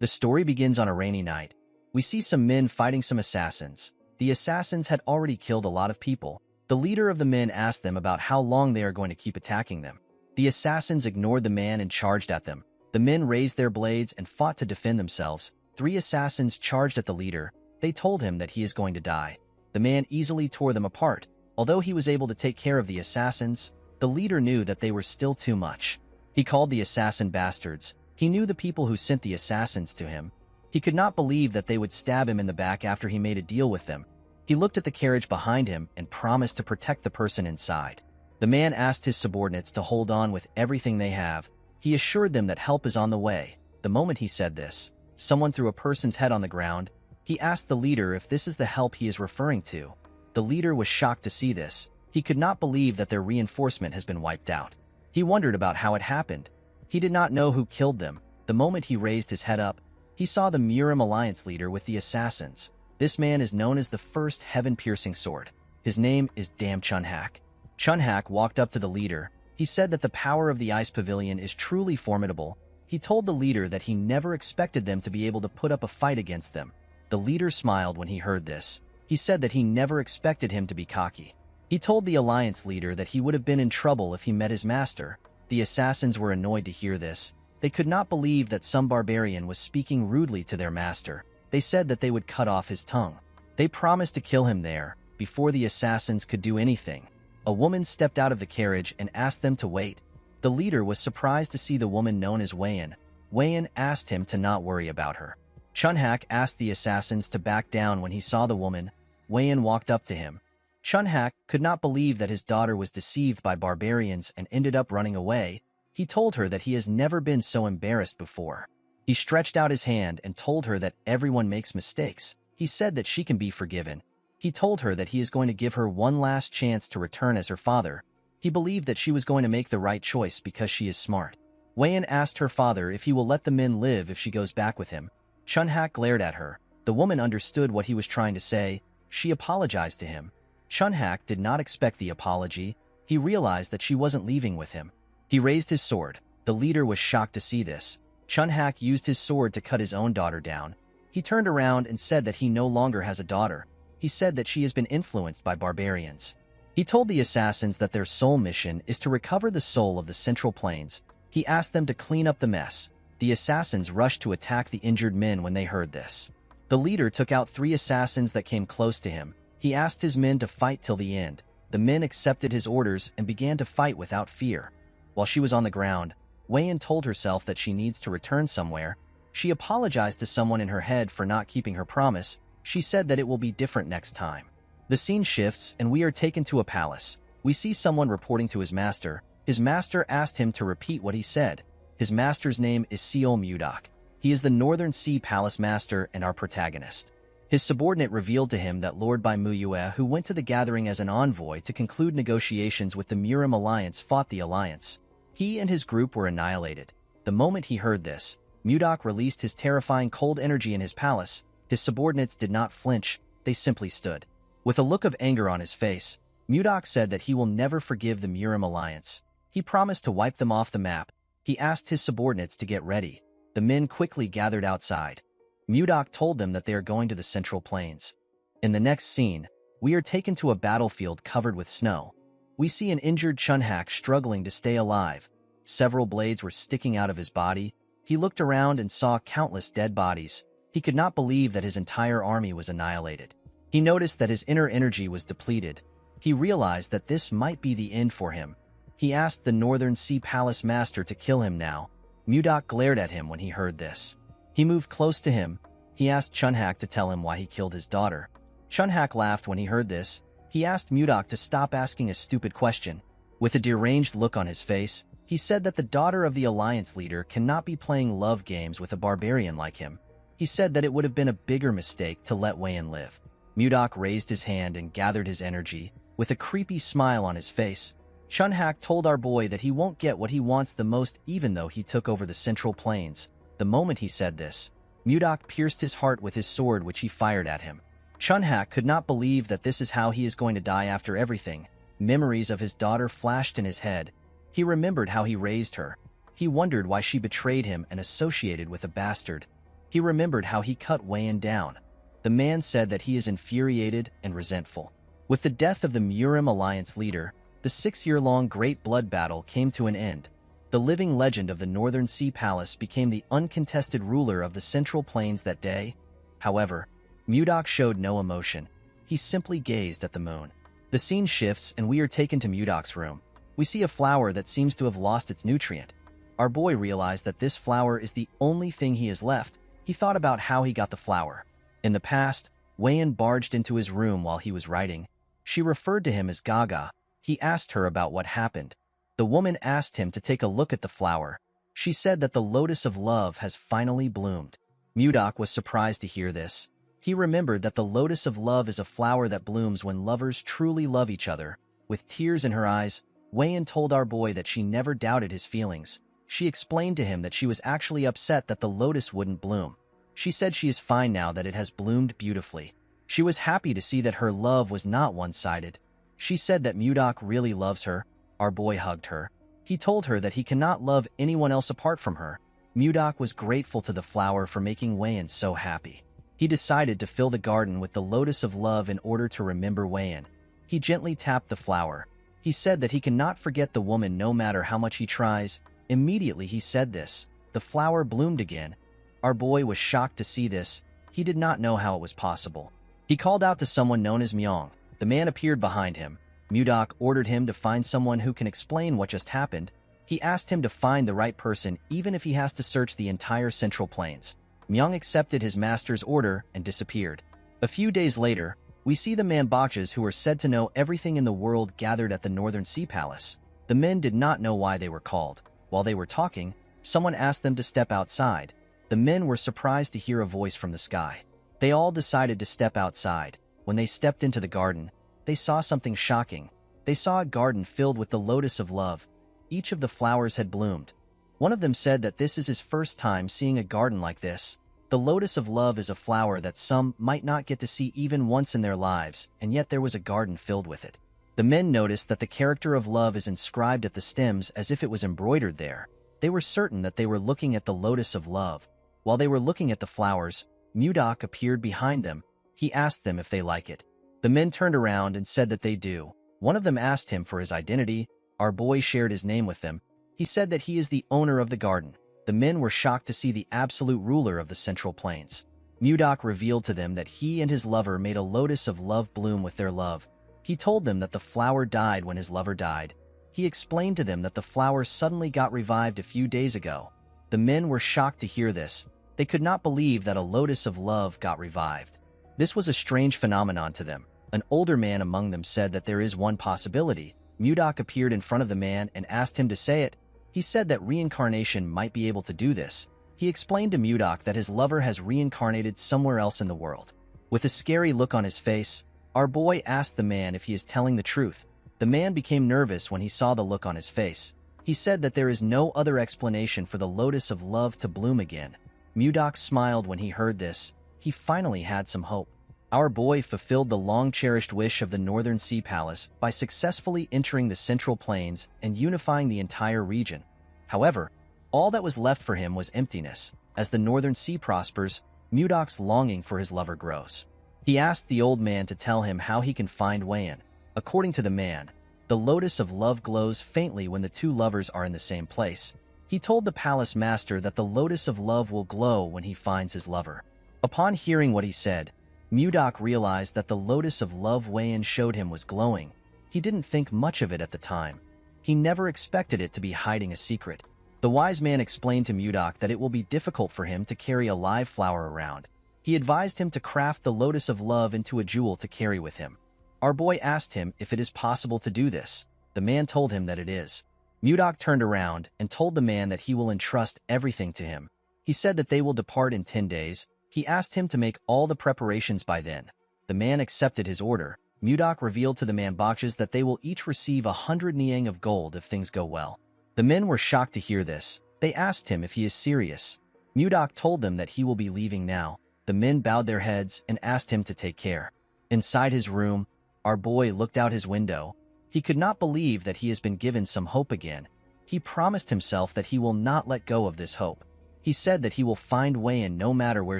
The story begins on a rainy night. We see some men fighting some assassins. The assassins had already killed a lot of people. The leader of the men asked them about how long they are going to keep attacking them. The assassins ignored the man and charged at them. The men raised their blades and fought to defend themselves. 3 assassins charged at the leader. They told him that he is going to die. The man easily tore them apart. Although he was able to take care of the assassins, the leader knew that they were still too much. He called the assassin bastards. He knew the people who sent the assassins to him. He could not believe that they would stab him in the back after he made a deal with them. He looked at the carriage behind him and promised to protect the person inside. The man asked his subordinates to hold on with everything they have. He assured them that help is on the way. The moment he said this, someone threw a person's head on the ground. He asked the leader if this is the help he is referring to. The leader was shocked to see this. He could not believe that their reinforcement has been wiped out. He wondered about how it happened. He did not know who killed them. The moment he raised his head up, he saw the Murim Alliance leader with the assassins. This man is known as the first heaven-piercing sword. His name is Dam Chunhak. Chunhak walked up to the leader. He said that the power of the Ice Pavilion is truly formidable. He told the leader that he never expected them to be able to put up a fight against them. The leader smiled when he heard this. He said that he never expected him to be cocky. He told the Alliance leader that he would have been in trouble if he met his master. The assassins were annoyed to hear this. They could not believe that some barbarian was speaking rudely to their master. They said that they would cut off his tongue. They promised to kill him there, before the assassins could do anything. A woman stepped out of the carriage and asked them to wait. The leader was surprised to see the woman known as Wayan. Wayan asked him to not worry about her. Chunhak asked the assassins to back down when he saw the woman. Wayan walked up to him. Chunhak could not believe that his daughter was deceived by barbarians and ended up running away. He told her that he has never been so embarrassed before. He stretched out his hand and told her that everyone makes mistakes. He said that she can be forgiven. He told her that he is going to give her one last chance to return as her father. He believed that she was going to make the right choice because she is smart. Wayan asked her father if he will let the men live if she goes back with him. Chunhak glared at her. The woman understood what he was trying to say. She apologized to him. Chunhak did not expect the apology. He realized that she wasn't leaving with him. He raised his sword. The leader was shocked to see this. Chunhak used his sword to cut his own daughter down. He turned around and said that he no longer has a daughter. He said that she has been influenced by barbarians. He told the assassins that their sole mission is to recover the soul of the Central Plains. He asked them to clean up the mess. The assassins rushed to attack the injured men when they heard this. The leader took out 3 assassins that came close to him. He asked his men to fight till the end. The men accepted his orders and began to fight without fear. While she was on the ground, Wayan told herself that she needs to return somewhere. She apologized to someone in her head for not keeping her promise. She said that it will be different next time. The scene shifts and we are taken to a palace. We see someone reporting to his master. His master asked him to repeat what he said. His master's name is Seol Mudak. He is the Northern Sea Palace Master and our protagonist. His subordinate revealed to him that Lord Baimuyue, who went to the gathering as an envoy to conclude negotiations with the Murim Alliance, fought the alliance. He and his group were annihilated. The moment he heard this, Mudak released his terrifying cold energy in his palace. His subordinates did not flinch, they simply stood. With a look of anger on his face, Mudak said that he will never forgive the Murim Alliance. He promised to wipe them off the map. He asked his subordinates to get ready. The men quickly gathered outside. Mudak told them that they are going to the Central Plains. In the next scene, we are taken to a battlefield covered with snow. We see an injured Chunhak struggling to stay alive. Several blades were sticking out of his body. He looked around and saw countless dead bodies. He could not believe that his entire army was annihilated. He noticed that his inner energy was depleted. He realized that this might be the end for him. He asked the Northern Sea Palace Master to kill him now. Mudak glared at him when he heard this. He moved close to him. He asked Chunhak to tell him why he killed his daughter. Chunhak laughed when he heard this. He asked Mudak to stop asking a stupid question. With a deranged look on his face, he said that the daughter of the alliance leader cannot be playing love games with a barbarian like him. He said that it would have been a bigger mistake to let Wayan live. Mudak raised his hand and gathered his energy. With a creepy smile on his face, Chunhak told our boy that he won't get what he wants the most even though he took over the Central Plains. The moment he said this, Mudak pierced his heart with his sword which he fired at him. Chunhak could not believe that this is how he is going to die after everything. Memories of his daughter flashed in his head. He remembered how he raised her. He wondered why she betrayed him and associated with a bastard. He remembered how he cut Wayan down. The man said that he is infuriated and resentful. With the death of the Murim Alliance leader, the 6-year-long Great Blood Battle came to an end. The living legend of the Northern Sea Palace became the uncontested ruler of the Central Plains that day. However, Mudok showed no emotion. He simply gazed at the moon. The scene shifts and we are taken to Mudok's room. We see a flower that seems to have lost its nutrient. Our boy realized that this flower is the only thing he has left. He thought about how he got the flower. In the past, Wayan barged into his room while he was writing. She referred to him as Gaga. He asked her about what happened. The woman asked him to take a look at the flower. She said that the lotus of love has finally bloomed. Mudok was surprised to hear this. He remembered that the lotus of love is a flower that blooms when lovers truly love each other. With tears in her eyes, Wayan told our boy that she never doubted his feelings. She explained to him that she was actually upset that the lotus wouldn't bloom. She said she is fine now that it has bloomed beautifully. She was happy to see that her love was not one-sided. She said that Mudok really loves her. Our boy hugged her. He told her that he cannot love anyone else apart from her. Mudok was grateful to the flower for making Wayan so happy. He decided to fill the garden with the lotus of love in order to remember Wayan. He gently tapped the flower. He said that he cannot forget the woman no matter how much he tries. Immediately he said this. The flower bloomed again. Our boy was shocked to see this. He did not know how it was possible. He called out to someone known as Myong. The man appeared behind him. Mudok ordered him to find someone who can explain what just happened. He asked him to find the right person even if he has to search the entire Central Plains. Myong accepted his master's order and disappeared. A few days later, we see the Manbachas who were said to know everything in the world gathered at the Northern Sea Palace. The men did not know why they were called. While they were talking, someone asked them to step outside. The men were surprised to hear a voice from the sky. They all decided to step outside. When they stepped into the garden, they saw something shocking. They saw a garden filled with the lotus of love. Each of the flowers had bloomed. One of them said that this is his first time seeing a garden like this. The lotus of love is a flower that some might not get to see even once in their lives, and yet there was a garden filled with it. The men noticed that the character of love is inscribed at the stems as if it was embroidered there. They were certain that they were looking at the lotus of love. While they were looking at the flowers, Mudok appeared behind them. He asked them if they like it. The men turned around and said that they do. One of them asked him for his identity. Our boy shared his name with them. He said that he is the owner of the garden. The men were shocked to see the absolute ruler of the Central Plains. Mudok revealed to them that he and his lover made a lotus of love bloom with their love. He told them that the flower died when his lover died. He explained to them that the flower suddenly got revived a few days ago. The men were shocked to hear this. They could not believe that a lotus of love got revived. This was a strange phenomenon to them. An older man among them said that there is one possibility. Mudok appeared in front of the man and asked him to say it. He said that reincarnation might be able to do this. He explained to Mudok that his lover has reincarnated somewhere else in the world. With a scary look on his face, our boy asked the man if he is telling the truth. The man became nervous when he saw the look on his face. He said that there is no other explanation for the lotus of love to bloom again. Mudok smiled when he heard this. He finally had some hope. Our boy fulfilled the long-cherished wish of the Northern Sea Palace by successfully entering the Central Plains and unifying the entire region. However, all that was left for him was emptiness. As the Northern Sea prospers, Mudok's longing for his lover grows. He asked the old man to tell him how he can find Wayan. According to the man, the lotus of love glows faintly when the two lovers are in the same place. He told the palace master that the lotus of love will glow when he finds his lover. Upon hearing what he said, Mudok realized that the lotus of love Wayan showed him was glowing. He didn't think much of it at the time. He never expected it to be hiding a secret. The wise man explained to Mudok that it will be difficult for him to carry a live flower around. He advised him to craft the lotus of love into a jewel to carry with him. Our boy asked him if it is possible to do this. The man told him that it is. Mudok turned around and told the man that he will entrust everything to him. He said that they will depart in 10 days. He asked him to make all the preparations by then. The man accepted his order. Mudok revealed to the Manbachas that they will each receive 100 niang of gold if things go well. The men were shocked to hear this. They asked him if he is serious. Mudok told them that he will be leaving now. The men bowed their heads and asked him to take care. Inside his room, our boy looked out his window. He could not believe that he has been given some hope again. He promised himself that he will not let go of this hope. He said that he will find Wayan no matter where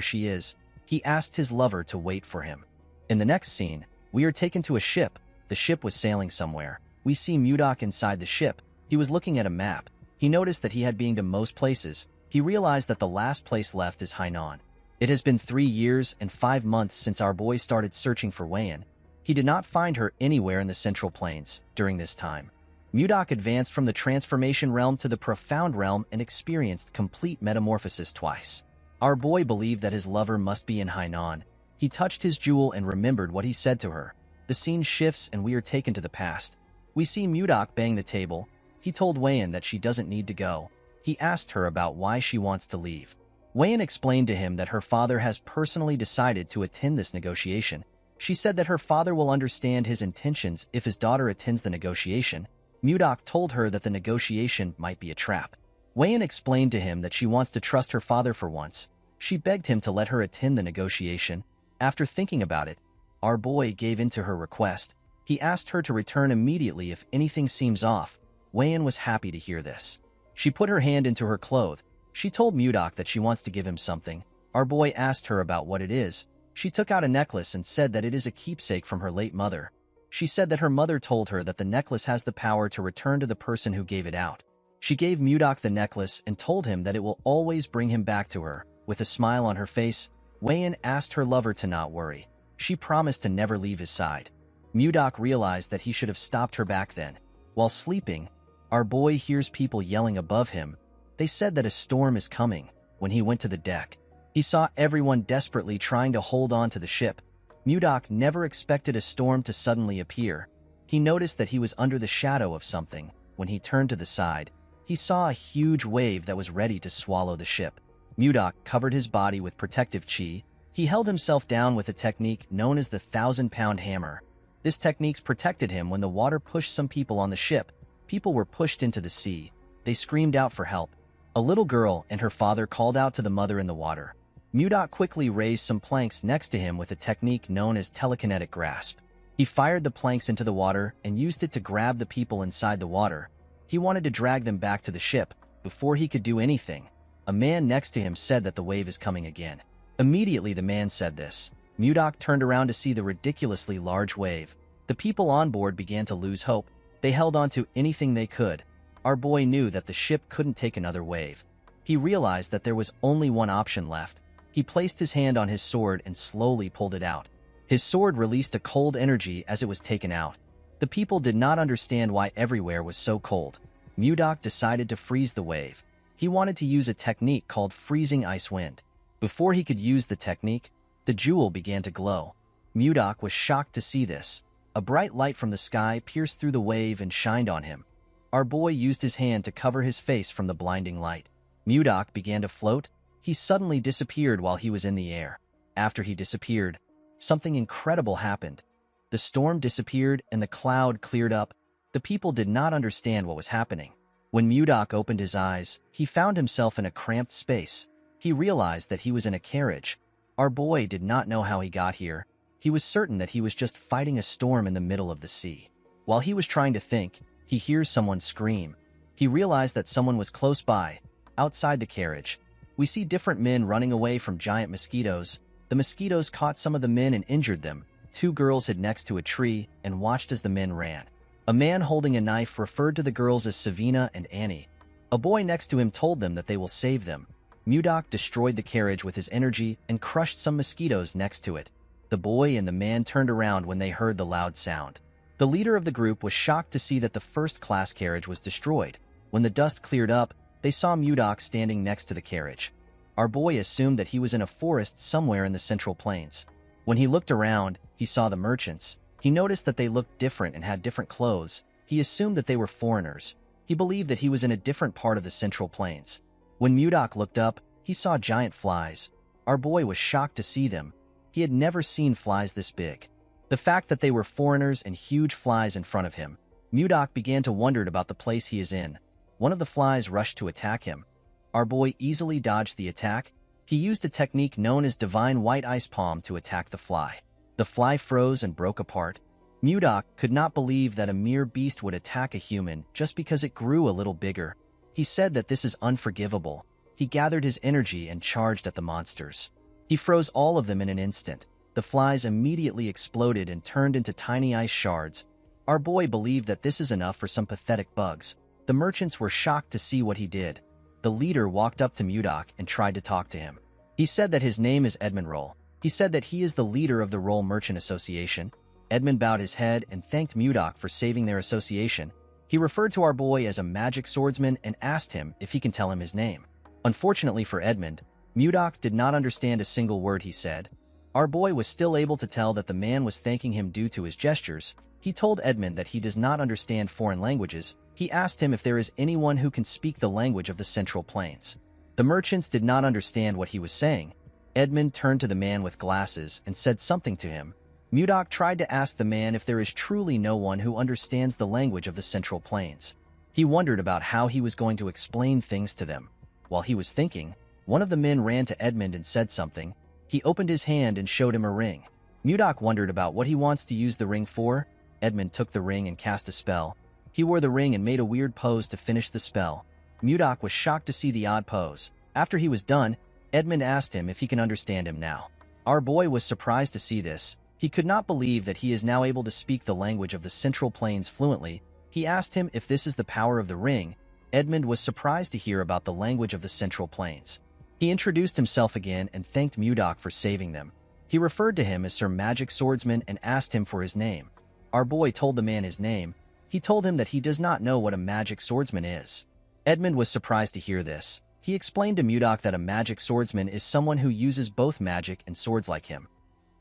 she is. He asked his lover to wait for him. In the next scene, we are taken to a ship. The ship was sailing somewhere. We see Mudok inside the ship. He was looking at a map. He noticed that he had been to most places. He realized that the last place left is Hainan. It has been 3 years and 5 months since our boy started searching for Wayan. He did not find her anywhere in the Central Plains during this time. Mudok advanced from the transformation realm to the profound realm and experienced complete metamorphosis twice. Our boy believed that his lover must be in Hainan. He touched his jewel and remembered what he said to her. The scene shifts and we are taken to the past. We see Mudok bang the table. He told Wayan that she doesn't need to go. He asked her about why she wants to leave. Wayan explained to him that her father has personally decided to attend this negotiation. She said that her father will understand his intentions if his daughter attends the negotiation. Mudok told her that the negotiation might be a trap. Wayan explained to him that she wants to trust her father for once. She begged him to let her attend the negotiation. After thinking about it, our boy gave in to her request. He asked her to return immediately if anything seems off. Wayan was happy to hear this. She put her hand into her cloth. She told Mudok that she wants to give him something. Our boy asked her about what it is. She took out a necklace and said that it is a keepsake from her late mother. She said that her mother told her that the necklace has the power to return to the person who gave it out. She gave Mudok the necklace and told him that it will always bring him back to her. With a smile on her face, Wayan asked her lover to not worry. She promised to never leave his side. Mudok realized that he should have stopped her back then. While sleeping, our boy hears people yelling above him. They said that a storm is coming. When he went to the deck, he saw everyone desperately trying to hold on to the ship. Mudok never expected a storm to suddenly appear. He noticed that he was under the shadow of something. When he turned to the side, he saw a huge wave that was ready to swallow the ship. Mudok covered his body with protective chi. He held himself down with a technique known as the 1,000-pound hammer. This technique protected him when the water pushed some people on the ship. People were pushed into the sea. They screamed out for help. A little girl and her father called out to the mother in the water. Mudok quickly raised some planks next to him with a technique known as telekinetic grasp. He fired the planks into the water and used it to grab the people inside the water. He wanted to drag them back to the ship. Before he could do anything, a man next to him said that the wave is coming again. Immediately the man said this. Mudok turned around to see the ridiculously large wave. The people on board began to lose hope. They held on to anything they could. Our boy knew that the ship couldn't take another wave. He realized that there was only one option left. He placed his hand on his sword and slowly pulled it out. His sword released a cold energy as it was taken out. The people did not understand why everywhere was so cold. Mudok decided to freeze the wave. He wanted to use a technique called freezing ice wind. Before he could use the technique, the jewel began to glow. Mudok was shocked to see this. A bright light from the sky pierced through the wave and shined on him. Our boy used his hand to cover his face from the blinding light. Mudok began to float. He suddenly disappeared while he was in the air. After he disappeared, something incredible happened. The storm disappeared and the cloud cleared up. The people did not understand what was happening. When Mudok opened his eyes, he found himself in a cramped space. He realized that he was in a carriage. Our boy did not know how he got here. He was certain that he was just fighting a storm in the middle of the sea. While he was trying to think, he hears someone scream. He realized that someone was close by, outside the carriage. We see different men running away from giant mosquitoes. The mosquitoes caught some of the men and injured them. 2 girls hid next to a tree and watched as the men ran. A man holding a knife referred to the girls as Savina and Annie. A boy next to him told them that they will save them. Mudok destroyed the carriage with his energy and crushed some mosquitoes next to it. The boy and the man turned around when they heard the loud sound. The leader of the group was shocked to see that the first-class carriage was destroyed. When the dust cleared up, they saw Mudok standing next to the carriage. Our boy assumed that he was in a forest somewhere in the Central Plains. When he looked around, he saw the merchants. He noticed that they looked different and had different clothes. He assumed that they were foreigners. He believed that he was in a different part of the Central Plains. When Mudok looked up, he saw giant flies. Our boy was shocked to see them. He had never seen flies this big. The fact that they were foreigners and huge flies in front of him, Mudok began to wonder about the place he is in. One of the flies rushed to attack him. Our boy easily dodged the attack. He used a technique known as Divine White Ice Palm to attack the fly. The fly froze and broke apart. Mudok could not believe that a mere beast would attack a human just because it grew a little bigger. He said that this is unforgivable. He He gathered his energy and charged at the monsters. He froze all of them in an instant. The flies immediately exploded and turned into tiny ice shards. Our boy believed that this is enough for some pathetic bugs. The merchants were shocked to see what he did. The leader walked up to Mudok and tried to talk to him. He said that his name is Edmund Roll. He said that he is the leader of the Roll Merchant Association. Edmund bowed his head and thanked Mudok for saving their association. He referred to our boy as a magic swordsman and asked him if he can tell him his name. Unfortunately for Edmund, Mudok did not understand a single word he said. Our boy was still able to tell that the man was thanking him due to his gestures. He told Edmund that he does not understand foreign languages. He asked him if there is anyone who can speak the language of the Central Plains. The merchants did not understand what he was saying. Edmund turned to the man with glasses and said something to him. Mudok tried to ask the man if there is truly no one who understands the language of the Central Plains. He wondered about how he was going to explain things to them. While he was thinking, one of the men ran to Edmund and said something. He opened his hand and showed him a ring. Mudok wondered about what he wants to use the ring for. Edmund took the ring and cast a spell. He wore the ring and made a weird pose to finish the spell. Mudok was shocked to see the odd pose. After he was done, Edmund asked him if he can understand him now. Our boy was surprised to see this. He could not believe that he is now able to speak the language of the Central Plains fluently. He asked him if this is the power of the ring. Edmund was surprised to hear about the language of the Central Plains. He introduced himself again and thanked Mudok for saving them. He referred to him as Sir Magic Swordsman and asked him for his name. Our boy told the man his name. He told him that he does not know what a magic swordsman is. Edmund was surprised to hear this. He explained to Mudok that a magic swordsman is someone who uses both magic and swords like him.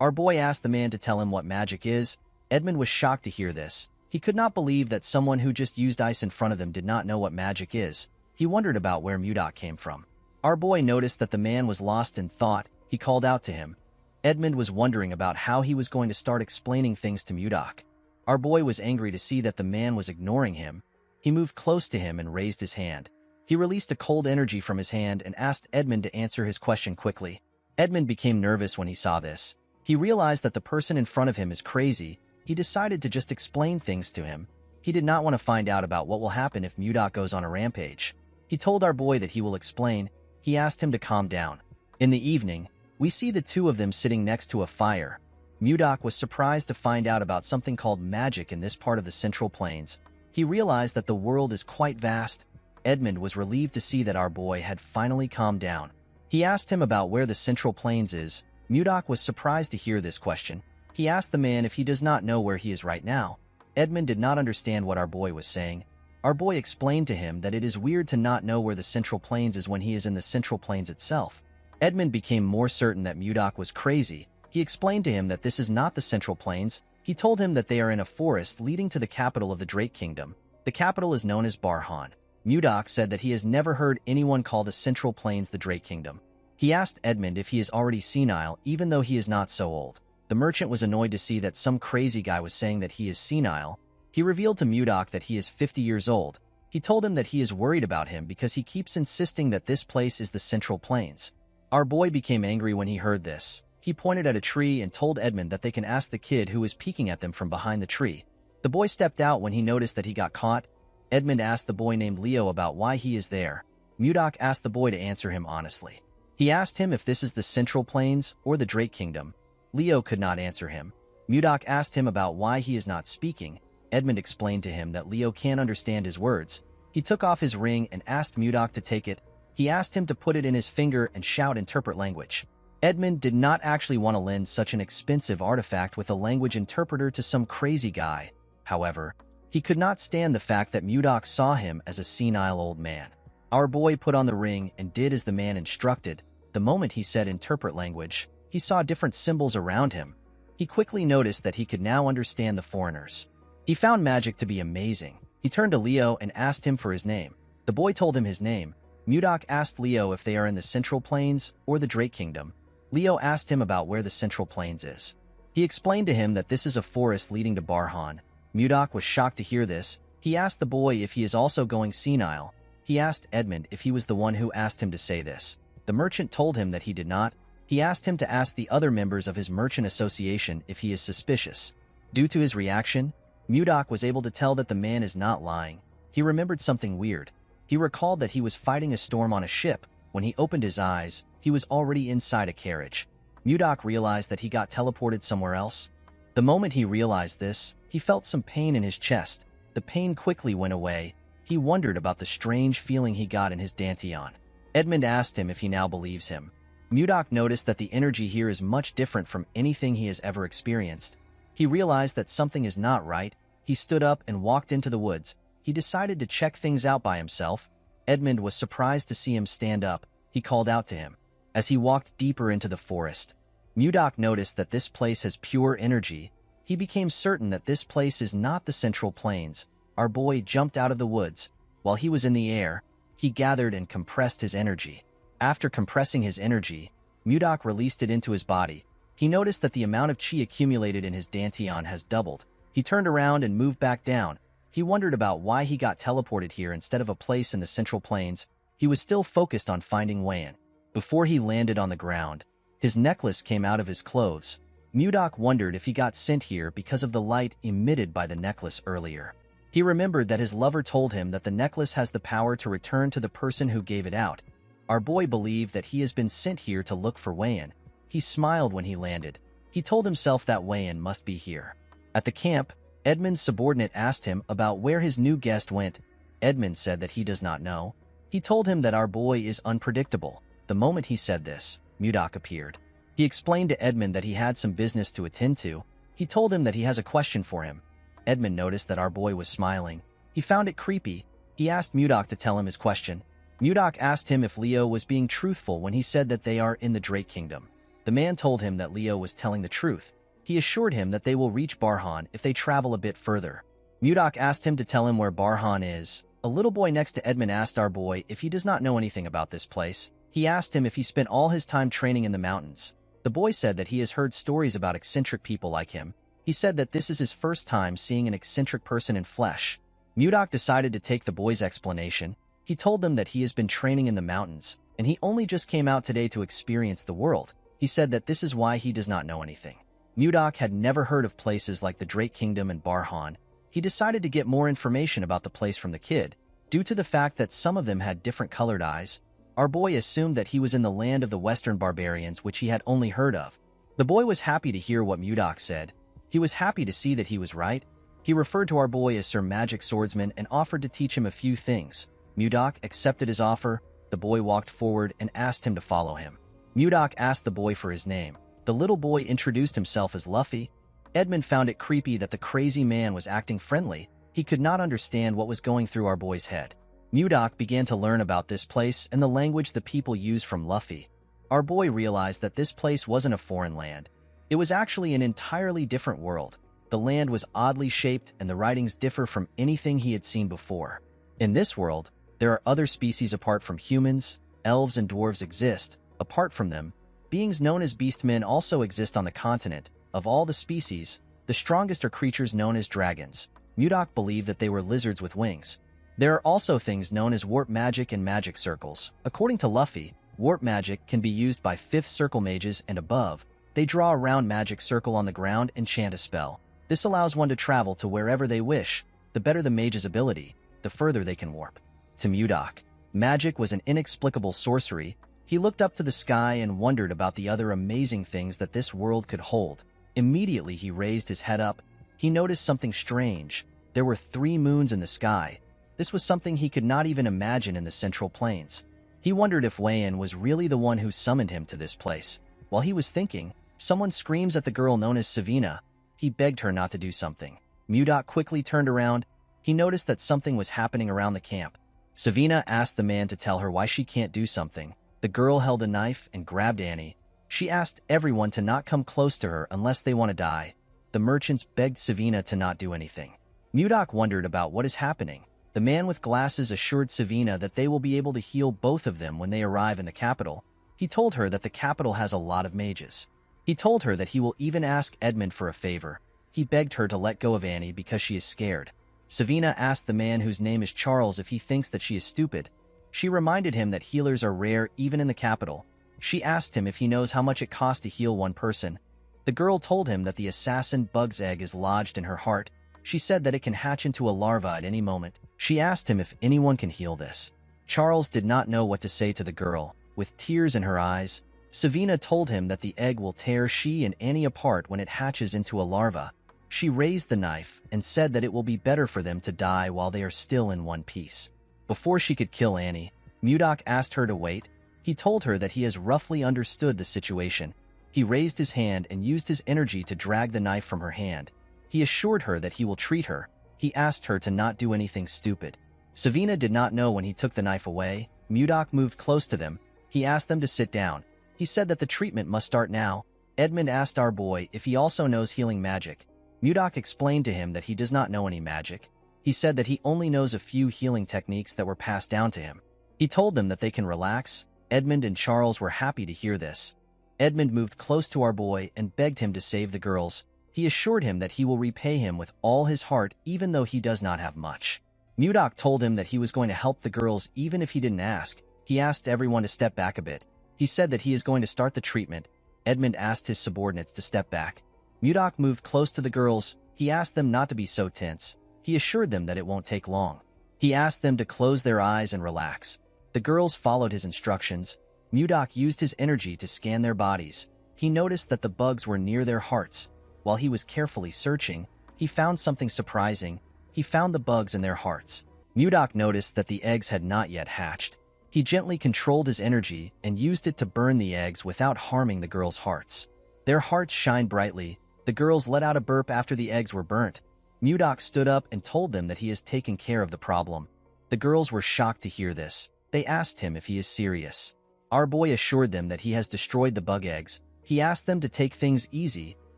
Our boy asked the man to tell him what magic is. Edmund was shocked to hear this. He could not believe that someone who just used ice in front of them did not know what magic is. He wondered about where Mudok came from. Our boy noticed that the man was lost in thought. He called out to him. Edmund was wondering about how he was going to start explaining things to Mudok. Our boy was angry to see that the man was ignoring him. He moved close to him and raised his hand. He released a cold energy from his hand and asked Edmund to answer his question quickly. Edmund became nervous when he saw this. He realized that the person in front of him is crazy. He decided to just explain things to him. He did not want to find out about what will happen if Mudok goes on a rampage. He told our boy that he will explain. He asked him to calm down. In the evening, we see the two of them sitting next to a fire. Mudok was surprised to find out about something called magic in this part of the Central Plains. He realized that the world is quite vast. Edmund was relieved to see that our boy had finally calmed down. He asked him about where the Central Plains is. Mudok was surprised to hear this question. He asked the man if he does not know where he is right now. Edmund did not understand what our boy was saying. Our boy explained to him that it is weird to not know where the Central Plains is when he is in the Central Plains itself. Edmund became more certain that Mudok was crazy. He explained to him that this is not the Central Plains. He told him that they are in a forest leading to the capital of the Drake Kingdom. The capital is known as Barhan. Mudok said that he has never heard anyone call the Central Plains the Drake Kingdom. He asked Edmund if he is already senile, even though he is not so old. The merchant was annoyed to see that some crazy guy was saying that he is senile. He revealed to Mudok that he is 50 years old. He told him that he is worried about him because he keeps insisting that this place is the Central Plains. Our boy became angry when he heard this. He pointed at a tree and told Edmund that they can ask the kid who was peeking at them from behind the tree. The boy stepped out when he noticed that he got caught. Edmund asked the boy named Leo about why he is there. Mudok asked the boy to answer him honestly. He asked him if this is the Central Plains or the Drake Kingdom. Leo could not answer him. Mudok asked him about why he is not speaking. Edmund explained to him that Leo can't understand his words. He took off his ring and asked Mudok to take it. He asked him to put it in his finger and shout interpret language. Edmund did not actually want to lend such an expensive artifact with a language interpreter to some crazy guy. However, he could not stand the fact that Mudok saw him as a senile old man. Our boy put on the ring and did as the man instructed. The moment he said interpret language, he saw different symbols around him. He quickly noticed that he could now understand the foreigners. He found magic to be amazing. He turned to Leo and asked him for his name. The boy told him his name. Mudok asked Leo if they are in the Central Plains or the Drake Kingdom. Leo asked him about where the Central Plains is. He explained to him that this is a forest leading to Barhan. Mudok was shocked to hear this. He asked the boy if he is also going senile. He asked Edmund if he was the one who asked him to say this. The merchant told him that he did not. He asked him to ask the other members of his merchant association if he is suspicious. Due to his reaction, Mudok was able to tell that the man is not lying. He remembered something weird. He recalled that he was fighting a storm on a ship. When he opened his eyes, he was already inside a carriage. Mudok realized that he got teleported somewhere else. The moment he realized this, he felt some pain in his chest. The pain quickly went away. He wondered about the strange feeling he got in his dantian. Edmund asked him if he now believes him. Mudok noticed that the energy here is much different from anything he has ever experienced. He realized that something is not right. He stood up and walked into the woods. He decided to check things out by himself. Edmund was surprised to see him stand up. He called out to him. As he walked deeper into the forest, Mudok noticed that this place has pure energy. He became certain that this place is not the Central Plains. Our boy jumped out of the woods. While he was in the air, he gathered and compressed his energy. After compressing his energy, Mudok released it into his body. He noticed that the amount of chi accumulated in his dantian has doubled. He turned around and moved back down. He wondered about why he got teleported here instead of a place in the Central Plains. He was still focused on finding Wayan. Before he landed on the ground, his necklace came out of his clothes. Mudok wondered if he got sent here because of the light emitted by the necklace earlier. He remembered that his lover told him that the necklace has the power to return to the person who gave it out. Our boy believed that he has been sent here to look for Wayan. He smiled when he landed. He told himself that Wayan must be here. At the camp, Edmund's subordinate asked him about where his new guest went. Edmund said that he does not know. He told him that our boy is unpredictable. The moment he said this, Mudok appeared. He explained to Edmund that he had some business to attend to. He told him that he has a question for him. Edmund noticed that our boy was smiling. He found it creepy. He asked Mudok to tell him his question. Mudok asked him if Leo was being truthful when he said that they are in the Drake Kingdom. The man told him that Leo was telling the truth. He assured him that they will reach Barhan if they travel a bit further. Mudok asked him to tell him where Barhan is. A little boy next to Edmund asked our boy if he does not know anything about this place. He asked him if he spent all his time training in the mountains. The boy said that he has heard stories about eccentric people like him. He said that this is his first time seeing an eccentric person in flesh. Mudok decided to take the boy's explanation. He told them that he has been training in the mountains, and he only just came out today to experience the world. He said that this is why he does not know anything. Mudok had never heard of places like the Drake Kingdom and Barhan. He decided to get more information about the place from the kid. Due to the fact that some of them had different colored eyes, our boy assumed that he was in the land of the Western barbarians, which he had only heard of. The boy was happy to hear what Mudok said. He was happy to see that he was right. He referred to our boy as Sir Magic Swordsman and offered to teach him a few things. Mudok accepted his offer. The boy walked forward and asked him to follow him. Mudok asked the boy for his name. The little boy introduced himself as Luffy. Edmund found it creepy that the crazy man was acting friendly. He could not understand what was going through our boy's head. Mudok began to learn about this place and the language the people use from Luffy. Our boy realized that this place wasn't a foreign land. It was actually an entirely different world. The land was oddly shaped and the writings differ from anything he had seen before. In this world, there are other species apart from humans. Elves and dwarves exist. Apart from them, beings known as beastmen also exist on the continent. Of all the species, the strongest are creatures known as dragons. Mudok believed that they were lizards with wings. There are also things known as warp magic and magic circles. According to Luffy, warp magic can be used by 5th circle mages and above. They draw a round magic circle on the ground and chant a spell. This allows one to travel to wherever they wish. The better the mage's ability, the further they can warp. To Mudok, magic was an inexplicable sorcery. He looked up to the sky and wondered about the other amazing things that this world could hold. Immediately he raised his head up. He noticed something strange. There were 3 moons in the sky. This was something he could not even imagine in the Central Plains. He wondered if Wayan was really the one who summoned him to this place. While he was thinking, someone screams at the girl known as Savina. He begged her not to do something. Mudok quickly turned around. He noticed that something was happening around the camp. Savina asked the man to tell her why she can't do something. The girl held a knife and grabbed Annie. She asked everyone to not come close to her unless they want to die. The merchants begged Savina to not do anything. Mudok wondered about what is happening. The man with glasses assured Savina that they will be able to heal both of them when they arrive in the capital. He told her that the capital has a lot of mages. He told her that he will even ask Edmund for a favor. He begged her to let go of Annie because she is scared. Savina asked the man whose name is Charles if he thinks that she is stupid. She reminded him that healers are rare even in the capital. She asked him if he knows how much it costs to heal one person. The girl told him that the assassin bug's egg is lodged in her heart. She said that it can hatch into a larva at any moment. She asked him if anyone can heal this. Charles did not know what to say to the girl. With tears in her eyes, Savina told him that the egg will tear she and Annie apart when it hatches into a larva. She raised the knife and said that it will be better for them to die while they are still in one piece. Before she could kill Annie, Mudok asked her to wait. He told her that he has roughly understood the situation. He raised his hand and used his energy to drag the knife from her hand. He assured her that he will treat her. He asked her to not do anything stupid. Savina did not know when he took the knife away. Mudok moved close to them. He asked them to sit down. He said that the treatment must start now. Edmund asked our boy if he also knows healing magic. Mudok explained to him that he does not know any magic. He said that he only knows a few healing techniques that were passed down to him. He told them that they can relax. Edmund and Charles were happy to hear this. Edmund moved close to our boy and begged him to save the girls. He assured him that he will repay him with all his heart even though he does not have much. Mudok told him that he was going to help the girls even if he didn't ask. He asked everyone to step back a bit. He said that he is going to start the treatment. Edmund asked his subordinates to step back. Mudok moved close to the girls. He asked them not to be so tense. He assured them that it won't take long. He asked them to close their eyes and relax. The girls followed his instructions. Mudok used his energy to scan their bodies. He noticed that the bugs were near their hearts. While he was carefully searching, he found something surprising. He found the bugs in their hearts. Mudok noticed that the eggs had not yet hatched. He gently controlled his energy and used it to burn the eggs without harming the girls' hearts. Their hearts shined brightly. The girls let out a burp after the eggs were burnt. Mudok stood up and told them that he has taken care of the problem. The girls were shocked to hear this. They asked him if he is serious. Our boy assured them that he has destroyed the bug eggs. He asked them to take things easy.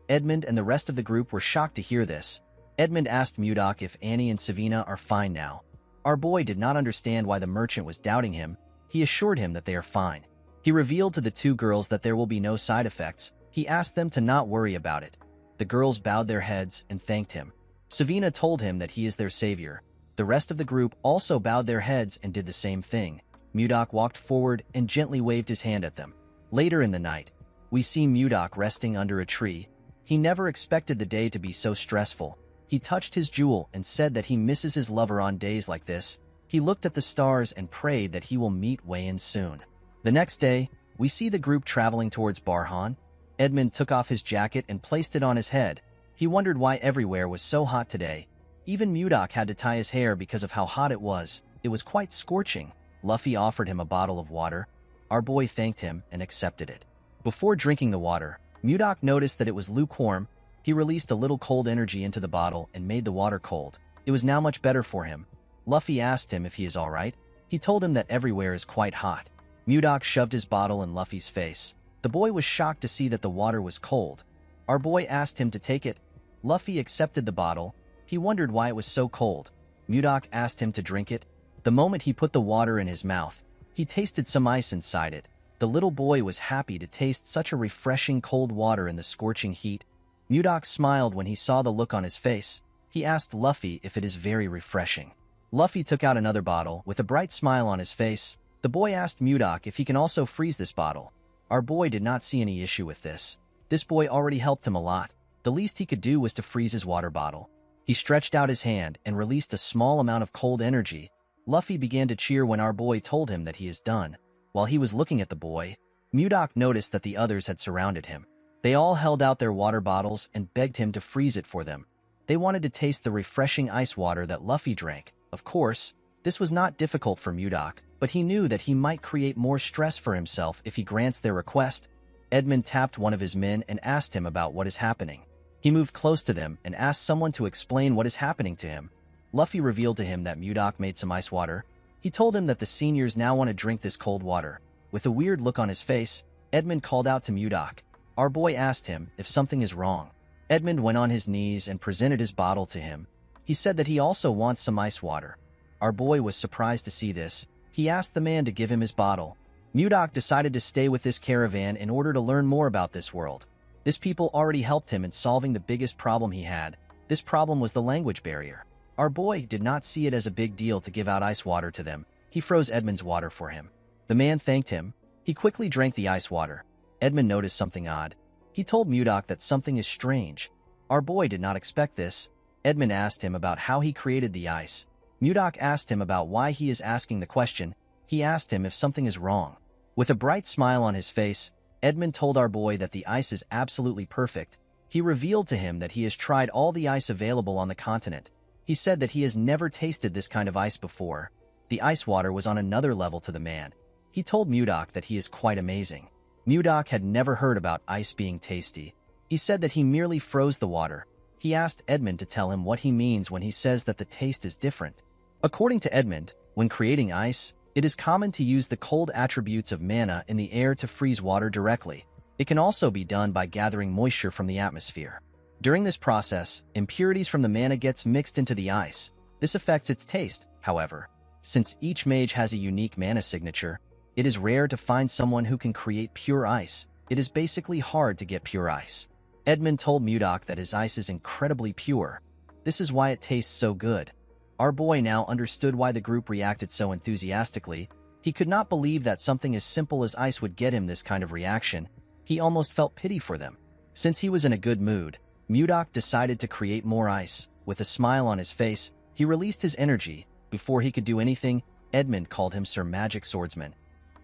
Edmund and the rest of the group were shocked to hear this. Edmund asked Mudok if Annie and Savina are fine now. Our boy did not understand why the merchant was doubting him. He assured him that they are fine. He revealed to the two girls that there will be no side effects. He asked them to not worry about it. The girls bowed their heads and thanked him. Savina told him that he is their savior. The rest of the group also bowed their heads and did the same thing. Mudok walked forward and gently waved his hand at them. Later in the night, we see Mudok resting under a tree. He never expected the day to be so stressful. He touched his jewel and said that he misses his lover on days like this. He looked at the stars and prayed that he will meet Wayan soon. The next day, we see the group traveling towards Barhan. Edmund took off his jacket and placed it on his head. He wondered why everywhere was so hot today. Even Mudok had to tie his hair because of how hot it was. It was quite scorching. Luffy offered him a bottle of water. Our boy thanked him and accepted it. Before drinking the water, Mudok noticed that it was lukewarm. He released a little cold energy into the bottle and made the water cold. It was now much better for him. Luffy asked him if he is alright. He told him that everywhere is quite hot. Mudok shoved his bottle in Luffy's face. The boy was shocked to see that the water was cold. Our boy asked him to take it. Luffy accepted the bottle. He wondered why it was so cold. Mudok asked him to drink it. The moment he put the water in his mouth, he tasted some ice inside it. The little boy was happy to taste such a refreshing cold water in the scorching heat. Mudok smiled when he saw the look on his face. He asked Luffy if it is very refreshing. Luffy took out another bottle with a bright smile on his face. The boy asked Mudok if he can also freeze this bottle. Our boy did not see any issue with this. This boy already helped him a lot. The least he could do was to freeze his water bottle. He stretched out his hand and released a small amount of cold energy. Luffy began to cheer when our boy told him that he is done. While he was looking at the boy, Mudok noticed that the others had surrounded him. They all held out their water bottles and begged him to freeze it for them. They wanted to taste the refreshing ice water that Luffy drank. Of course, this was not difficult for Mudok, but he knew that he might create more stress for himself if he grants their request. Edmund tapped one of his men and asked him about what is happening. He moved close to them and asked someone to explain what is happening to him. Luffy revealed to him that Mudok made some ice water. He told him that the seniors now want to drink this cold water. With a weird look on his face, Edmund called out to Mudok. Our boy asked him if something is wrong. Edmund went on his knees and presented his bottle to him. He said that he also wants some ice water. Our boy was surprised to see this. He asked the man to give him his bottle. Mudok decided to stay with this caravan in order to learn more about this world. This people already helped him in solving the biggest problem he had. This problem was the language barrier. Our boy did not see it as a big deal to give out ice water to them. He froze Edmund's water for him. The man thanked him. He quickly drank the ice water. Edmund noticed something odd. He told Mudok that something is strange. Our boy did not expect this. Edmund asked him about how he created the ice. Mudok asked him about why he is asking the question. He asked him if something is wrong. With a bright smile on his face, Edmund told our boy that the ice is absolutely perfect. He revealed to him that he has tried all the ice available on the continent. He said that he has never tasted this kind of ice before. The ice water was on another level to the man. He told Mudok that he is quite amazing. Mudok had never heard about ice being tasty. He said that he merely froze the water. He asked Edmund to tell him what he means when he says that the taste is different. According to Edmund, when creating ice, it is common to use the cold attributes of manna in the air to freeze water directly. It can also be done by gathering moisture from the atmosphere. During this process, impurities from the manna gets mixed into the ice. This affects its taste, however. Since each mage has a unique mana signature, it is rare to find someone who can create pure ice. It is basically hard to get pure ice. Edmund told Mudok that his ice is incredibly pure. This is why it tastes so good. Our boy now understood why the group reacted so enthusiastically. He could not believe that something as simple as ice would get him this kind of reaction. He almost felt pity for them. Since he was in a good mood, Mudok decided to create more ice. With a smile on his face, he released his energy. Before he could do anything, Edmund called him Sir Magic Swordsman.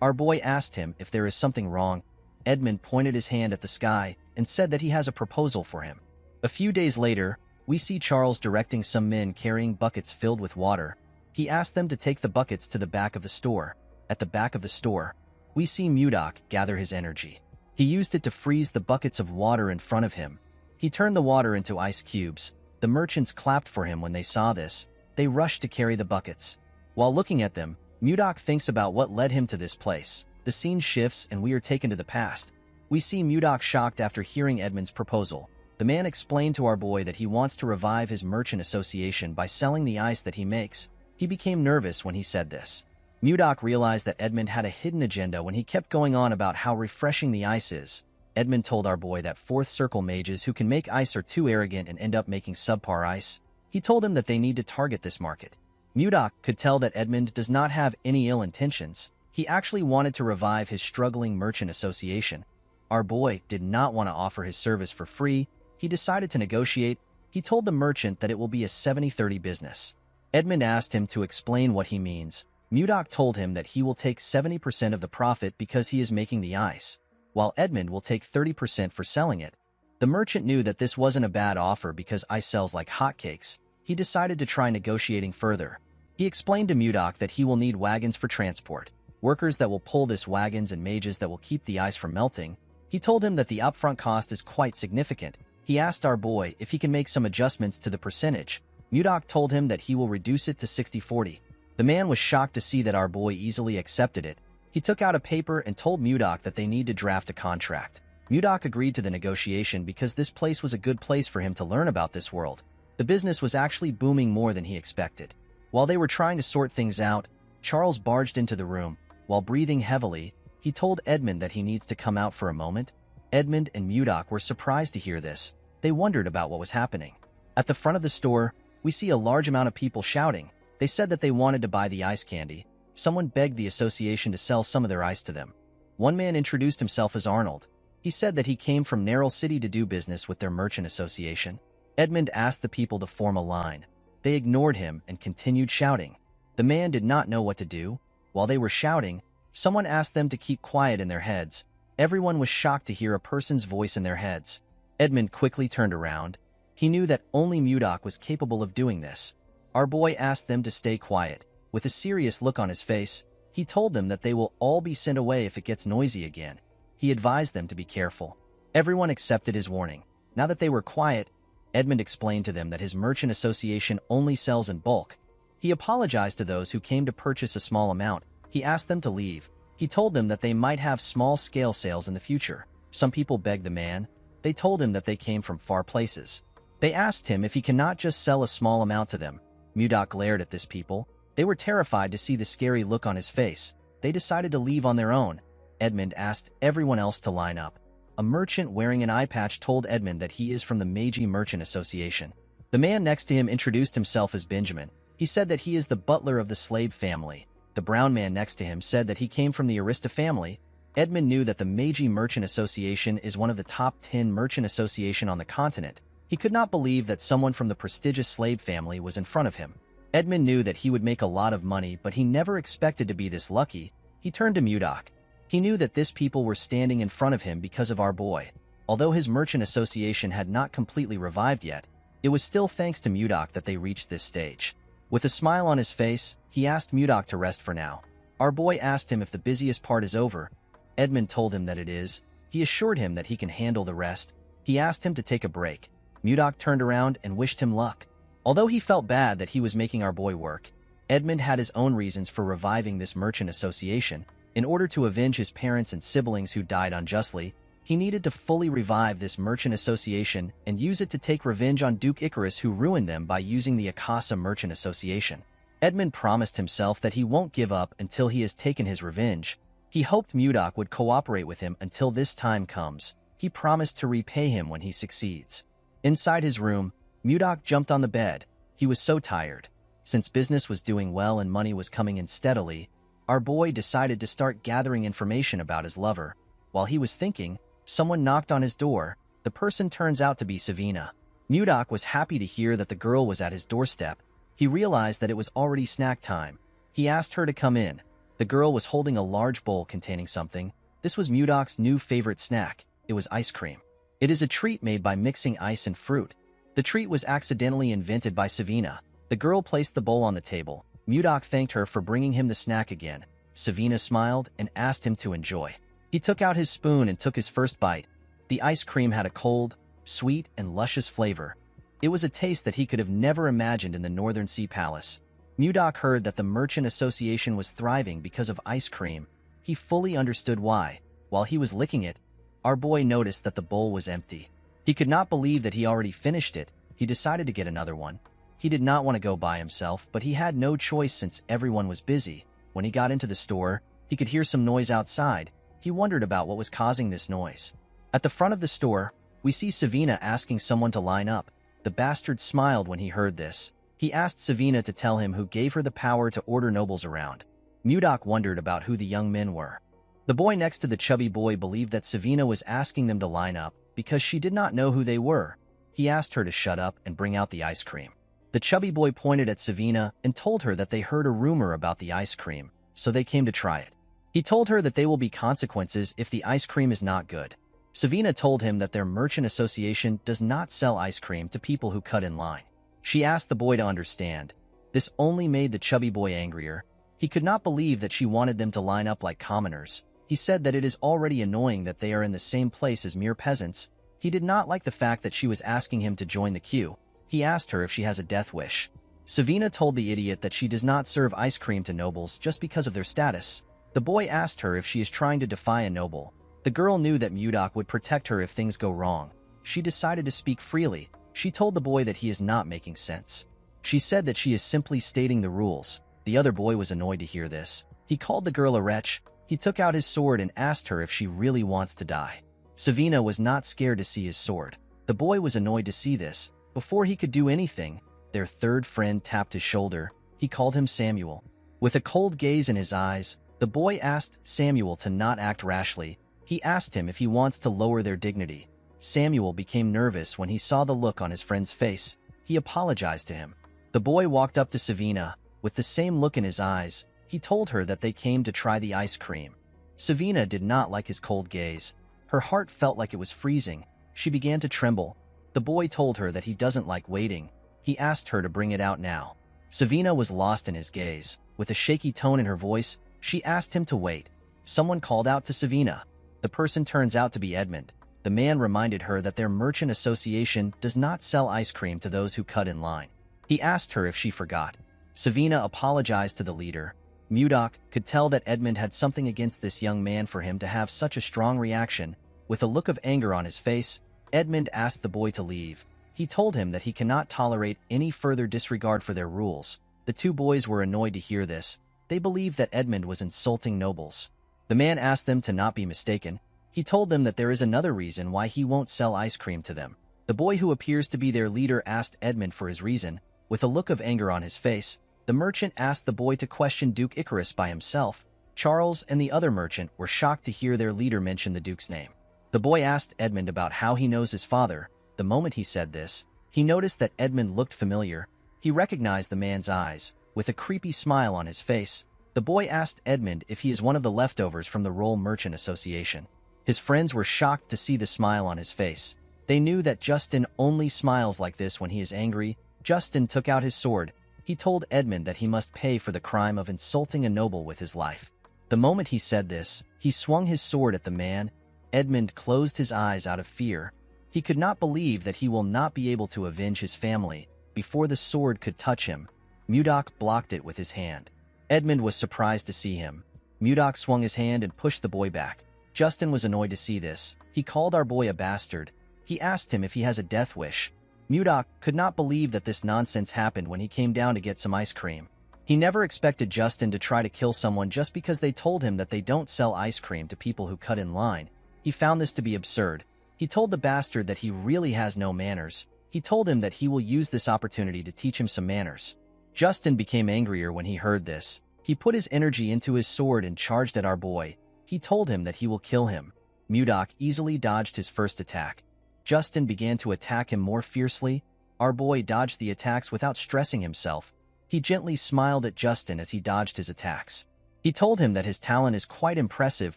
Our boy asked him if there is something wrong. Edmund pointed his hand at the sky and said that he has a proposal for him. A few days later, we see Charles directing some men carrying buckets filled with water. He asked them to take the buckets to the back of the store. At the back of the store, we see Mudok gather his energy. He used it to freeze the buckets of water in front of him. He turned the water into ice cubes. The merchants clapped for him when they saw this. They rushed to carry the buckets. While looking at them, Mudok thinks about what led him to this place. The scene shifts and we are taken to the past. We see Mudok shocked after hearing Edmund's proposal. The man explained to our boy that he wants to revive his merchant association by selling the ice that he makes. He became nervous when he said this. Mudok realized that Edmund had a hidden agenda when he kept going on about how refreshing the ice is. Edmund told our boy that fourth circle mages who can make ice are too arrogant and end up making subpar ice. He told him that they need to target this market. Mudok could tell that Edmund does not have any ill intentions. He actually wanted to revive his struggling merchant association. Our boy did not want to offer his service for free. He decided to negotiate. He told the merchant that it will be a 70-30 business. Edmund asked him to explain what he means. Mudok told him that he will take 70% of the profit because he is making the ice, while Edmund will take 30% for selling it. The merchant knew that this wasn't a bad offer because ice sells like hotcakes. He decided to try negotiating further. He explained to Mudok that he will need wagons for transport, workers that will pull this wagons and mages that will keep the ice from melting. He told him that the upfront cost is quite significant. He asked our boy if he can make some adjustments to the percentage. Mudok told him that he will reduce it to 60-40. The man was shocked to see that our boy easily accepted it. He took out a paper and told Mudok that they need to draft a contract. Mudok agreed to the negotiation because this place was a good place for him to learn about this world. The business was actually booming more than he expected. While they were trying to sort things out, Charles barged into the room. While breathing heavily, he told Edmund that he needs to come out for a moment. Edmund and Mudok were surprised to hear this. They wondered about what was happening. At the front of the store, we see a large amount of people shouting. They said that they wanted to buy the ice candy. Someone begged the association to sell some of their ice to them. One man introduced himself as Arnold. He said that he came from Narrow City to do business with their merchant association. Edmund asked the people to form a line. They ignored him and continued shouting. The man did not know what to do. While they were shouting, someone asked them to keep quiet in their heads. Everyone was shocked to hear a person's voice in their heads. Edmund quickly turned around. He knew that only Mudok was capable of doing this. Our boy asked them to stay quiet. With a serious look on his face, he told them that they will all be sent away if it gets noisy again. He advised them to be careful. Everyone accepted his warning. Now that they were quiet, Edmund explained to them that his merchant association only sells in bulk. He apologized to those who came to purchase a small amount. He asked them to leave. He told them that they might have small-scale sales in the future. Some people begged the man. They told him that they came from far places. They asked him if he cannot just sell a small amount to them. Mudok glared at this people. They were terrified to see the scary look on his face. They decided to leave on their own. Edmund asked everyone else to line up. A merchant wearing an eye patch told Edmund that he is from the Meiji Merchant Association. The man next to him introduced himself as Benjamin. He said that he is the butler of the slave family. The brown man next to him said that he came from the Arista family. Edmund knew that the Meiji Merchant Association is one of the top 10 merchant association on the continent. He could not believe that someone from the prestigious slave family was in front of him. Edmund knew that he would make a lot of money, but he never expected to be this lucky. He turned to Mudok. He knew that this people were standing in front of him because of our boy. Although his merchant association had not completely revived yet, it was still thanks to Mudok that they reached this stage. With a smile on his face, he asked Mudok to rest for now. Our boy asked him if the busiest part is over. Edmund told him that it is. He assured him that he can handle the rest. He asked him to take a break. Mudok turned around and wished him luck. Although he felt bad that he was making our boy work, Edmund had his own reasons for reviving this merchant association. In order to avenge his parents and siblings who died unjustly, he needed to fully revive this merchant association and use it to take revenge on Duke Icarus, who ruined them by using the Akasa Merchant Association. Edmund promised himself that he won't give up until he has taken his revenge. He hoped Mudok would cooperate with him until this time comes. He promised to repay him when he succeeds. Inside his room, Mudok jumped on the bed. He was so tired. Since business was doing well and money was coming in steadily, our boy decided to start gathering information about his lover. While he was thinking, someone knocked on his door. The person turns out to be Savina. Mudok was happy to hear that the girl was at his doorstep. He realized that it was already snack time. He asked her to come in. The girl was holding a large bowl containing something. This was Mudok's new favorite snack. It was ice cream. It is a treat made by mixing ice and fruit. The treat was accidentally invented by Savina. The girl placed the bowl on the table. Mudok thanked her for bringing him the snack again. Savina smiled and asked him to enjoy. He took out his spoon and took his first bite. The ice cream had a cold, sweet, and luscious flavor. It was a taste that he could have never imagined in the Northern Sea Palace. Mudok heard that the Merchant Association was thriving because of ice cream. He fully understood why. While he was licking it, our boy noticed that the bowl was empty. He could not believe that he already finished it. He decided to get another one. He did not want to go by himself, but he had no choice since everyone was busy. When he got into the store, he could hear some noise outside. He wondered about what was causing this noise. At the front of the store, we see Savina asking someone to line up. The bastard smiled when he heard this. He asked Savina to tell him who gave her the power to order nobles around. Mudok wondered about who the young men were. The boy next to the chubby boy believed that Savina was asking them to line up because she did not know who they were. He asked her to shut up and bring out the ice cream. The chubby boy pointed at Savina and told her that they heard a rumor about the ice cream, so they came to try it. He told her that there will be consequences if the ice cream is not good. Savina told him that their merchant association does not sell ice cream to people who cut in line. She asked the boy to understand. This only made the chubby boy angrier. He could not believe that she wanted them to line up like commoners. He said that it is already annoying that they are in the same place as mere peasants. He did not like the fact that she was asking him to join the queue. He asked her if she has a death wish. Savina told the idiot that she does not serve ice cream to nobles just because of their status. The boy asked her if she is trying to defy a noble. The girl knew that Mudok would protect her if things go wrong. She decided to speak freely. She told the boy that he is not making sense. She said that she is simply stating the rules. The other boy was annoyed to hear this. He called the girl a wretch. He took out his sword and asked her if she really wants to die. Savina was not scared to see his sword. The boy was annoyed to see this. Before he could do anything, their third friend tapped his shoulder. He called him Samuel. With a cold gaze in his eyes, the boy asked Samuel to not act rashly. He asked him if he wants to lower their dignity. Samuel became nervous when he saw the look on his friend's face. He apologized to him. The boy walked up to Savina. With the same look in his eyes, he told her that they came to try the ice cream. Savina did not like his cold gaze. Her heart felt like it was freezing. She began to tremble. The boy told her that he doesn't like waiting. He asked her to bring it out now. Savina was lost in his gaze. With a shaky tone in her voice, she asked him to wait. Someone called out to Savina. The person turns out to be Edmund. The man reminded her that their merchant association does not sell ice cream to those who cut in line. He asked her if she forgot. Savina apologized to the leader. Mudok could tell that Edmund had something against this young man for him to have such a strong reaction. With a look of anger on his face, Edmund asked the boy to leave. He told him that he cannot tolerate any further disregard for their rules. The two boys were annoyed to hear this. They believed that Edmund was insulting nobles. The man asked them to not be mistaken. He told them that there is another reason why he won't sell ice cream to them. The boy who appears to be their leader asked Edmund for his reason. With a look of anger on his face, the merchant asked the boy to question Duke Icarus by himself. Charles and the other merchant were shocked to hear their leader mention the Duke's name. The boy asked Edmund about how he knows his father. The moment he said this, he noticed that Edmund looked familiar. He recognized the man's eyes. With a creepy smile on his face, the The boy asked Edmund if he is one of the leftovers from the Roll Merchant Association. His friends were shocked to see the smile on his face. They knew that Justin only smiles like this when he is angry. Justin took out his sword. He told Edmund that he must pay for the crime of insulting a noble with his life. The moment he said this, he swung his sword at the man. Edmund closed his eyes out of fear. He could not believe that he will not be able to avenge his family. Before the sword could touch him, Mudok blocked it with his hand. Edmund was surprised to see him. Mudok swung his hand and pushed the boy back. Justin was annoyed to see this. He called our boy a bastard. He asked him if he has a death wish. Mudok could not believe that this nonsense happened when he came down to get some ice cream. He never expected Justin to try to kill someone just because they told him that they don't sell ice cream to people who cut in line. He found this to be absurd. He told the bastard that he really has no manners. He told him that he will use this opportunity to teach him some manners. Justin became angrier when he heard this. He put his energy into his sword and charged at our boy. He told him that he will kill him. Mudok easily dodged his first attack. Justin began to attack him more fiercely. Our boy dodged the attacks without stressing himself. He gently smiled at Justin as he dodged his attacks. He told him that his talent is quite impressive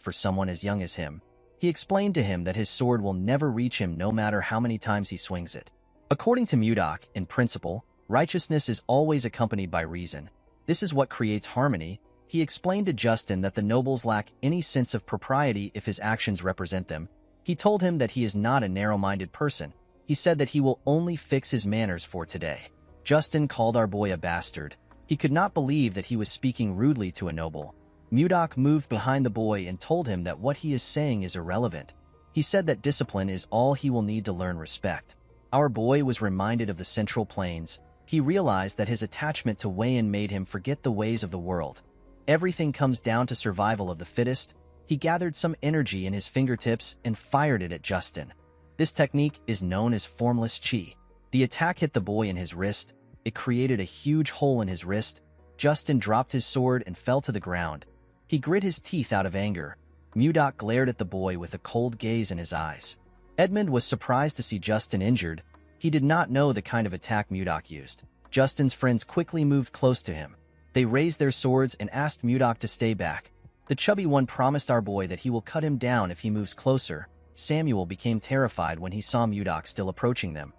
for someone as young as him. He explained to him that his sword will never reach him no matter how many times he swings it. According to Mudok, in principle, righteousness is always accompanied by reason. This is what creates harmony. He explained to Justin that the nobles lack any sense of propriety if his actions represent them. He told him that he is not a narrow-minded person. He said that he will only fix his manners for today. Justin called our boy a bastard. He could not believe that he was speaking rudely to a noble. Mudok moved behind the boy and told him that what he is saying is irrelevant. He said that discipline is all he will need to learn respect. Our boy was reminded of the Central Plains. He realized that his attachment to Wayan made him forget the ways of the world. Everything comes down to survival of the fittest. He gathered some energy in his fingertips and fired it at Justin. This technique is known as formless chi. The attack hit the boy in his wrist. It created a huge hole in his wrist. Justin dropped his sword and fell to the ground. He grit his teeth out of anger. Mudok glared at the boy with a cold gaze in his eyes. Edmund was surprised to see Justin injured. He did not know the kind of attack Mudok used. Justin's friends quickly moved close to him. They raised their swords and asked Mudok to stay back. The chubby one promised our boy that he will cut him down if he moves closer. Samuel became terrified when he saw Mudok still approaching them.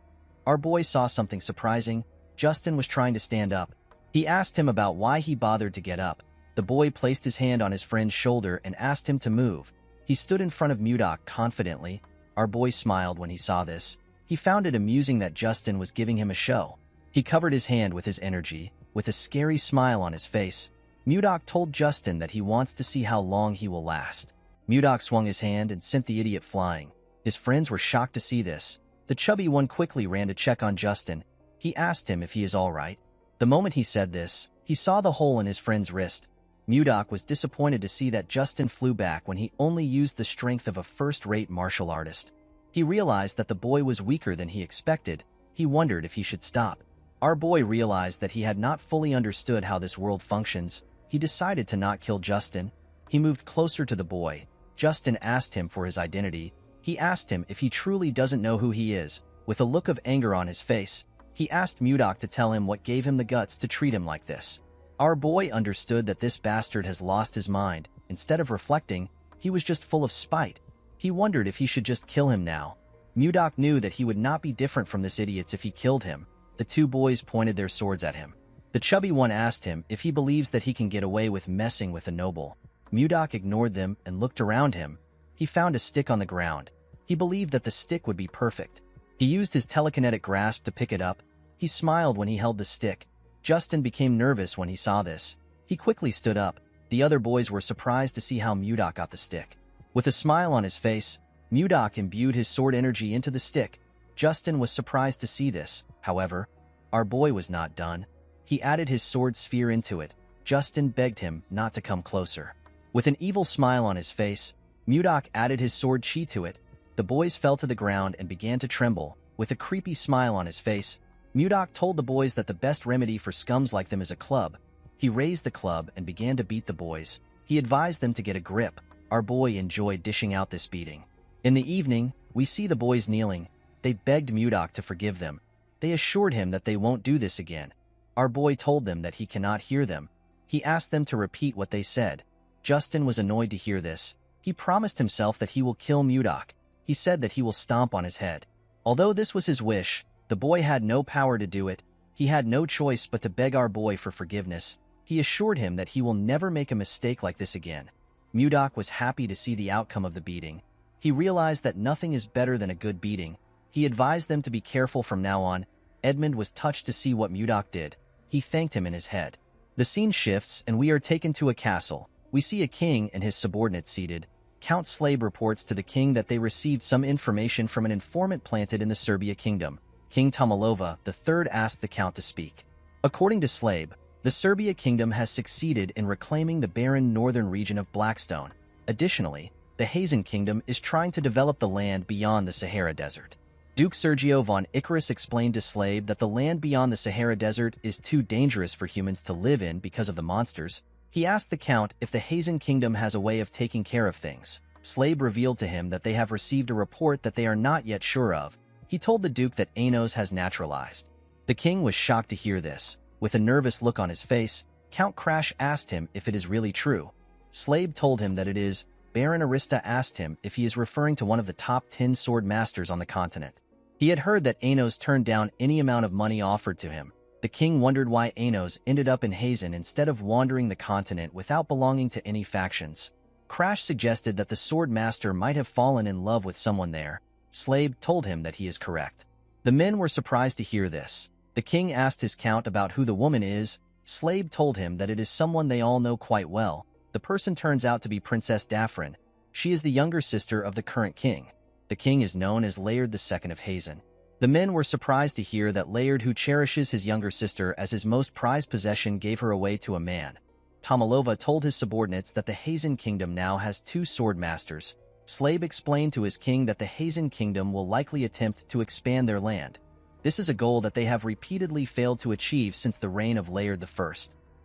Our boy saw something surprising. Justin was trying to stand up. He asked him about why he bothered to get up. The boy placed his hand on his friend's shoulder and asked him to move. He stood in front of Mudok confidently. Our boy smiled when he saw this. He found it amusing that Justin was giving him a show. He covered his hand with his energy. With a scary smile on his face, Mudok told Justin that he wants to see how long he will last. Mudok swung his hand and sent the idiot flying. His friends were shocked to see this. The chubby one quickly ran to check on Justin. He asked him if he is all right. The moment he said this, he saw the hole in his friend's wrist. Mudok was disappointed to see that Justin flew back when he only used the strength of a first-rate martial artist. He realized that the boy was weaker than he expected. He wondered if he should stop. Our boy realized that he had not fully understood how this world functions. He decided to not kill Justin. He moved closer to the boy. Justin asked him for his identity. He asked him if he truly doesn't know who he is. With a look of anger on his face, he asked Mudok to tell him what gave him the guts to treat him like this. Our boy understood that this bastard has lost his mind. Instead of reflecting, he was just full of spite. He wondered if he should just kill him now. Mudok knew that he would not be different from this idiot if he killed him. The two boys pointed their swords at him. The chubby one asked him if he believes that he can get away with messing with a noble. Mudok ignored them and looked around him. He found a stick on the ground. He believed that the stick would be perfect. He used his telekinetic grasp to pick it up. He smiled when he held the stick. Justin became nervous when he saw this. He quickly stood up. The other boys were surprised to see how Mudok got the stick. With a smile on his face, Mudok imbued his sword energy into the stick. Justin was surprised to see this. However, our boy was not done. He added his sword sphere into it. Justin begged him not to come closer. With an evil smile on his face, Mudok added his sword chi to it. The boys fell to the ground and began to tremble. With a creepy smile on his face, Mudok told the boys that the best remedy for scums like them is a club. He raised the club and began to beat the boys. He advised them to get a grip. Our boy enjoyed dishing out this beating. In the evening, we see the boys kneeling. They begged Mudok to forgive them. They assured him that they won't do this again. Our boy told them that he cannot hear them. He asked them to repeat what they said. Justin was annoyed to hear this. He promised himself that he will kill Mudok. He said that he will stomp on his head. Although this was his wish, the boy had no power to do it. He had no choice but to beg our boy for forgiveness. He assured him that he will never make a mistake like this again. Mudok was happy to see the outcome of the beating. He realized that nothing is better than a good beating. He advised them to be careful from now on. Edmund was touched to see what Mudok did. He thanked him in his head. The scene shifts, and we are taken to a castle. We see a king and his subordinates seated. Count Slabe reports to the king that they received some information from an informant planted in the Serbia kingdom. King Tomalova III asked the count to speak. According to Slabe, the Serbia kingdom has succeeded in reclaiming the barren northern region of Blackstone. Additionally, the Hazen kingdom is trying to develop the land beyond the Sahara Desert. Duke Sergio von Icarus explained to Slabe that the land beyond the Sahara Desert is too dangerous for humans to live in because of the monsters. He asked the count if the Hazen kingdom has a way of taking care of things. Slabe revealed to him that they have received a report that they are not yet sure of. He told the Duke that Anos has naturalized. The king was shocked to hear this. With a nervous look on his face, Count Crash asked him if it is really true. Slabe told him that it is. Baron Arista asked him if he is referring to one of the top 10 sword masters on the continent. He had heard that Anos turned down any amount of money offered to him. The king wondered why Anos ended up in Hazen instead of wandering the continent without belonging to any factions. Crash suggested that the sword master might have fallen in love with someone there. Slabe told him that he is correct. The men were surprised to hear this. The king asked his count about who the woman is. Slabe told him that it is someone they all know quite well. The person turns out to be Princess Daphrin. She is the younger sister of the current king. The king is known as Laird II of Hazen. The men were surprised to hear that Laird, who cherishes his younger sister as his most prized possession, gave her away to a man. Tomalova told his subordinates that the Hazen kingdom now has 2 sword masters. Slabe explained to his king that the Hazen kingdom will likely attempt to expand their land. This is a goal that they have repeatedly failed to achieve since the reign of Laird I.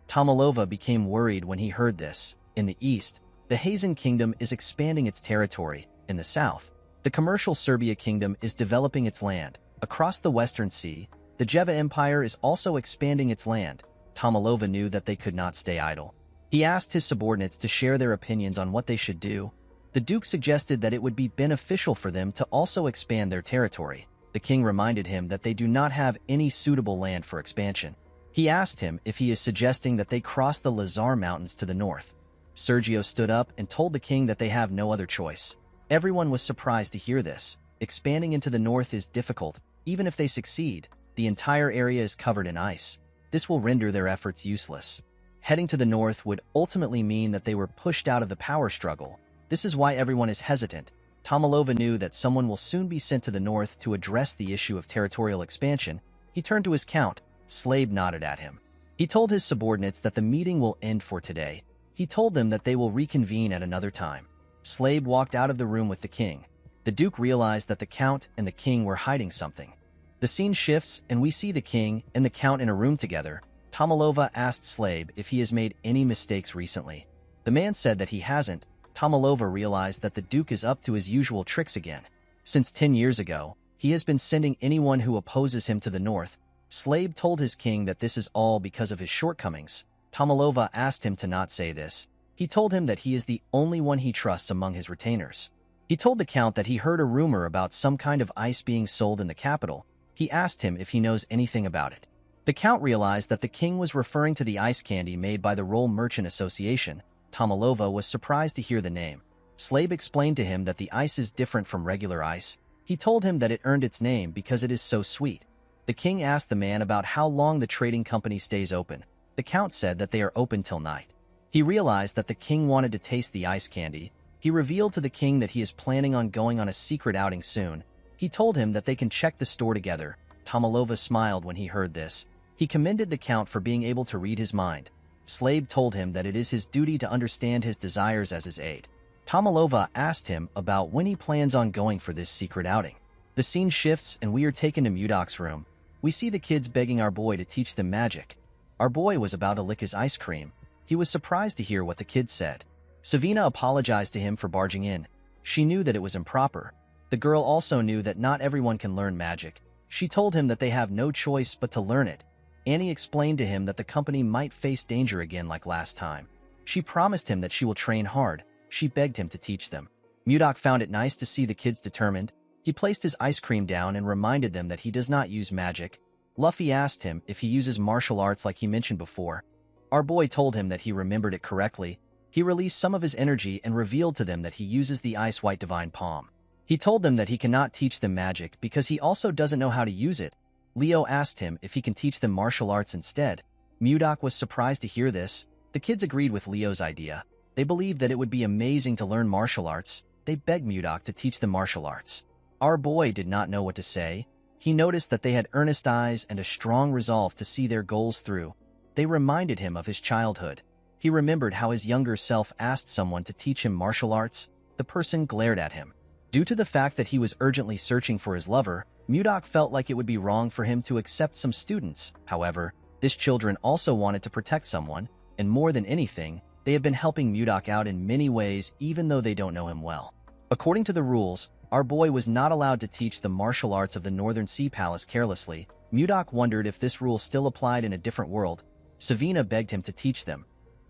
Tomalova became worried when he heard this. In the east, the Hazen kingdom is expanding its territory. In the south, the commercial Serbia kingdom is developing its land. Across the Western Sea, the Jeva Empire is also expanding its land. Tomalova knew that they could not stay idle. He asked his subordinates to share their opinions on what they should do. The Duke suggested that it would be beneficial for them to also expand their territory. The king reminded him that they do not have any suitable land for expansion. He asked him if he is suggesting that they cross the Lazar Mountains to the north. Sergio stood up and told the king that they have no other choice. Everyone was surprised to hear this. Expanding into the north is difficult. Even if they succeed, the entire area is covered in ice. This will render their efforts useless. Heading to the north would ultimately mean that they were pushed out of the power struggle. This is why everyone is hesitant. Tomalova knew that someone will soon be sent to the north to address the issue of territorial expansion. He turned to his count. Slabe nodded at him. He told his subordinates that the meeting will end for today. He told them that they will reconvene at another time. Slabe walked out of the room with the king. The Duke realized that the count and the king were hiding something. The scene shifts, and we see the king and the count in a room together. Tomalova asked Slabe if he has made any mistakes recently. The man said that he hasn't. Tomalova realized that the Duke is up to his usual tricks again. Since 10 years ago, he has been sending anyone who opposes him to the north. Slabe told his king that this is all because of his shortcomings. Tomalova asked him to not say this. He told him that he is the only one he trusts among his retainers. He told the count that he heard a rumor about some kind of ice being sold in the capital. He asked him if he knows anything about it. The count realized that the king was referring to the ice candy made by the Roll Merchant Association. Tomalova was surprised to hear the name. Slabe explained to him that the ice is different from regular ice. He told him that it earned its name because it is so sweet. The king asked the man about how long the trading company stays open. The count said that they are open till night. He realized that the king wanted to taste the ice candy. He revealed to the king that he is planning on going on a secret outing soon. He told him that they can check the store together. Tomalova smiled when he heard this. He commended the count for being able to read his mind. Slabe told him that it is his duty to understand his desires as his aide. Tomalova asked him about when he plans on going for this secret outing. The scene shifts and we are taken to Mudok's room. We see the kids begging our boy to teach them magic. Our boy was about to lick his ice cream. He was surprised to hear what the kids said. Savina apologized to him for barging in. She knew that it was improper. The girl also knew that not everyone can learn magic. She told him that they have no choice but to learn it. Annie explained to him that the company might face danger again like last time. She promised him that she will train hard. She begged him to teach them. Mudok found it nice to see the kids determined. He placed his ice cream down and reminded them that he does not use magic. Luffy asked him if he uses martial arts like he mentioned before. Our boy told him that he remembered it correctly. He released some of his energy and revealed to them that he uses the Ice White Divine Palm. He told them that he cannot teach them magic because he also doesn't know how to use it. Leo asked him if he can teach them martial arts instead. Mudok was surprised to hear this. The kids agreed with Leo's idea. They believed that it would be amazing to learn martial arts. They begged Mudok to teach them martial arts. Our boy did not know what to say. He noticed that they had earnest eyes and a strong resolve to see their goals through. They reminded him of his childhood. He remembered how his younger self asked someone to teach him martial arts. The person glared at him. Due to the fact that he was urgently searching for his lover, Mudok felt like it would be wrong for him to accept some students. However, these children also wanted to protect someone, and more than anything, they have been helping Mudok out in many ways even though they don't know him well. According to the rules, our boy was not allowed to teach the martial arts of the Northern Sea Palace carelessly. Mudok wondered if this rule still applied in a different world. Savina begged him to teach them.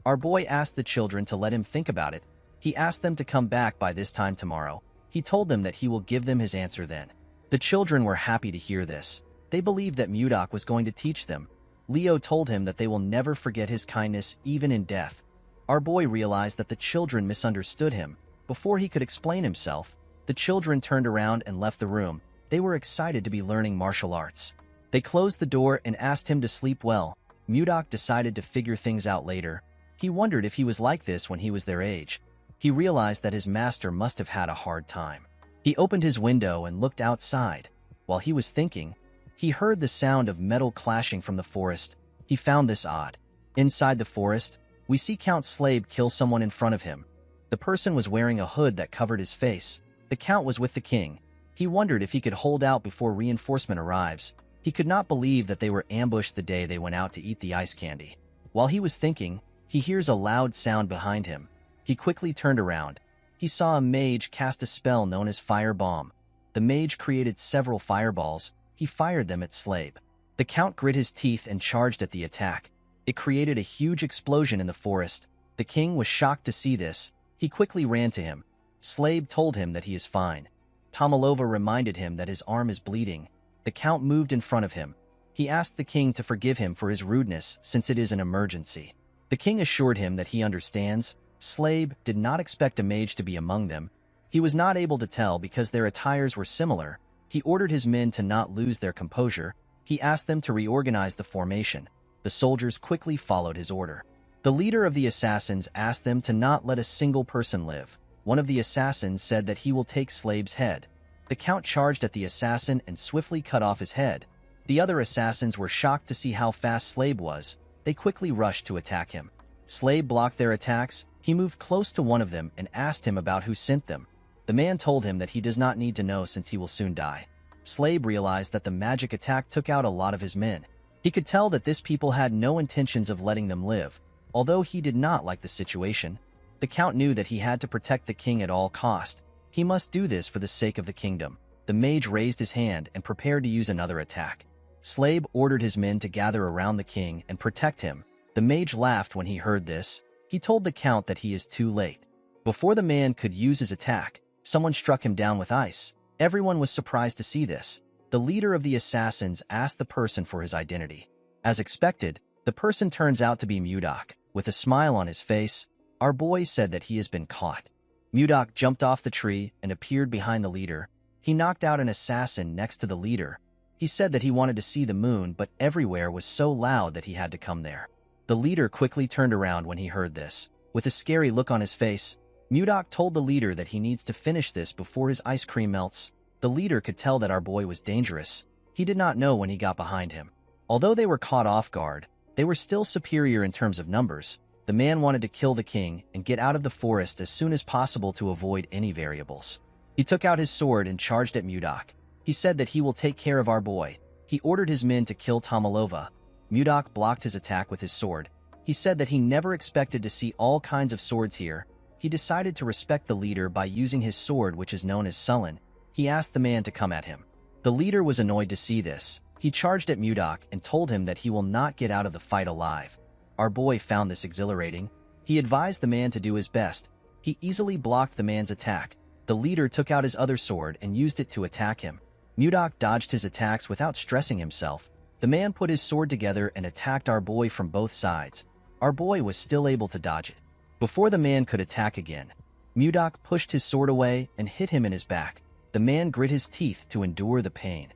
Our boy asked the children to let him think about it. He asked them to come back by this time tomorrow. He told them that he will give them his answer then. The children were happy to hear this. They believed that Mudok was going to teach them. Leo told him that they will never forget his kindness even in death. Our boy realized that the children misunderstood him. Before he could explain himself, the children turned around and left the room. They were excited to be learning martial arts. They closed the door and asked him to sleep well. Mudok decided to figure things out later. He wondered if he was like this when he was their age. He realized that his master must have had a hard time. He opened his window and looked outside. While he was thinking, he heard the sound of metal clashing from the forest. He found this odd. Inside the forest, we see Count Slade kill someone in front of him. The person was wearing a hood that covered his face. The Count was with the king. He wondered if he could hold out before reinforcement arrives. He could not believe that they were ambushed the day they went out to eat the ice candy. While he was thinking, he hears a loud sound behind him. He quickly turned around. He saw a mage cast a spell known as Fire Bomb. The mage created several fireballs. He fired them at Slade. The Count grit his teeth and charged at the attack. It created a huge explosion in the forest. The king was shocked to see this. He quickly ran to him. Slade told him that he is fine. Tomalova reminded him that his arm is bleeding. The Count moved in front of him. He asked the king to forgive him for his rudeness since it is an emergency. The king assured him that he understands. Slade did not expect a mage to be among them. He was not able to tell because their attires were similar. He ordered his men to not lose their composure. He asked them to reorganize the formation. The soldiers quickly followed his order. The leader of the assassins asked them to not let a single person live. One of the assassins said that he will take Slade's head. The Count charged at the assassin and swiftly cut off his head. The other assassins were shocked to see how fast Slade was. They quickly rushed to attack him. Slade blocked their attacks. He moved close to one of them and asked him about who sent them. The man told him that he does not need to know since he will soon die. Slade realized that the magic attack took out a lot of his men. He could tell that this people had no intentions of letting them live. Although he did not like the situation, the Count knew that he had to protect the king at all cost. He must do this for the sake of the kingdom. The mage raised his hand and prepared to use another attack. Slade ordered his men to gather around the king and protect him. The mage laughed when he heard this. He told the Count that he is too late. Before the man could use his attack, someone struck him down with ice. Everyone was surprised to see this. The leader of the assassins asked the person for his identity. As expected, the person turns out to be Mudok. With a smile on his face, our boy said that he has been caught. Mudok jumped off the tree and appeared behind the leader. He knocked out an assassin next to the leader. He said that he wanted to see the moon, but everywhere was so loud that he had to come there. The leader quickly turned around when he heard this. With a scary look on his face, Mudok told the leader that he needs to finish this before his ice cream melts. The leader could tell that our boy was dangerous. He did not know when he got behind him. Although they were caught off guard, they were still superior in terms of numbers. The man wanted to kill the king and get out of the forest as soon as possible to avoid any variables. He took out his sword and charged at Mudok. He said that he will take care of our boy. He ordered his men to kill Tomalova. Mudok blocked his attack with his sword. He said that he never expected to see all kinds of swords here. He decided to respect the leader by using his sword, which is known as Sullen. He asked the man to come at him. The leader was annoyed to see this. He charged at Mudok and told him that he will not get out of the fight alive. Our boy found this exhilarating. He advised the man to do his best. He easily blocked the man's attack. The leader took out his other sword and used it to attack him. Mudok dodged his attacks without stressing himself. The man put his sword together and attacked our boy from both sides. Our boy was still able to dodge it. Before the man could attack again, Mudok pushed his sword away and hit him in his back. The man grit his teeth to endure the pain.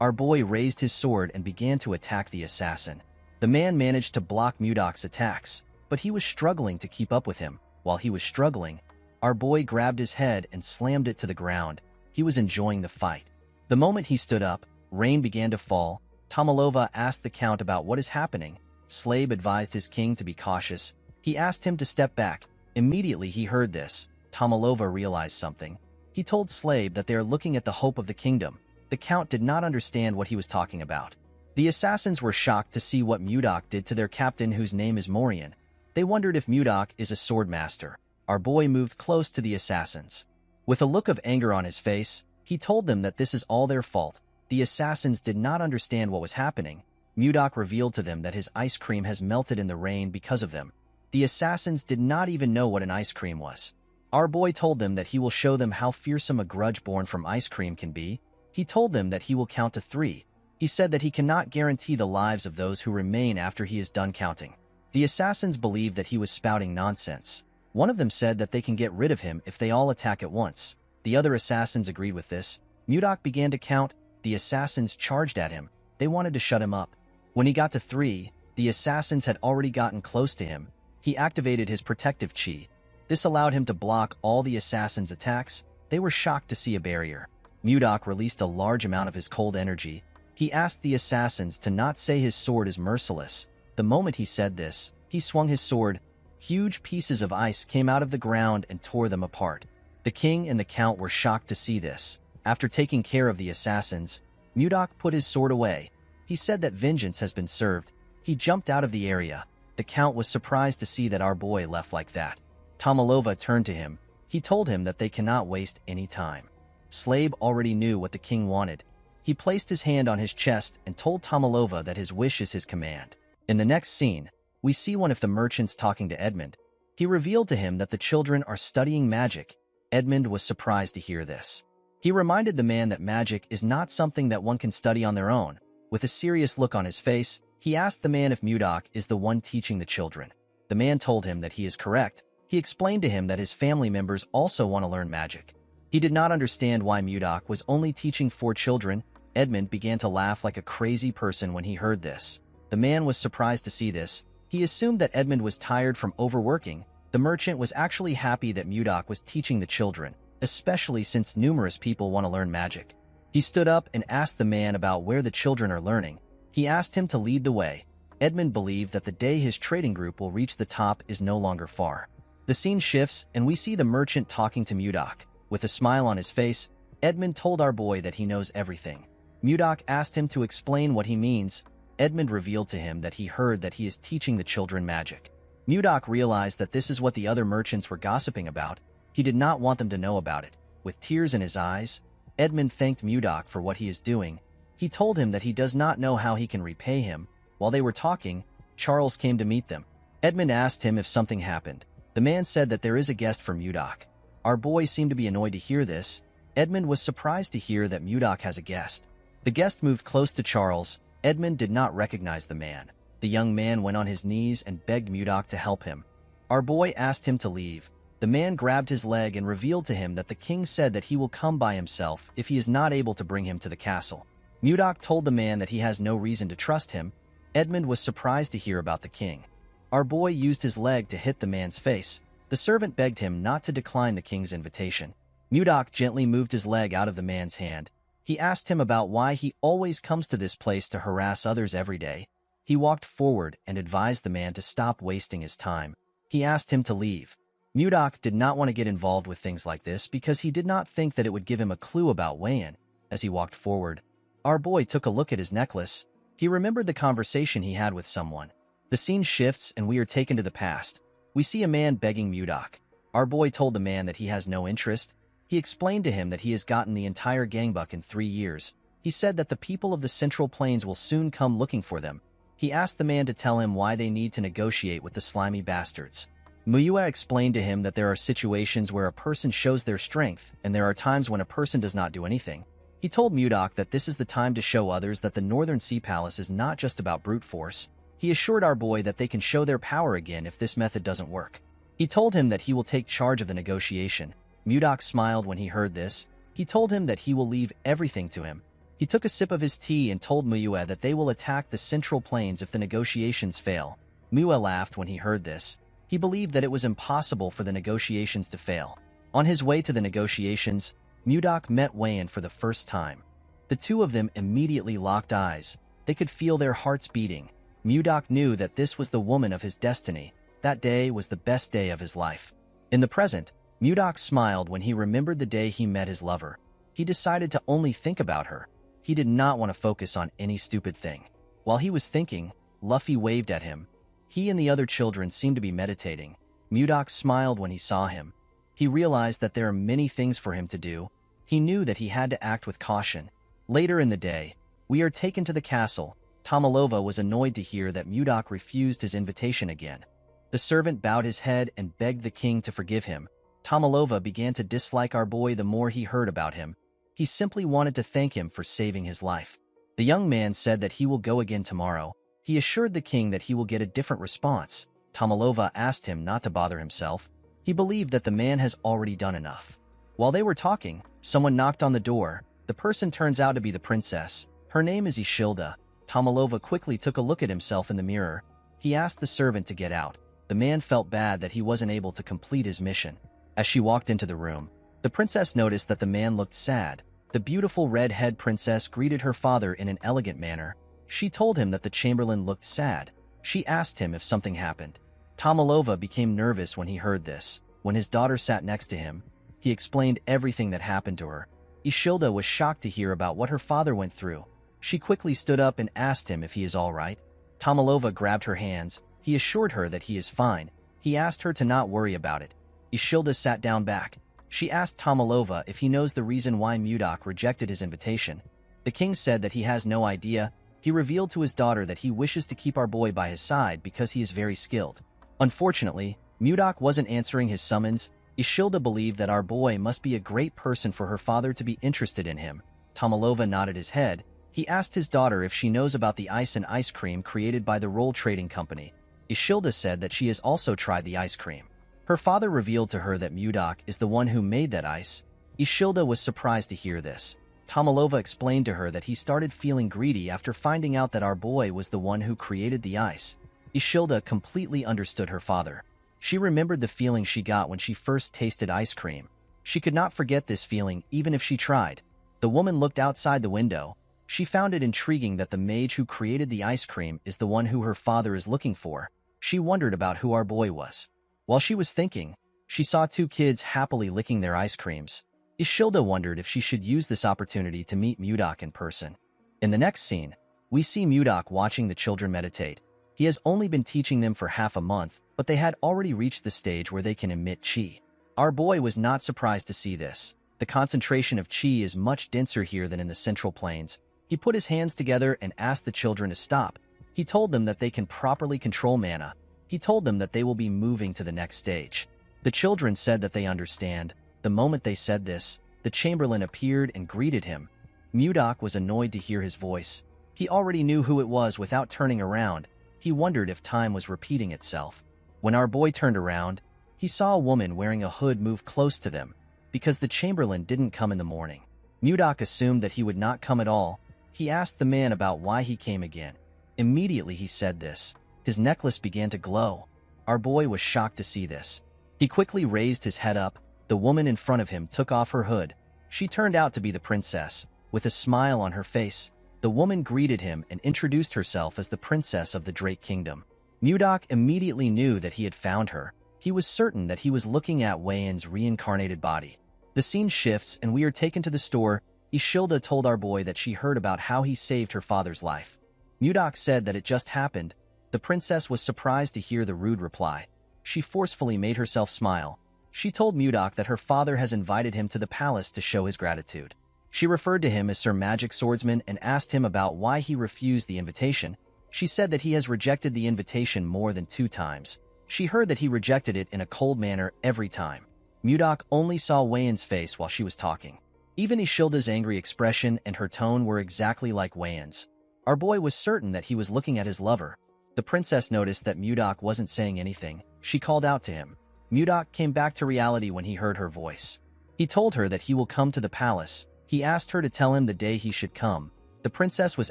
Our boy raised his sword and began to attack the assassin. The man managed to block Mudok's attacks, but he was struggling to keep up with him. While he was struggling, our boy grabbed his head and slammed it to the ground. He was enjoying the fight. The moment he stood up, rain began to fall. Tomalova asked the count about what is happening. Slave advised his king to be cautious. He asked him to step back. Immediately he heard this. Tomalova realized something. He told Slave that they are looking at the hope of the kingdom. The count did not understand what he was talking about. The assassins were shocked to see what Mudok did to their captain, whose name is Morian. They wondered if Mudok is a sword master. Our boy moved close to the assassins. With a look of anger on his face, he told them that this is all their fault. The assassins did not understand what was happening. Mudok revealed to them that his ice cream has melted in the rain because of them. The assassins did not even know what an ice cream was. Our boy told them that he will show them how fearsome a grudge born from ice cream can be. He told them that he will count to 3. He said that he cannot guarantee the lives of those who remain after he is done counting. The assassins believed that he was spouting nonsense. One of them said that they can get rid of him if they all attack at once. The other assassins agreed with this. Mudok began to count. The assassins charged at him. They wanted to shut him up. When he got to 3, the assassins had already gotten close to him. He activated his protective chi. This allowed him to block all the assassins' attacks. They were shocked to see a barrier. Mudok released a large amount of his cold energy. He asked the assassins to not say his sword is merciless. The moment he said this, he swung his sword. Huge pieces of ice came out of the ground and tore them apart. The king and the count were shocked to see this. After taking care of the assassins, Mudok put his sword away. He said that vengeance has been served. He jumped out of the area. The count was surprised to see that our boy left like that. Tomalova turned to him. He told him that they cannot waste any time. Slave already knew what the king wanted. He placed his hand on his chest and told Tomalova that his wish is his command. In the next scene, we see one of the merchants talking to Edmund. He revealed to him that the children are studying magic. Edmund was surprised to hear this. He reminded the man that magic is not something that one can study on their own. With a serious look on his face, he asked the man if Mudok is the one teaching the children. The man told him that he is correct. He explained to him that his family members also want to learn magic. He did not understand why Mudok was only teaching 4 children. Edmund began to laugh like a crazy person when he heard this. The man was surprised to see this. He assumed that Edmund was tired from overworking. The merchant was actually happy that Mudok was teaching the children, especially since numerous people want to learn magic. He stood up and asked the man about where the children are learning. He asked him to lead the way. Edmund believed that the day his trading group will reach the top is no longer far. The scene shifts and we see the merchant talking to Mudok. With a smile on his face, Edmund told our boy that he knows everything. Mudok asked him to explain what he means. Edmund revealed to him that he heard that he is teaching the children magic. Mudok realized that this is what the other merchants were gossiping about. He did not want them to know about it. With tears in his eyes, Edmund thanked Mudok for what he is doing. He told him that he does not know how he can repay him. While they were talking, Charles came to meet them. Edmund asked him if something happened. The man said that there is a guest for Mudok. Our boy seemed to be annoyed to hear this. Edmund was surprised to hear that Mudok has a guest. The guest moved close to Charles. Edmund did not recognize the man. The young man went on his knees and begged Mudok to help him. Our boy asked him to leave. The man grabbed his leg and revealed to him that the king said that he will come by himself if he is not able to bring him to the castle. Mudok told the man that he has no reason to trust him. Edmund was surprised to hear about the king. Our boy used his leg to hit the man's face. The servant begged him not to decline the king's invitation. Mudok gently moved his leg out of the man's hand. He asked him about why he always comes to this place to harass others every day. He walked forward and advised the man to stop wasting his time. He asked him to leave. Mudok did not want to get involved with things like this because he did not think that it would give him a clue about Wayan. As he walked forward, our boy took a look at his necklace. He remembered the conversation he had with someone. The scene shifts and we are taken to the past. We see a man begging Mudok. Our boy told the man that he has no interest. He explained to him that he has gotten the entire gangbuck in 3 years. He said that the people of the Central Plains will soon come looking for them. He asked the man to tell him why they need to negotiate with the slimy bastards. MANHWA explained to him that there are situations where a person shows their strength, and there are times when a person does not do anything. He told MUDOK that this is the time to show others that the Northern Sea Palace is not just about brute force. He assured our boy that they can show their power again if this method doesn't work. He told him that he will take charge of the negotiation. MUDOK smiled when he heard this. He told him that he will leave everything to him. He took a sip of his tea and told MANHWA that they will attack the Central Plains if the negotiations fail. MANHWA laughed when he heard this. He believed that it was impossible for the negotiations to fail. On his way to the negotiations, MUDOK met Wayan for the first time. The two of them immediately locked eyes. They could feel their hearts beating. MUDOK knew that this was the woman of his destiny. That day was the best day of his life. In the present, MUDOK smiled when he remembered the day he met his lover. He decided to only think about her. He did not want to focus on any stupid thing. While he was thinking, Luffy waved at him. He and the other children seemed to be meditating. MUDOK smiled when he saw him. He realized that there are many things for him to do. He knew that he had to act with caution. Later in the day, we are taken to the castle. Tomalova was annoyed to hear that MUDOK refused his invitation again. The servant bowed his head and begged the king to forgive him. Tomalova began to dislike our boy the more he heard about him. He simply wanted to thank him for saving his life. The young man said that he will go again tomorrow. He assured the king that he will get a different response. Tomalova asked him not to bother himself. He believed that the man has already done enough. While they were talking, someone knocked on the door. The person turns out to be the princess. Her name is Ishilda. Tomalova quickly took a look at himself in the mirror. He asked the servant to get out. The man felt bad that he wasn't able to complete his mission. As she walked into the room, the princess noticed that the man looked sad. The beautiful red-haired princess greeted her father in an elegant manner. She told him that the chamberlain looked sad. She asked him if something happened. Tomalova became nervous when he heard this. When his daughter sat next to him, he explained everything that happened to her. Ishilda was shocked to hear about what her father went through. She quickly stood up and asked him if he is all right. Tomalova grabbed her hands. He assured her that he is fine. He asked her to not worry about it. Ishilda sat down back. She asked Tomalova if he knows the reason why MUDOK rejected his invitation. The king said that he has no idea. He revealed to his daughter that he wishes to keep our boy by his side because he is very skilled. Unfortunately, MUDOK wasn't answering his summons. Ishilda believed that our boy must be a great person for her father to be interested in him. Tomalova nodded his head. He asked his daughter if she knows about the ice and ice cream created by the Roll Trading Company. Ishilda said that she has also tried the ice cream. Her father revealed to her that MUDOK is the one who made that ice. Ishilda was surprised to hear this. Tomalova explained to her that he started feeling greedy after finding out that our boy was the one who created the ice. Ishilda completely understood her father. She remembered the feeling she got when she first tasted ice cream. She could not forget this feeling even if she tried. The woman looked outside the window. She found it intriguing that the mage who created the ice cream is the one who her father is looking for. She wondered about who our boy was. While she was thinking, she saw two kids happily licking their ice creams. Ishilda wondered if she should use this opportunity to meet MUDOK in person. In the next scene, we see MUDOK watching the children meditate. He has only been teaching them for half a month, but they had already reached the stage where they can emit chi. Our boy was not surprised to see this. The concentration of chi is much denser here than in the Central Plains. He put his hands together and asked the children to stop. He told them that they can properly control mana. He told them that they will be moving to the next stage. The children said that they understand. The moment they said this, the chamberlain appeared and greeted him. MUDOK was annoyed to hear his voice. He already knew who it was without turning around. He wondered if time was repeating itself. When our boy turned around, he saw a woman wearing a hood move close to them. Because the chamberlain didn't come in the morning, MUDOK assumed that he would not come at all. He asked the man about why he came again. Immediately he said this. His necklace began to glow. Our boy was shocked to see this. He quickly raised his head up. The woman in front of him took off her hood. She turned out to be the princess. With a smile on her face, the woman greeted him and introduced herself as the princess of the Drake Kingdom. MUDOK immediately knew that he had found her. He was certain that he was looking at Wayan's reincarnated body. The scene shifts and we are taken to the store. Ishilda told our boy that she heard about how he saved her father's life. MUDOK said that it just happened. The princess was surprised to hear the rude reply. She forcefully made herself smile. She told MUDOK that her father has invited him to the palace to show his gratitude. She referred to him as Sir Magic Swordsman and asked him about why he refused the invitation. She said that he has rejected the invitation more than 2 times. She heard that he rejected it in a cold manner every time. Mudok only saw Wayan's face while she was talking. Even Ishilda's angry expression and her tone were exactly like Wayan's. Our boy was certain that he was looking at his lover. The princess noticed that Mudok wasn't saying anything. She called out to him. Mudok came back to reality when he heard her voice. He told her that he will come to the palace. He asked her to tell him the day he should come. The princess was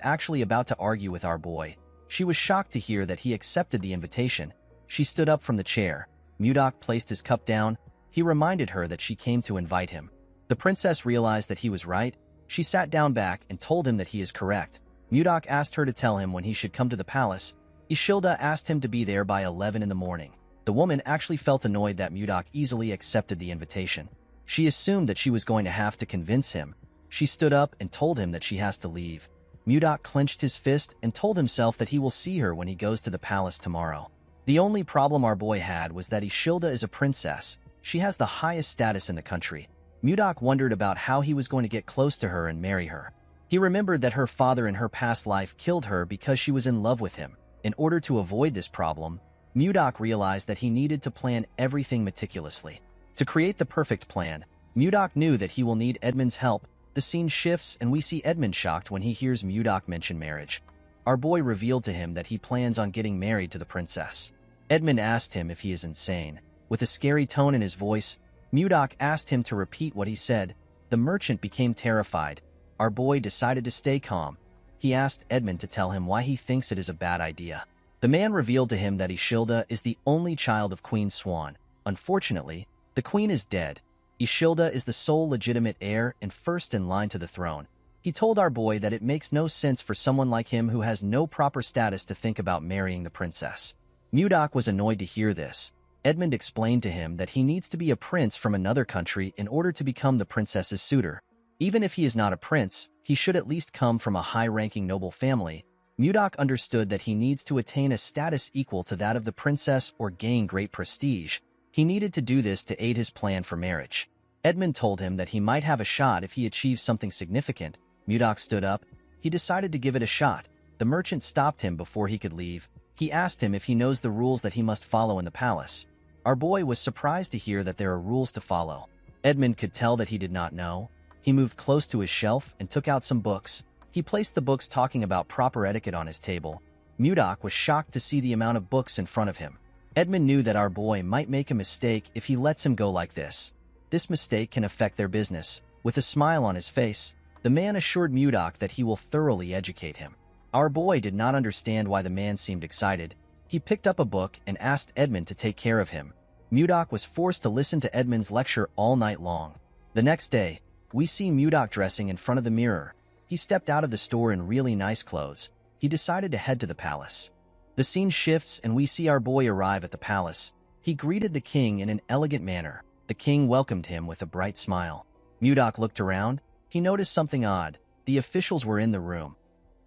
actually about to argue with our boy. She was shocked to hear that he accepted the invitation. She stood up from the chair. Mudok placed his cup down. He reminded her that she came to invite him. The princess realized that he was right. She sat down back and told him that he is correct. Mudok asked her to tell him when he should come to the palace. Ishilda asked him to be there by 11 in the morning. The woman actually felt annoyed that Mudok easily accepted the invitation. She assumed that she was going to have to convince him. She stood up and told him that she has to leave. Mudok clenched his fist and told himself that he will see her when he goes to the palace tomorrow. The only problem our boy had was that Ishilda is a princess. She has the highest status in the country. Mudok wondered about how he was going to get close to her and marry her. He remembered that her father in her past life killed her because she was in love with him. In order to avoid this problem, Mudok realized that he needed to plan everything meticulously. To create the perfect plan, Mudok knew that he will need Edmund's help. The scene shifts and we see Edmund shocked when he hears Mudok mention marriage. Our boy revealed to him that he plans on getting married to the princess. Edmund asked him if he is insane. With a scary tone in his voice, Mudok asked him to repeat what he said. The merchant became terrified. Our boy decided to stay calm. He asked Edmund to tell him why he thinks it is a bad idea. The man revealed to him that Ishilda is the only child of Queen Swan. Unfortunately, the queen is dead. Ishilda is the sole legitimate heir and first in line to the throne. He told our boy that it makes no sense for someone like him who has no proper status to think about marrying the princess. Mudok was annoyed to hear this. Edmund explained to him that he needs to be a prince from another country in order to become the princess's suitor. Even if he is not a prince, he should at least come from a high-ranking noble family. Mudok understood that he needs to attain a status equal to that of the princess or gain great prestige. He needed to do this to aid his plan for marriage. Edmund told him that he might have a shot if he achieves something significant. Mudok stood up. He decided to give it a shot. The merchant stopped him before he could leave. He asked him if he knows the rules that he must follow in the palace. Our boy was surprised to hear that there are rules to follow. Edmund could tell that he did not know. He moved close to his shelf and took out some books. He placed the books talking about proper etiquette on his table. Mudok was shocked to see the amount of books in front of him. Edmund knew that our boy might make a mistake if he lets him go like this. This mistake can affect their business. With a smile on his face, the man assured Mudok that he will thoroughly educate him. Our boy did not understand why the man seemed excited. He picked up a book and asked Edmund to take care of him. Mudok was forced to listen to Edmund's lecture all night long. The next day, we see Mudok dressing in front of the mirror. He stepped out of the store in really nice clothes. He decided to head to the palace. The scene shifts and we see our boy arrive at the palace. He greeted the king in an elegant manner. The king welcomed him with a bright smile. Mudok looked around. He noticed something odd. The officials were in the room.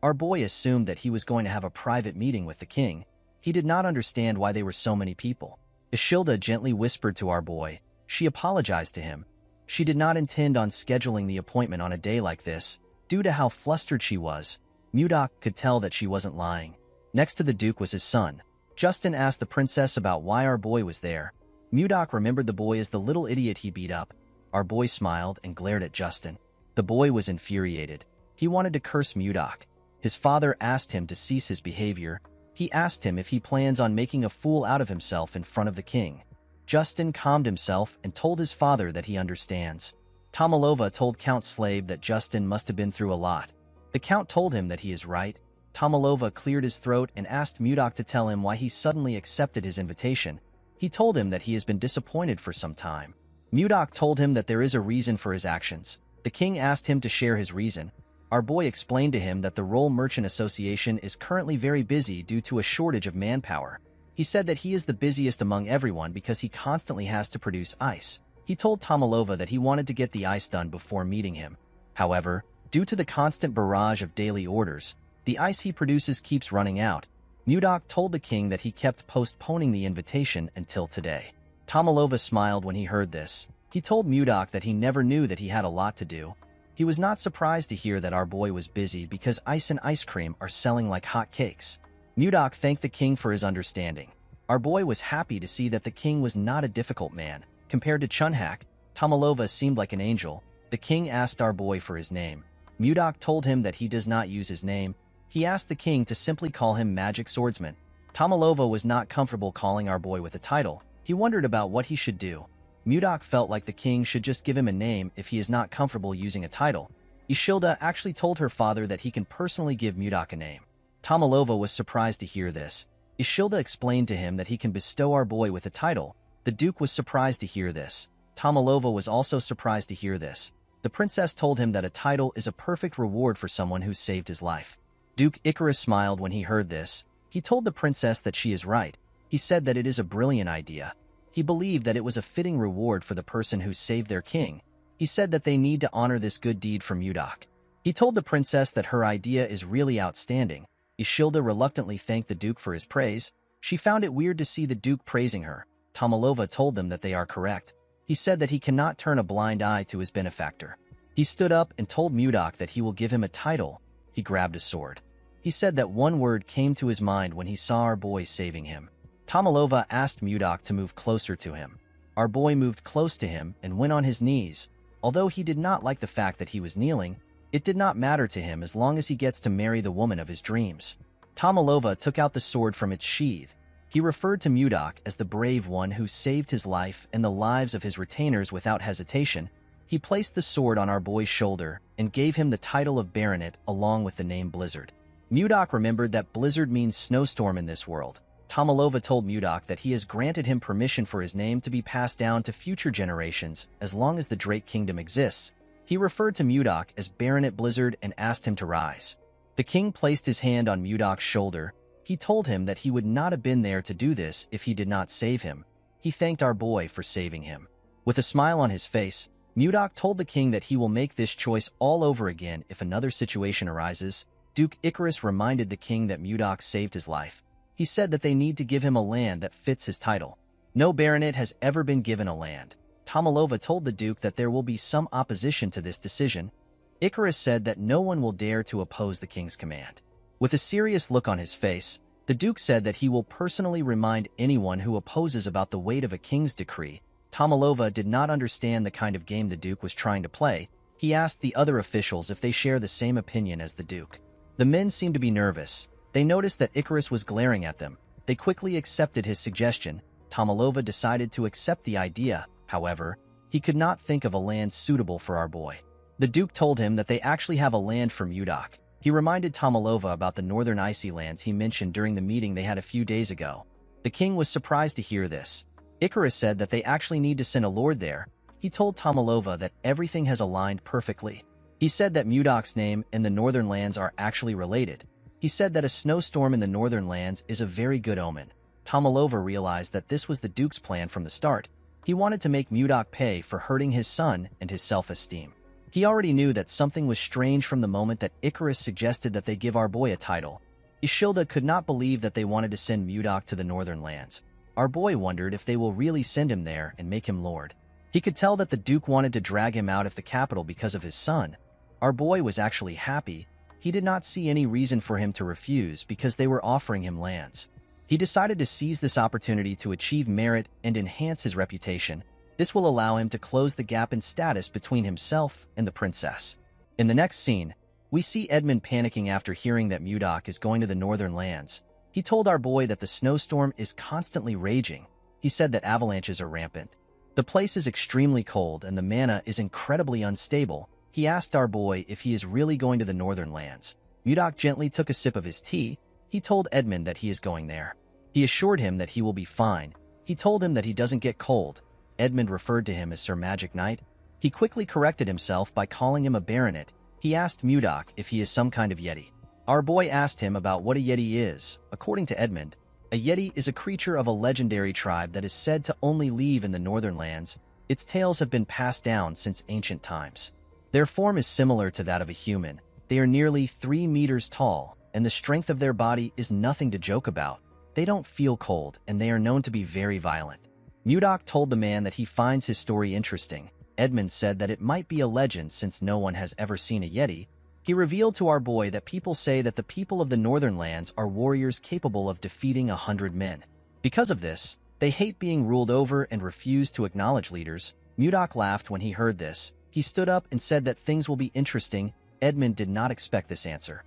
Our boy assumed that he was going to have a private meeting with the king. He did not understand why there were so many people. Ishilda gently whispered to our boy. She apologized to him. She did not intend on scheduling the appointment on a day like this. Due to how flustered she was, Mudok could tell that she wasn't lying. Next to the duke was his son. Justin asked the princess about why our boy was there. Mudok remembered the boy as the little idiot he beat up. Our boy smiled and glared at Justin. The boy was infuriated. He wanted to curse Mudok. His father asked him to cease his behavior. He asked him if he plans on making a fool out of himself in front of the king. Justin calmed himself and told his father that he understands. Tomalova told Count Slave that Justin must have been through a lot. The count told him that he is right. Tomalova cleared his throat and asked Mudok to tell him why he suddenly accepted his invitation. He told him that he has been disappointed for some time. Mudok told him that there is a reason for his actions. The king asked him to share his reason. Our boy explained to him that the Roll Merchant Association is currently very busy due to a shortage of manpower. He said that he is the busiest among everyone because he constantly has to produce ice. He told Tomalova that he wanted to get the ice done before meeting him. However, due to the constant barrage of daily orders, the ice he produces keeps running out. Mudok told the king that he kept postponing the invitation until today. Tomalova smiled when he heard this. He told Mudok that he never knew that he had a lot to do. He was not surprised to hear that our boy was busy because ice and ice cream are selling like hot cakes. Mudok thanked the king for his understanding. Our boy was happy to see that the king was not a difficult man. Compared to Chunhak, Tomalova seemed like an angel. The king asked our boy for his name. Mudok told him that he does not use his name. He asked the king to simply call him Magic Swordsman. Tomalova was not comfortable calling our boy with a title. He wondered about what he should do. Mudok felt like the king should just give him a name if he is not comfortable using a title. Ishilda actually told her father that he can personally give Mudok a name. Tomalova was surprised to hear this. Ishilda explained to him that he can bestow our boy with a title. The Duke was surprised to hear this. Tomalova was also surprised to hear this. The princess told him that a title is a perfect reward for someone who saved his life. Duke Icarus smiled when he heard this. He told the princess that she is right. He said that it is a brilliant idea. He believed that it was a fitting reward for the person who saved their king. He said that they need to honor this good deed from Mudok. He told the princess that her idea is really outstanding. Ishilda reluctantly thanked the Duke for his praise. She found it weird to see the Duke praising her. Tomalova told them that they are correct. He said that he cannot turn a blind eye to his benefactor. He stood up and told Mudok that he will give him a title. He grabbed a sword. He said that one word came to his mind when he saw our boy saving him. Tomalova asked Mudok to move closer to him. Our boy moved close to him and went on his knees. Although he did not like the fact that he was kneeling, it did not matter to him as long as he gets to marry the woman of his dreams. Tomalova took out the sword from its sheath. He referred to Mudok as the brave one who saved his life and the lives of his retainers without hesitation. He placed the sword on our boy's shoulder and gave him the title of Baronet along with the name Blizzard. Mudok remembered that Blizzard means snowstorm in this world. Tomalova told Mudok that he has granted him permission for his name to be passed down to future generations as long as the Drake Kingdom exists. He referred to Mudok as Baronet Blizzard and asked him to rise. The king placed his hand on Mudok's shoulder. He told him that he would not have been there to do this if he did not save him. He thanked our boy for saving him. With a smile on his face, Mudok told the king that he will make this choice all over again if another situation arises. Duke Icarus reminded the king that Mudok saved his life. He said that they need to give him a land that fits his title. No baronet has ever been given a land. Tomalova told the Duke that there will be some opposition to this decision. Icarus said that no one will dare to oppose the king's command. With a serious look on his face, the Duke said that he will personally remind anyone who opposes about the weight of a king's decree. Tomalova did not understand the kind of game the Duke was trying to play. He asked the other officials if they share the same opinion as the Duke. The men seemed to be nervous. They noticed that Icarus was glaring at them. They quickly accepted his suggestion. Tomalova decided to accept the idea. However, he could not think of a land suitable for our boy. The Duke told him that they actually have a land for Mudok. He reminded Tomalova about the northern icy lands he mentioned during the meeting they had a few days ago. The king was surprised to hear this. Icarus said that they actually need to send a lord there. He told Tomalova that everything has aligned perfectly. He said that Mudok's name and the northern lands are actually related. He said that a snowstorm in the northern lands is a very good omen. Tomalova realized that this was the Duke's plan from the start. He wanted to make Mudok pay for hurting his son and his self-esteem. He already knew that something was strange from the moment that Icarus suggested that they give our boy a title. Ishilda could not believe that they wanted to send Mudok to the northern lands. Our boy wondered if they will really send him there and make him lord. He could tell that the Duke wanted to drag him out of the capital because of his son. Our boy was actually happy. He did not see any reason for him to refuse because they were offering him lands. He decided to seize this opportunity to achieve merit and enhance his reputation. This will allow him to close the gap in status between himself and the princess. In the next scene, we see Edmund panicking after hearing that Mudok is going to the northern lands. He told our boy that the snowstorm is constantly raging. He said that avalanches are rampant. The place is extremely cold and the mana is incredibly unstable. He asked our boy if he is really going to the northern lands. Mudok gently took a sip of his tea. He told Edmund that he is going there. He assured him that he will be fine. He told him that he doesn't get cold. Edmund referred to him as Sir Magic Knight. He quickly corrected himself by calling him a baronet. He asked Mudok if he is some kind of yeti. Our boy asked him about what a yeti is. According to Edmund, a yeti is a creature of a legendary tribe that is said to only live in the northern lands. Its tales have been passed down since ancient times. Their form is similar to that of a human. They are nearly 3 meters tall, and the strength of their body is nothing to joke about. They don't feel cold, and they are known to be very violent. Mudok told the man that he finds his story interesting. Edmund said that it might be a legend since no one has ever seen a Yeti. He revealed to our boy that people say that the people of the Northern Lands are warriors capable of defeating 100 men. Because of this, they hate being ruled over and refuse to acknowledge leaders. Mudok laughed when he heard this. He stood up and said that things will be interesting. Edmund did not expect this answer.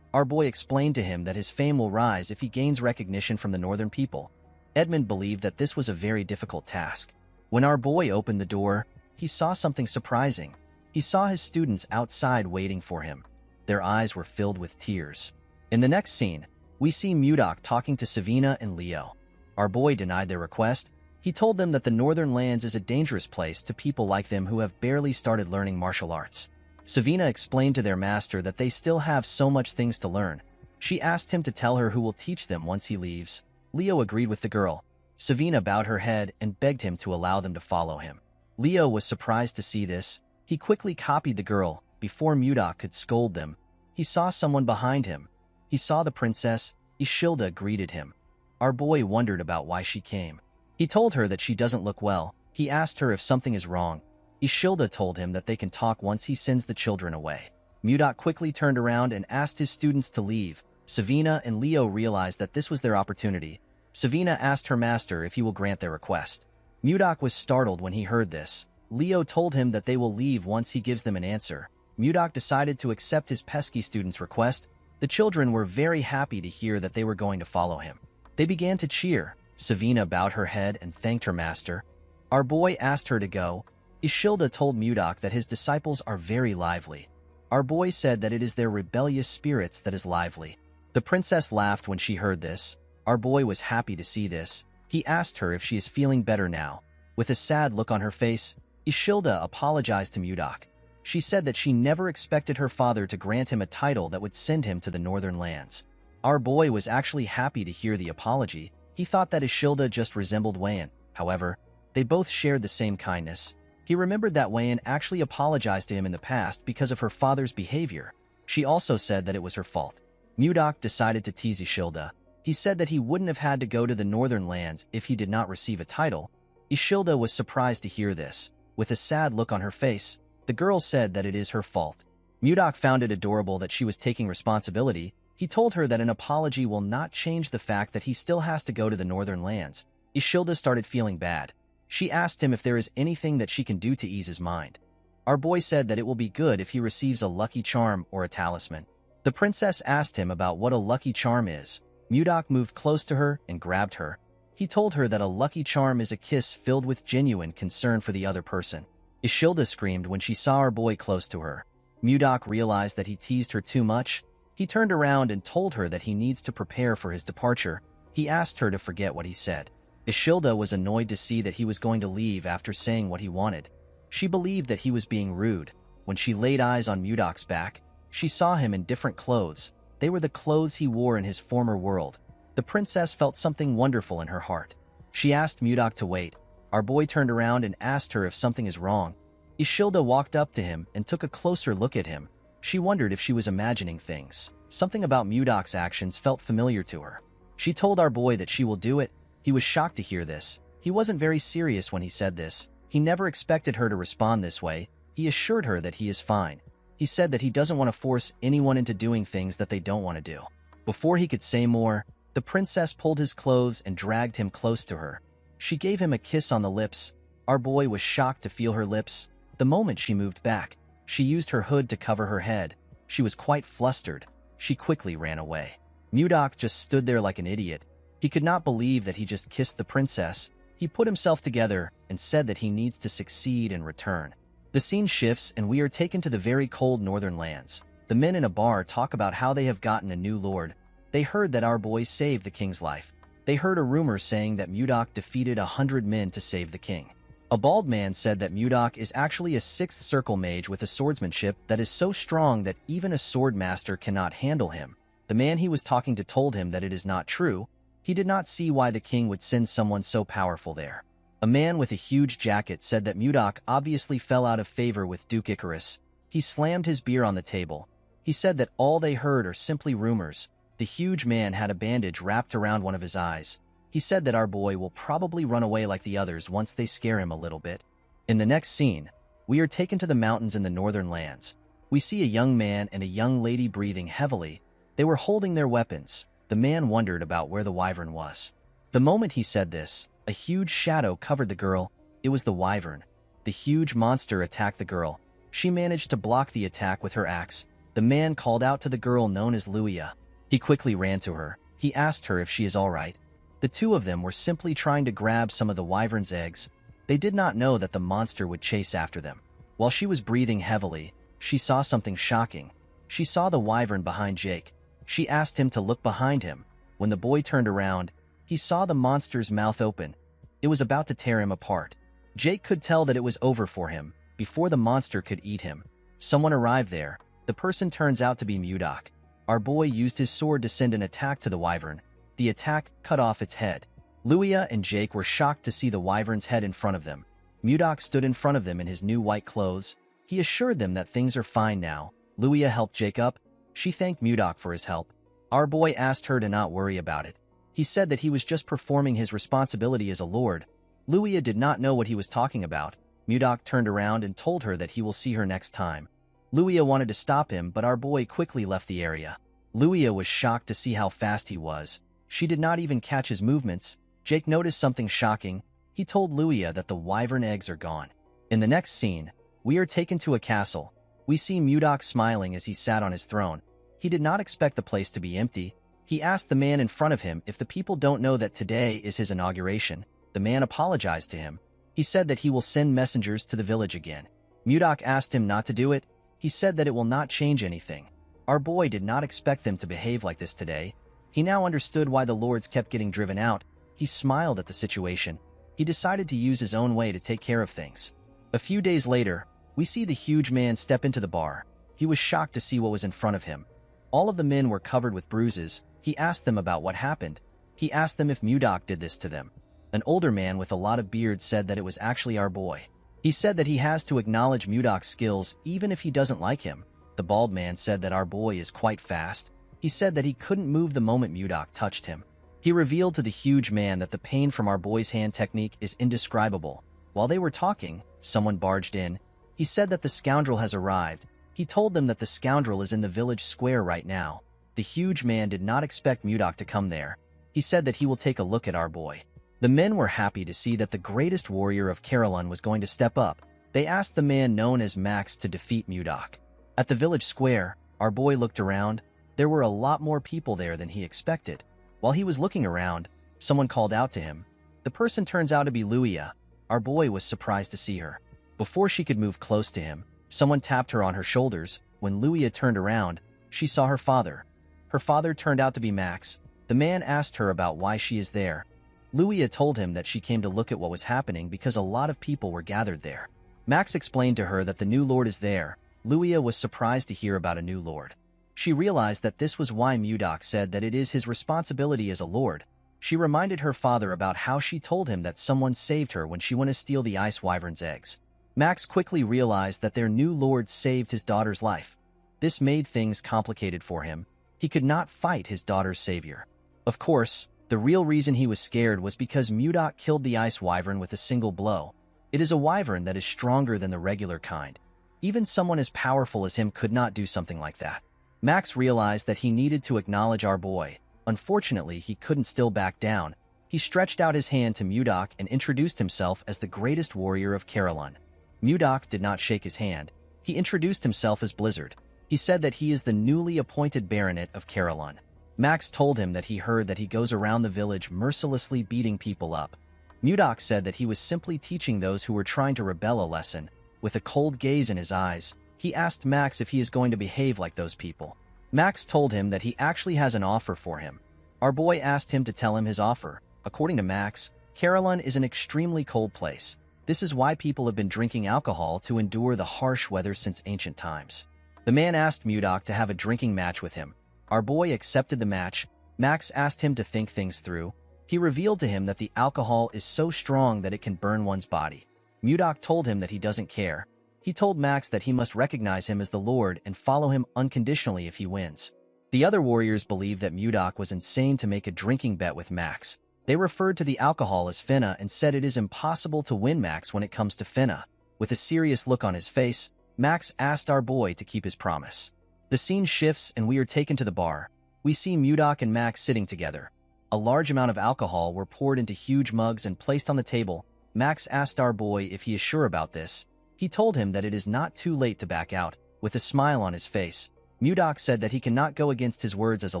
Our boy explained to him that his fame will rise if he gains recognition from the Northern people. Edmund believed that this was a very difficult task. When our boy opened the door, he saw something surprising. He saw his students outside waiting for him. Their eyes were filled with tears. In the next scene, we see Mudok talking to Savina and Leo. Our boy denied their request. He told them that the Northern Lands is a dangerous place to people like them who have barely started learning martial arts. Savina explained to their master that they still have so much things to learn. She asked him to tell her who will teach them once he leaves. Leo agreed with the girl. Savina bowed her head and begged him to allow them to follow him. Leo was surprised to see this. He quickly copied the girl. Before Mudok could scold them, he saw someone behind him. He saw the princess. Ishilda greeted him. Our boy wondered about why she came. He told her that she doesn't look well. He asked her if something is wrong. Ishilda told him that they can talk once he sends the children away. Mudok quickly turned around and asked his students to leave. Savina and Leo realized that this was their opportunity. Savina asked her master if he will grant their request. Mudok was startled when he heard this. Leo told him that they will leave once he gives them an answer. Mudok decided to accept his pesky student's request. The children were very happy to hear that they were going to follow him. They began to cheer. Savina bowed her head and thanked her master. Our boy asked her to go. Ishilda told Mudok that his disciples are very lively. Our boy said that it is their rebellious spirits that is lively. The princess laughed when she heard this. Our boy was happy to see this. He asked her if she is feeling better now. With a sad look on her face, Ishilda apologized to Mudok. She said that she never expected her father to grant him a title that would send him to the Northern Lands. Our boy was actually happy to hear the apology. He thought that Ishilda just resembled Wayan. However, they both shared the same kindness. He remembered that Wayan actually apologized to him in the past because of her father's behavior. She also said that it was her fault. Mudok decided to tease Ishilda. He said that he wouldn't have had to go to the Northern Lands if he did not receive a title. Ishilda was surprised to hear this. With a sad look on her face, the girl said that it is her fault. Mudok found it adorable that she was taking responsibility. He told her that an apology will not change the fact that he still has to go to the Northern Lands. Ishilda started feeling bad. She asked him if there is anything that she can do to ease his mind. Our boy said that it will be good if he receives a lucky charm or a talisman. The princess asked him about what a lucky charm is. Mudok moved close to her and grabbed her. He told her that a lucky charm is a kiss filled with genuine concern for the other person. Ishilda screamed when she saw our boy close to her. Mudok realized that he teased her too much. He turned around and told her that he needs to prepare for his departure. He asked her to forget what he said. Ishilda was annoyed to see that he was going to leave after saying what he wanted. She believed that he was being rude. When she laid eyes on Mudok's back, she saw him in different clothes. They were the clothes he wore in his former world. The princess felt something wonderful in her heart. She asked Mudok to wait. Our boy turned around and asked her if something is wrong. Ishilda walked up to him and took a closer look at him. She wondered if she was imagining things. Something about Mudok's actions felt familiar to her. She told our boy that she will do it. He was shocked to hear this. He wasn't very serious when he said this. He never expected her to respond this way. He assured her that he is fine. He said that he doesn't want to force anyone into doing things that they don't want to do. Before he could say more, the princess pulled his clothes and dragged him close to her. She gave him a kiss on the lips. Our boy was shocked to feel her lips. The moment she moved back, she used her hood to cover her head. She was quite flustered. She quickly ran away. Mudok just stood there like an idiot. He could not believe that he just kissed the princess. He put himself together and said that he needs to succeed and return. The scene shifts and we are taken to the very cold Northern Lands. The men in a bar talk about how they have gotten a new lord. They heard that our boy saved the king's life. They heard a rumor saying that Mudok defeated 100 men to save the king. A bald man said that Mudok is actually a sixth circle mage with a swordsmanship that is so strong that even a sword master cannot handle him. The man he was talking to told him that it is not true. He did not see why the king would send someone so powerful there. A man with a huge jacket said that Mudok obviously fell out of favor with Duke Icarus. He slammed his beer on the table. He said that all they heard are simply rumors. The huge man had a bandage wrapped around one of his eyes. He said that our boy will probably run away like the others once they scare him a little bit. In the next scene, We are taken to the mountains in the northern lands. We see a young man and a young lady breathing heavily. They were holding their weapons. The man wondered about where the wyvern was. The moment he said this, a huge shadow covered the girl. It was the wyvern. The huge monster attacked the girl. She managed to block the attack with her axe. The man called out to the girl known as Luia. He quickly ran to her. He asked her if she is all right. The two of them were simply trying to grab some of the wyvern's eggs. They did not know that the monster would chase after them. While she was breathing heavily, she saw something shocking. She saw the wyvern behind Jake. She asked him to look behind him. When the boy turned around, he saw the monster's mouth open. It was about to tear him apart. Jake could tell that it was over for him, before the monster could eat him. Someone arrived there. The person turns out to be Mudok. Our boy used his sword to send an attack to the wyvern. The attack cut off its head. Luia and Jake were shocked to see the wyvern's head in front of them. Mudok stood in front of them in his new white clothes. He assured them that things are fine now. Luia helped Jake up. She thanked Mudok for his help. Our boy asked her to not worry about it. He said that he was just performing his responsibility as a lord. Luia did not know what he was talking about. Mudok turned around and told her that he will see her next time. Luia wanted to stop him, but our boy quickly left the area. Luia was shocked to see how fast he was. She did not even catch his movements. Jake noticed something shocking. He told Luia that the wyvern eggs are gone. In the next scene, we are taken to a castle. We see Mudok smiling as he sat on his throne. He did not expect the place to be empty. He asked the man in front of him if the people don't know that today is his inauguration. The man apologized to him. He said that he will send messengers to the village again. Mudok asked him not to do it. He said that it will not change anything. Our boy did not expect them to behave like this today. He now understood why the lords kept getting driven out. He smiled at the situation. He decided to use his own way to take care of things. A few days later, we see the huge man step into the bar. He was shocked to see what was in front of him. All of the men were covered with bruises. He asked them about what happened. He asked them if Mudok did this to them. An older man with a lot of beard said that it was actually our boy. He said that he has to acknowledge Mudok's skills even if he doesn't like him. The bald man said that our boy is quite fast. He said that he couldn't move the moment Mudok touched him. He revealed to the huge man that the pain from our boy's hand technique is indescribable. While they were talking, someone barged in. He said that the scoundrel has arrived. He told them that the scoundrel is in the village square right now. The huge man did not expect Mudok to come there. He said that he will take a look at our boy. The men were happy to see that the greatest warrior of Carolyn was going to step up. They asked the man known as Max to defeat Mudok. At the village square, our boy looked around. There were a lot more people there than he expected. While he was looking around, someone called out to him. The person turns out to be Luia. Our boy was surprised to see her. Before she could move close to him, someone tapped her on her shoulders. When Luia turned around, she saw her father. Her father turned out to be Max. The man asked her about why she is there. Luia told him that she came to look at what was happening because a lot of people were gathered there. Max explained to her that the new lord is there. Luia was surprised to hear about a new lord. She realized that this was why Mudok said that it is his responsibility as a lord. She reminded her father about how she told him that someone saved her when she went to steal the ice wyvern's eggs. Max quickly realized that their new lord saved his daughter's life. This made things complicated for him. He could not fight his daughter's savior. Of course, the real reason he was scared was because Mudok killed the ice wyvern with a single blow. It is a wyvern that is stronger than the regular kind. Even someone as powerful as him could not do something like that. Max realized that he needed to acknowledge our boy. Unfortunately, he couldn't still back down. He stretched out his hand to Mudok and introduced himself as the greatest warrior of Carolyn. Mudok did not shake his hand. He introduced himself as Blizzard. He said that he is the newly appointed baronet of Carolyn. Max told him that he heard that he goes around the village mercilessly beating people up. Mudok said that he was simply teaching those who were trying to rebel a lesson. With a cold gaze in his eyes, he asked Max if he is going to behave like those people. Max told him that he actually has an offer for him. Our boy asked him to tell him his offer. According to Max, Carolyn is an extremely cold place. This is why people have been drinking alcohol to endure the harsh weather since ancient times. The man asked Mudok to have a drinking match with him. Our boy accepted the match. Max asked him to think things through. He revealed to him that the alcohol is so strong that it can burn one's body. Mudok told him that he doesn't care. He told Max that he must recognize him as the Lord and follow him unconditionally if he wins. The other warriors believed that Mudok was insane to make a drinking bet with Max. They referred to the alcohol as finna and said it is impossible to win Max when it comes to finna. With a serious look on his face, Max asked our boy to keep his promise. The scene shifts and we are taken to the bar. We see Mudok and Max sitting together. A large amount of alcohol were poured into huge mugs and placed on the table. Max asked our boy if he is sure about this. He told him that it is not too late to back out. With a smile on his face, Mudok said that he cannot go against his words as a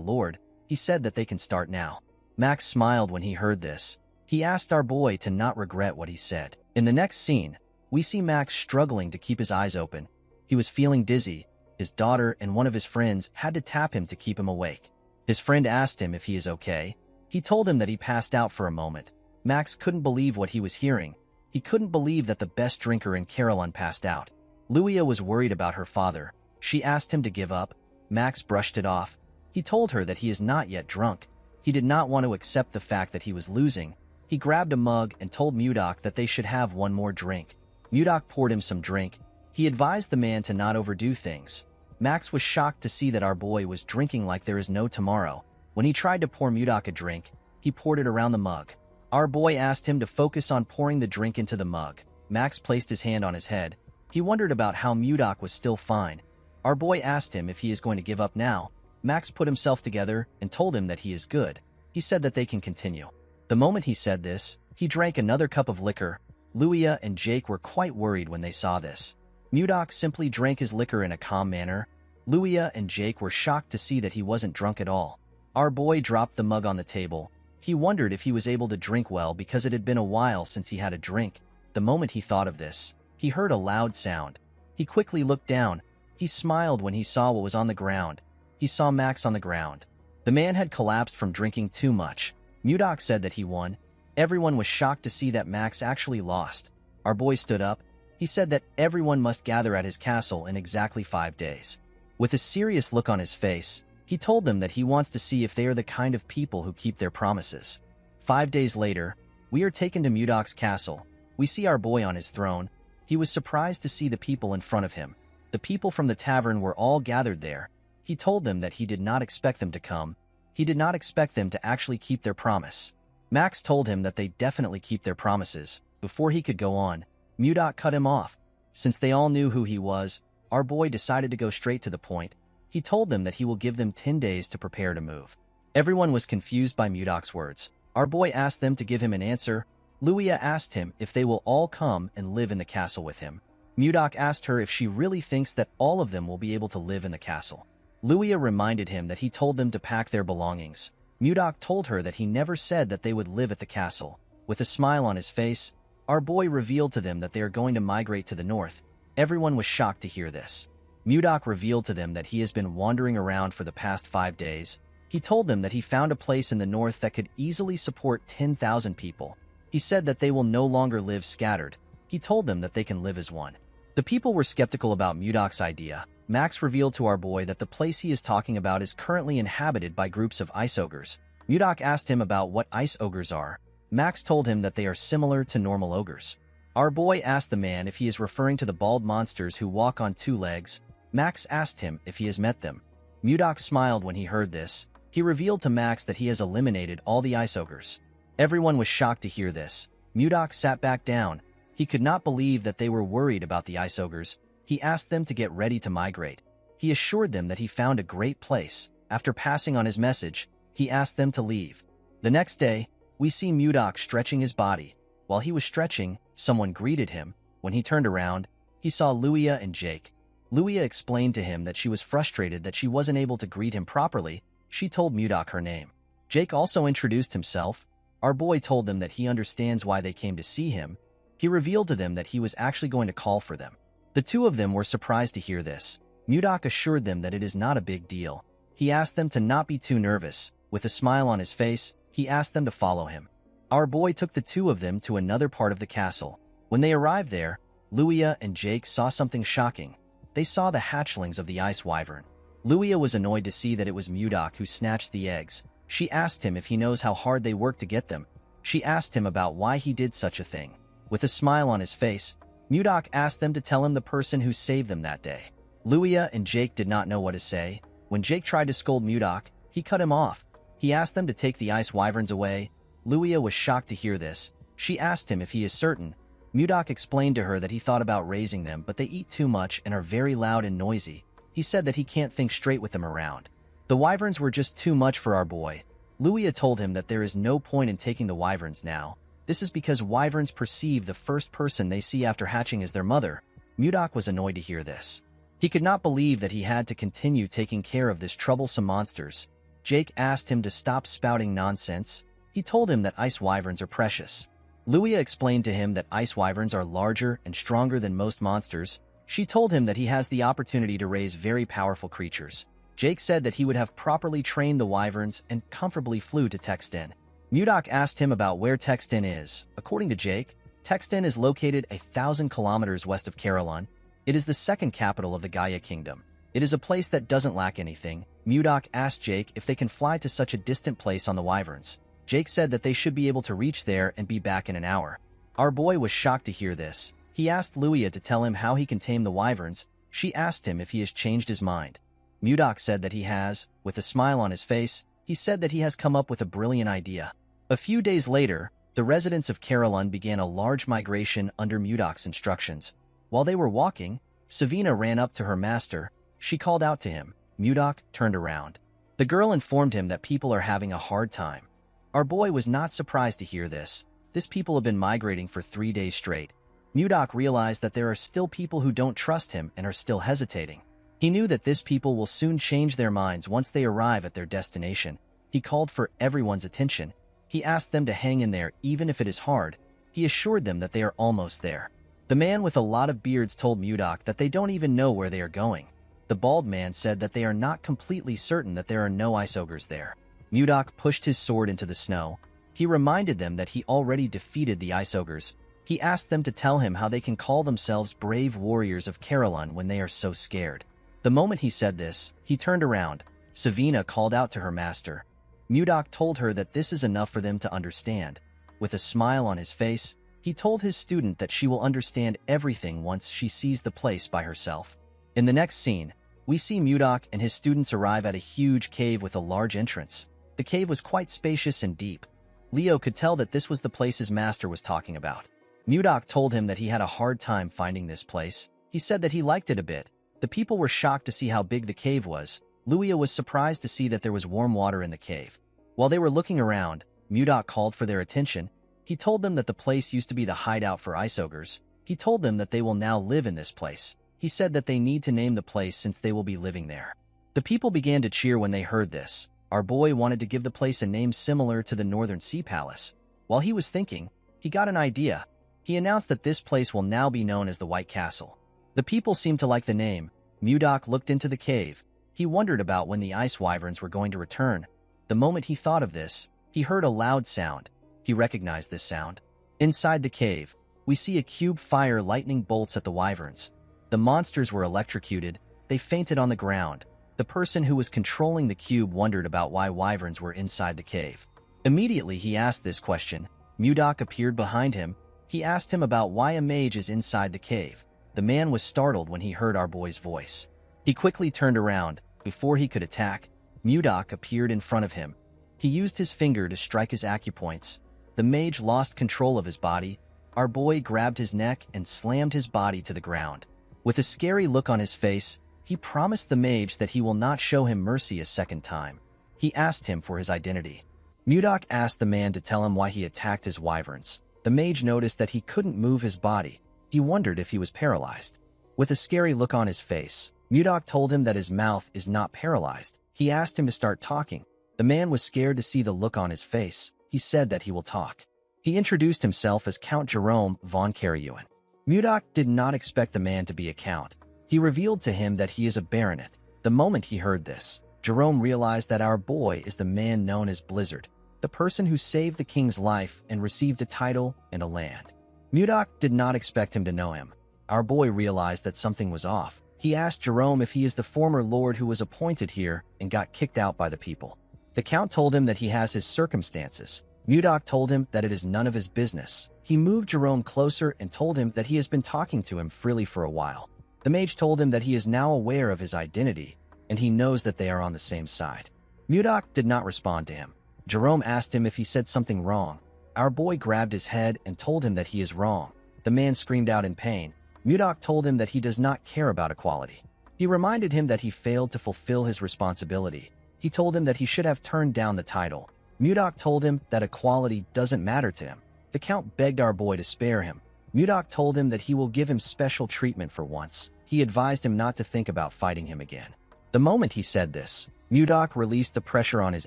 lord. He said that they can start now. Max smiled when he heard this. He asked our boy to not regret what he said. In the next scene, we see Max struggling to keep his eyes open. He was feeling dizzy. His daughter and one of his friends had to tap him to keep him awake. His friend asked him if he is okay. He told him that he passed out for a moment. Max couldn't believe what he was hearing. He couldn't believe that the best drinker in Carolyn passed out. Luia was worried about her father. She asked him to give up. Max brushed it off. He told her that he is not yet drunk. He did not want to accept the fact that he was losing. He grabbed a mug and told Mudok that they should have one more drink. Mudok poured him some drink. He advised the man to not overdo things. Max was shocked to see that our boy was drinking like there is no tomorrow. When he tried to pour Mudok a drink, he poured it around the mug. Our boy asked him to focus on pouring the drink into the mug. Max placed his hand on his head. He wondered about how Mudok was still fine. Our boy asked him if he is going to give up now. Max put himself together and told him that he is good. He said that they can continue. The moment he said this, he drank another cup of liquor. Luia and Jake were quite worried when they saw this. Mudok simply drank his liquor in a calm manner. Luia and Jake were shocked to see that he wasn't drunk at all. Our boy dropped the mug on the table. He wondered if he was able to drink well because it had been a while since he had a drink. The moment he thought of this, he heard a loud sound. He quickly looked down. He smiled when he saw what was on the ground. He saw Max on the ground. The man had collapsed from drinking too much. Mudok said that he won. Everyone was shocked to see that Max actually lost. Our boy stood up. He said that everyone must gather at his castle in exactly 5 days. With a serious look on his face, he told them that he wants to see if they are the kind of people who keep their promises. 5 days later, we are taken to Mudok's castle. We see our boy on his throne. He was surprised to see the people in front of him. The people from the tavern were all gathered there. He told them that he did not expect them to come. He did not expect them to actually keep their promise. Max told him that they definitely keep their promises. Before he could go on, Mudok cut him off. Since they all knew who he was, our boy decided to go straight to the point. He told them that he will give them 10 days to prepare to move. Everyone was confused by Mudok's words. Our boy asked them to give him an answer. Luia asked him if they will all come and live in the castle with him. Mudok asked her if she really thinks that all of them will be able to live in the castle. Luia reminded him that he told them to pack their belongings. Mudok told her that he never said that they would live at the castle. With a smile on his face, our boy revealed to them that they are going to migrate to the north. Everyone was shocked to hear this. Mudok revealed to them that he has been wandering around for the past 5 days. He told them that he found a place in the north that could easily support 10,000 people. He said that they will no longer live scattered. He told them that they can live as one. The people were skeptical about Mudok's idea. Max revealed to our boy that the place he is talking about is currently inhabited by groups of ice ogres. Mudok asked him about what ice ogres are. Max told him that they are similar to normal ogres. Our boy asked the man if he is referring to the bald monsters who walk on 2 legs. Max asked him if he has met them. Mudok smiled when he heard this. He revealed to Max that he has eliminated all the ice ogres. Everyone was shocked to hear this. Mudok sat back down. He could not believe that they were worried about the ice ogres. He asked them to get ready to migrate. He assured them that he found a great place. After passing on his message, he asked them to leave. The next day, we see Mudok stretching his body. While he was stretching, someone greeted him. When he turned around, he saw Luia and Jake. Luia explained to him that she was frustrated that she wasn't able to greet him properly. She told Mudok her name. Jake also introduced himself. Our boy told them that he understands why they came to see him. He revealed to them that he was actually going to call for them. The two of them were surprised to hear this. Mudok assured them that it is not a big deal. He asked them to not be too nervous. With a smile on his face, he asked them to follow him. Our boy took the two of them to another part of the castle. When they arrived there, Luia and Jake saw something shocking. They saw the hatchlings of the ice wyvern. Luia was annoyed to see that it was Mudok who snatched the eggs. She asked him if he knows how hard they worked to get them. She asked him about why he did such a thing. With a smile on his face, Mudok asked them to tell him the person who saved them that day. Luia and Jake did not know what to say. When Jake tried to scold Mudok, he cut him off. He asked them to take the ice wyverns away. Luia was shocked to hear this. She asked him if he is certain. Mudok explained to her that he thought about raising them, but they eat too much and are very loud and noisy. He said that he can't think straight with them around. The wyverns were just too much for our boy. Luia told him that there is no point in taking the wyverns now. This is because wyverns perceive the first person they see after hatching as their mother. Mudok was annoyed to hear this. He could not believe that he had to continue taking care of this troublesome monsters. Jake asked him to stop spouting nonsense. He told him that ice wyverns are precious. Luia explained to him that ice wyverns are larger and stronger than most monsters. She told him that he has the opportunity to raise very powerful creatures. Jake said that he would have properly trained the wyverns and comfortably flew to Texten. Mudok asked him about where Texten is. According to Jake, Texten is located 1,000 kilometers west of Carolyn. It is the second capital of the Gaia Kingdom. It is a place that doesn't lack anything. Mudok asked Jake if they can fly to such a distant place on the wyverns. Jake said that they should be able to reach there and be back in an hour. Our boy was shocked to hear this. He asked Luia to tell him how he can tame the wyverns. She asked him if he has changed his mind. Mudok said that he has. With a smile on his face, he said that he has come up with a brilliant idea. A few days later, the residents of Carolyn began a large migration under Mudok's instructions. While they were walking, Savina ran up to her master. She called out to him. Mudok turned around. The girl informed him that people are having a hard time. Our boy was not surprised to hear this. This people have been migrating for 3 days straight. Mudok realized that there are still people who don't trust him and are still hesitating. He knew that this people will soon change their minds once they arrive at their destination. He called for everyone's attention. He asked them to hang in there even if it is hard. He assured them that they are almost there. The man with a lot of beards told Mudok that they don't even know where they are going. The bald man said that they are not completely certain that there are no ice ogres there. Mudok pushed his sword into the snow. He reminded them that he already defeated the ice ogres. He asked them to tell him how they can call themselves brave warriors of Carolyn when they are so scared. The moment he said this, he turned around. Savina called out to her master. Mudok told her that this is enough for them to understand. With a smile on his face, he told his student that she will understand everything once she sees the place by herself. In the next scene, we see Mudok and his students arrive at a huge cave with a large entrance. The cave was quite spacious and deep. Leo could tell that this was the place his master was talking about. Mudok told him that he had a hard time finding this place. He said that he liked it a bit. The people were shocked to see how big the cave was. Luia was surprised to see that there was warm water in the cave. While they were looking around, Mudok called for their attention. He told them that the place used to be the hideout for ice ogres. He told them that they will now live in this place. He said that they need to name the place since they will be living there. The people began to cheer when they heard this. Our boy wanted to give the place a name similar to the Northern Sea Palace. While he was thinking, he got an idea. He announced that this place will now be known as the White Castle. The people seemed to like the name. Mudok looked into the cave. He wondered about when the ice wyverns were going to return. The moment he thought of this, he heard a loud sound. He recognized this sound. Inside the cave, we see a cube fire lightning bolts at the wyverns. The monsters were electrocuted. They fainted on the ground. The person who was controlling the cube wondered about why wyverns were inside the cave. Immediately he asked this question. Mudok appeared behind him. He asked him about why a mage is inside the cave. The man was startled when he heard our boy's voice. He quickly turned around. Before he could attack, Mudok appeared in front of him. He used his finger to strike his acupoints. The mage lost control of his body. Our boy grabbed his neck and slammed his body to the ground. With a scary look on his face, he promised the mage that he will not show him mercy a second time. He asked him for his identity. Mudok asked the man to tell him why he attacked his wyverns. The mage noticed that he couldn't move his body. He wondered if he was paralyzed. With a scary look on his face, Mudok told him that his mouth is not paralyzed. He asked him to start talking. The man was scared to see the look on his face. He said that he will talk. He introduced himself as Count Jerome von Karaewen. Mudok did not expect the man to be a count. He revealed to him that he is a baronet. The moment he heard this, Jerome realized that our boy is the man known as Blizzard, the person who saved the king's life and received a title and a land. Mudok did not expect him to know him. Our boy realized that something was off. He asked Jerome if he is the former lord who was appointed here and got kicked out by the people. The count told him that he has his circumstances. Mudok told him that it is none of his business. He moved Jerome closer and told him that he has been talking to him freely for a while. The mage told him that he is now aware of his identity, and he knows that they are on the same side. Mudok did not respond to him. Jerome asked him if he said something wrong. Our boy grabbed his head and told him that he is wrong. The man screamed out in pain. Mudok told him that he does not care about equality. He reminded him that he failed to fulfill his responsibility. He told him that he should have turned down the title. Mudok told him that equality doesn't matter to him. The Count begged our boy to spare him. Mudok told him that he will give him special treatment for once. He advised him not to think about fighting him again. The moment he said this, Mudok released the pressure on his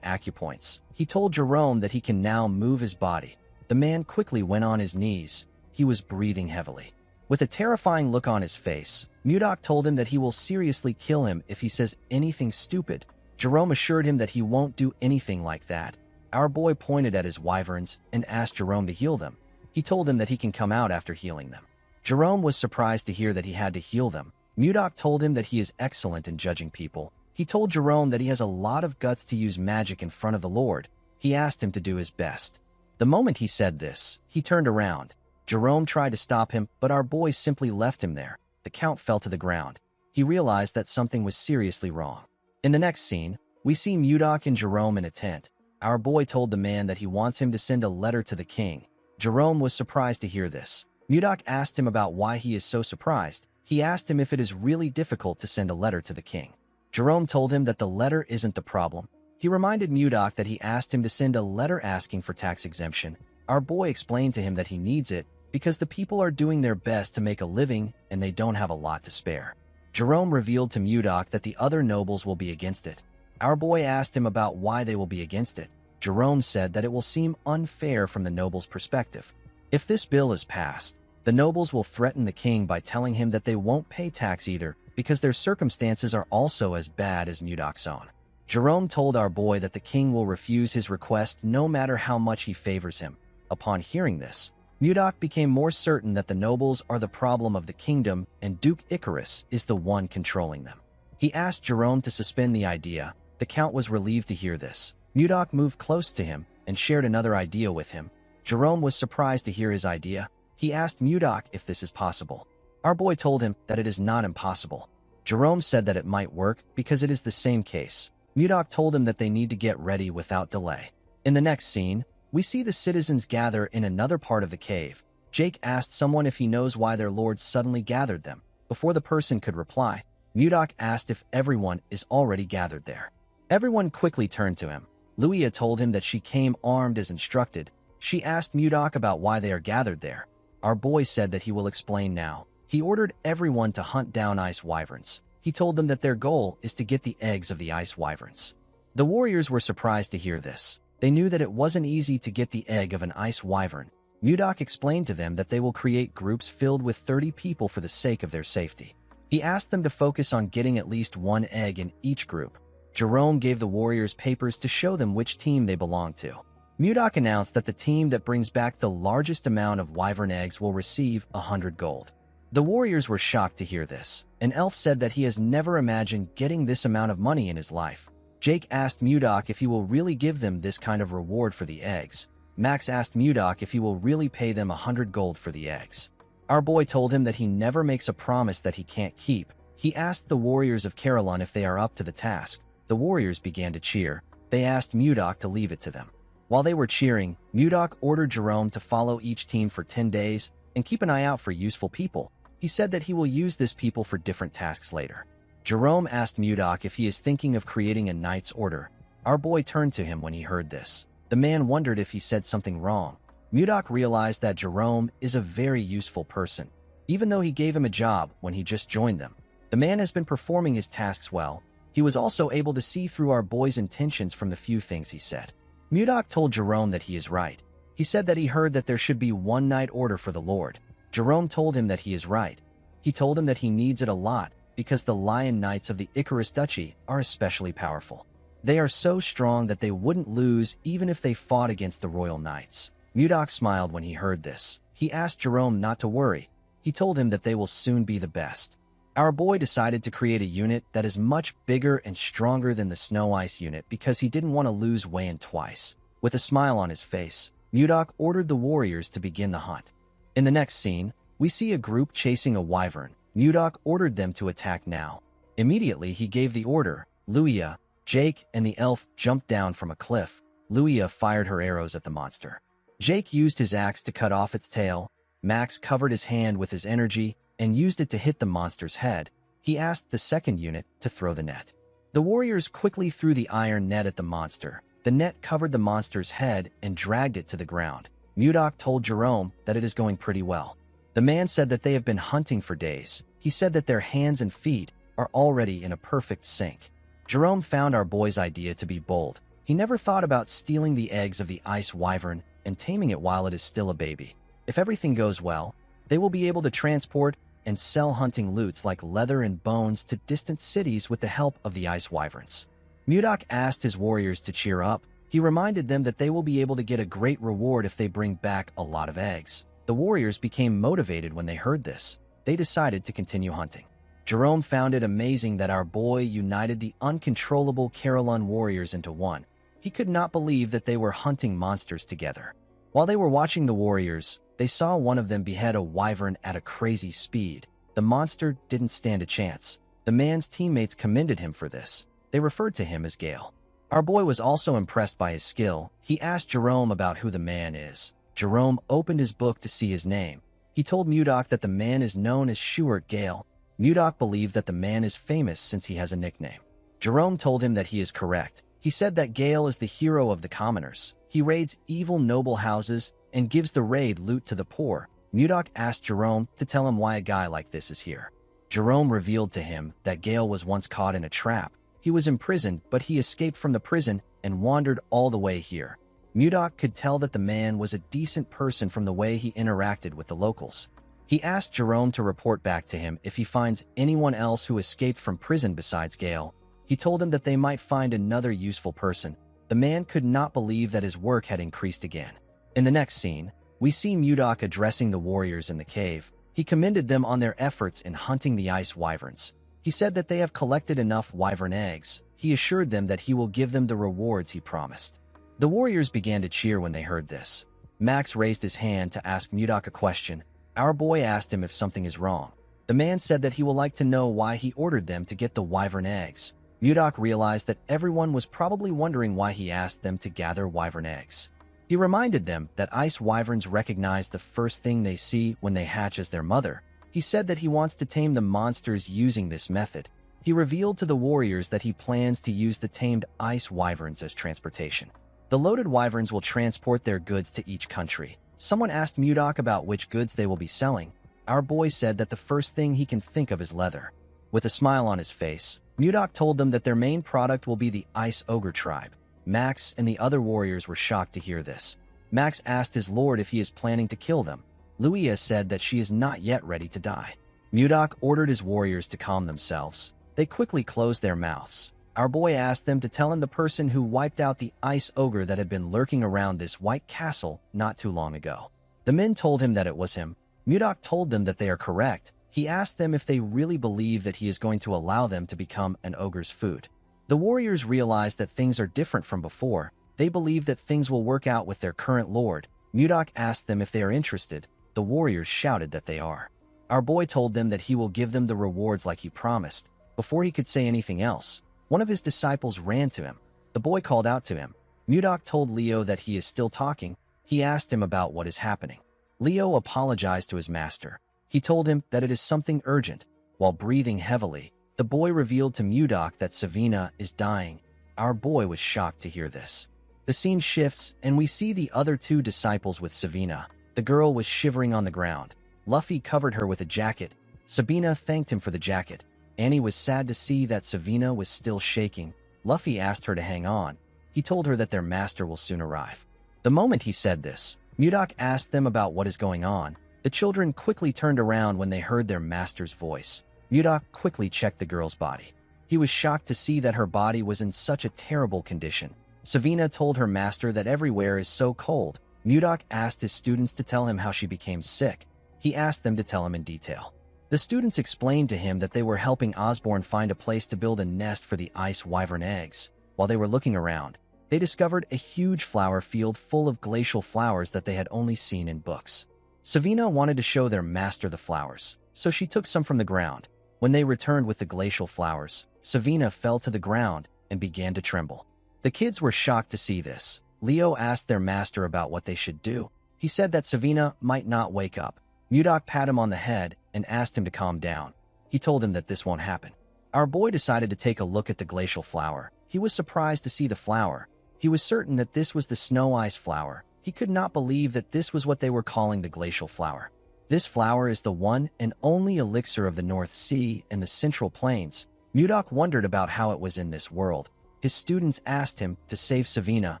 acupoints. He told Jerome that he can now move his body. The man quickly went on his knees. He was breathing heavily. With a terrifying look on his face, Mudok told him that he will seriously kill him if he says anything stupid. Jerome assured him that he won't do anything like that. Our boy pointed at his wyverns and asked Jerome to heal them. He told him that he can come out after healing them. Jerome was surprised to hear that he had to heal them. Mudok told him that he is excellent in judging people. He told Jerome that he has a lot of guts to use magic in front of the Lord. He asked him to do his best. The moment he said this, he turned around. Jerome tried to stop him, but our boy simply left him there. The Count fell to the ground. He realized that something was seriously wrong. In the next scene, we see Mudok and Jerome in a tent. Our boy told the man that he wants him to send a letter to the king. Jerome was surprised to hear this. Mudok asked him about why he is so surprised. He asked him if it is really difficult to send a letter to the king. Jerome told him that the letter isn't the problem. He reminded Mudok that he asked him to send a letter asking for tax exemption. Our boy explained to him that he needs it because the people are doing their best to make a living and they don't have a lot to spare. Jerome revealed to Mudok that the other nobles will be against it. Our boy asked him about why they will be against it. Jerome said that it will seem unfair from the nobles' perspective. If this bill is passed, the nobles will threaten the king by telling him that they won't pay tax either because their circumstances are also as bad as Mudok's own. Jerome told our boy that the king will refuse his request no matter how much he favors him. Upon hearing this, Mudok became more certain that the nobles are the problem of the kingdom and Duke Icarus is the one controlling them. He asked Jerome to suspend the idea. The Count was relieved to hear this. Mudok moved close to him and shared another idea with him. Jerome was surprised to hear his idea. He asked Mudok if this is possible. Our boy told him that it is not impossible. Jerome said that it might work because it is the same case. Mudok told him that they need to get ready without delay. In the next scene, we see the citizens gather in another part of the cave. Jake asked someone if he knows why their lord suddenly gathered them. Before the person could reply, Mudok asked if everyone is already gathered there. Everyone quickly turned to him. Luia told him that she came armed as instructed. She asked Mudok about why they are gathered there. Our boy said that he will explain now. He ordered everyone to hunt down ice wyverns. He told them that their goal is to get the eggs of the ice wyverns. The warriors were surprised to hear this. They knew that it wasn't easy to get the egg of an ice wyvern. Mudok explained to them that they will create groups filled with 30 people for the sake of their safety. He asked them to focus on getting at least one egg in each group. Jerome gave the warriors papers to show them which team they belonged to. Mudok announced that the team that brings back the largest amount of wyvern eggs will receive 100 gold. The warriors were shocked to hear this. An elf said that he has never imagined getting this amount of money in his life. Jake asked Mudok if he will really give them this kind of reward for the eggs. Max asked Mudok if he will really pay them 100 gold for the eggs. Our boy told him that he never makes a promise that he can't keep. He asked the warriors of Carolyn if they are up to the task. The warriors began to cheer. They asked Mudok to leave it to them. While they were cheering, Mudok ordered Jerome to follow each team for 10 days and keep an eye out for useful people. He said that he will use this people for different tasks later. Jerome asked Mudok if he is thinking of creating a knight's order. Our boy turned to him when he heard this. The man wondered if he said something wrong. Mudok realized that Jerome is a very useful person, even though he gave him a job when he just joined them. The man has been performing his tasks well. He was also able to see through our boy's intentions from the few things he said. Mudok told Jerome that he is right. He said that he heard that there should be one knight order for the Lord. Jerome told him that he is right. He told him that he needs it a lot because the Lion Knights of the Icarus Duchy are especially powerful. They are so strong that they wouldn't lose even if they fought against the Royal Knights. Mudok smiled when he heard this. He asked Jerome not to worry. He told him that they will soon be the best. Our boy decided to create a unit that is much bigger and stronger than the Snow Ice unit because he didn't want to lose Wayan twice. With a smile on his face, Mudok ordered the warriors to begin the hunt. In the next scene, we see a group chasing a wyvern. Mudok ordered them to attack now. Immediately, he gave the order. Luia, Jake, and the elf jumped down from a cliff. Luia fired her arrows at the monster. Jake used his axe to cut off its tail. Max covered his hand with his energy and used it to hit the monster's head. He asked the second unit to throw the net. The warriors quickly threw the iron net at the monster. The net covered the monster's head and dragged it to the ground. Mudok told Jerome that it is going pretty well. The man said that they have been hunting for days. He said that their hands and feet are already in a perfect sync. Jerome found our boy's idea to be bold. He never thought about stealing the eggs of the ice wyvern and taming it while it is still a baby. If everything goes well, they will be able to transport and sell hunting loots like leather and bones to distant cities with the help of the ice wyverns. Mudok asked his warriors to cheer up. He reminded them that they will be able to get a great reward if they bring back a lot of eggs. The warriors became motivated when they heard this. They decided to continue hunting. Jerome found it amazing that our boy united the uncontrollable Carolyn warriors into one. He could not believe that they were hunting monsters together. While they were watching the warriors, they saw one of them behead a wyvern at a crazy speed. The monster didn't stand a chance. The man's teammates commended him for this. They referred to him as Gale. Our boy was also impressed by his skill. He asked Jerome about who the man is. Jerome opened his book to see his name. He told Mudok that the man is known as Stuart Gale. Mudok believed that the man is famous since he has a nickname. Jerome told him that he is correct. He said that Gale is the hero of the commoners. He raids evil noble houses and gives the raid loot to the poor. Mudok asked Jerome to tell him why a guy like this is here. Jerome revealed to him that Gale was once caught in a trap. He was imprisoned, but he escaped from the prison and wandered all the way here. Mudok could tell that the man was a decent person from the way he interacted with the locals. He asked Jerome to report back to him if he finds anyone else who escaped from prison besides Gale. He told him that they might find another useful person. The man could not believe that his work had increased again. In the next scene, we see Mudok addressing the warriors in the cave. He commended them on their efforts in hunting the ice wyverns. He said that they have collected enough wyvern eggs. He assured them that he will give them the rewards he promised. The warriors began to cheer when they heard this. Max raised his hand to ask Mudok a question. Our boy asked him if something is wrong. The man said that he would like to know why he ordered them to get the wyvern eggs. Mudok realized that everyone was probably wondering why he asked them to gather wyvern eggs. He reminded them that ice wyverns recognize the first thing they see when they hatch as their mother. He said that he wants to tame the monsters using this method. He revealed to the warriors that he plans to use the tamed ice wyverns as transportation. The loaded wyverns will transport their goods to each country. Someone asked Mudok about which goods they will be selling. Our boy said that the first thing he can think of is leather. With a smile on his face, Mudok told them that their main product will be the Ice Ogre tribe. Max and the other warriors were shocked to hear this. Max asked his lord if he is planning to kill them. Luia said that she is not yet ready to die. Mudok ordered his warriors to calm themselves. They quickly closed their mouths. Our boy asked them to tell him the person who wiped out the ice ogre that had been lurking around this white castle not too long ago. The men told him that it was him. Mudok told them that they are correct. He asked them if they really believe that he is going to allow them to become an ogre's food. The warriors realized that things are different from before. They believe that things will work out with their current lord. Mudok asked them if they are interested. The warriors shouted that they are. Our boy told them that he will give them the rewards like he promised. Before he could say anything else, one of his disciples ran to him. The boy called out to him. Mudok told Leo that he is still talking. He asked him about what is happening. Leo apologized to his master. He told him that it is something urgent. While breathing heavily, the boy revealed to Mudok that Savina is dying. Our boy was shocked to hear this. The scene shifts, and we see the other two disciples with Savina. The girl was shivering on the ground. Luffy covered her with a jacket. Sabina thanked him for the jacket. Annie was sad to see that Savina was still shaking. Luffy asked her to hang on. He told her that their master will soon arrive. The moment he said this, Mudok asked them about what is going on. The children quickly turned around when they heard their master's voice. Mudok quickly checked the girl's body. He was shocked to see that her body was in such a terrible condition. Savina told her master that everywhere is so cold. Mudok asked his students to tell him how she became sick. He asked them to tell him in detail. The students explained to him that they were helping Osborne find a place to build a nest for the ice wyvern eggs. While they were looking around, they discovered a huge flower field full of glacial flowers that they had only seen in books. Savina wanted to show their master the flowers, so she took some from the ground. When they returned with the glacial flowers, Savina fell to the ground and began to tremble. The kids were shocked to see this. Leo asked their master about what they should do. He said that Savina might not wake up. Mudok patted him on the head and asked him to calm down. He told him that this won't happen. Our boy decided to take a look at the glacial flower. He was surprised to see the flower. He was certain that this was the snow ice flower. He could not believe that this was what they were calling the glacial flower. This flower is the one and only elixir of the North Sea and the Central Plains. Mudok wondered about how it was in this world. His students asked him to save Savina.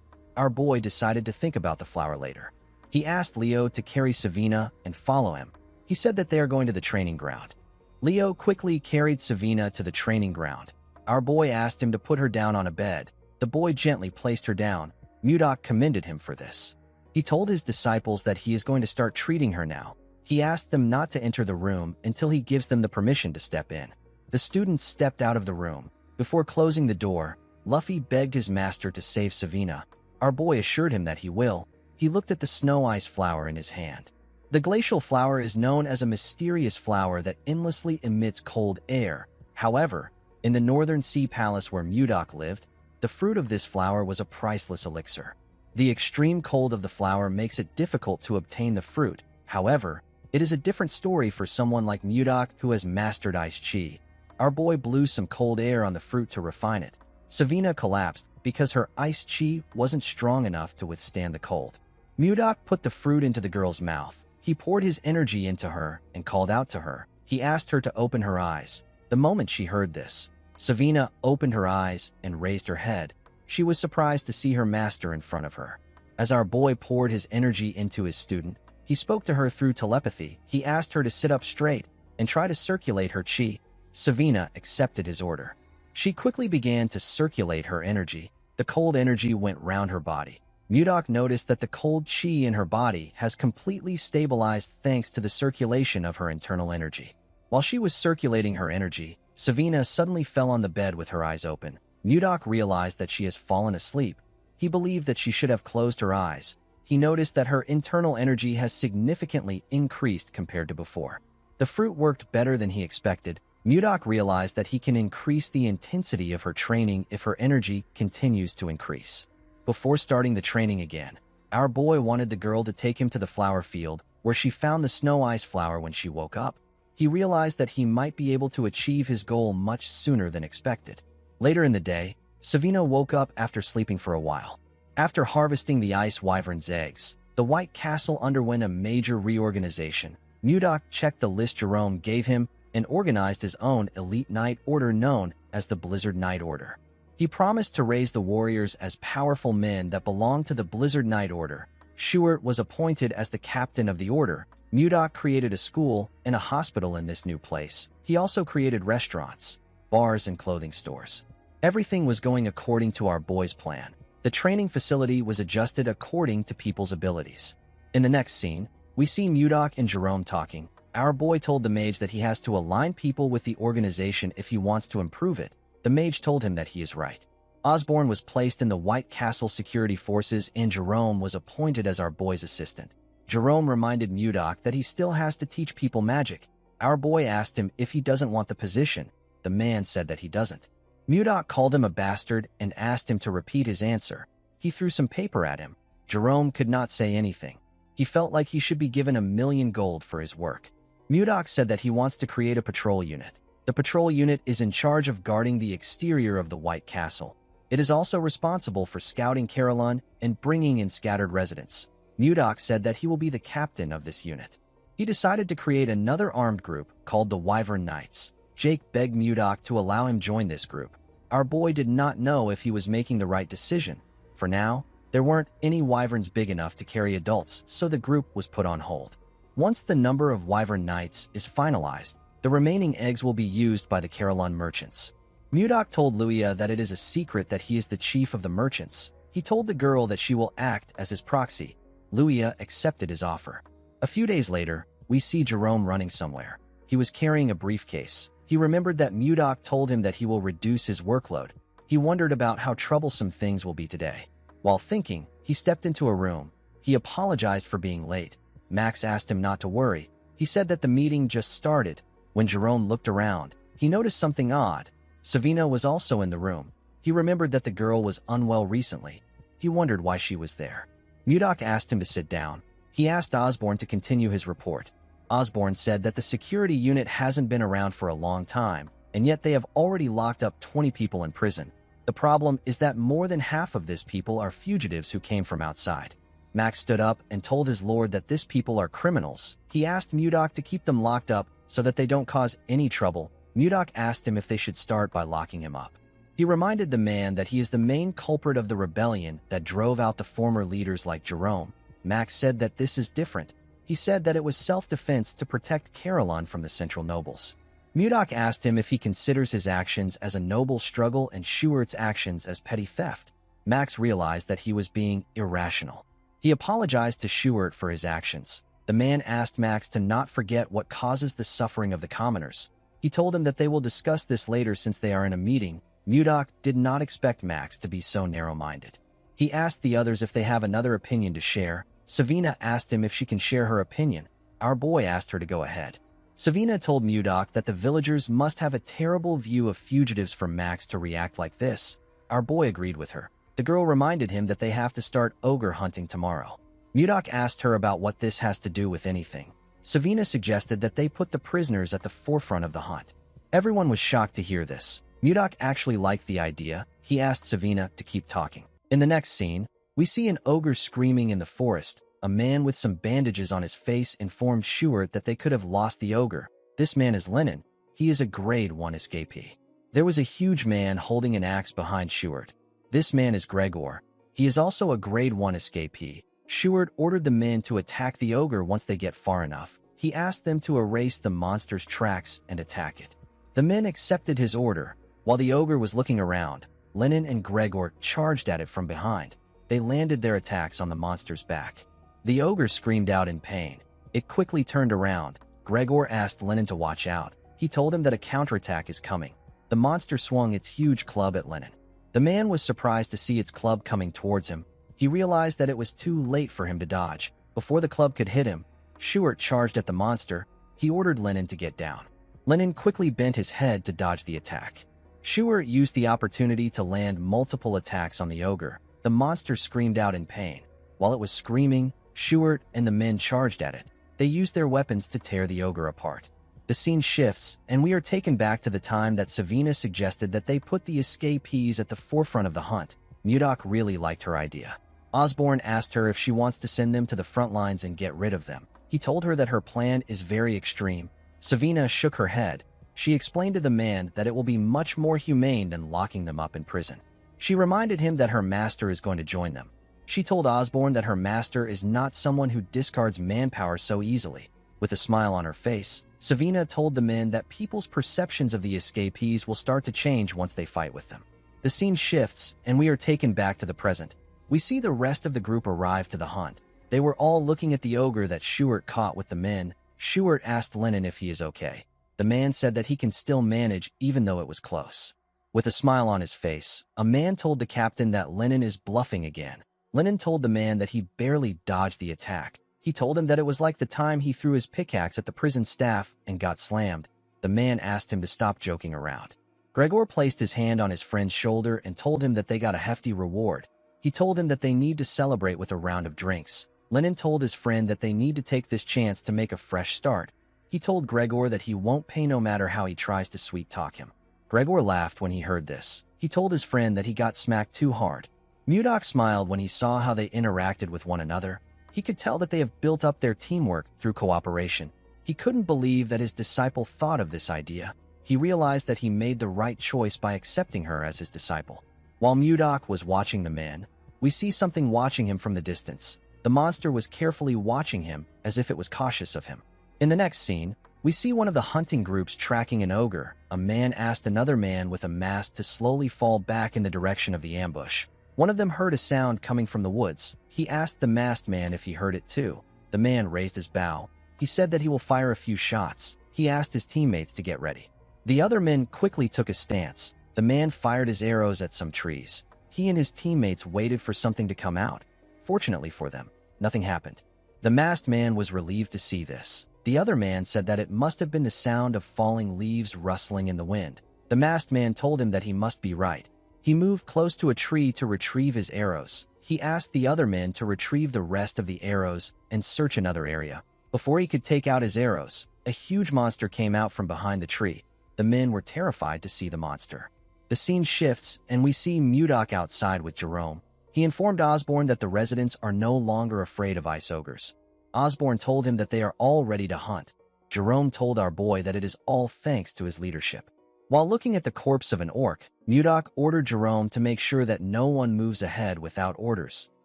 Our boy decided to think about the flower later. He asked Leo to carry Savina and follow him. He said that they are going to the training ground. Leo quickly carried Savina to the training ground. Our boy asked him to put her down on a bed. The boy gently placed her down. Mudok commended him for this. He told his disciples that he is going to start treating her now. He asked them not to enter the room until he gives them the permission to step in. The students stepped out of the room. Before closing the door, Luffy begged his master to save Savina. Our boy assured him that he will. He looked at the snow ice flower in his hand. The glacial flower is known as a mysterious flower that endlessly emits cold air. However, in the northern sea palace where Mudok lived, the fruit of this flower was a priceless elixir. The extreme cold of the flower makes it difficult to obtain the fruit. However, it is a different story for someone like Mudok who has mastered ice chi. Our boy blew some cold air on the fruit to refine it. Savina collapsed because her ice chi wasn't strong enough to withstand the cold. Mudok put the fruit into the girl's mouth. He poured his energy into her and called out to her. He asked her to open her eyes. The moment she heard this, Savina opened her eyes and raised her head. She was surprised to see her master in front of her. As our boy poured his energy into his student, he spoke to her through telepathy. He asked her to sit up straight and try to circulate her chi. Savina accepted his order. She quickly began to circulate her energy. The cold energy went round her body. Mudok noticed that the cold chi in her body has completely stabilized thanks to the circulation of her internal energy. While she was circulating her energy, Savina suddenly fell on the bed with her eyes open. Mudok realized that she has fallen asleep. He believed that she should have closed her eyes. He noticed that her internal energy has significantly increased compared to before. The fruit worked better than he expected. Mudok realized that he can increase the intensity of her training if her energy continues to increase. Before starting the training again, our boy wanted the girl to take him to the flower field, where she found the snow ice flower when she woke up. He realized that he might be able to achieve his goal much sooner than expected. Later in the day, Savina woke up after sleeping for a while. After harvesting the ice wyvern's eggs, the White Castle underwent a major reorganization. Mudok checked the list Jerome gave him and organized his own elite Knight Order known as the Blizzard Knight Order. He promised to raise the warriors as powerful men that belonged to the Blizzard Knight Order. Schuart was appointed as the captain of the order. Mudok created a school and a hospital in this new place. He also created restaurants, bars, and clothing stores. Everything was going according to our boy's plan. The training facility was adjusted according to people's abilities. In the next scene, we see Mudok and Jerome talking. Our boy told the mage that he has to align people with the organization if he wants to improve it. The mage told him that he is right. Osborne was placed in the White Castle security forces and Jerome was appointed as our boy's assistant. Jerome reminded Mudok that he still has to teach people magic. Our boy asked him if he doesn't want the position. The man said that he doesn't. Mudok called him a bastard and asked him to repeat his answer. He threw some paper at him. Jerome could not say anything. He felt like he should be given 1,000,000 gold for his work. Mudok said that he wants to create a patrol unit. The patrol unit is in charge of guarding the exterior of the White Castle. It is also responsible for scouting Carolyn and bringing in scattered residents. Mudok said that he will be the captain of this unit. He decided to create another armed group called the Wyvern Knights. Jake begged Mudok to allow him join this group. Our boy did not know if he was making the right decision. For now, there weren't any wyverns big enough to carry adults, so the group was put on hold. Once the number of Wyvern Knights is finalized, the remaining eggs will be used by the Carolyn merchants. Mudok told Luia that it is a secret that he is the chief of the merchants. He told the girl that she will act as his proxy. Luia accepted his offer. A few days later, we see Jerome running somewhere. He was carrying a briefcase. He remembered that Mudok told him that he will reduce his workload. He wondered about how troublesome things will be today. While thinking, he stepped into a room. He apologized for being late. Max asked him not to worry. He said that the meeting just started. When Jerome looked around, he noticed something odd. Savina was also in the room. He remembered that the girl was unwell recently. He wondered why she was there. Mudok asked him to sit down. He asked Osborne to continue his report. Osborne said that the security unit hasn't been around for a long time, and yet they have already locked up 20 people in prison. The problem is that more than half of these people are fugitives who came from outside. Max stood up and told his lord that these people are criminals. He asked Mudok to keep them locked up so that they don't cause any trouble. Mudok asked him if they should start by locking him up. He reminded the man that he is the main culprit of the rebellion that drove out the former leaders like Jerome. Max said that this is different. He said that it was self-defense to protect Caroline from the central nobles. Mudok asked him if he considers his actions as a noble struggle and Schuert's actions as petty theft. Max realized that he was being irrational. He apologized to Schuert for his actions. The man asked Max to not forget what causes the suffering of the commoners. He told him that they will discuss this later since they are in a meeting. Mudok did not expect Max to be so narrow-minded. He asked the others if they have another opinion to share. Savina asked him if she can share her opinion. Our boy asked her to go ahead. Savina told Mudok that the villagers must have a terrible view of fugitives for Max to react like this. Our boy agreed with her. The girl reminded him that they have to start ogre hunting tomorrow. Mudok asked her about what this has to do with anything. Savina suggested that they put the prisoners at the forefront of the hunt. Everyone was shocked to hear this. Mudok actually liked the idea. He asked Savina to keep talking. In the next scene, we see an ogre screaming in the forest. A man with some bandages on his face informed Schuert that they could have lost the ogre. This man is Lennon. He is a grade 1 escapee. There was a huge man holding an axe behind Schuert. This man is Gregor. He is also a grade 1 escapee. Schuert ordered the men to attack the ogre once they get far enough. He asked them to erase the monster's tracks and attack it. The men accepted his order. While the ogre was looking around, Lennon and Gregor charged at it from behind. They landed their attacks on the monster's back. The ogre screamed out in pain. It quickly turned around. Gregor asked Lennon to watch out. He told him that a counterattack is coming. The monster swung its huge club at Lennon. The man was surprised to see its club coming towards him. He realized that it was too late for him to dodge. Before the club could hit him, Schuert charged at the monster. He ordered Lennon to get down. Lennon quickly bent his head to dodge the attack. Schuert used the opportunity to land multiple attacks on the ogre. The monster screamed out in pain. While it was screaming, Schuert and the men charged at it. They used their weapons to tear the ogre apart. The scene shifts, and we are taken back to the time that Savina suggested that they put the escapees at the forefront of the hunt. Mudok really liked her idea. Osborne asked her if she wants to send them to the front lines and get rid of them. He told her that her plan is very extreme. Savina shook her head. She explained to the man that it will be much more humane than locking them up in prison. She reminded him that her master is going to join them. She told Osborne that her master is not someone who discards manpower so easily. With a smile on her face, Savina told the men that people's perceptions of the escapees will start to change once they fight with them. The scene shifts, and we are taken back to the present. We see the rest of the group arrive to the hunt. They were all looking at the ogre that Schuert caught with the men. Schuert asked Lennon if he is okay. The man said that he can still manage even though it was close. With a smile on his face, a man told the captain that Lennon is bluffing again. Lennon told the man that he barely dodged the attack. He told him that it was like the time he threw his pickaxe at the prison staff and got slammed. The man asked him to stop joking around. Gregor placed his hand on his friend's shoulder and told him that they got a hefty reward. He told him that they need to celebrate with a round of drinks. Lennon told his friend that they need to take this chance to make a fresh start. He told Gregor that he won't pay no matter how he tries to sweet-talk him. Gregor laughed when he heard this. He told his friend that he got smacked too hard. Mudok smiled when he saw how they interacted with one another. He could tell that they have built up their teamwork through cooperation. He couldn't believe that his disciple thought of this idea. He realized that he made the right choice by accepting her as his disciple. While Mudok was watching the man, we see something watching him from the distance. The monster was carefully watching him as if it was cautious of him. In the next scene, we see one of the hunting groups tracking an ogre. A man asked another man with a mask to slowly fall back in the direction of the ambush. One of them heard a sound coming from the woods. He asked the masked man if he heard it too. The man raised his bow. He said that he will fire a few shots. He asked his teammates to get ready. The other men quickly took a stance. The man fired his arrows at some trees. He and his teammates waited for something to come out. Fortunately for them, nothing happened. The masked man was relieved to see this. The other man said that it must have been the sound of falling leaves rustling in the wind. The masked man told him that he must be right. He moved close to a tree to retrieve his arrows. He asked the other men to retrieve the rest of the arrows and search another area. Before he could take out his arrows, a huge monster came out from behind the tree. The men were terrified to see the monster. The scene shifts, and we see Mudok outside with Jerome. He informed Osborn that the residents are no longer afraid of ice ogres. Osborn told him that they are all ready to hunt. Jerome told our boy that it is all thanks to his leadership. While looking at the corpse of an orc, Mudok ordered Jerome to make sure that no one moves ahead without orders.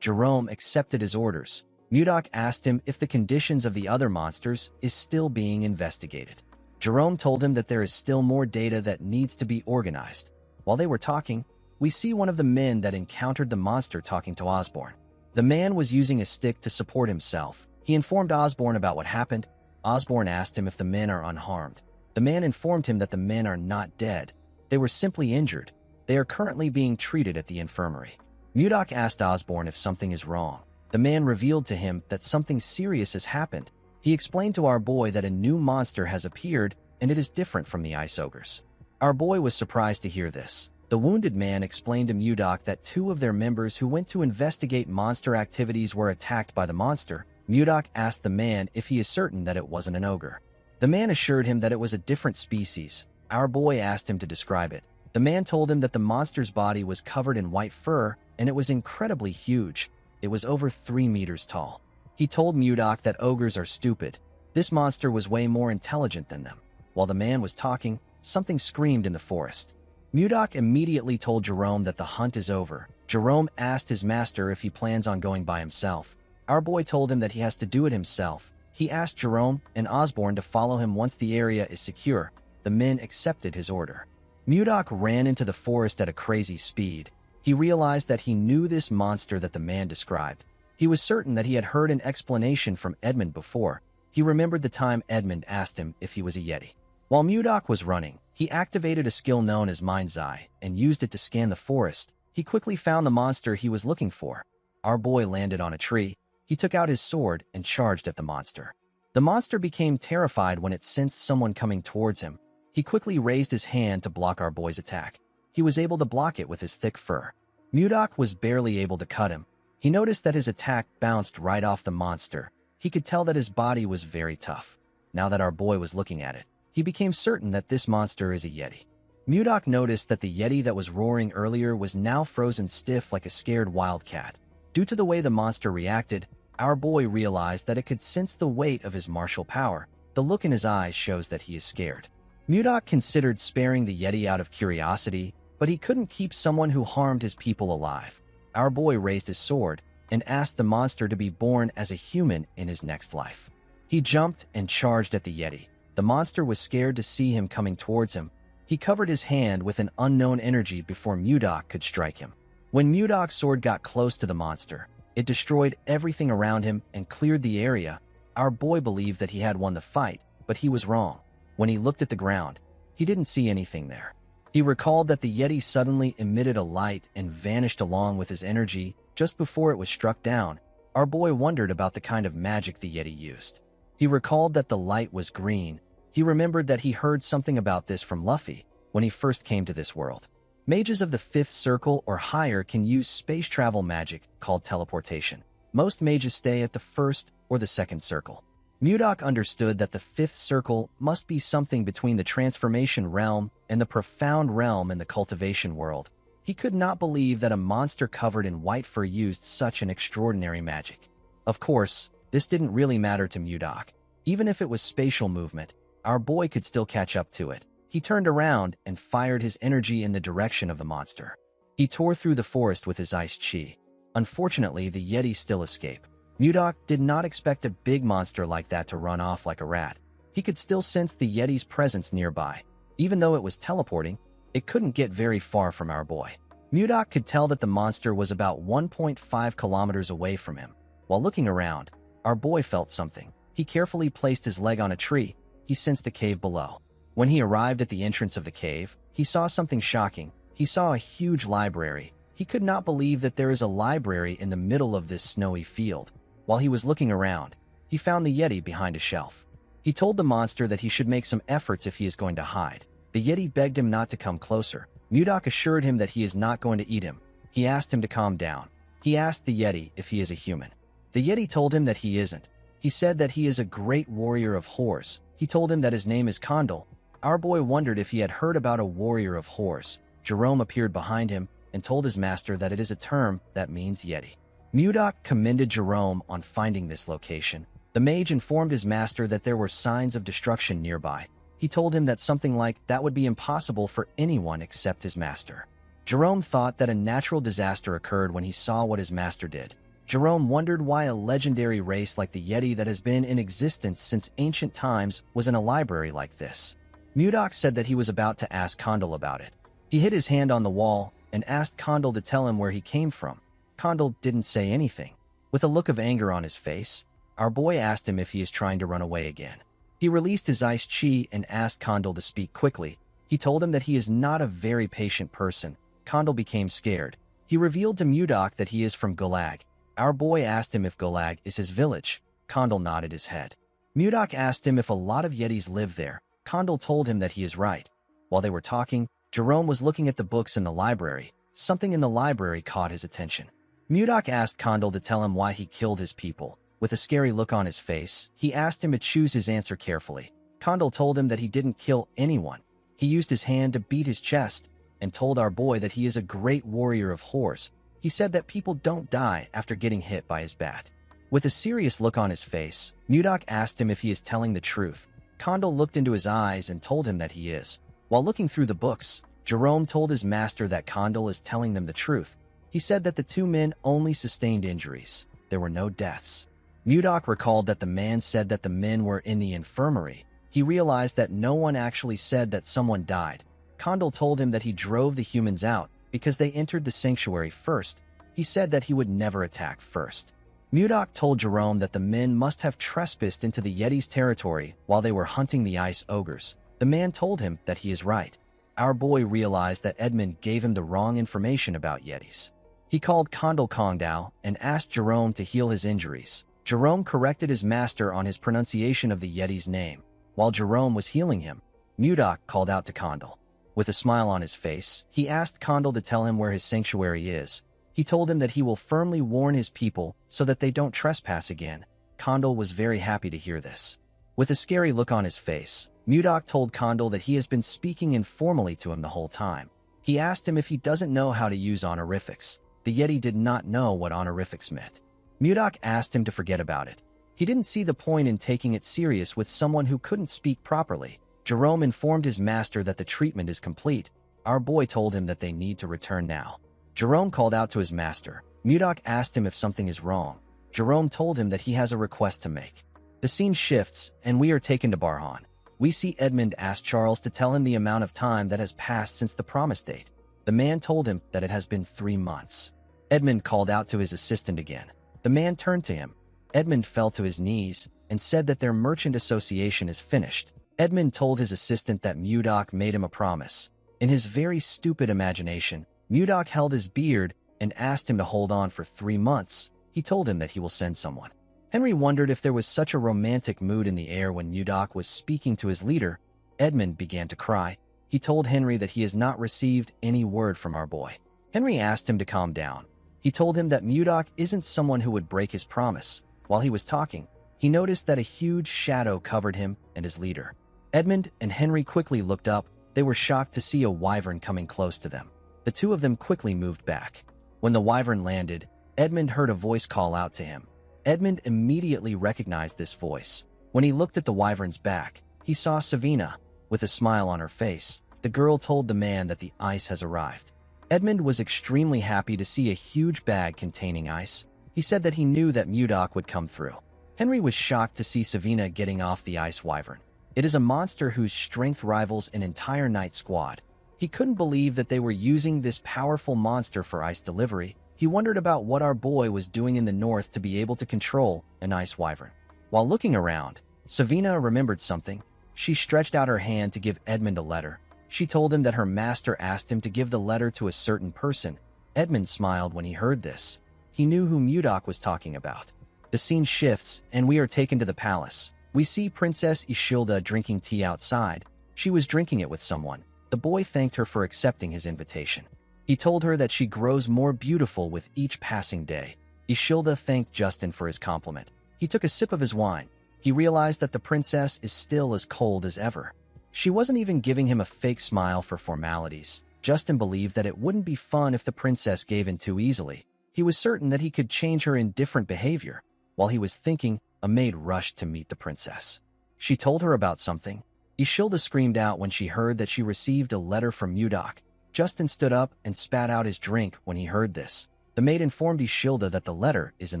Jerome accepted his orders. Mudok asked him if the conditions of the other monsters is still being investigated. Jerome told him that there is still more data that needs to be organized. While they were talking, we see one of the men that encountered the monster talking to Osborn. The man was using a stick to support himself. He informed Osborn about what happened. Osborn asked him if the men are unharmed. The man informed him that the men are not dead. They were simply injured. They are currently being treated at the infirmary. Mudok asked Osborn if something is wrong. The man revealed to him that something serious has happened. He explained to our boy that a new monster has appeared and it is different from the ice ogres. Our boy was surprised to hear this. The wounded man explained to Mudok that two of their members who went to investigate monster activities were attacked by the monster. Mudok asked the man if he is certain that it wasn't an ogre. The man assured him that it was a different species. Our boy asked him to describe it. The man told him that the monster's body was covered in white fur and it was incredibly huge. It was over 3 meters tall. He told Mudok that ogres are stupid. This monster was way more intelligent than them. While the man was talking, something screamed in the forest. Mudok immediately told Jerome that the hunt is over. Jerome asked his master if he plans on going by himself. Our boy told him that he has to do it himself. He asked Jerome and Osborn to follow him once the area is secure. The men accepted his order. Mudok ran into the forest at a crazy speed. He realized that he knew this monster that the man described. He was certain that he had heard an explanation from Edmund before. He remembered the time Edmund asked him if he was a Yeti. While Mudok was running, he activated a skill known as Mind's Eye and used it to scan the forest. He quickly found the monster he was looking for. Our boy landed on a tree. He took out his sword and charged at the monster. The monster became terrified when it sensed someone coming towards him. He quickly raised his hand to block our boy's attack. He was able to block it with his thick fur. Mudok was barely able to cut him. He noticed that his attack bounced right off the monster. He could tell that his body was very tough. Now that our boy was looking at it, he became certain that this monster is a Yeti. Mudok noticed that the Yeti that was roaring earlier was now frozen stiff like a scared wildcat. Due to the way the monster reacted, our boy realized that it could sense the weight of his martial power. The look in his eyes shows that he is scared. Mudok considered sparing the Yeti out of curiosity, but he couldn't keep someone who harmed his people alive. Our boy raised his sword and asked the monster to be born as a human in his next life. He jumped and charged at the Yeti. The monster was scared to see him coming towards him. He covered his hand with an unknown energy before Mudok could strike him. When Mudok's sword got close to the monster, it destroyed everything around him and cleared the area. Our boy believed that he had won the fight, but he was wrong. When he looked at the ground, he didn't see anything there. He recalled that the Yeti suddenly emitted a light and vanished along with his energy just before it was struck down. Our boy wondered about the kind of magic the Yeti used. He recalled that the light was green. He remembered that he heard something about this from Luffy when he first came to this world. Mages of the 5th circle or higher can use space travel magic called teleportation. Most mages stay at the 1st or the 2nd circle. Mudok understood that the 5th circle must be something between the transformation realm and the profound realm in the cultivation world. He could not believe that a monster covered in white fur used such an extraordinary magic. Of course, this didn't really matter to Mudok. Even if it was spatial movement, our boy could still catch up to it. He turned around and fired his energy in the direction of the monster. He tore through the forest with his ice chi. Unfortunately, the Yeti still escaped. Mudok did not expect a big monster like that to run off like a rat. He could still sense the Yeti's presence nearby. Even though it was teleporting, it couldn't get very far from our boy. Mudok could tell that the monster was about 1.5 kilometers away from him. While looking around, our boy felt something. He carefully placed his leg on a tree. He sensed a cave below. When he arrived at the entrance of the cave, he saw something shocking. He saw a huge library. He could not believe that there is a library in the middle of this snowy field. While he was looking around, he found the Yeti behind a shelf. He told the monster that he should make some efforts if he is going to hide. The Yeti begged him not to come closer. Mudok assured him that he is not going to eat him. He asked him to calm down. He asked the Yeti if he is a human. The Yeti told him that he isn't. He said that he is a great warrior of horse. He told him that his name is Condal. Our boy wondered if he had heard about a warrior of horse. Jerome appeared behind him and told his master that it is a term that means Yeti. Mudok commended Jerome on finding this location. The mage informed his master that there were signs of destruction nearby. He told him that something like that would be impossible for anyone except his master. Jerome thought that a natural disaster occurred when he saw what his master did. Jerome wondered why a legendary race like the Yeti that has been in existence since ancient times was in a library like this. Mudok said that he was about to ask Condal about it. He hit his hand on the wall and asked Condal to tell him where he came from. Condal didn't say anything. With a look of anger on his face, our boy asked him if he is trying to run away again. He released his ice chi and asked Condal to speak quickly. He told him that he is not a very patient person. Condal became scared. He revealed to Mudok that he is from Gulag. Our boy asked him if Gulag is his village. Condal nodded his head. Mudok asked him if a lot of Yetis live there. Condal told him that he is right. While they were talking, Jerome was looking at the books in the library. Something in the library caught his attention. Mudok asked Condal to tell him why he killed his people. With a scary look on his face, he asked him to choose his answer carefully. Condal told him that he didn't kill anyone. He used his hand to beat his chest and told our boy that he is a great warrior of horse. He said that people don't die after getting hit by his bat. With a serious look on his face, Mudok asked him if he is telling the truth. Condal looked into his eyes and told him that he is. While looking through the books, Jerome told his master that Condal is telling them the truth. He said that the two men only sustained injuries. There were no deaths. Mudok recalled that the man said that the men were in the infirmary. He realized that no one actually said that someone died. Condal told him that he drove the humans out because they entered the sanctuary first. He said that he would never attack first. Mudok told Jerome that the men must have trespassed into the Yeti's territory while they were hunting the ice ogres. The man told him that he is right. Our boy realized that Edmund gave him the wrong information about Yetis. He called Condal Kongdao and asked Jerome to heal his injuries. Jerome corrected his master on his pronunciation of the Yeti's name. While Jerome was healing him, Mudok called out to Condal. With a smile on his face, he asked Condal to tell him where his sanctuary is. He told him that he will firmly warn his people so that they don't trespass again. Condal was very happy to hear this. With a scary look on his face, Mudok told Condal that he has been speaking informally to him the whole time. He asked him if he doesn't know how to use honorifics. The Yeti did not know what honorifics meant. Mudok asked him to forget about it. He didn't see the point in taking it serious with someone who couldn't speak properly. Jerome informed his master that the treatment is complete. Our boy told him that they need to return now. Jerome called out to his master. Mudok asked him if something is wrong. Jerome told him that he has a request to make. The scene shifts, and we are taken to Barhan. We see Edmund ask Charles to tell him the amount of time that has passed since the promise date. The man told him that it has been 3 months. Edmund called out to his assistant again. The man turned to him. Edmund fell to his knees and said that their merchant association is finished. Edmund told his assistant that Mudok made him a promise. In his very stupid imagination, Mudok held his beard and asked him to hold on for 3 months. He told him that he will send someone. Henry wondered if there was such a romantic mood in the air when Mudok was speaking to his leader. Edmund began to cry. He told Henry that he has not received any word from our boy. Henry asked him to calm down. He told him that Mudok isn't someone who would break his promise. While he was talking, he noticed that a huge shadow covered him and his leader. Edmund and Henry quickly looked up. They were shocked to see a wyvern coming close to them. The two of them quickly moved back. When the wyvern landed, Edmund heard a voice call out to him. Edmund immediately recognized this voice. When he looked at the wyvern's back, he saw Savina. With a smile on her face, the girl told the man that the ice has arrived. Edmund was extremely happy to see a huge bag containing ice. He said that he knew that Mudok would come through. Henry was shocked to see Savina getting off the ice wyvern. It is a monster whose strength rivals an entire night squad. He couldn't believe that they were using this powerful monster for ice delivery. He wondered about what our boy was doing in the north to be able to control an ice wyvern. While looking around, Savina remembered something. She stretched out her hand to give Edmund a letter. She told him that her master asked him to give the letter to a certain person. Edmund smiled when he heard this. He knew who Mudok was talking about. The scene shifts, and we are taken to the palace. We see Princess Ishilda drinking tea outside. She was drinking it with someone. The boy thanked her for accepting his invitation. He told her that she grows more beautiful with each passing day. Ishilda thanked Justin for his compliment. He took a sip of his wine. He realized that the princess is still as cold as ever. She wasn't even giving him a fake smile for formalities. Justin believed that it wouldn't be fun if the princess gave in too easily. He was certain that he could change her indifferent behavior. While he was thinking, a maid rushed to meet the princess. She told her about something. Ishilda screamed out when she heard that she received a letter from Mudok. Justin stood up and spat out his drink when he heard this. The maid informed Ishilda that the letter is in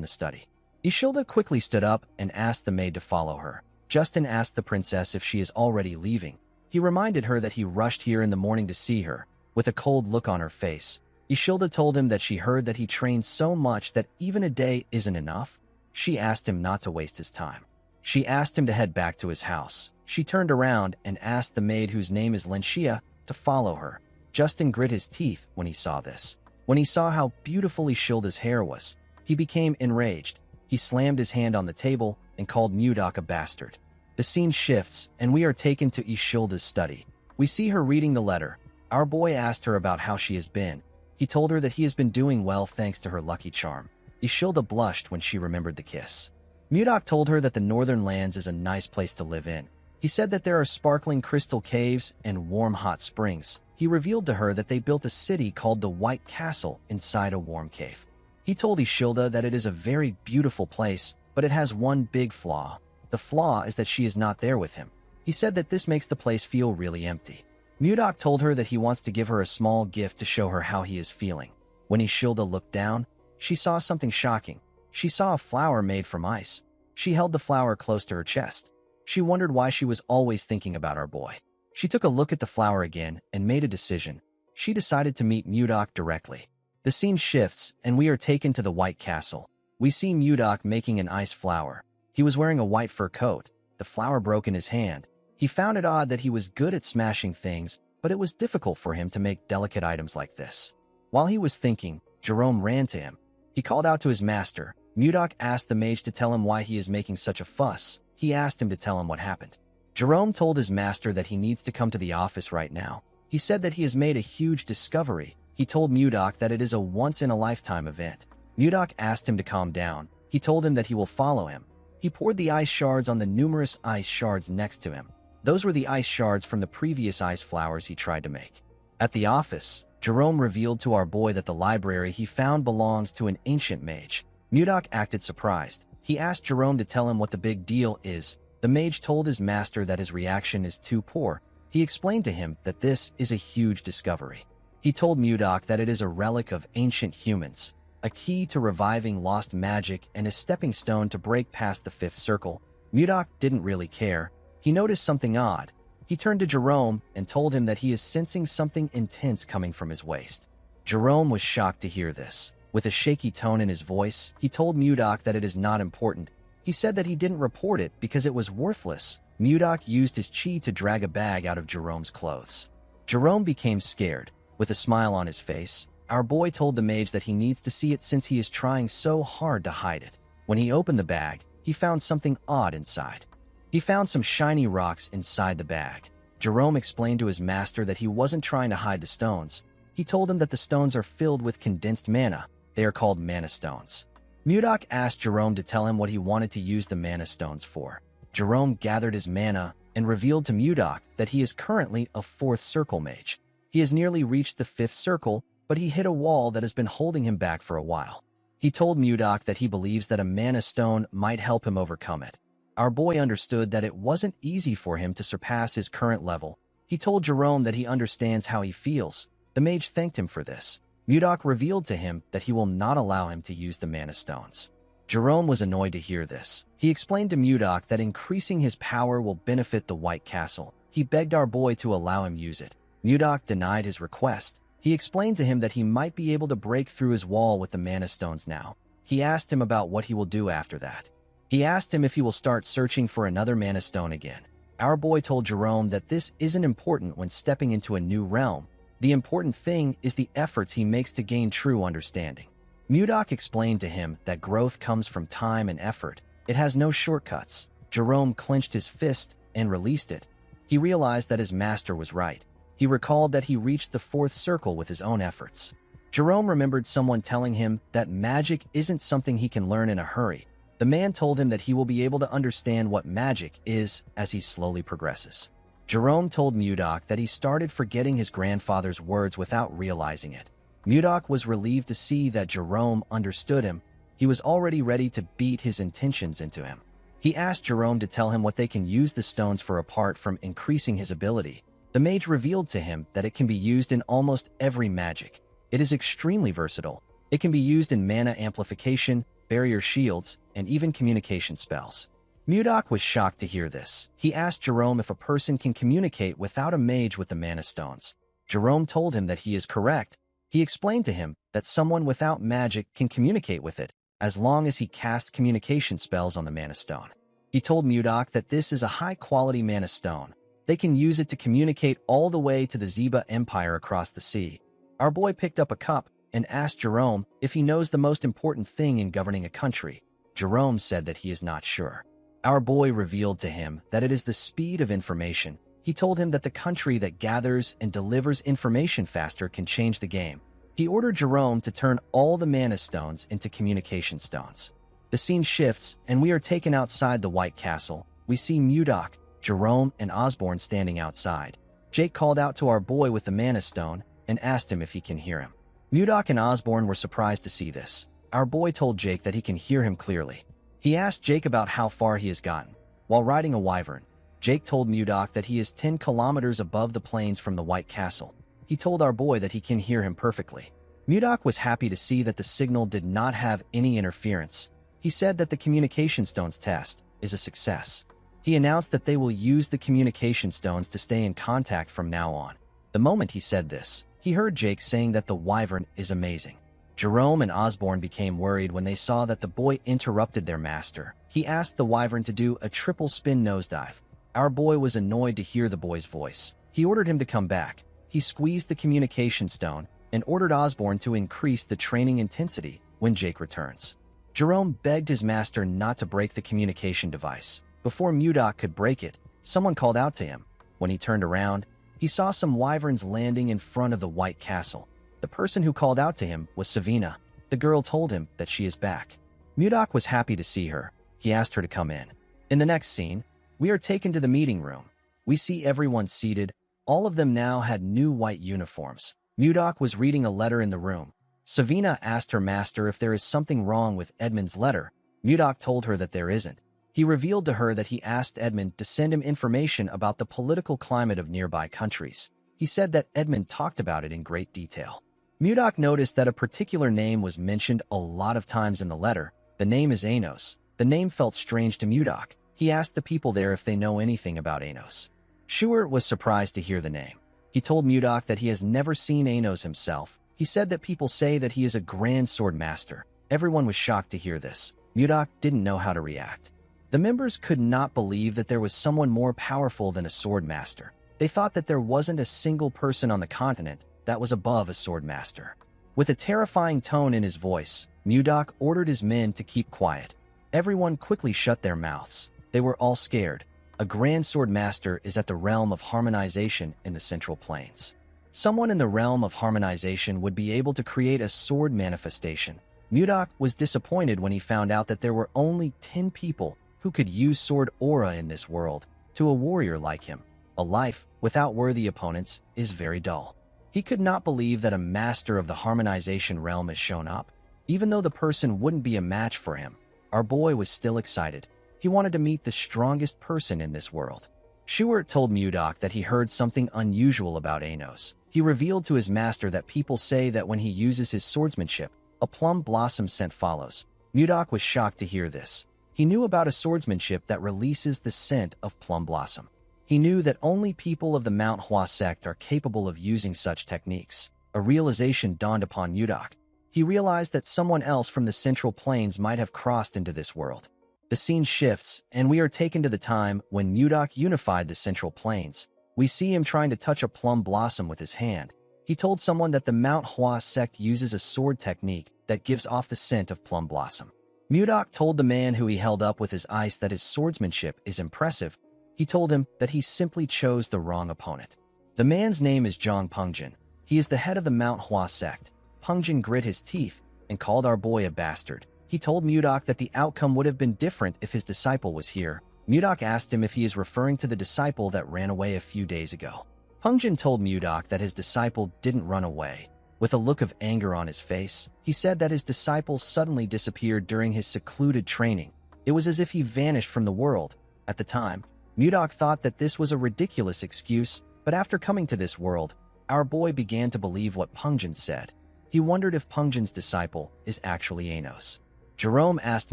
the study. Ishilda quickly stood up and asked the maid to follow her. Justin asked the princess if she is already leaving. He reminded her that he rushed here in the morning to see her. With a cold look on her face, Ishilda told him that she heard that he trained so much that even a day isn't enough. She asked him not to waste his time. She asked him to head back to his house. She turned around and asked the maid, whose name is Lenshia, to follow her. Justin grit his teeth when he saw this. When he saw how beautiful Ishilda's hair was, he became enraged. He slammed his hand on the table and called Mudok a bastard. The scene shifts, and we are taken to Ishilda's study. We see her reading the letter. Our boy asked her about how she has been. He told her that he has been doing well thanks to her lucky charm. Ishilda blushed when she remembered the kiss. Mudok told her that the northern lands is a nice place to live in. He said that there are sparkling crystal caves and warm hot springs. He revealed to her that they built a city called the White Castle inside a warm cave. He told Ishilda that it is a very beautiful place, but it has one big flaw. The flaw is that she is not there with him. He said that this makes the place feel really empty. Mudok told her that he wants to give her a small gift to show her how he is feeling. When Ishilda looked down, she saw something shocking. She saw a flower made from ice. She held the flower close to her chest. She wondered why she was always thinking about our boy. She took a look at the flower again and made a decision. She decided to meet Mudok directly. The scene shifts, and we are taken to the White Castle. We see Mudok making an ice flower. He was wearing a white fur coat. The flower broke in his hand. He found it odd that he was good at smashing things, but it was difficult for him to make delicate items like this. While he was thinking, Jerome ran to him. He called out to his master. Mudok asked the mage to tell him why he is making such a fuss. He asked him to tell him what happened. Jerome told his master that he needs to come to the office right now. He said that he has made a huge discovery. He told Mudok that it is a once-in-a-lifetime event. Mudok asked him to calm down. He told him that he will follow him. He poured the ice shards on the numerous ice shards next to him. Those were the ice shards from the previous ice flowers he tried to make. At the office, Jerome revealed to our boy that the library he found belongs to an ancient mage. Mudok acted surprised. He asked Jerome to tell him what the big deal is. The mage told his master that his reaction is too poor. He explained to him that this is a huge discovery. He told Mudok that it is a relic of ancient humans, a key to reviving lost magic and a stepping stone to break past the fifth circle. Mudok didn't really care. He noticed something odd. He turned to Jerome and told him that he is sensing something intense coming from his waist. Jerome was shocked to hear this. With a shaky tone in his voice, he told Mudok that it is not important. He said that he didn't report it because it was worthless. Mudok used his chi to drag a bag out of Jerome's clothes. Jerome became scared. With a smile on his face, our boy told the mage that he needs to see it since he is trying so hard to hide it. When he opened the bag, he found something odd inside. He found some shiny rocks inside the bag. Jerome explained to his master that he wasn't trying to hide the stones. He told him that the stones are filled with condensed mana. They are called mana stones. Mudok asked Jerome to tell him what he wanted to use the mana stones for. Jerome gathered his mana and revealed to Mudok that he is currently a fourth circle mage. He has nearly reached the fifth circle, but he hit a wall that has been holding him back for a while. He told Mudok that he believes that a mana stone might help him overcome it. Our boy understood that it wasn't easy for him to surpass his current level. He told Jerome that he understands how he feels. The mage thanked him for this. Mudok revealed to him that he will not allow him to use the mana stones. Jerome was annoyed to hear this. He explained to Mudok that increasing his power will benefit the White Castle. He begged our boy to allow him use it. Mudok denied his request. He explained to him that he might be able to break through his wall with the mana stones now. He asked him about what he will do after that. He asked him if he will start searching for another mana stone again. Our boy told Jerome that this isn't important when stepping into a new realm. The important thing is the efforts he makes to gain true understanding. Mudok explained to him that growth comes from time and effort. It has no shortcuts. Jerome clenched his fist and released it. He realized that his master was right. He recalled that he reached the fourth circle with his own efforts. Jerome remembered someone telling him that magic isn't something he can learn in a hurry. The man told him that he will be able to understand what magic is as he slowly progresses. Jerome told Mudok that he started forgetting his grandfather's words without realizing it. Mudok was relieved to see that Jerome understood him. He was already ready to beat his intentions into him. He asked Jerome to tell him what they can use the stones for apart from increasing his ability. The mage revealed to him that it can be used in almost every magic. It is extremely versatile. It can be used in mana amplification, barrier shields, and even communication spells. Mudok was shocked to hear this. He asked Jerome if a person can communicate without a mage with the mana stones. Jerome told him that he is correct. He explained to him that someone without magic can communicate with it, as long as he casts communication spells on the mana stone. He told Mudok that this is a high-quality mana stone. They can use it to communicate all the way to the Zeba Empire across the sea. Our boy picked up a cup and asked Jerome if he knows the most important thing in governing a country. Jerome said that he is not sure. Our boy revealed to him that it is the speed of information. He told him that the country that gathers and delivers information faster can change the game. He ordered Jerome to turn all the mana stones into communication stones. The scene shifts, and we are taken outside the White Castle. We see Mudok, Jerome, and Osborne standing outside. Jake called out to our boy with the mana stone and asked him if he can hear him. Mudok and Osborne were surprised to see this. Our boy told Jake that he can hear him clearly. He asked Jake about how far he has gotten. While riding a wyvern, Jake told Mudok that he is 10 kilometers above the plains from the White Castle. He told our boy that he can hear him perfectly. Mudok was happy to see that the signal did not have any interference. He said that the communication stones test is a success. He announced that they will use the communication stones to stay in contact from now on. The moment he said this, he heard Jake saying that the wyvern is amazing. Jerome and Osborne became worried when they saw that the boy interrupted their master. He asked the wyvern to do a triple spin nosedive. Our boy was annoyed to hear the boy's voice. He ordered him to come back. He squeezed the communication stone and ordered Osborne to increase the training intensity when Jake returns. Jerome begged his master not to break the communication device. Before Mudok could break it, someone called out to him. When he turned around, he saw some wyverns landing in front of the White Castle. The person who called out to him was Savina. The girl told him that she is back. Mudok was happy to see her. He asked her to come in. In the next scene, we are taken to the meeting room. We see everyone seated. All of them now had new white uniforms. Mudok was reading a letter in the room. Savina asked her master if there is something wrong with Edmund's letter. Mudok told her that there isn't. He revealed to her that he asked Edmund to send him information about the political climate of nearby countries. He said that Edmund talked about it in great detail. Mudok noticed that a particular name was mentioned a lot of times in the letter. The name is Anos. The name felt strange to Mudok. He asked the people there if they know anything about Anos. Schuer was surprised to hear the name. He told Mudok that he has never seen Anos himself. He said that people say that he is a grand sword master. Everyone was shocked to hear this. Mudok didn't know how to react. The members could not believe that there was someone more powerful than a sword master. They thought that there wasn't a single person on the continent that was above a sword master. With a terrifying tone in his voice, Mudok ordered his men to keep quiet. Everyone quickly shut their mouths. They were all scared. A grand sword master is at the realm of harmonization in the Central Plains. Someone in the realm of harmonization would be able to create a sword manifestation. Mudok was disappointed when he found out that there were only 10 people who could use sword aura in this world. To a warrior like him, a life without worthy opponents is very dull. He could not believe that a master of the harmonization realm has shown up. Even though the person wouldn't be a match for him, our boy was still excited. He wanted to meet the strongest person in this world. Schuer told Mudok that he heard something unusual about Anos. He revealed to his master that people say that when he uses his swordsmanship, a plum blossom scent follows. Mudok was shocked to hear this. He knew about a swordsmanship that releases the scent of plum blossom. He knew that only people of the MANHWA sect are capable of using such techniques. A realization dawned upon Mudok. He realized that someone else from the Central Plains might have crossed into this world. The scene shifts, and we are taken to the time when Mudok unified the Central Plains. We see him trying to touch a plum blossom with his hand. He told someone that the MANHWA sect uses a sword technique that gives off the scent of plum blossom. Mudok told the man who he held up with his ice that his swordsmanship is impressive. He told him that he simply chose the wrong opponent. The man's name is Zhang Pungjin. He is the head of the MANHWA sect. Pungjin grit his teeth and called our boy a bastard. He told Mudok that the outcome would have been different if his disciple was here. Mudok asked him if he is referring to the disciple that ran away a few days ago. Pungjin told Mudok that his disciple didn't run away. With a look of anger on his face, he said that his disciple suddenly disappeared during his secluded training. It was as if he vanished from the world. At the time, Mudok thought that this was a ridiculous excuse, but after coming to this world, our boy began to believe what Pungjin said. He wondered if Pungjin's disciple is actually Anos. Jerome asked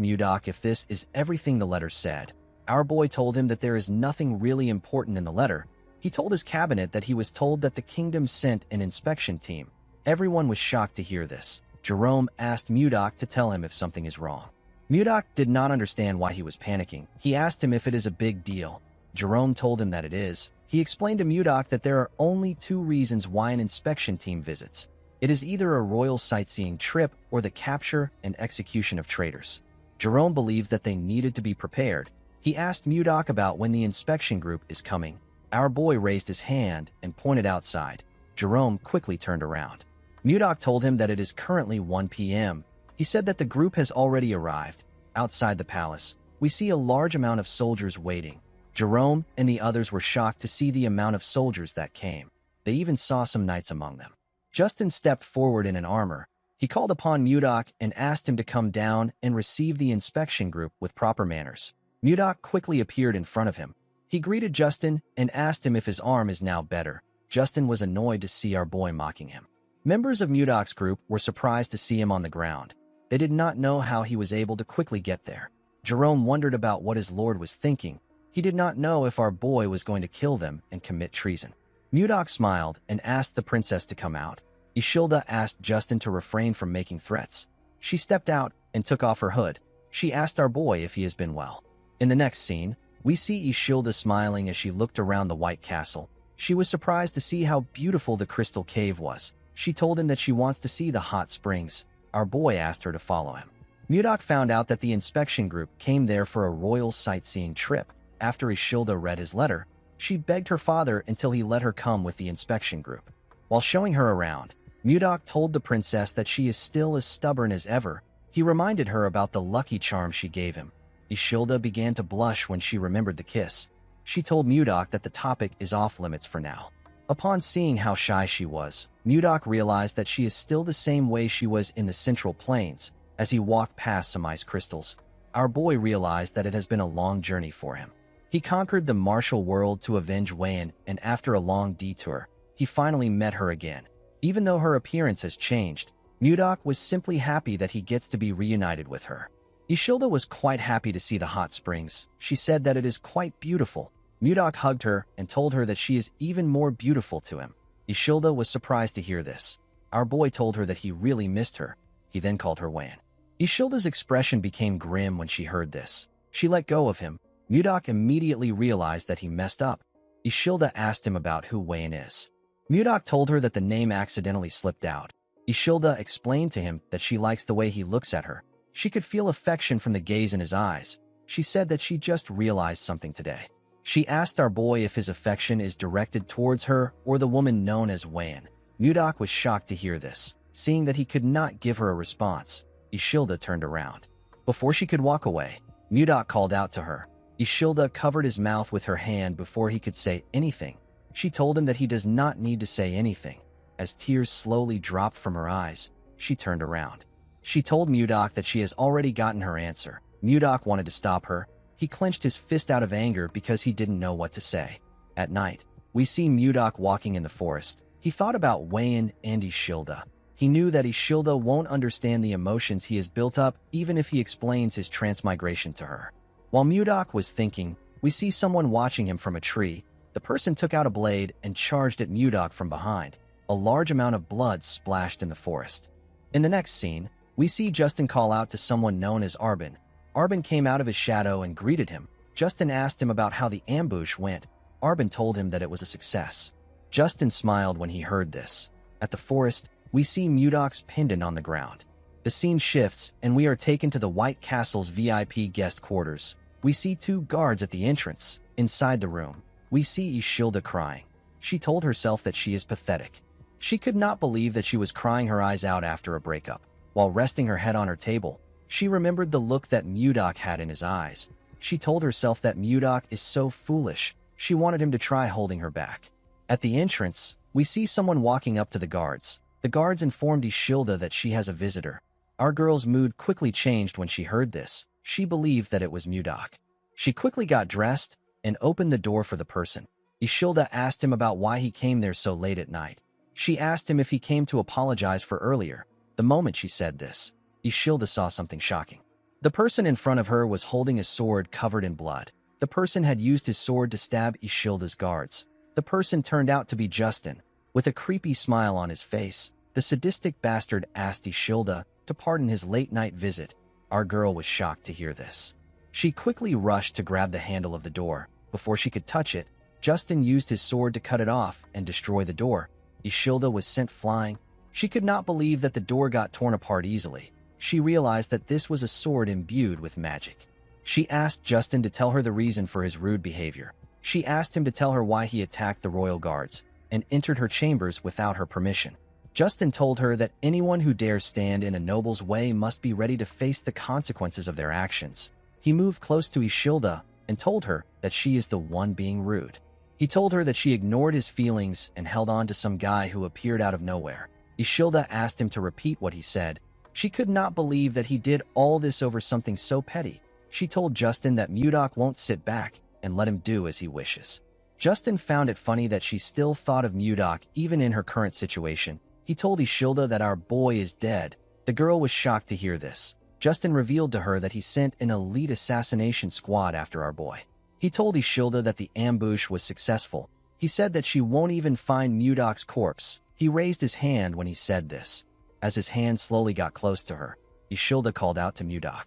Mudok if this is everything the letter said. Our boy told him that there is nothing really important in the letter. He told his cabinet that he was told that the kingdom sent an inspection team. Everyone was shocked to hear this. Jerome asked Mudok to tell him if something is wrong. Mudok did not understand why he was panicking. He asked him if it is a big deal. Jerome told him that it is. He explained to Mudok that there are only two reasons why an inspection team visits. It is either a royal sightseeing trip or the capture and execution of traitors. Jerome believed that they needed to be prepared. He asked Mudok about when the inspection group is coming. Our boy raised his hand and pointed outside. Jerome quickly turned around. Mudok told him that it is currently 1 p.m. He said that the group has already arrived. Outside the palace, we see a large amount of soldiers waiting. Jerome and the others were shocked to see the amount of soldiers that came. They even saw some knights among them. Justin stepped forward in an armor. He called upon Mudok and asked him to come down and receive the inspection group with proper manners. Mudok quickly appeared in front of him. He greeted Justin and asked him if his arm is now better. Justin was annoyed to see our boy mocking him. Members of Mudok's group were surprised to see him on the ground. They did not know how he was able to quickly get there. Jerome wondered about what his lord was thinking. He did not know if our boy was going to kill them and commit treason. Mudok smiled and asked the princess to come out. Ishilda asked Justin to refrain from making threats. She stepped out and took off her hood. She asked our boy if he has been well. In the next scene, we see Ishilda smiling as she looked around the White Castle. She was surprised to see how beautiful the crystal cave was. She told him that she wants to see the hot springs. Our boy asked her to follow him. Mudok found out that the inspection group came there for a royal sightseeing trip. After Ishilda read his letter, she begged her father until he let her come with the inspection group. While showing her around, Mudok told the princess that she is still as stubborn as ever. He reminded her about the lucky charm she gave him. Ishilda began to blush when she remembered the kiss. She told Mudok that the topic is off limits for now. Upon seeing how shy she was, Mudok realized that she is still the same way she was in the Central Plains. As he walked past some ice crystals, our boy realized that it has been a long journey for him. He conquered the martial world to avenge Wayan, and after a long detour, he finally met her again. Even though her appearance has changed, Mudok was simply happy that he gets to be reunited with her. Ishilda was quite happy to see the hot springs. She said that it is quite beautiful. Mudok hugged her and told her that she is even more beautiful to him. Ishilda was surprised to hear this. Our boy told her that he really missed her. He then called her Wayan. Ishilda's expression became grim when she heard this. She let go of him. Mudok immediately realized that he messed up. Ishilda asked him about who Wayan is. Mudok told her that the name accidentally slipped out. Ishilda explained to him that she likes the way he looks at her. She could feel affection from the gaze in his eyes. She said that she just realized something today. She asked our boy if his affection is directed towards her or the woman known as Wayan. Mudok was shocked to hear this. Seeing that he could not give her a response, Ishilda turned around. Before she could walk away, Mudok called out to her. Ishilda covered his mouth with her hand before he could say anything. She told him that he does not need to say anything. As tears slowly dropped from her eyes, she turned around. She told Mudok that she has already gotten her answer. Mudok wanted to stop her. He clenched his fist out of anger because he didn't know what to say. At night, we see Mudok walking in the forest. He thought about Wayan and Ishilda. He knew that Ishilda won't understand the emotions he has built up even if he explains his transmigration to her. While Mudok was thinking, we see someone watching him from a tree. The person took out a blade and charged at Mudok from behind. A large amount of blood splashed in the forest. In the next scene, we see Justin call out to someone known as Arbin. Arbin came out of his shadow and greeted him. Justin asked him about how the ambush went. Arbin told him that it was a success. Justin smiled when he heard this. At the forest, we see Mudok's pendant on the ground. The scene shifts, and we are taken to the White Castle's VIP guest quarters. We see two guards at the entrance. Inside the room, we see Ishilda crying. She told herself that she is pathetic. She could not believe that she was crying her eyes out after a breakup. While resting her head on her table, She remembered the look that Mudok had in his eyes. She told herself that Mudok is so foolish. She wanted him to try holding her back. At the entrance, we see someone walking up to the guards. The guards informed Ishilda that she has a visitor. Our girl's mood quickly changed when she heard this. She believed that it was Mudok. She quickly got dressed and opened the door for the person. Ishilda asked him about why he came there so late at night. She asked him if he came to apologize for earlier. The moment she said this, Ishilda saw something shocking. The person in front of her was holding a sword covered in blood. The person had used his sword to stab Ishilda's guards. The person turned out to be Justin. With a creepy smile on his face, the sadistic bastard asked Ishilda to pardon his late-night visit. Our girl was shocked to hear this. She quickly rushed to grab the handle of the door. Before she could touch it, Justin used his sword to cut it off and destroy the door. Ishilda was sent flying. She could not believe that the door got torn apart easily. She realized that this was a sword imbued with magic. She asked Justin to tell her the reason for his rude behavior. She asked him to tell her why he attacked the royal guards and entered her chambers without her permission. Justin told her that anyone who dares stand in a noble's way must be ready to face the consequences of their actions. He moved close to Ishilda and told her that she is the one being rude. He told her that she ignored his feelings and held on to some guy who appeared out of nowhere. Ishilda asked him to repeat what he said. She could not believe that he did all this over something so petty. She told Justin that Mudok won't sit back and let him do as he wishes. Justin found it funny that she still thought of Mudok even in her current situation. He told Ishilda that our boy is dead. The girl was shocked to hear this. Justin revealed to her that he sent an elite assassination squad after our boy. He told Ishilda that the ambush was successful. He said that she won't even find Mudok's corpse. He raised his hand when he said this. As his hand slowly got close to her, Ishilda called out to Mudok.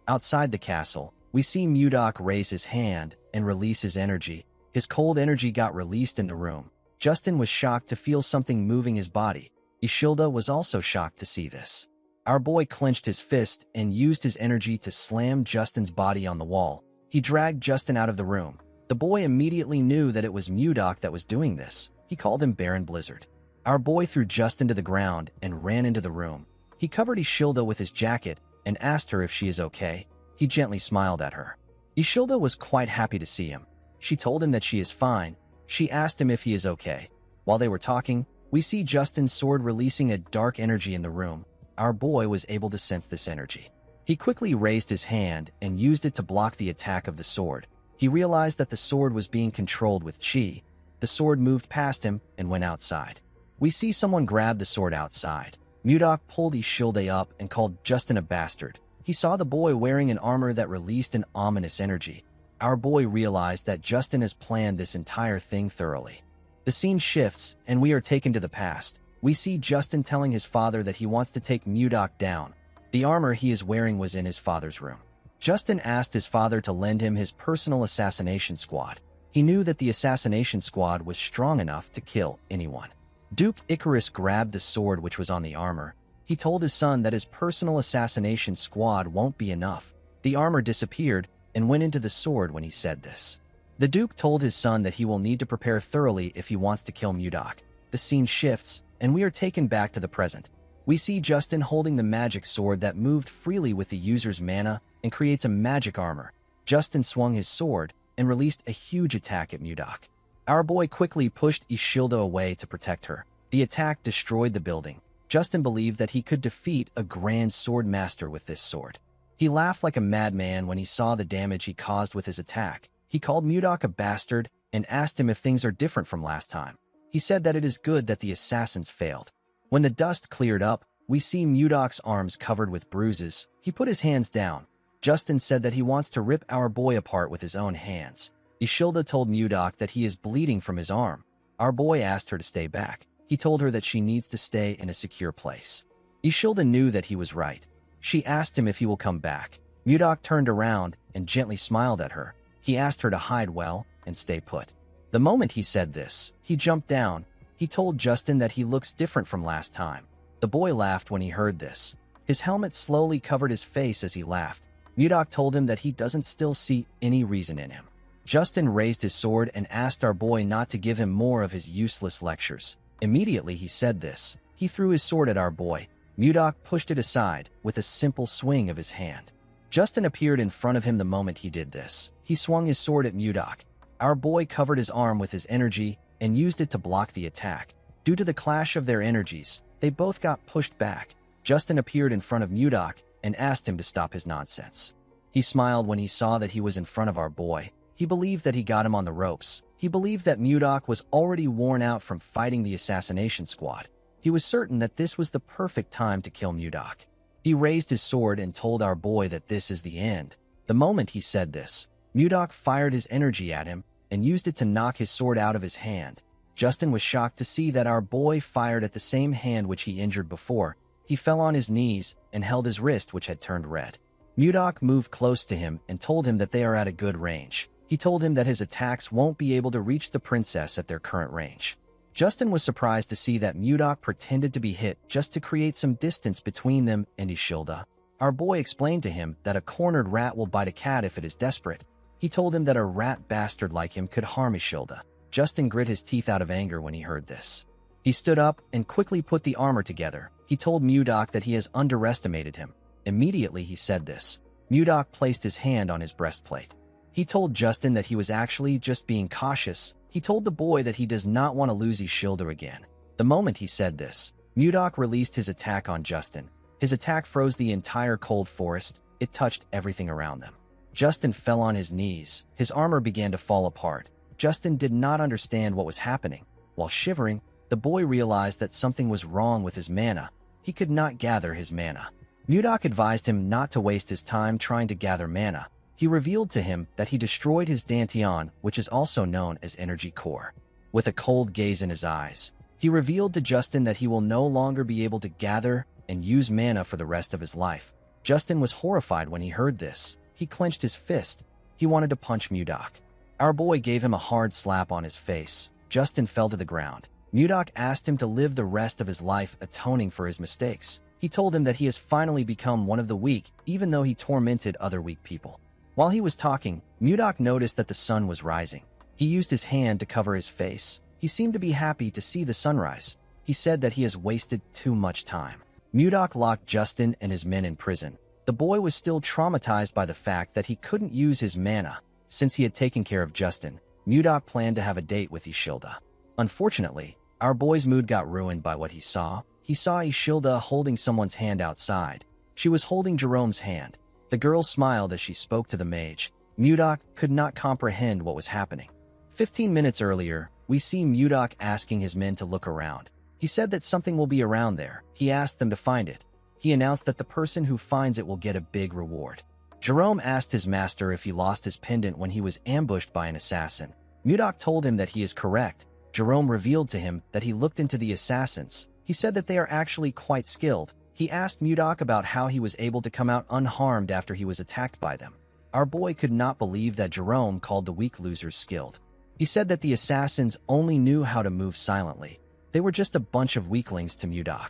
Outside the castle, we see Mudok raise his hand and release his energy. His cold energy got released in the room. Justin was shocked to feel something moving his body. Ishilda was also shocked to see this. Our boy clenched his fist and used his energy to slam Justin's body on the wall. He dragged Justin out of the room. The boy immediately knew that it was Mudok that was doing this. He called him Baron Blizzard. Our boy threw Justin to the ground and ran into the room. He covered Ishilda with his jacket and asked her if she is okay. He gently smiled at her. Ishilda was quite happy to see him. She told him that she is fine. She asked him if he is okay. While they were talking, we see Justin's sword releasing a dark energy in the room. Our boy was able to sense this energy. He quickly raised his hand and used it to block the attack of the sword. He realized that the sword was being controlled with chi. The sword moved past him and went outside. We see someone grab the sword outside. Mudok pulled Ishilda up and called Justin a bastard. He saw the boy wearing an armor that released an ominous energy. Our boy realized that Justin has planned this entire thing thoroughly. The scene shifts, and we are taken to the past. We see Justin telling his father that he wants to take Mudok down. The armor he is wearing was in his father's room. Justin asked his father to lend him his personal assassination squad. He knew that the assassination squad was strong enough to kill anyone. Duke Icarus grabbed the sword which was on the armor. He told his son that his personal assassination squad won't be enough. The armor disappeared and went into the sword when he said this. The Duke told his son that he will need to prepare thoroughly if he wants to kill Mudok. The scene shifts, and we are taken back to the present. We see Justin holding the magic sword that moved freely with the user's mana and creates a magic armor. Justin swung his sword and released a huge attack at Mudok. Our boy quickly pushed Ishilda away to protect her. The attack destroyed the building. Justin believed that he could defeat a grand sword master with this sword. He laughed like a madman when he saw the damage he caused with his attack. He called Mudok a bastard and asked him if things are different from last time. He said that it is good that the assassins failed. When the dust cleared up, we see Mudok's arms covered with bruises. He put his hands down. Justin said that he wants to rip our boy apart with his own hands. Ishilda told Mudok that he is bleeding from his arm. Our boy asked her to stay back. He told her that she needs to stay in a secure place. Ishilda knew that he was right. She asked him if he will come back. Mudok turned around and gently smiled at her. He asked her to hide well and stay put. The moment he said this, he jumped down. He told Justin that he looks different from last time. The boy laughed when he heard this. His helmet slowly covered his face as he laughed. Mudok told him that he doesn't still see any reason in him. Justin raised his sword and asked our boy not to give him more of his useless lectures. Immediately he said this. He threw his sword at our boy. Mudok pushed it aside with a simple swing of his hand. Justin appeared in front of him the moment he did this. He swung his sword at Mudok. Our boy covered his arm with his energy and used it to block the attack. Due to the clash of their energies, they both got pushed back. Justin appeared in front of Mudok and asked him to stop his nonsense. He smiled when he saw that he was in front of our boy. He believed that he got him on the ropes. He believed that Mudok was already worn out from fighting the assassination squad. He was certain that this was the perfect time to kill Mudok. He raised his sword and told our boy that this is the end. The moment he said this, Mudok fired his energy at him and used it to knock his sword out of his hand. Justin was shocked to see that our boy fired at the same hand which he injured before. He fell on his knees and held his wrist, which had turned red. Mudok moved close to him and told him that they are at a good range. He told him that his attacks won't be able to reach the princess at their current range. Justin was surprised to see that Mudok pretended to be hit just to create some distance between them and Ishilda. Our boy explained to him that a cornered rat will bite a cat if it is desperate. He told him that a rat bastard like him could harm Ishilda. Justin grit his teeth out of anger when he heard this. He stood up and quickly put the armor together. He told Mudok that he has underestimated him. Immediately he said this, Mudok placed his hand on his breastplate. He told Justin that he was actually just being cautious. He told the boy that he does not want to lose Ishilda again. The moment he said this, Mudok released his attack on Justin. His attack froze the entire cold forest. It touched everything around them. Justin fell on his knees. His armor began to fall apart. Justin did not understand what was happening. While shivering, the boy realized that something was wrong with his mana. He could not gather his mana. Mudok advised him not to waste his time trying to gather mana. He revealed to him that he destroyed his Dantian, which is also known as Energy Core. With a cold gaze in his eyes, he revealed to Justin that he will no longer be able to gather and use mana for the rest of his life. Justin was horrified when he heard this. He clenched his fist. He wanted to punch Mudok. Our boy gave him a hard slap on his face. Justin fell to the ground. Mudok asked him to live the rest of his life atoning for his mistakes. He told him that he has finally become one of the weak, even though he tormented other weak people. While he was talking, Mudok noticed that the sun was rising. He used his hand to cover his face. He seemed to be happy to see the sunrise. He said that he has wasted too much time. Mudok locked Justin and his men in prison. The boy was still traumatized by the fact that he couldn't use his mana. Since he had taken care of Justin, Mudok planned to have a date with Ishilda. Unfortunately, our boy's mood got ruined by what he saw. He saw Ishilda holding someone's hand outside. She was holding Jerome's hand. The girl smiled as she spoke to the mage. Mudok could not comprehend what was happening. 15 minutes earlier, we see Mudok asking his men to look around. He said that something will be around there. He asked them to find it. He announced that the person who finds it will get a big reward. Jerome asked his master if he lost his pendant when he was ambushed by an assassin. Mudok told him that he is correct. Jerome revealed to him that he looked into the assassins. He said that they are actually quite skilled. He asked Mudok about how he was able to come out unharmed after he was attacked by them. Our boy could not believe that Jerome called the weak losers skilled. He said that the assassins only knew how to move silently. They were just a bunch of weaklings to Mudok.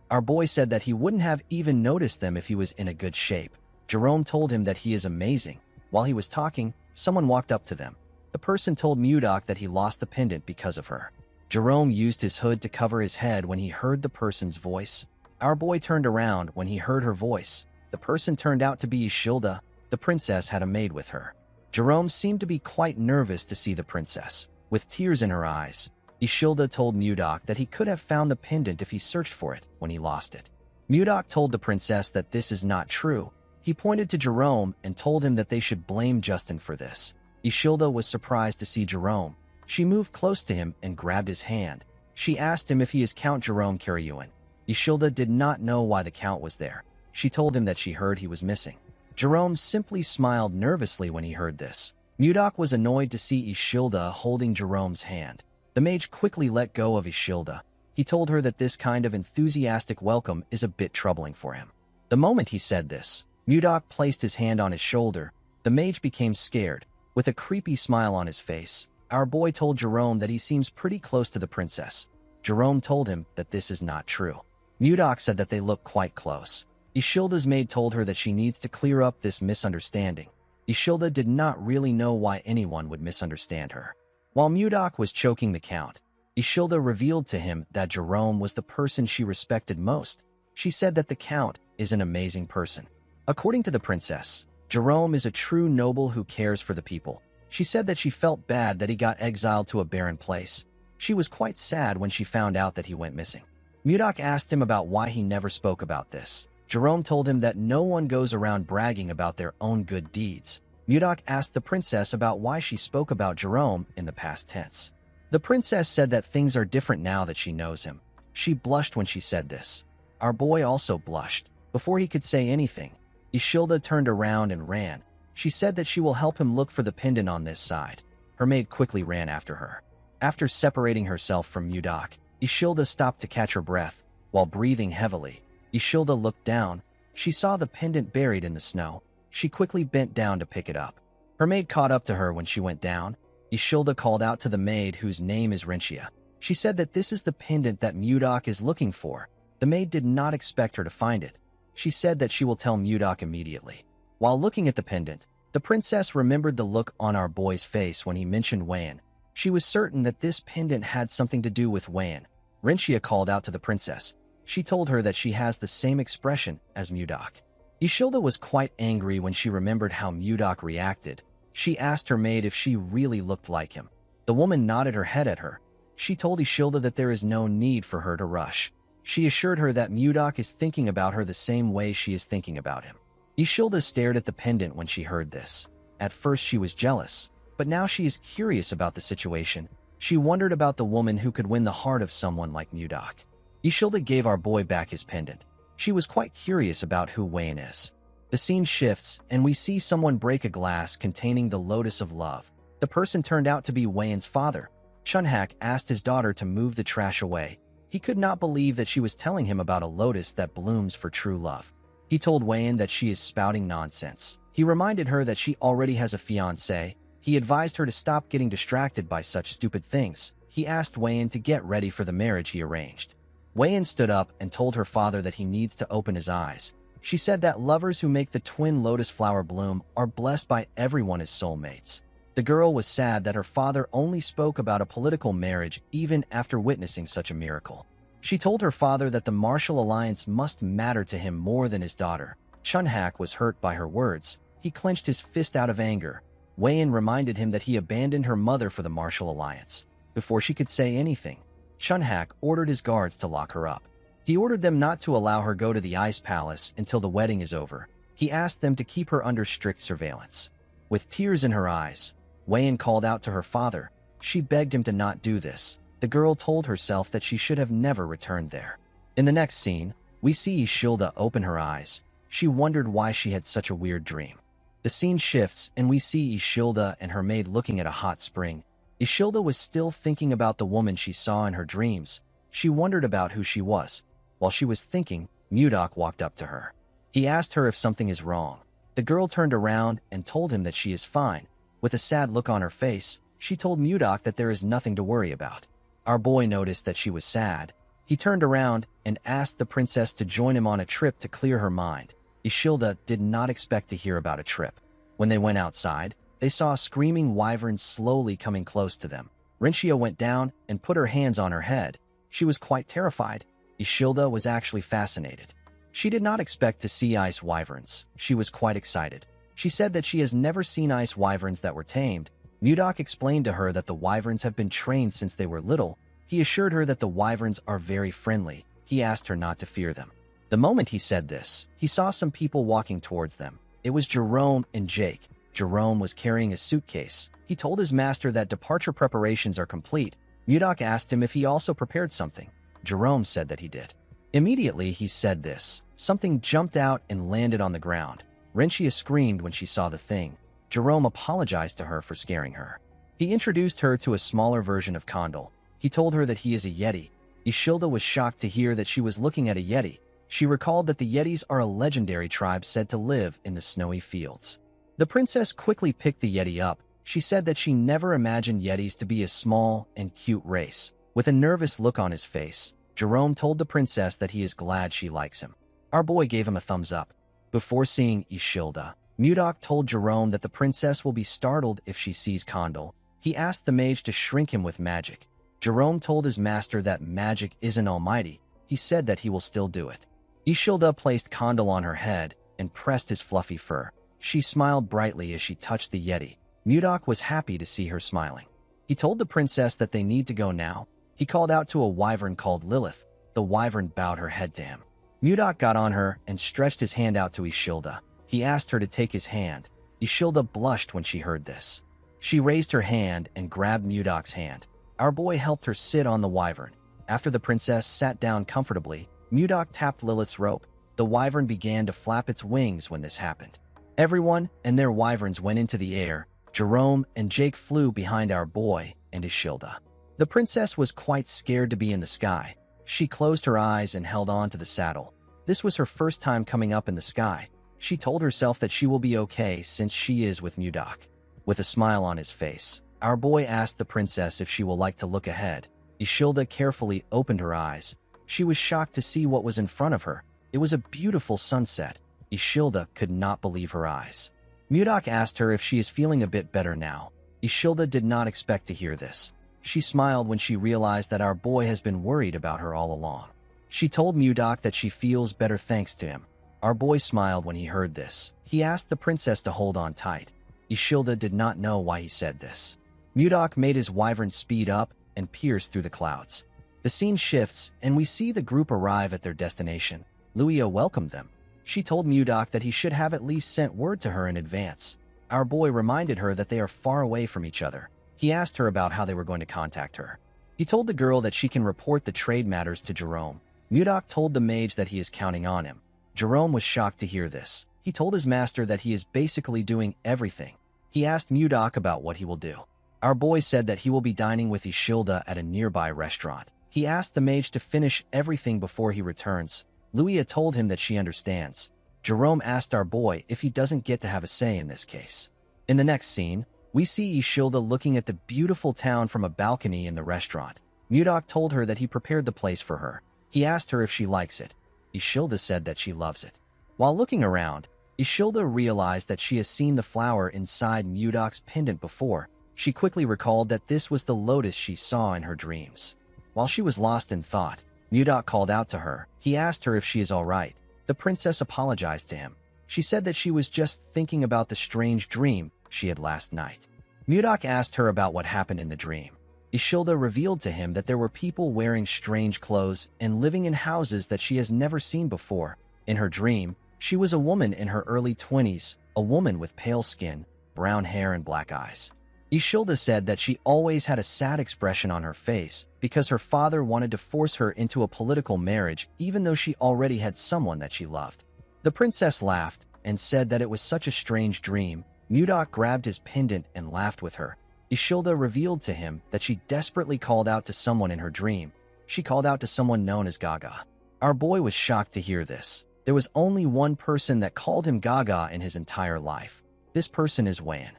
Our boy said that he wouldn't have even noticed them if he was in a good shape. Jerome told him that he is amazing. While he was talking, someone walked up to them. The person told Mudok that he lost the pendant because of her. Jerome used his hood to cover his head when he heard the person's voice. Our boy turned around when he heard her voice. The person turned out to be Ishilda. The princess had a maid with her. Jerome seemed to be quite nervous to see the princess. With tears in her eyes, Ishilda told Mudok that he could have found the pendant if he searched for it when he lost it. Mudok told the princess that this is not true. He pointed to Jerome and told him that they should blame Justin for this. Ishilda was surprised to see Jerome. She moved close to him and grabbed his hand. She asked him if he is Count Jerome Karyuin. Ishilda did not know why the Count was there. She told him that she heard he was missing. Jerome simply smiled nervously when he heard this. Mudok was annoyed to see Ishilda holding Jerome's hand. The mage quickly let go of Ishilda. He told her that this kind of enthusiastic welcome is a bit troubling for him. The moment he said this, Mudok placed his hand on his shoulder. The mage became scared. With a creepy smile on his face, our boy told Jerome that he seems pretty close to the princess. Jerome told him that this is not true. Mudok said that they look quite close. Ishilda's maid told her that she needs to clear up this misunderstanding. Ishilda did not really know why anyone would misunderstand her. While Mudok was choking the Count, Ishilda revealed to him that Jerome was the person she respected most. She said that the Count is an amazing person. According to the princess, Jerome is a true noble who cares for the people. She said that she felt bad that he got exiled to a barren place. She was quite sad when she found out that he went missing. Mudok asked him about why he never spoke about this. Jerome told him that no one goes around bragging about their own good deeds. Mudok asked the princess about why she spoke about Jerome in the past tense. The princess said that things are different now that she knows him. She blushed when she said this. Our boy also blushed. Before he could say anything, Ishilda turned around and ran. She said that she will help him look for the pendant on this side. Her maid quickly ran after her. After separating herself from Mudok, Ishilda stopped to catch her breath. While breathing heavily, Ishilda looked down. She saw the pendant buried in the snow. She quickly bent down to pick it up. Her maid caught up to her when she went down. Ishilda called out to the maid, whose name is Rencia. She said that this is the pendant that Mudok is looking for. The maid did not expect her to find it. She said that she will tell Mudok immediately. While looking at the pendant, the princess remembered the look on our boy's face when he mentioned Wan. She was certain that this pendant had something to do with Wan. Rencia called out to the princess. She told her that she has the same expression as Mudok. Ishilda was quite angry when she remembered how Mudok reacted. She asked her maid if she really looked like him. The woman nodded her head at her. She told Ishilda that there is no need for her to rush. She assured her that Mudok is thinking about her the same way she is thinking about him. Ishilda stared at the pendant when she heard this. At first she was jealous, but now she is curious about the situation. She wondered about the woman who could win the heart of someone like Mudok. Ishilda gave our boy back his pendant. She was quite curious about who Wayne is. The scene shifts, and we see someone break a glass containing the Lotus of Love. The person turned out to be Wayne's father. Chunhak asked his daughter to move the trash away. He could not believe that she was telling him about a lotus that blooms for true love. He told Wayne that she is spouting nonsense. He reminded her that she already has a fiancé. He advised her to stop getting distracted by such stupid things. He asked Wayne to get ready for the marriage he arranged. Wayne stood up and told her father that he needs to open his eyes. She said that lovers who make the twin lotus flower bloom are blessed by everyone as soulmates. The girl was sad that her father only spoke about a political marriage even after witnessing such a miracle. She told her father that the martial alliance must matter to him more than his daughter. Chunhak was hurt by her words. He clenched his fist out of anger. Wayne reminded him that he abandoned her mother for the martial alliance. Before she could say anything, Chunhak ordered his guards to lock her up. He ordered them not to allow her go to the ice palace until the wedding is over. He asked them to keep her under strict surveillance. With tears in her eyes, Wayne called out to her father. She begged him to not do this. The girl told herself that she should have never returned there. In the next scene, we see Ishilda open her eyes. She wondered why she had such a weird dream. The scene shifts and we see Ishilda and her maid looking at a hot spring. Ishilda was still thinking about the woman she saw in her dreams. She wondered about who she was. While she was thinking, Mudok walked up to her. He asked her if something is wrong. The girl turned around and told him that she is fine. With a sad look on her face, she told Mudok that there is nothing to worry about. Our boy noticed that she was sad. He turned around and asked the princess to join him on a trip to clear her mind. Ishilda did not expect to hear about a trip. When they went outside, they saw a screaming wyvern slowly coming close to them. Rencia went down and put her hands on her head. She was quite terrified. Ishilda was actually fascinated. She did not expect to see ice wyverns. She was quite excited. She said that she has never seen ice wyverns that were tamed. Mudok explained to her that the wyverns have been trained since they were little. He assured her that the wyverns are very friendly. He asked her not to fear them. The moment he said this, he saw some people walking towards them. It was Jerome and Jake. Jerome was carrying a suitcase. He told his master that departure preparations are complete. Mudok asked him if he also prepared something. Jerome said that he did. Immediately he said this. Something jumped out and landed on the ground. Rencia screamed when she saw the thing. Jerome apologized to her for scaring her. He introduced her to a smaller version of Condal. He told her that he is a Yeti. Ishilda was shocked to hear that she was looking at a Yeti. She recalled that the Yetis are a legendary tribe said to live in the snowy fields. The princess quickly picked the Yeti up. She said that she never imagined Yetis to be a small and cute race. With a nervous look on his face, Jerome told the princess that he is glad she likes him. Our boy gave him a thumbs up. Before seeing Ishilda, Mudok told Jerome that the princess will be startled if she sees Condal. He asked the mage to shrink him with magic. Jerome told his master that magic isn't almighty. He said that he will still do it. Ishilda placed Condal on her head and pressed his fluffy fur. She smiled brightly as she touched the Yeti. Mudok was happy to see her smiling. He told the princess that they need to go now. He called out to a wyvern called Lilith. The wyvern bowed her head to him. Mudok got on her and stretched his hand out to Ishilda. He asked her to take his hand. Ishilda blushed when she heard this. She raised her hand and grabbed Mudok's hand. Our boy helped her sit on the wyvern. After the princess sat down comfortably, Mudok tapped Lilith's rope. The wyvern began to flap its wings when this happened. Everyone and their wyverns went into the air. Jerome and Jake flew behind our boy and Ishilda. The princess was quite scared to be in the sky. She closed her eyes and held on to the saddle. This was her first time coming up in the sky. She told herself that she will be okay since she is with Mudok. With a smile on his face, our boy asked the princess if she will like to look ahead. Ishilda carefully opened her eyes. She was shocked to see what was in front of her. It was a beautiful sunset. Ishilda could not believe her eyes. Mudok asked her if she is feeling a bit better now. Ishilda did not expect to hear this. She smiled when she realized that our boy has been worried about her all along. She told Mudok that she feels better thanks to him. Our boy smiled when he heard this. He asked the princess to hold on tight. Ishilda did not know why he said this. Mudok made his wyvern speed up and pierce through the clouds. The scene shifts, and we see the group arrive at their destination. Luia welcomed them. She told Mudok that he should have at least sent word to her in advance. Our boy reminded her that they are far away from each other. He asked her about how they were going to contact her. He told the girl that she can report the trade matters to Jerome. Mudok told the mage that he is counting on him. Jerome was shocked to hear this. He told his master that he is basically doing everything. He asked Mudok about what he will do. Our boy said that he will be dining with Ishilda at a nearby restaurant. He asked the mage to finish everything before he returns. Luia told him that she understands. Jerome asked our boy if he doesn't get to have a say in this case. In the next scene, we see Ishilda looking at the beautiful town from a balcony in the restaurant. Mudok told her that he prepared the place for her. He asked her if she likes it. Ishilda said that she loves it. While looking around, Ishilda realized that she has seen the flower inside Mudok's pendant before. She quickly recalled that this was the lotus she saw in her dreams. While she was lost in thought, Mudok called out to her. He asked her if she is all right. The princess apologized to him. She said that she was just thinking about the strange dream she had last night. Mudok asked her about what happened in the dream. Ishilda revealed to him that there were people wearing strange clothes and living in houses that she has never seen before. In her dream, she was a woman in her early 20s, a woman with pale skin, brown hair and black eyes. Ishilda said that she always had a sad expression on her face because her father wanted to force her into a political marriage even though she already had someone that she loved. The princess laughed and said that it was such a strange dream. Mudok grabbed his pendant and laughed with her. Ishilda revealed to him that she desperately called out to someone in her dream. She called out to someone known as Gaga. Our boy was shocked to hear this. There was only one person that called him Gaga in his entire life. This person is Wan.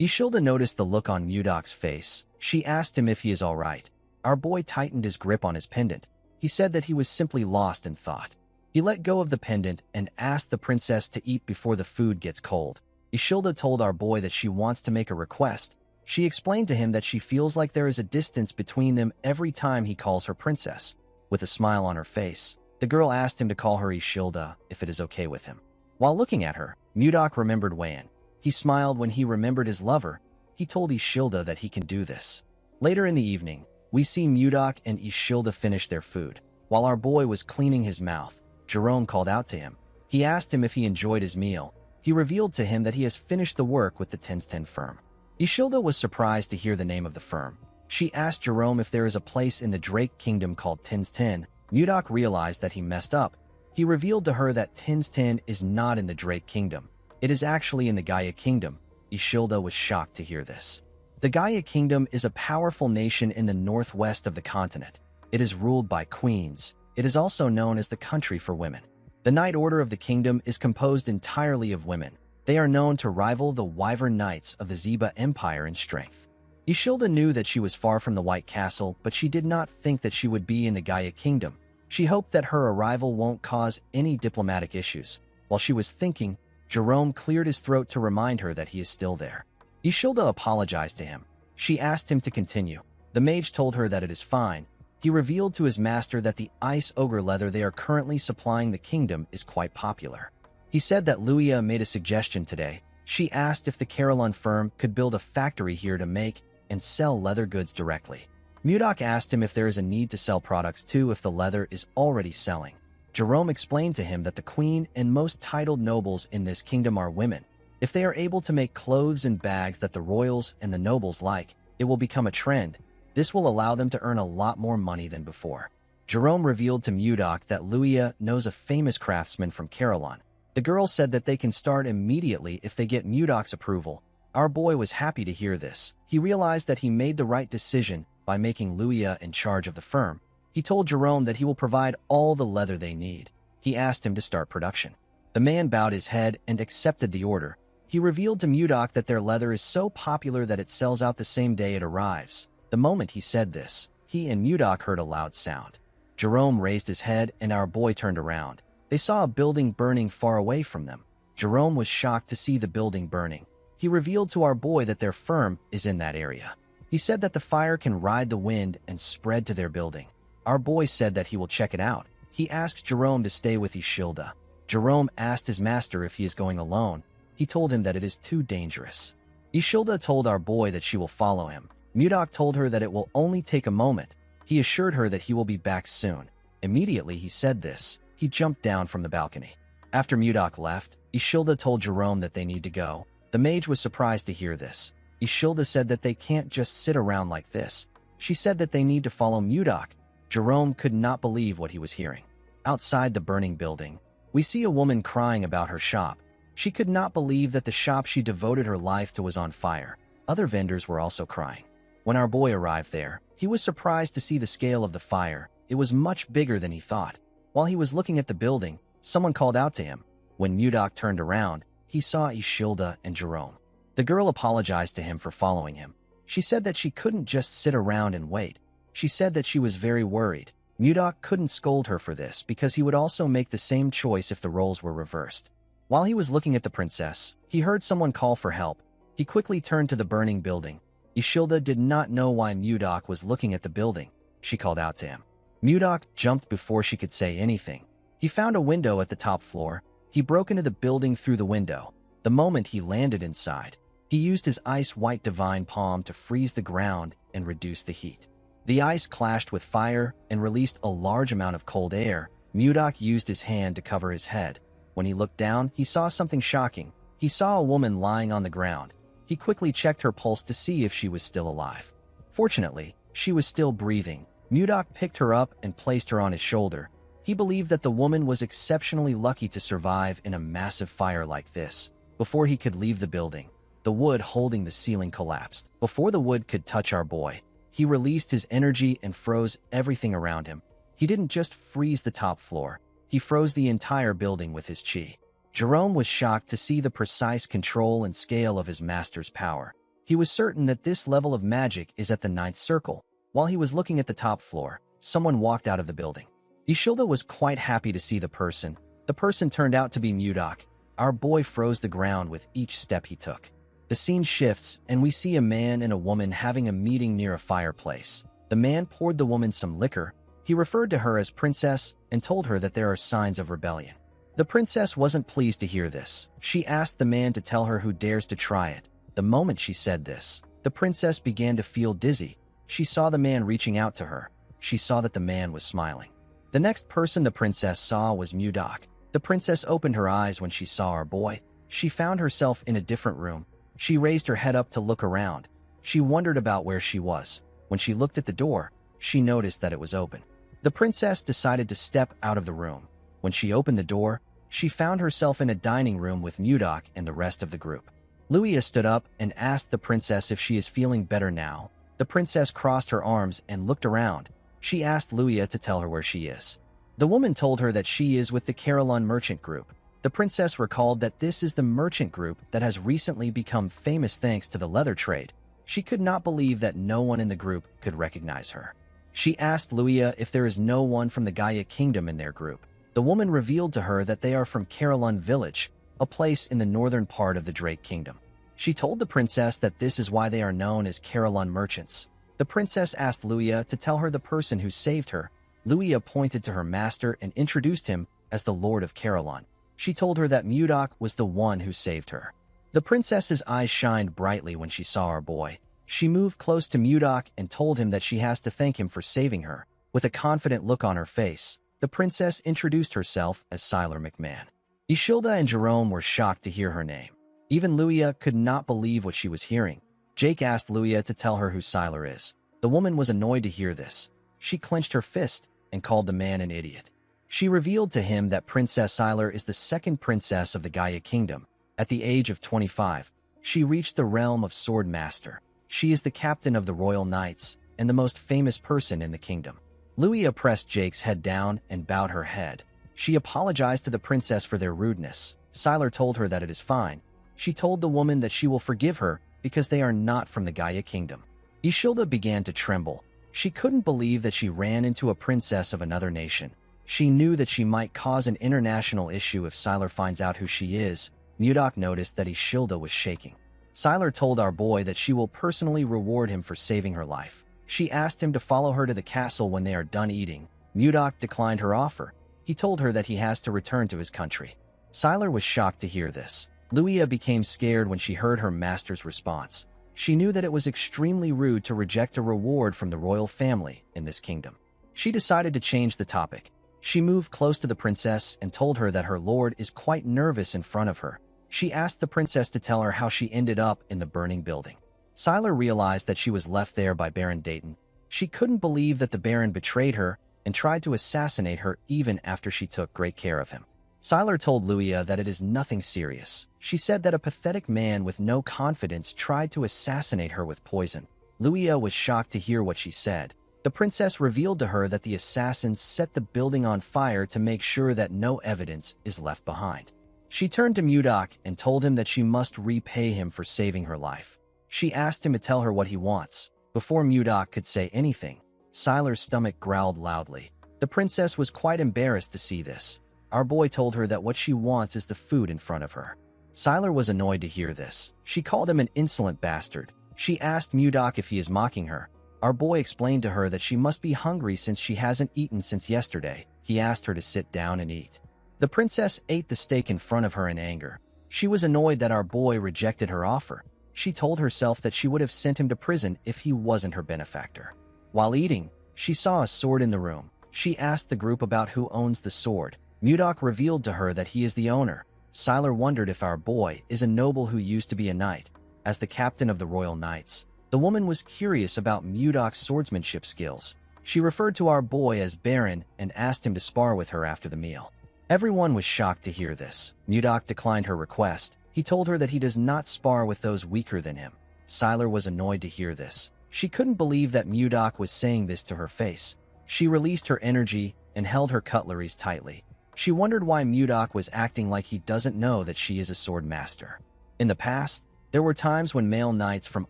Ishilda noticed the look on Mudok's face. She asked him if he is all right. Our boy tightened his grip on his pendant. He said that he was simply lost in thought. He let go of the pendant and asked the princess to eat before the food gets cold. Ishilda told our boy that she wants to make a request. She explained to him that she feels like there is a distance between them every time he calls her princess. With a smile on her face, the girl asked him to call her Ishilda if it is okay with him. While looking at her, Mudok remembered Wan. He smiled when he remembered his lover. He told Ishilda that he can do this. Later in the evening, we see Mudok and Ishilda finish their food. While our boy was cleaning his mouth, Jerome called out to him. He asked him if he enjoyed his meal. He revealed to him that he has finished the work with the 1010 firm. Ishilda was surprised to hear the name of the firm. She asked Jerome if there is a place in the Drake Kingdom called 1010. Mudok realized that he messed up. He revealed to her that 1010 is not in the Drake Kingdom. It is actually in the Gaia Kingdom. Ishilda was shocked to hear this. The Gaia Kingdom is a powerful nation in the northwest of the continent. It is ruled by queens. It is also known as the country for women. The Knight Order of the kingdom is composed entirely of women. They are known to rival the Wyvern Knights of the Zeba Empire in strength. Ishilda knew that she was far from the White Castle, but she did not think that she would be in the Gaia Kingdom. She hoped that her arrival won't cause any diplomatic issues. While she was thinking, Jerome cleared his throat to remind her that he is still there. Ishilda apologized to him. She asked him to continue. The mage told her that it is fine. He revealed to his master that the ice ogre leather they are currently supplying the kingdom is quite popular. He said that Luia made a suggestion today. She asked if the Carolyn firm could build a factory here to make and sell leather goods directly. Mudok asked him if there is a need to sell products too if the leather is already selling. Jerome explained to him that the queen and most titled nobles in this kingdom are women. If they are able to make clothes and bags that the royals and the nobles like, it will become a trend. This will allow them to earn a lot more money than before. Jerome revealed to Mudok that Luia knows a famous craftsman from Carolyn. The girl said that they can start immediately if they get Mudok's approval. Our boy was happy to hear this. He realized that he made the right decision by making Luia in charge of the firm. He told Jerome that he will provide all the leather they need. He asked him to start production. The man bowed his head and accepted the order. He revealed to Mudok that their leather is so popular that it sells out the same day it arrives. The moment he said this, he and Mudok heard a loud sound. Jerome raised his head and our boy turned around. They saw a building burning far away from them. Jerome was shocked to see the building burning. He revealed to our boy that their firm is in that area. He said that the fire can ride the wind and spread to their building. Our boy said that he will check it out. He asked Jerome to stay with Ishilda. Jerome asked his master if he is going alone. He told him that it is too dangerous. Ishilda told our boy that she will follow him. Mudok told her that it will only take a moment. He assured her that he will be back soon. Immediately he said this, he jumped down from the balcony. After Mudok left, Ishilda told Jerome that they need to go. The mage was surprised to hear this. Ishilda said that they can't just sit around like this. She said that they need to follow Mudok. Jerome could not believe what he was hearing. Outside the burning building, we see a woman crying about her shop. She could not believe that the shop she devoted her life to was on fire. Other vendors were also crying. When our boy arrived there, he was surprised to see the scale of the fire. It was much bigger than he thought. While he was looking at the building, someone called out to him. When Mudok turned around, he saw Ishilda and Jerome. The girl apologized to him for following him. She said that she couldn't just sit around and wait. She said that she was very worried. Mudok couldn't scold her for this because he would also make the same choice if the roles were reversed. While he was looking at the princess, he heard someone call for help. He quickly turned to the burning building. Ishilda did not know why Mudok was looking at the building. She called out to him. Mudok jumped before she could say anything. He found a window at the top floor. He broke into the building through the window. The moment he landed inside, he used his ice-white divine palm to freeze the ground and reduce the heat. The ice clashed with fire and released a large amount of cold air. Mudok used his hand to cover his head. When he looked down, he saw something shocking. He saw a woman lying on the ground. He quickly checked her pulse to see if she was still alive. Fortunately, she was still breathing. Mudok picked her up and placed her on his shoulder. He believed that the woman was exceptionally lucky to survive in a massive fire like this. Before he could leave the building, the wood holding the ceiling collapsed. Before the wood could touch our boy, he released his energy and froze everything around him. He didn't just freeze the top floor. He froze the entire building with his chi. Jerome was shocked to see the precise control and scale of his master's power. He was certain that this level of magic is at the 9th circle. While he was looking at the top floor, someone walked out of the building. Ishilda was quite happy to see the person. The person turned out to be Mudok. Our boy froze the ground with each step he took. The scene shifts, and we see a man and a woman having a meeting near a fireplace. The man poured the woman some liquor. He referred to her as princess and told her that there are signs of rebellion. The princess wasn't pleased to hear this. She asked the man to tell her who dares to try it. The moment she said this, the princess began to feel dizzy. She saw the man reaching out to her. She saw that the man was smiling. The next person the princess saw was Mudok. The princess opened her eyes when she saw our boy. She found herself in a different room. She raised her head up to look around. She wondered about where she was. When she looked at the door, she noticed that it was open. The princess decided to step out of the room. When she opened the door, she found herself in a dining room with Mudok and the rest of the group. Luia stood up and asked the princess if she is feeling better now. The princess crossed her arms and looked around. She asked Luia to tell her where she is. The woman told her that she is with the Carolyn merchant group. The princess recalled that this is the merchant group that has recently become famous thanks to the leather trade. She could not believe that no one in the group could recognize her. She asked Luia if there is no one from the Gaia Kingdom in their group. The woman revealed to her that they are from Carolyn Village, a place in the northern part of the Drake Kingdom. She told the princess that this is why they are known as Carolyn merchants. The princess asked Luia to tell her the person who saved her. Luia pointed to her master and introduced him as the Lord of Carillon. She told her that Mudok was the one who saved her. The princess's eyes shined brightly when she saw our boy. She moved close to Mudok and told him that she has to thank him for saving her. With a confident look on her face, the princess introduced herself as Siler McMahon. Ishilda and Jerome were shocked to hear her name. Even Luia could not believe what she was hearing. Jake asked Luia to tell her who Siler is. The woman was annoyed to hear this. She clenched her fist and called the man an idiot. She revealed to him that Princess Siler is the second princess of the Gaia Kingdom. At the age of 25, she reached the realm of Sword Master. She is the captain of the Royal Knights and the most famous person in the kingdom. Luia pressed Jake's head down and bowed her head. She apologized to the princess for their rudeness. Siler told her that it is fine. She told the woman that she will forgive her because they are not from the Gaia Kingdom. Ishilda began to tremble. She couldn't believe that she ran into a princess of another nation. She knew that she might cause an international issue if Siler finds out who she is. Mudok noticed that Ishilda was shaking. Siler told our boy that she will personally reward him for saving her life. She asked him to follow her to the castle when they are done eating. Mudok declined her offer. He told her that he has to return to his country. Siler was shocked to hear this. Luia became scared when she heard her master's response. She knew that it was extremely rude to reject a reward from the royal family in this kingdom. She decided to change the topic. She moved close to the princess and told her that her lord is quite nervous in front of her. She asked the princess to tell her how she ended up in the burning building. Siler realized that she was left there by Baron Dayton. She couldn't believe that the Baron betrayed her and tried to assassinate her even after she took great care of him. Siler told Luia that it is nothing serious. She said that a pathetic man with no confidence tried to assassinate her with poison. Luia was shocked to hear what she said. The princess revealed to her that the assassins set the building on fire to make sure that no evidence is left behind. She turned to Mudok and told him that she must repay him for saving her life. She asked him to tell her what he wants. Before Mudok could say anything, Siler's stomach growled loudly. The princess was quite embarrassed to see this. Our boy told her that what she wants is the food in front of her. Siler was annoyed to hear this. She called him an insolent bastard. She asked Mudok if he is mocking her. Our boy explained to her that she must be hungry since she hasn't eaten since yesterday. He asked her to sit down and eat. The princess ate the steak in front of her in anger. She was annoyed that our boy rejected her offer. She told herself that she would have sent him to prison if he wasn't her benefactor. While eating, she saw a sword in the room. She asked the group about who owns the sword. Mudok revealed to her that he is the owner. Siler wondered if our boy is a noble who used to be a knight. As the captain of the Royal Knights, the woman was curious about Mudok's swordsmanship skills. She referred to our boy as Baron and asked him to spar with her after the meal. Everyone was shocked to hear this. Mudok declined her request. He told her that he does not spar with those weaker than him. Siler was annoyed to hear this. She couldn't believe that Mudok was saying this to her face. She released her energy and held her cutleries tightly. She wondered why Mudok was acting like he doesn't know that she is a sword master. In the past, there were times when male knights from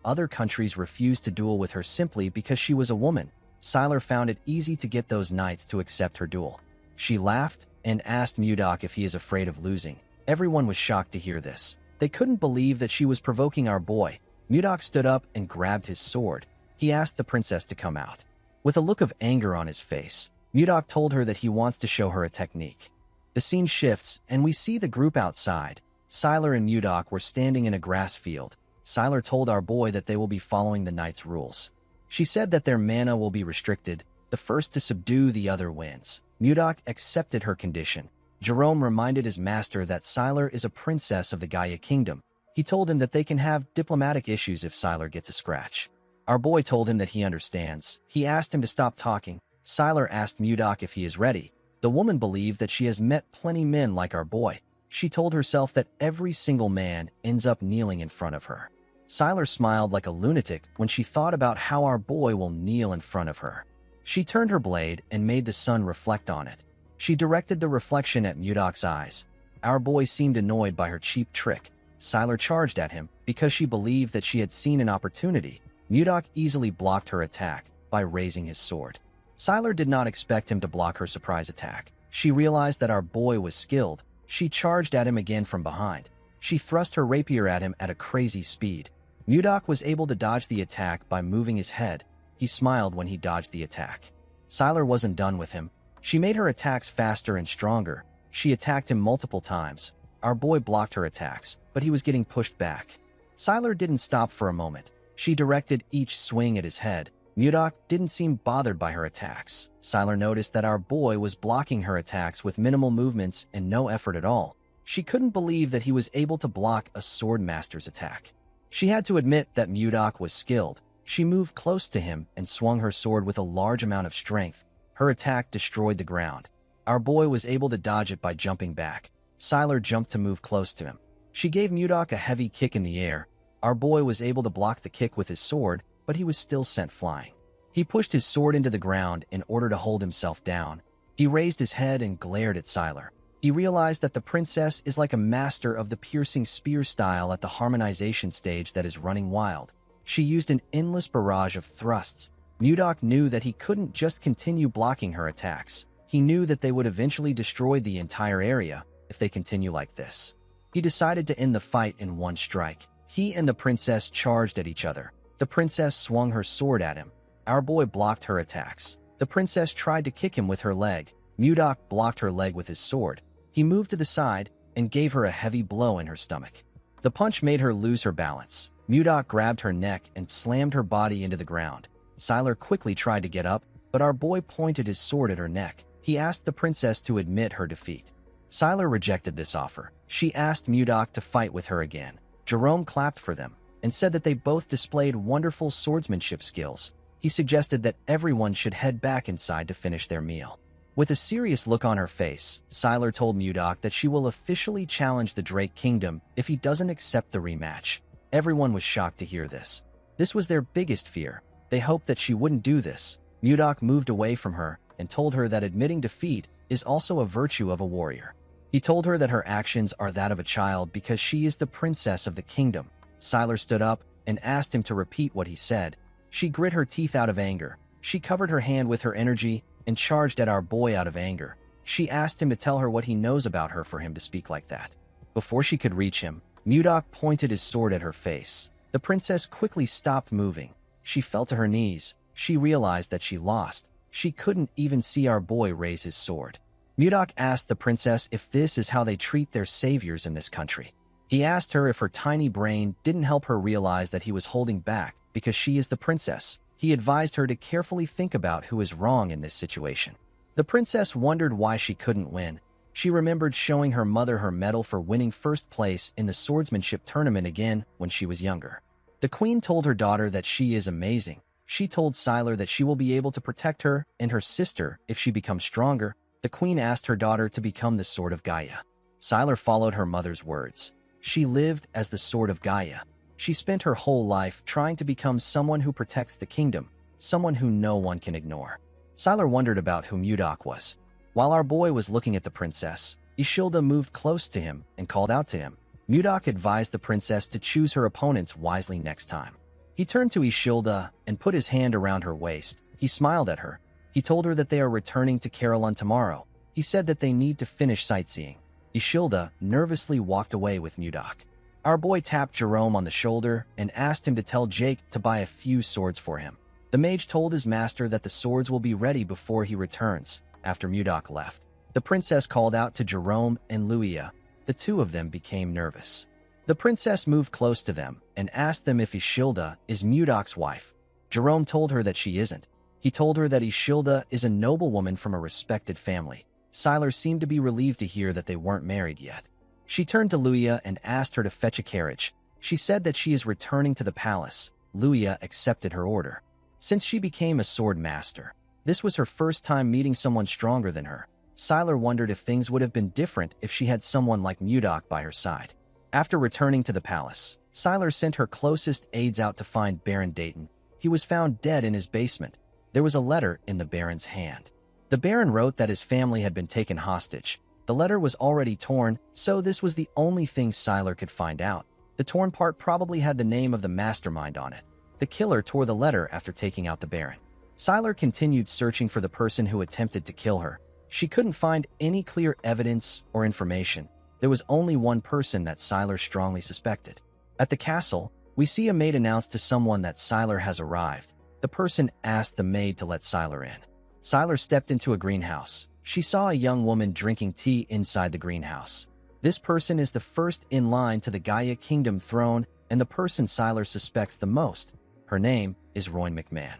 other countries refused to duel with her simply because she was a woman. Siler found it easy to get those knights to accept her duel. She laughed and asked Mudok if he is afraid of losing. Everyone was shocked to hear this. They couldn't believe that she was provoking our boy. Mudok stood up and grabbed his sword. He asked the princess to come out. With a look of anger on his face, Mudok told her that he wants to show her a technique. The scene shifts, and we see the group outside. Siler and Mudok were standing in a grass field. Siler told our boy that they will be following the knight's rules. She said that their mana will be restricted. The first to subdue the other wins. Mudok accepted her condition. Jerome reminded his master that Siler is a princess of the Gaia Kingdom. He told him that they can have diplomatic issues if Siler gets a scratch. Our boy told him that he understands. He asked him to stop talking. Siler asked Mudok if he is ready. The woman believed that she has met plenty men like our boy. She told herself that every single man ends up kneeling in front of her. Siler smiled like a lunatic when she thought about how our boy will kneel in front of her. She turned her blade and made the sun reflect on it. She directed the reflection at Mudok's eyes. Our boy seemed annoyed by her cheap trick. Siler charged at him because she believed that she had seen an opportunity. Mudok easily blocked her attack by raising his sword. Siler did not expect him to block her surprise attack. She realized that our boy was skilled. She charged at him again from behind. She thrust her rapier at him at a crazy speed. Mudok was able to dodge the attack by moving his head. He smiled when he dodged the attack. Sylar wasn't done with him. She made her attacks faster and stronger. She attacked him multiple times. Our boy blocked her attacks, but he was getting pushed back. Sylar didn't stop for a moment. She directed each swing at his head. Mudok didn't seem bothered by her attacks. Sylar noticed that our boy was blocking her attacks with minimal movements and no effort at all. She couldn't believe that he was able to block a sword master's attack. She had to admit that Mudok was skilled. She moved close to him and swung her sword with a large amount of strength. Her attack destroyed the ground. Our boy was able to dodge it by jumping back. Sylar jumped to move close to him. She gave Mudok a heavy kick in the air. Our boy was able to block the kick with his sword, but he was still sent flying. He pushed his sword into the ground in order to hold himself down. He raised his head and glared at Sylar. He realized that the princess is like a master of the piercing spear style at the harmonization stage that is running wild. She used an endless barrage of thrusts. Mudok knew that he couldn't just continue blocking her attacks. He knew that they would eventually destroy the entire area if they continue like this. He decided to end the fight in one strike. He and the princess charged at each other. The princess swung her sword at him. Our boy blocked her attacks. The princess tried to kick him with her leg. Mudok blocked her leg with his sword. He moved to the side and gave her a heavy blow in her stomach. The punch made her lose her balance. Mudok grabbed her neck and slammed her body into the ground. Sylar quickly tried to get up, but our boy pointed his sword at her neck. He asked the princess to admit her defeat. Sylar rejected this offer. She asked Mudok to fight with her again. Jerome clapped for them and said that they both displayed wonderful swordsmanship skills. He suggested that everyone should head back inside to finish their meal. With a serious look on her face, Sylar told Mudok that she will officially challenge the Drake Kingdom if he doesn't accept the rematch. Everyone was shocked to hear this. This was their biggest fear. They hoped that she wouldn't do this. Mudok moved away from her and told her that admitting defeat is also a virtue of a warrior. He told her that her actions are that of a child because she is the princess of the kingdom. Sylar stood up and asked him to repeat what he said. She grit her teeth out of anger. She covered her hand with her energy and charged at our boy out of anger. She asked him to tell her what he knows about her for him to speak like that. Before she could reach him, Mudok pointed his sword at her face. The princess quickly stopped moving. She fell to her knees. She realized that she lost. She couldn't even see our boy raise his sword. Mudok asked the princess if this is how they treat their saviors in this country. He asked her if her tiny brain didn't help her realize that he was holding back because she is the princess. He advised her to carefully think about who is wrong in this situation. The princess wondered why she couldn't win. She remembered showing her mother her medal for winning first place in the swordsmanship tournament again when she was younger. The queen told her daughter that she is amazing. She told Sylar that she will be able to protect her and her sister if she becomes stronger. The queen asked her daughter to become the Sword of Gaia. Sylar followed her mother's words. She lived as the Sword of Gaia. She spent her whole life trying to become someone who protects the kingdom, someone who no one can ignore. Sylar wondered about who Mudok was. While our boy was looking at the princess, Ishilda moved close to him and called out to him. Mudok advised the princess to choose her opponents wisely next time. He turned to Ishilda and put his hand around her waist. He smiled at her. He told her that they are returning to Carolyn tomorrow. He said that they need to finish sightseeing. Ishilda nervously walked away with Mudok. Our boy tapped Jerome on the shoulder and asked him to tell Jake to buy a few swords for him. The mage told his master that the swords will be ready before he returns. After Mudok left, the princess called out to Jerome and Luia. The two of them became nervous. The princess moved close to them and asked them if Ishilda is Mudok's wife. Jerome told her that she isn't. He told her that Ishilda is a noblewoman from a respected family. Sylar seemed to be relieved to hear that they weren't married yet. She turned to Luia and asked her to fetch a carriage. She said that she is returning to the palace. Luia accepted her order. Since she became a sword master, this was her first time meeting someone stronger than her. Sylar wondered if things would have been different if she had someone like Mudok by her side. After returning to the palace, Sylar sent her closest aides out to find Baron Dayton. He was found dead in his basement. There was a letter in the Baron's hand. The Baron wrote that his family had been taken hostage. The letter was already torn, so this was the only thing Sylar could find out. The torn part probably had the name of the mastermind on it. The killer tore the letter after taking out the Baron. Sylar continued searching for the person who attempted to kill her. She couldn't find any clear evidence or information. There was only one person that Sylar strongly suspected. At the castle, we see a maid announce to someone that Sylar has arrived. The person asked the maid to let Siler in. Siler stepped into a greenhouse. She saw a young woman drinking tea inside the greenhouse. This person is the first in line to the Gaia Kingdom throne and the person Siler suspects the most. Her name is Rowan McMahon.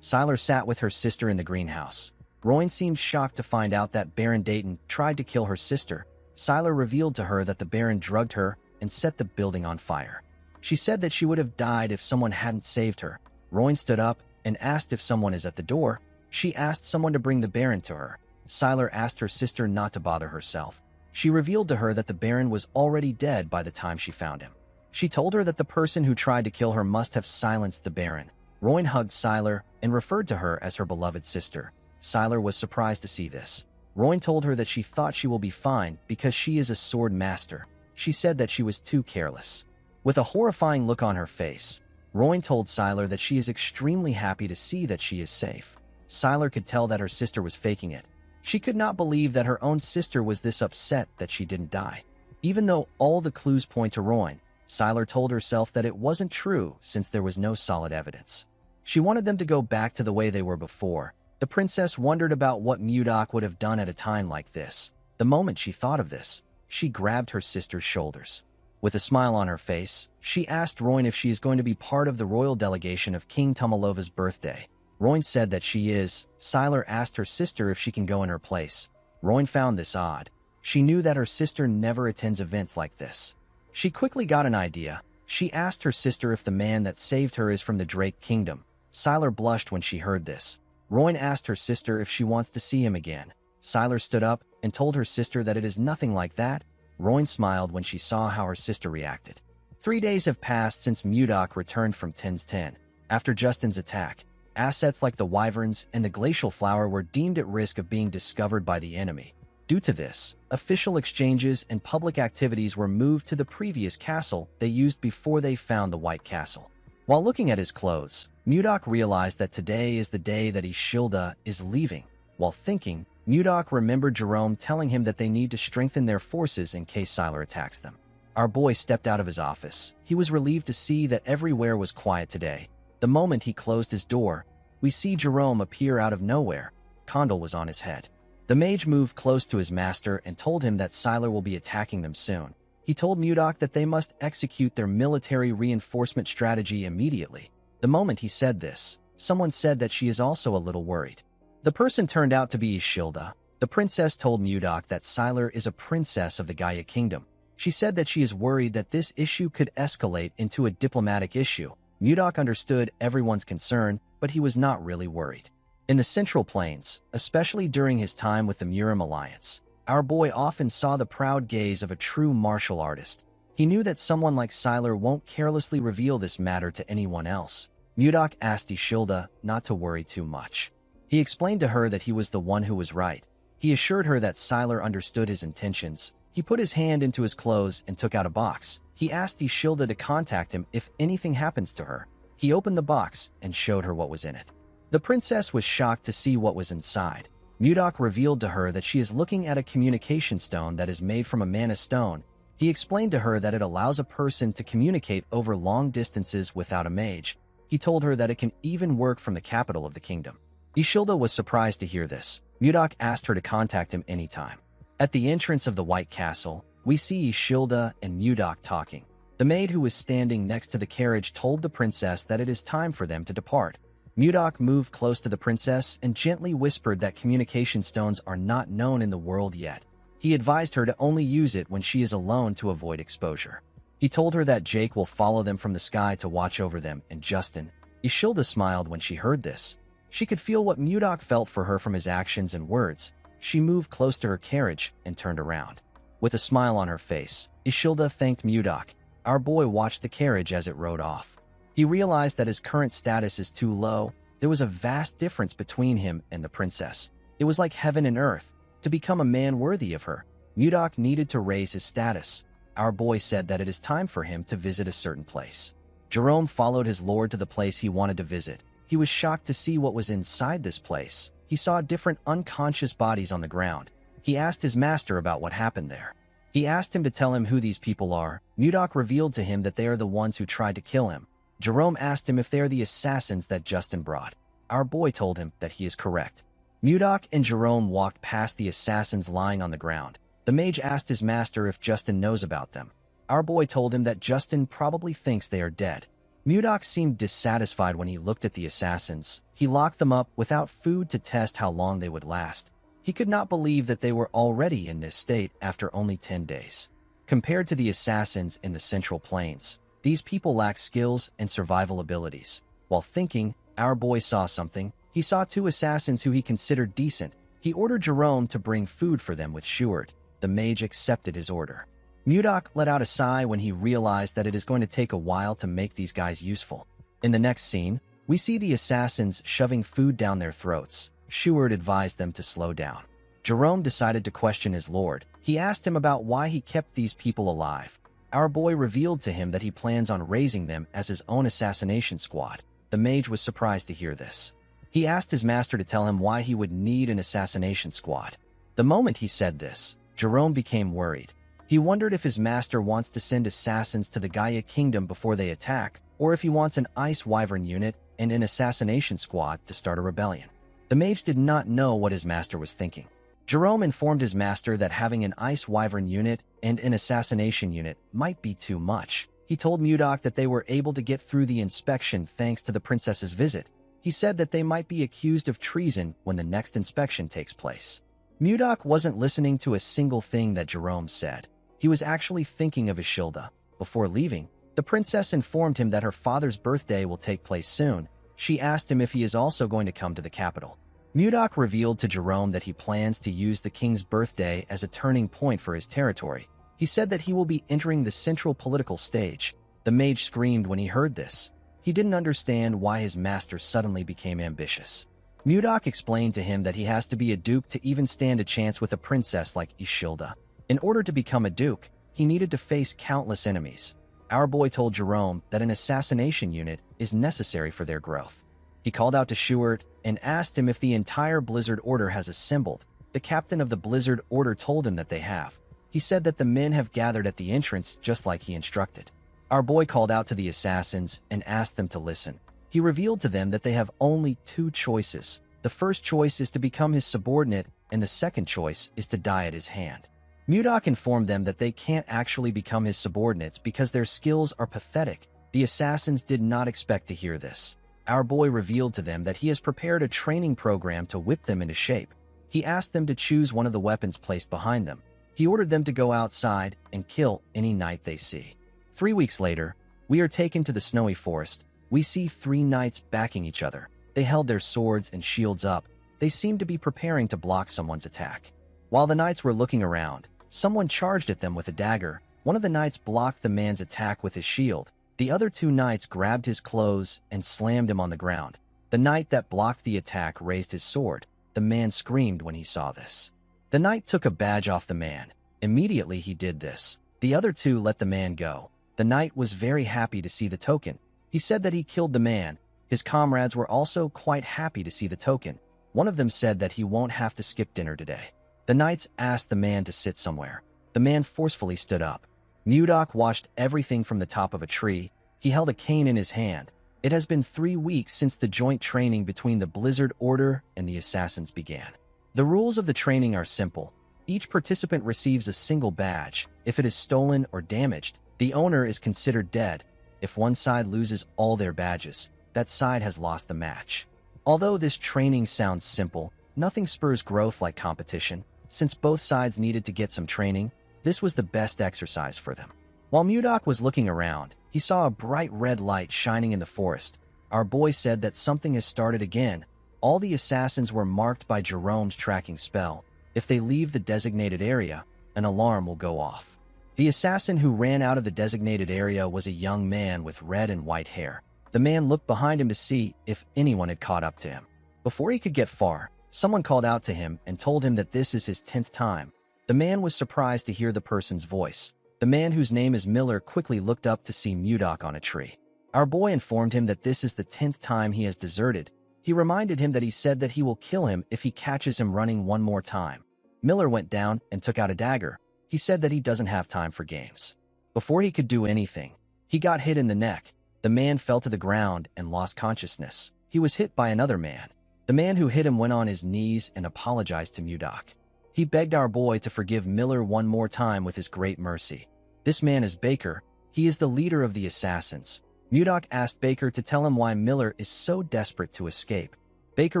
Siler sat with her sister in the greenhouse. Rowan seemed shocked to find out that Baron Dayton tried to kill her sister. Siler revealed to her that the Baron drugged her and set the building on fire. She said that she would have died if someone hadn't saved her. Rowan stood up and asked if someone is at the door. She asked someone to bring the Baron to her. Siler asked her sister not to bother herself. She revealed to her that the Baron was already dead by the time she found him. She told her that the person who tried to kill her must have silenced the Baron. Rowan hugged Siler and referred to her as her beloved sister. Siler was surprised to see this. Rowan told her that she thought she will be fine because she is a sword master. She said that she was too careless. With a horrifying look on her face, Rowan told Siler that she is extremely happy to see that she is safe. Siler could tell that her sister was faking it. She could not believe that her own sister was this upset that she didn't die. Even though all the clues point to Rowan, Siler told herself that it wasn't true since there was no solid evidence. She wanted them to go back to the way they were before. The princess wondered about what Mudok would have done at a time like this. The moment she thought of this, she grabbed her sister's shoulders. With a smile on her face, she asked Rowan if she is going to be part of the royal delegation of King Tumalova's birthday. Rowan said that she is. Siler asked her sister if she can go in her place. Rowan found this odd. She knew that her sister never attends events like this. She quickly got an idea. She asked her sister if the man that saved her is from the Drake Kingdom. Siler blushed when she heard this. Rowan asked her sister if she wants to see him again. Siler stood up and told her sister that it is nothing like that. Rowan smiled when she saw how her sister reacted. 3 days have passed since Mudok returned from Ten's 10. After Justin's attack, assets like the Wyverns and the Glacial Flower were deemed at risk of being discovered by the enemy. Due to this, official exchanges and public activities were moved to the previous castle they used before they found the White Castle. While looking at his clothes, Mudok realized that today is the day that Ishilda is leaving. While thinking, Mudok remembered Jerome telling him that they need to strengthen their forces in case Siler attacks them. Our boy stepped out of his office. He was relieved to see that everywhere was quiet today. The moment he closed his door, we see Jerome appear out of nowhere. Condal was on his head. The mage moved close to his master and told him that Siler will be attacking them soon. He told Mudok that they must execute their military reinforcement strategy immediately. The moment he said this, someone said that she is also a little worried. The person turned out to be Ishilda. The princess told Mudok that Siler is a princess of the Gaia Kingdom. She said that she is worried that this issue could escalate into a diplomatic issue. Mudok understood everyone's concern, but he was not really worried. In the Central Plains, especially during his time with the Murim Alliance, our boy often saw the proud gaze of a true martial artist. He knew that someone like Siler won't carelessly reveal this matter to anyone else. Mudok asked Ishilda not to worry too much. He explained to her that he was the one who was right. He assured her that Siler understood his intentions. He put his hand into his clothes and took out a box. He asked Ishilda to contact him if anything happens to her. He opened the box and showed her what was in it. The princess was shocked to see what was inside. Mudok revealed to her that she is looking at a communication stone that is made from a mana stone. He explained to her that it allows a person to communicate over long distances without a mage. He told her that it can even work from the capital of the kingdom. Ishilda was surprised to hear this. Mudok asked her to contact him anytime. At the entrance of the White Castle, we see Ishilda and Mudok talking. The maid who was standing next to the carriage told the princess that it is time for them to depart. Mudok moved close to the princess and gently whispered that communication stones are not known in the world yet. He advised her to only use it when she is alone to avoid exposure. He told her that Jake will follow them from the sky to watch over them and Justin. Ishilda smiled when she heard this. She could feel what Mudok felt for her from his actions and words. She moved close to her carriage and turned around. With a smile on her face, Ishilda thanked Mudok. Our boy watched the carriage as it rode off. He realized that his current status is too low. There was a vast difference between him and the princess. It was like heaven and earth. To become a man worthy of her, Mudok needed to raise his status. Our boy said that it is time for him to visit a certain place. Jerome followed his lord to the place he wanted to visit. He was shocked to see what was inside this place. He saw different unconscious bodies on the ground. He asked his master about what happened there. He asked him to tell him who these people are. Mudok revealed to him that they are the ones who tried to kill him. Jerome asked him if they are the assassins that Justin brought. Our boy told him that he is correct. Mudok and Jerome walked past the assassins lying on the ground. The mage asked his master if Justin knows about them. Our boy told him that Justin probably thinks they are dead. Mudok seemed dissatisfied when he looked at the assassins. He locked them up without food to test how long they would last. He could not believe that they were already in this state after only 10 days. Compared to the assassins in the Central Plains, these people lack skills and survival abilities. While thinking, our boy saw something. He saw two assassins who he considered decent. He ordered Jerome to bring food for them with Shuart. The mage accepted his order. Mudok let out a sigh when he realized that it is going to take a while to make these guys useful. In the next scene, we see the assassins shoving food down their throats. Shuart advised them to slow down. Jerome decided to question his lord. He asked him about why he kept these people alive. Our boy revealed to him that he plans on raising them as his own assassination squad. The mage was surprised to hear this. He asked his master to tell him why he would need an assassination squad. The moment he said this, Jerome became worried. He wondered if his master wants to send assassins to the Gaia Kingdom before they attack, or if he wants an Ice Wyvern unit and an assassination squad to start a rebellion. The mage did not know what his master was thinking. Jerome informed his master that having an Ice Wyvern unit and an assassination unit might be too much. He told Mudok that they were able to get through the inspection thanks to the princess's visit. He said that they might be accused of treason when the next inspection takes place. Mudok wasn't listening to a single thing that Jerome said. He was actually thinking of Ishilda. Before leaving, the princess informed him that her father's birthday will take place soon. She asked him if he is also going to come to the capital. Mudok revealed to Jerome that he plans to use the king's birthday as a turning point for his territory. He said that he will be entering the central political stage. The mage screamed when he heard this. He didn't understand why his master suddenly became ambitious. Mudok explained to him that he has to be a duke to even stand a chance with a princess like Ishilda. In order to become a duke, he needed to face countless enemies. Our boy told Jerome that an assassination unit is necessary for their growth. He called out to Shuart and asked him if the entire Blizzard Order has assembled. The captain of the Blizzard Order told him that they have. He said that the men have gathered at the entrance just like he instructed. Our boy called out to the assassins and asked them to listen. He revealed to them that they have only two choices. The first choice is to become his subordinate, and the second choice is to die at his hand. Mudok informed them that they can't actually become his subordinates because their skills are pathetic. The assassins did not expect to hear this. Our boy revealed to them that he has prepared a training program to whip them into shape. He asked them to choose one of the weapons placed behind them. He ordered them to go outside and kill any knight they see. 3 weeks later, we are taken to the snowy forest. We see 3 knights backing each other. They held their swords and shields up. They seemed to be preparing to block someone's attack. While the knights were looking around, someone charged at them with a dagger. One of the knights blocked the man's attack with his shield. The other 2 knights grabbed his clothes and slammed him on the ground. The knight that blocked the attack raised his sword. The man screamed when he saw this. The knight took a badge off the man. Immediately he did this. The other 2 let the man go. The knight was very happy to see the token. He said that he killed the man. His comrades were also quite happy to see the token. One of them said that he won't have to skip dinner today. The knights asked the man to sit somewhere. The man forcefully stood up. Mudok watched everything from the top of a tree. He held a cane in his hand. It has been 3 weeks since the joint training between the Blizzard Order and the assassins began. The rules of the training are simple. Each participant receives a single badge. If it is stolen or damaged, the owner is considered dead. If one side loses all their badges, that side has lost the match. Although this training sounds simple, nothing spurs growth like competition. Since both sides needed to get some training, this was the best exercise for them. While Mudok was looking around, he saw a bright red light shining in the forest. Our boy said that something has started again. All the assassins were marked by Jerome's tracking spell. If they leave the designated area, an alarm will go off. The assassin who ran out of the designated area was a young man with red and white hair. The man looked behind him to see if anyone had caught up to him. Before he could get far, someone called out to him and told him that this is his 10th time. The man was surprised to hear the person's voice. The man whose name is Miller quickly looked up to see Mudok on a tree. Our boy informed him that this is the 10th time he has deserted. He reminded him that he said that he will kill him if he catches him running one more time. Miller went down and took out a dagger. He said that he doesn't have time for games. Before he could do anything, he got hit in the neck. The The man fell to the ground and lost consciousness. He was hit by another man. The man who hit him went on his knees and apologized to Mudok. He begged our boy to forgive Miller one more time with his great mercy. This man is Baker. He is the leader of the assassins. Mudok asked Baker to tell him why Miller is so desperate to escape. Baker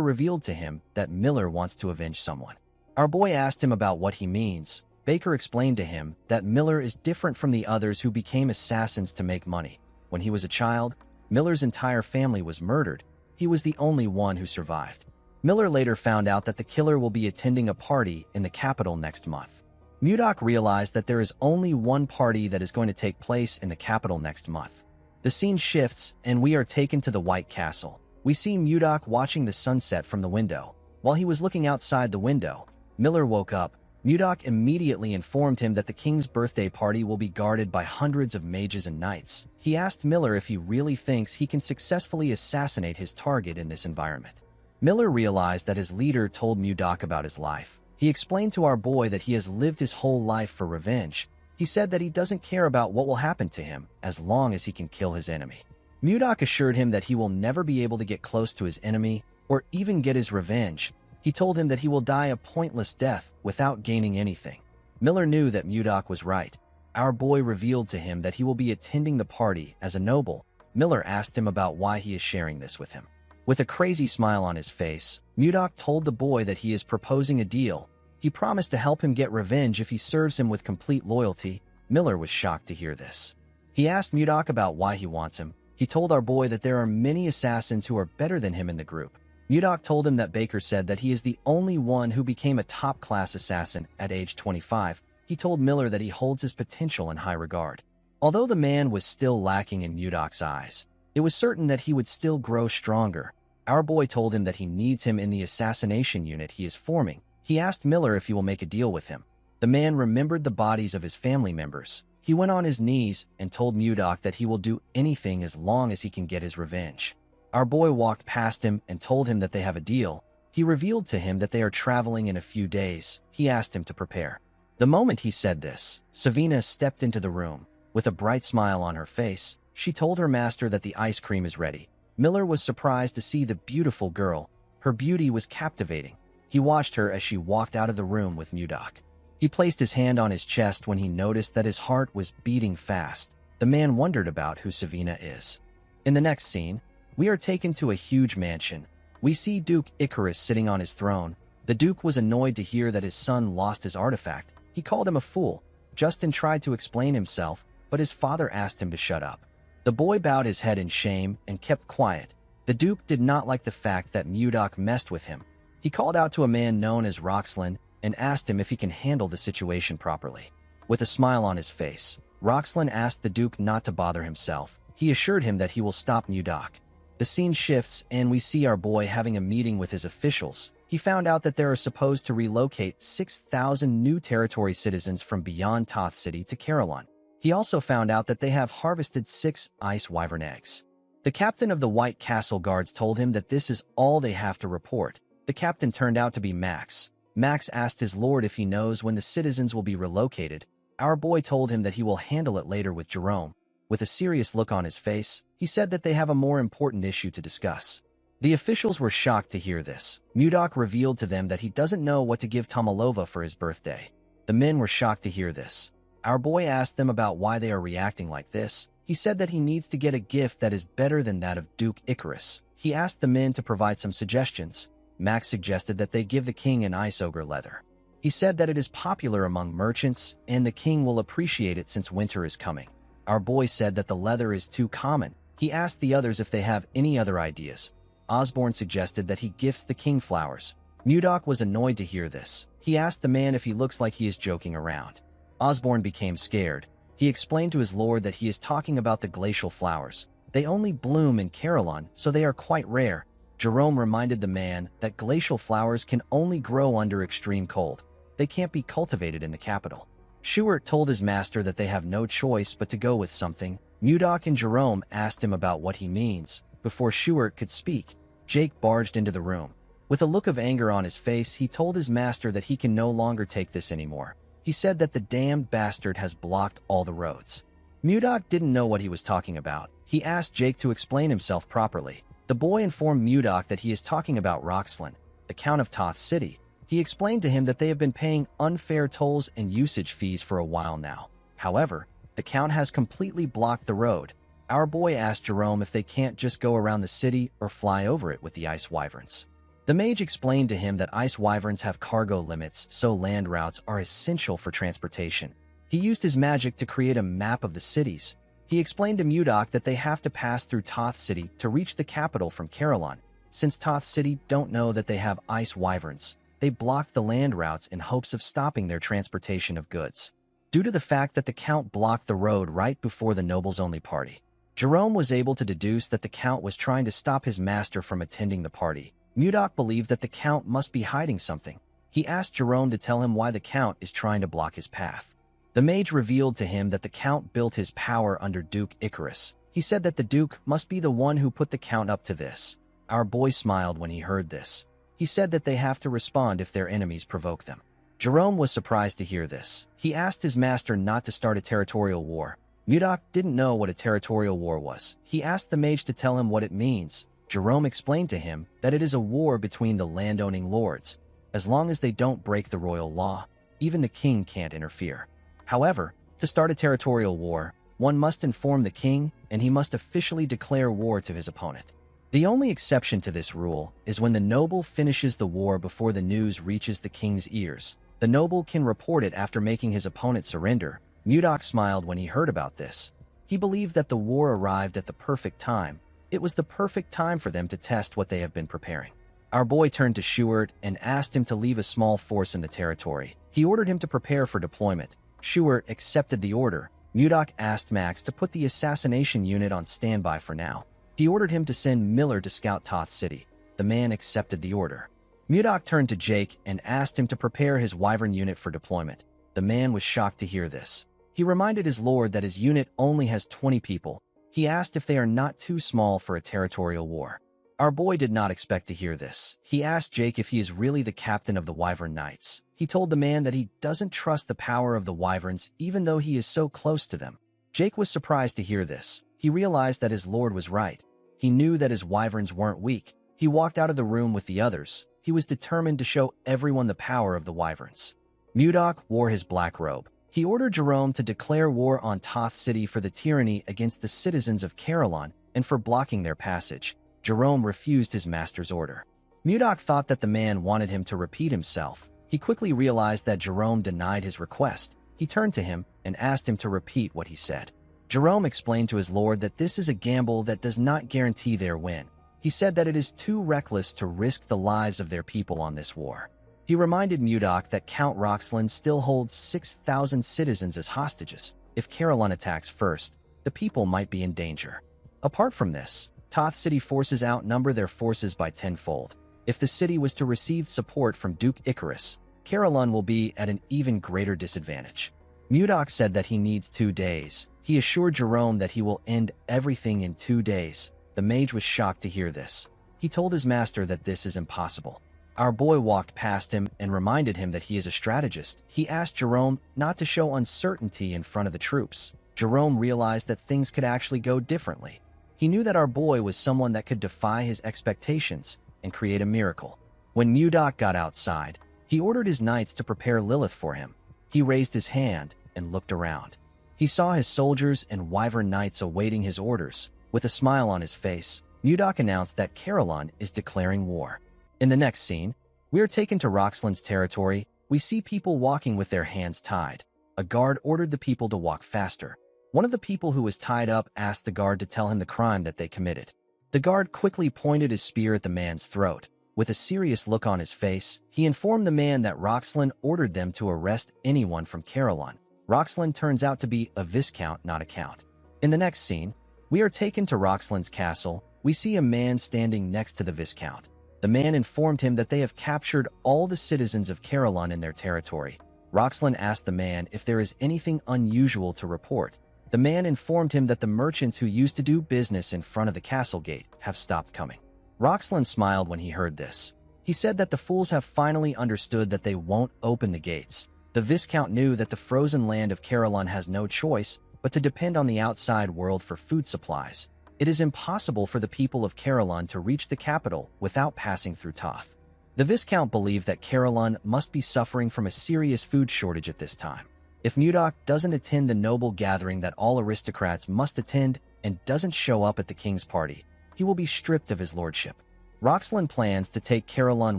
revealed to him that Miller wants to avenge someone. Our boy asked him about what he means. Baker explained to him that Miller is different from the others who became assassins to make money. When he was a child, Miller's entire family was murdered. He was the only one who survived. Miller later found out that the killer will be attending a party in the capital next month. Mudok realized that there is only one party that is going to take place in the capital next month. The scene shifts, and we are taken to the White Castle. We see Mudok watching the sunset from the window. While he was looking outside the window, Miller woke up. Mudok immediately informed him that the king's birthday party will be guarded by hundreds of mages and knights. He asked Miller if he really thinks he can successfully assassinate his target in this environment. Miller realized that his leader told Mudok about his life. He explained to our boy that he has lived his whole life for revenge. He said that he doesn't care about what will happen to him as long as he can kill his enemy. Mudok assured him that he will never be able to get close to his enemy or even get his revenge. He told him that he will die a pointless death without gaining anything. Miller knew that Mudok was right. Our boy revealed to him that he will be attending the party as a noble. Miller asked him about why he is sharing this with him. With a crazy smile on his face, Mudok told the boy that he is proposing a deal. He promised to help him get revenge if he serves him with complete loyalty. Miller was shocked to hear this. He asked Mudok about why he wants him. He told our boy that there are many assassins who are better than him in the group. Mudok told him that Baker said that he is the only one who became a top-class assassin at age 25. He told Miller that he holds his potential in high regard. Although the man was still lacking in Mudok's eyes, it was certain that he would still grow stronger. Our boy told him that he needs him in the assassination unit he is forming. He asked Miller if he will make a deal with him. The man remembered the bodies of his family members. He went on his knees and told Mudok that he will do anything as long as he can get his revenge. Our boy walked past him and told him that they have a deal. He revealed to him that they are traveling in a few days. He asked him to prepare. The moment he said this, Savina stepped into the room. With a bright smile on her face, she told her master that the ice cream is ready. Miller was surprised to see the beautiful girl. Her beauty was captivating. He watched her as she walked out of the room with Mudok. He placed his hand on his chest when he noticed that his heart was beating fast. The man wondered about who Savina is. In the next scene, we are taken to a huge mansion. We see Duke Icarus sitting on his throne. The Duke was annoyed to hear that his son lost his artifact. He called him a fool. Justin tried to explain himself, but his father asked him to shut up. The boy bowed his head in shame and kept quiet. The Duke did not like the fact that Mudok messed with him. He called out to a man known as Roxlin and asked him if he can handle the situation properly. With a smile on his face, Roxlin asked the Duke not to bother himself. He assured him that he will stop Mudok. The scene shifts and we see our boy having a meeting with his officials. He found out that they are supposed to relocate 6,000 new territory citizens from beyond Toth City to Carillon. He also found out that they have harvested 6 ice wyvern eggs. The captain of the White Castle guards told him that this is all they have to report. The captain turned out to be Max. Max asked his lord if he knows when the citizens will be relocated. Our boy told him that he will handle it later with Jerome. With a serious look on his face, he said that they have a more important issue to discuss. The officials were shocked to hear this. Mudok revealed to them that he doesn't know what to give Tomalova for his birthday. The men were shocked to hear this. Our boy asked them about why they are reacting like this. He said that he needs to get a gift that is better than that of Duke Icarus. He asked the men to provide some suggestions. Max suggested that they give the king an ice ogre leather. He said that it is popular among merchants, and the king will appreciate it since winter is coming. Our boy said that the leather is too common. He asked the others if they have any other ideas. Osborne suggested that he gifts the king flowers. Mudok was annoyed to hear this. He asked the man if he looks like he is joking around. Osborne became scared. He explained to his lord that he is talking about the glacial flowers. They only bloom in Carillon, so they are quite rare. Jerome reminded the man that glacial flowers can only grow under extreme cold. They can't be cultivated in the capital. Schuart told his master that they have no choice but to go with something. Mudok and Jerome asked him about what he means. Before Schuart could speak, Jake barged into the room. With a look of anger on his face, he told his master that he can no longer take this anymore. He said that the damned bastard has blocked all the roads. Mudok didn't know what he was talking about. He asked Jake to explain himself properly. The boy informed Mudok that he is talking about Roxlin, the Count of Toth City. He explained to him that they have been paying unfair tolls and usage fees for a while now. However, the Count has completely blocked the road. Our boy asked Jerome if they can't just go around the city or fly over it with the ice wyverns. The mage explained to him that ice wyverns have cargo limits, so land routes are essential for transportation. He used his magic to create a map of the cities. He explained to Mudok that they have to pass through Toth City to reach the capital from Carillon. Since Toth City don't know that they have ice wyverns, they blocked the land routes in hopes of stopping their transportation of goods. Due to the fact that the Count blocked the road right before the nobles-only party, Jerome was able to deduce that the Count was trying to stop his master from attending the party. Mudok believed that the Count must be hiding something. He asked Jerome to tell him why the Count is trying to block his path. The mage revealed to him that the Count built his power under Duke Icarus. He said that the Duke must be the one who put the Count up to this. Our boy smiled when he heard this. He said that they have to respond if their enemies provoke them. Jerome was surprised to hear this. He asked his master not to start a territorial war. Mudok didn't know what a territorial war was. He asked the mage to tell him what it means. Jerome explained to him that it is a war between the landowning lords. As long as they don't break the royal law, even the king can't interfere. However, to start a territorial war, one must inform the king, and he must officially declare war to his opponent. The only exception to this rule is when the noble finishes the war before the news reaches the king's ears. The noble can report it after making his opponent surrender. Mudok smiled when he heard about this. He believed that the war arrived at the perfect time. It was the perfect time for them to test what they have been preparing. Our boy turned to Schuart and asked him to leave a small force in the territory. He ordered him to prepare for deployment. Schuart accepted the order. Mudok asked Max to put the assassination unit on standby for now. He ordered him to send Miller to scout Toth City. The man accepted the order. Mudok turned to Jake and asked him to prepare his wyvern unit for deployment. The man was shocked to hear this. He reminded his lord that his unit only has 20 people. He asked if they are not too small for a territorial war. Our boy did not expect to hear this. He asked Jake if he is really the captain of the Wyvern Knights. He told the man that he doesn't trust the power of the Wyverns even though he is so close to them. Jake was surprised to hear this. He realized that his lord was right. He knew that his wyverns weren't weak. He walked out of the room with the others. He was determined to show everyone the power of the wyverns. Mudok wore his black robe. He ordered Jerome to declare war on Toth City for the tyranny against the citizens of Carillon and for blocking their passage. Jerome refused his master's order. Mudok thought that the man wanted him to repeat himself. He quickly realized that Jerome denied his request. He turned to him and asked him to repeat what he said. Jerome explained to his lord that this is a gamble that does not guarantee their win. He said that it is too reckless to risk the lives of their people on this war. He reminded Mudok that Count Roxlin still holds 6,000 citizens as hostages. If Carillon attacks first, the people might be in danger. Apart from this, Toth City forces outnumber their forces by tenfold. If the city was to receive support from Duke Icarus, Carillon will be at an even greater disadvantage. Mudok said that he needs 2 days. He assured Jerome that he will end everything in 2 days. The mage was shocked to hear this. He told his master that this is impossible. Our boy walked past him and reminded him that he is a strategist. He asked Jerome not to show uncertainty in front of the troops. Jerome realized that things could actually go differently. He knew that our boy was someone that could defy his expectations and create a miracle. When Mudok got outside, he ordered his knights to prepare Lilith for him. He raised his hand and looked around. He saw his soldiers and wyvern knights awaiting his orders. With a smile on his face, Mudok announced that Carillon is declaring war. In the next scene, we are taken to Roxlin's territory. We see people walking with their hands tied. A guard ordered the people to walk faster. One of the people who was tied up asked the guard to tell him the crime that they committed. The guard quickly pointed his spear at the man's throat. With a serious look on his face, he informed the man that Roxlin ordered them to arrest anyone from Carillon. Roxlin turns out to be a viscount, not a count. In the next scene, we are taken to Roxlin's castle. We see a man standing next to the viscount. The man informed him that they have captured all the citizens of Carillon in their territory. Roxlin asked the man if there is anything unusual to report. The man informed him that the merchants who used to do business in front of the castle gate have stopped coming. Roxlin smiled when he heard this. He said that the fools have finally understood that they won't open the gates. The Viscount knew that the frozen land of Carillon has no choice but to depend on the outside world for food supplies. It is impossible for the people of Caroline to reach the capital without passing through Toth. The Viscount believed that Caroline must be suffering from a serious food shortage at this time. If Mudok doesn't attend the noble gathering that all aristocrats must attend and doesn't show up at the king's party, he will be stripped of his lordship. Roxlin plans to take Caroline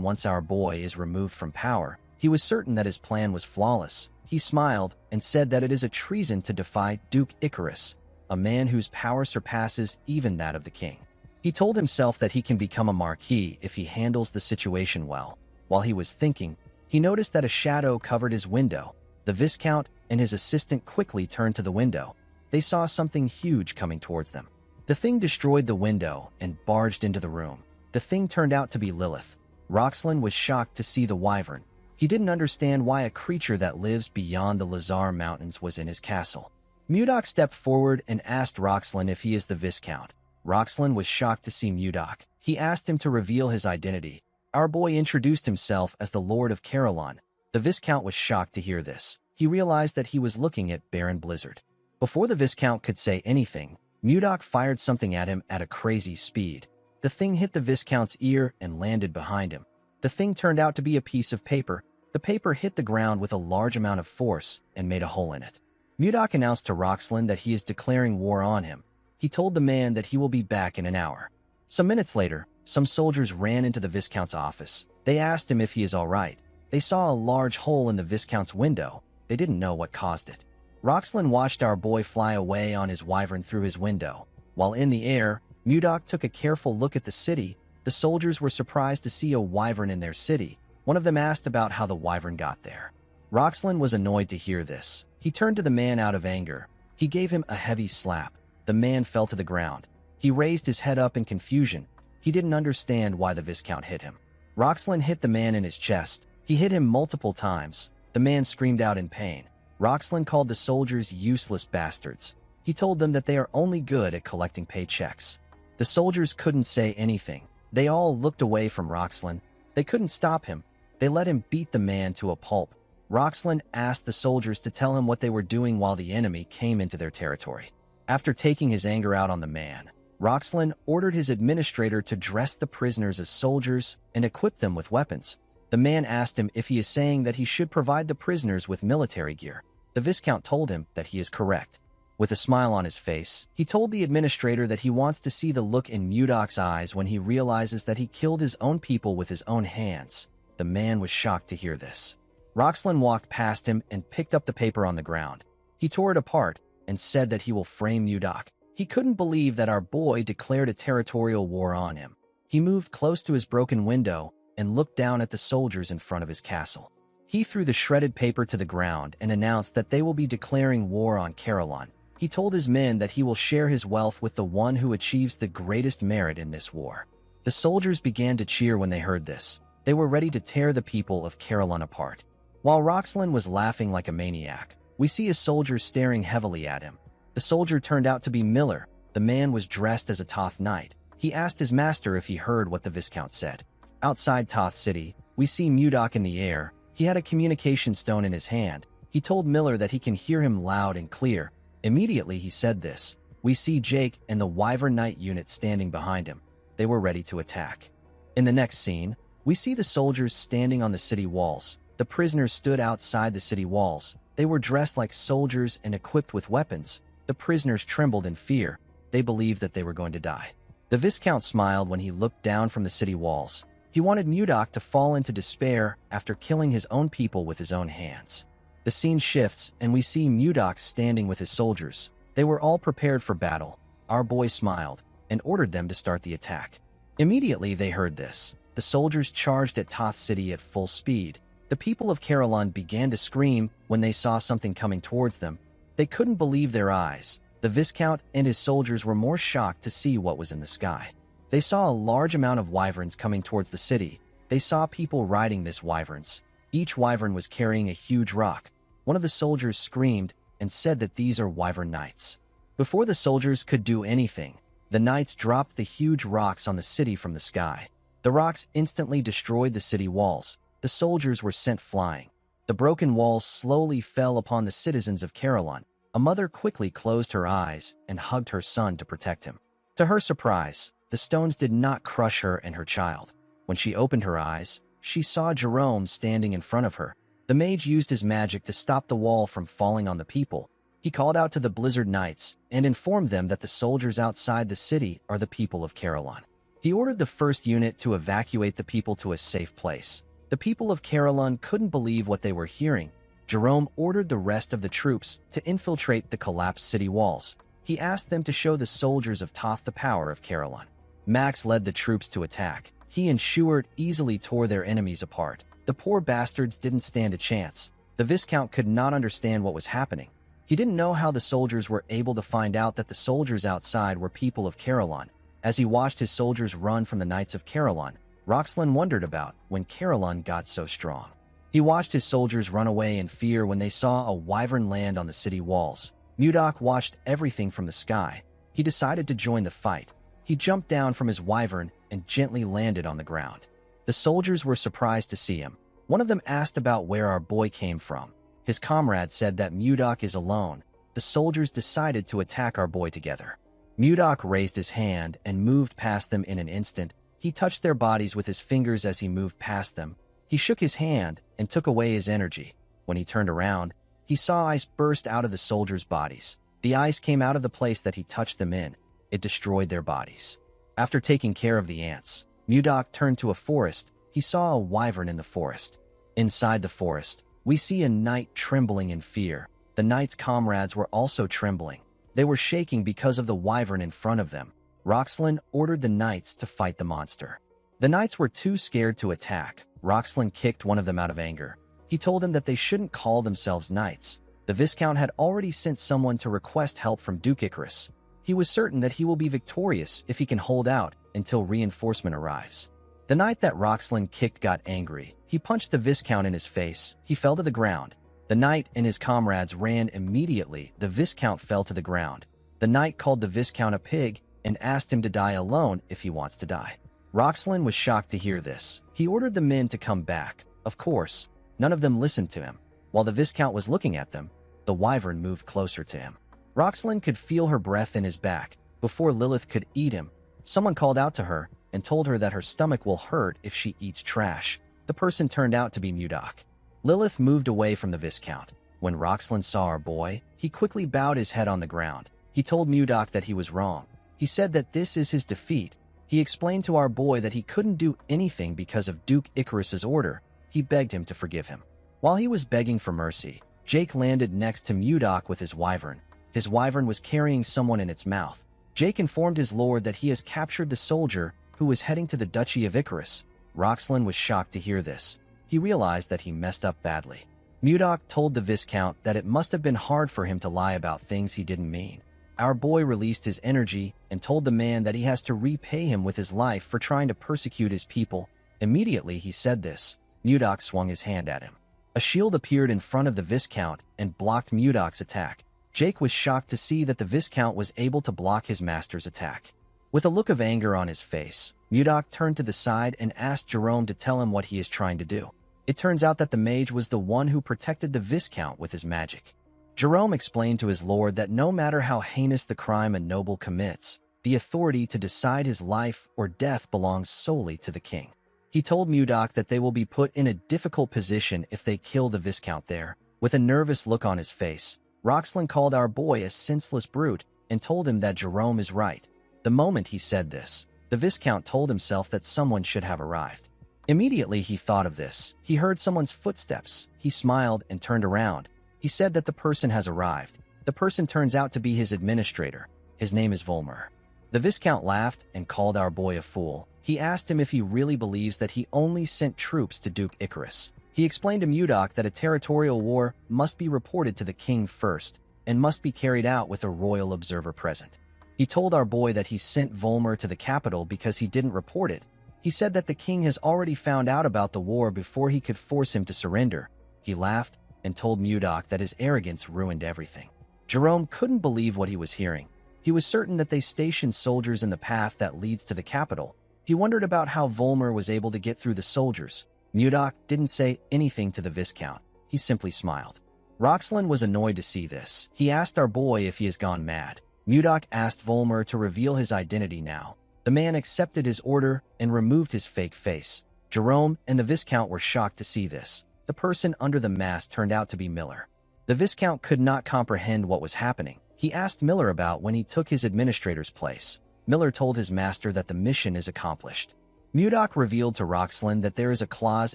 once our boy is removed from power. He was certain that his plan was flawless. He smiled and said that it is a treason to defy Duke Icarus, a man whose power surpasses even that of the king. He told himself that he can become a marquis if he handles the situation well. While he was thinking, he noticed that a shadow covered his window. The Viscount and his assistant quickly turned to the window. They saw something huge coming towards them. The thing destroyed the window and barged into the room. The thing turned out to be Lilith. Roxlin was shocked to see the wyvern. He didn't understand why a creature that lives beyond the Lazar Mountains was in his castle. Mudok stepped forward and asked Roxlin if he is the Viscount. Roxlin was shocked to see Mudok. He asked him to reveal his identity. Our boy introduced himself as the Lord of Caroline. The Viscount was shocked to hear this. He realized that he was looking at Baron Blizzard. Before the Viscount could say anything, Mudok fired something at him at a crazy speed. The thing hit the Viscount's ear and landed behind him. The thing turned out to be a piece of paper. The paper hit the ground with a large amount of force and made a hole in it. Mudok announced to Roxlin that he is declaring war on him. He told the man that he will be back in an hour. Some minutes later, some soldiers ran into the Viscount's office. They asked him if he is all right. They saw a large hole in the Viscount's window. They didn't know what caused it. Roxlin watched our boy fly away on his wyvern through his window. While in the air, Mudok took a careful look at the city. The soldiers were surprised to see a wyvern in their city. One of them asked about how the wyvern got there. Roxlin was annoyed to hear this. He turned to the man out of anger. He gave him a heavy slap. The man fell to the ground. He raised his head up in confusion. He didn't understand why the Viscount hit him. Roxlin hit the man in his chest. He hit him multiple times. The man screamed out in pain. Roxlin called the soldiers useless bastards. He told them that they are only good at collecting paychecks. The soldiers couldn't say anything. They all looked away from Roxlin. They couldn't stop him. They let him beat the man to a pulp. Roxlin asked the soldiers to tell him what they were doing while the enemy came into their territory. After taking his anger out on the man, Roxlin ordered his administrator to dress the prisoners as soldiers and equip them with weapons. The man asked him if he is saying that he should provide the prisoners with military gear. The Viscount told him that he is correct. With a smile on his face, he told the administrator that he wants to see the look in Mudok's eyes when he realizes that he killed his own people with his own hands. The man was shocked to hear this. Roxlin walked past him and picked up the paper on the ground. He tore it apart and said that he will frame Mudok. He couldn't believe that our boy declared a territorial war on him. He moved close to his broken window and looked down at the soldiers in front of his castle. He threw the shredded paper to the ground and announced that they will be declaring war on Caroline. He told his men that he will share his wealth with the one who achieves the greatest merit in this war. The soldiers began to cheer when they heard this. They were ready to tear the people of Caroline apart. While Roxlin was laughing like a maniac, we see a soldier staring heavily at him. The soldier turned out to be Miller. The man was dressed as a Toth knight. He asked his master if he heard what the Viscount said. Outside Toth City, we see Mudok in the air. He had a communication stone in his hand. He told Miller that he can hear him loud and clear. Immediately he said this. We see Jake and the Wyvern Knight unit standing behind him. They were ready to attack. In the next scene, we see the soldiers standing on the city walls. The prisoners stood outside the city walls. They were dressed like soldiers and equipped with weapons. The prisoners trembled in fear. They believed that they were going to die. The Viscount smiled when he looked down from the city walls. He wanted Mudok to fall into despair after killing his own people with his own hands. The scene shifts, and we see Mudok standing with his soldiers. They were all prepared for battle. Our boy smiled and ordered them to start the attack. Immediately they heard this. The soldiers charged at Toth City at full speed. The people of Caroline began to scream when they saw something coming towards them. They couldn't believe their eyes. The Viscount and his soldiers were more shocked to see what was in the sky. They saw a large amount of wyverns coming towards the city. They saw people riding these wyverns. Each wyvern was carrying a huge rock. One of the soldiers screamed and said that these are Wyvern Knights. Before the soldiers could do anything, the knights dropped the huge rocks on the city from the sky. The rocks instantly destroyed the city walls. The soldiers were sent flying. The broken walls slowly fell upon the citizens of Caroline. A mother quickly closed her eyes and hugged her son to protect him. To her surprise, the stones did not crush her and her child. When she opened her eyes, she saw Jerome standing in front of her. The mage used his magic to stop the wall from falling on the people. He called out to the Blizzard Knights and informed them that the soldiers outside the city are the people of Carolon. He ordered the first unit to evacuate the people to a safe place. The people of Carolon couldn't believe what they were hearing. Jerome ordered the rest of the troops to infiltrate the collapsed city walls. He asked them to show the soldiers of Toth the power of Carolon. Max led the troops to attack. He and Schuart easily tore their enemies apart. The poor bastards didn't stand a chance. The Viscount could not understand what was happening. He didn't know how the soldiers were able to find out that the soldiers outside were people of Carolon. As he watched his soldiers run from the Knights of Carolon, Roxlin wondered about when Carolon got so strong. He watched his soldiers run away in fear when they saw a wyvern land on the city walls. Mudok watched everything from the sky. He decided to join the fight. He jumped down from his wyvern and gently landed on the ground. The soldiers were surprised to see him. One of them asked about where our boy came from. His comrade said that Mudok is alone. The soldiers decided to attack our boy together. Mudok raised his hand and moved past them in an instant. He touched their bodies with his fingers as he moved past them. He shook his hand and took away his energy. When he turned around, he saw ice burst out of the soldiers' bodies. The ice came out of the place that he touched them in. It destroyed their bodies. After taking care of the ants, Mudok turned to a forest. He saw a wyvern in the forest. Inside the forest, we see a knight trembling in fear. The knight's comrades were also trembling. They were shaking because of the wyvern in front of them. Roxlin ordered the knights to fight the monster. The knights were too scared to attack. Roxlin kicked one of them out of anger. He told them that they shouldn't call themselves knights. The Viscount had already sent someone to request help from Duke Icarus. He was certain that he will be victorious if he can hold out until reinforcement arrives. The knight that Roxlin kicked got angry. He punched the Viscount in his face. He fell to the ground. The knight and his comrades ran immediately. The Viscount fell to the ground. The knight called the Viscount a pig and asked him to die alone if he wants to die. Roxlin was shocked to hear this. He ordered the men to come back. Of course, none of them listened to him. While the Viscount was looking at them, the wyvern moved closer to him. Roxlin could feel her breath in his back. Before Lilith could eat him, someone called out to her and told her that her stomach will hurt if she eats trash. The person turned out to be Mudok. Lilith moved away from the Viscount. When Roxlin saw our boy, he quickly bowed his head on the ground. He told Mudok that he was wrong. He said that this is his defeat. He explained to our boy that he couldn't do anything because of Duke Icarus's order. He begged him to forgive him. While he was begging for mercy, Jake landed next to Mudok with his wyvern. His wyvern was carrying someone in its mouth. Jake informed his lord that he has captured the soldier who was heading to the Duchy of Icarus. Roxlin was shocked to hear this. He realized that he messed up badly. Mudok told the Viscount that it must have been hard for him to lie about things he didn't mean. Our boy released his energy and told the man that he has to repay him with his life for trying to persecute his people. Immediately he said this, Mudok swung his hand at him. A shield appeared in front of the Viscount and blocked Mudok's attack. Jake was shocked to see that the Viscount was able to block his master's attack. With a look of anger on his face, Mudok turned to the side and asked Jerome to tell him what he is trying to do. It turns out that the mage was the one who protected the Viscount with his magic. Jerome explained to his lord that no matter how heinous the crime a noble commits, the authority to decide his life or death belongs solely to the king. He told Mudok that they will be put in a difficult position if they kill the Viscount there. With a nervous look on his face, Roxlin called our boy a senseless brute and told him that Jerome is right. The moment he said this, the Viscount told himself that someone should have arrived. Immediately he thought of this. He heard someone's footsteps. He smiled and turned around. He said that the person has arrived. The person turns out to be his administrator. His name is Volmer. The Viscount laughed and called our boy a fool. He asked him if he really believes that he only sent troops to Duke Icarus. He explained to Mudok that a territorial war must be reported to the king first and must be carried out with a royal observer present. He told our boy that he sent Volmer to the capital because he didn't report it. He said that the king has already found out about the war before he could force him to surrender. He laughed and told Mudok that his arrogance ruined everything. Jerome couldn't believe what he was hearing. He was certain that they stationed soldiers in the path that leads to the capital. He wondered about how Volmer was able to get through the soldiers. Mudok didn't say anything to the Viscount. He simply smiled. Roxlin was annoyed to see this. He asked our boy if he has gone mad. Mudok asked Volmer to reveal his identity now. The man accepted his order and removed his fake face. Jerome and the Viscount were shocked to see this. The person under the mask turned out to be Miller. The Viscount could not comprehend what was happening. He asked Miller about when he took his administrator's place. Miller told his master that the mission is accomplished. Mudok revealed to Roxlin that there is a clause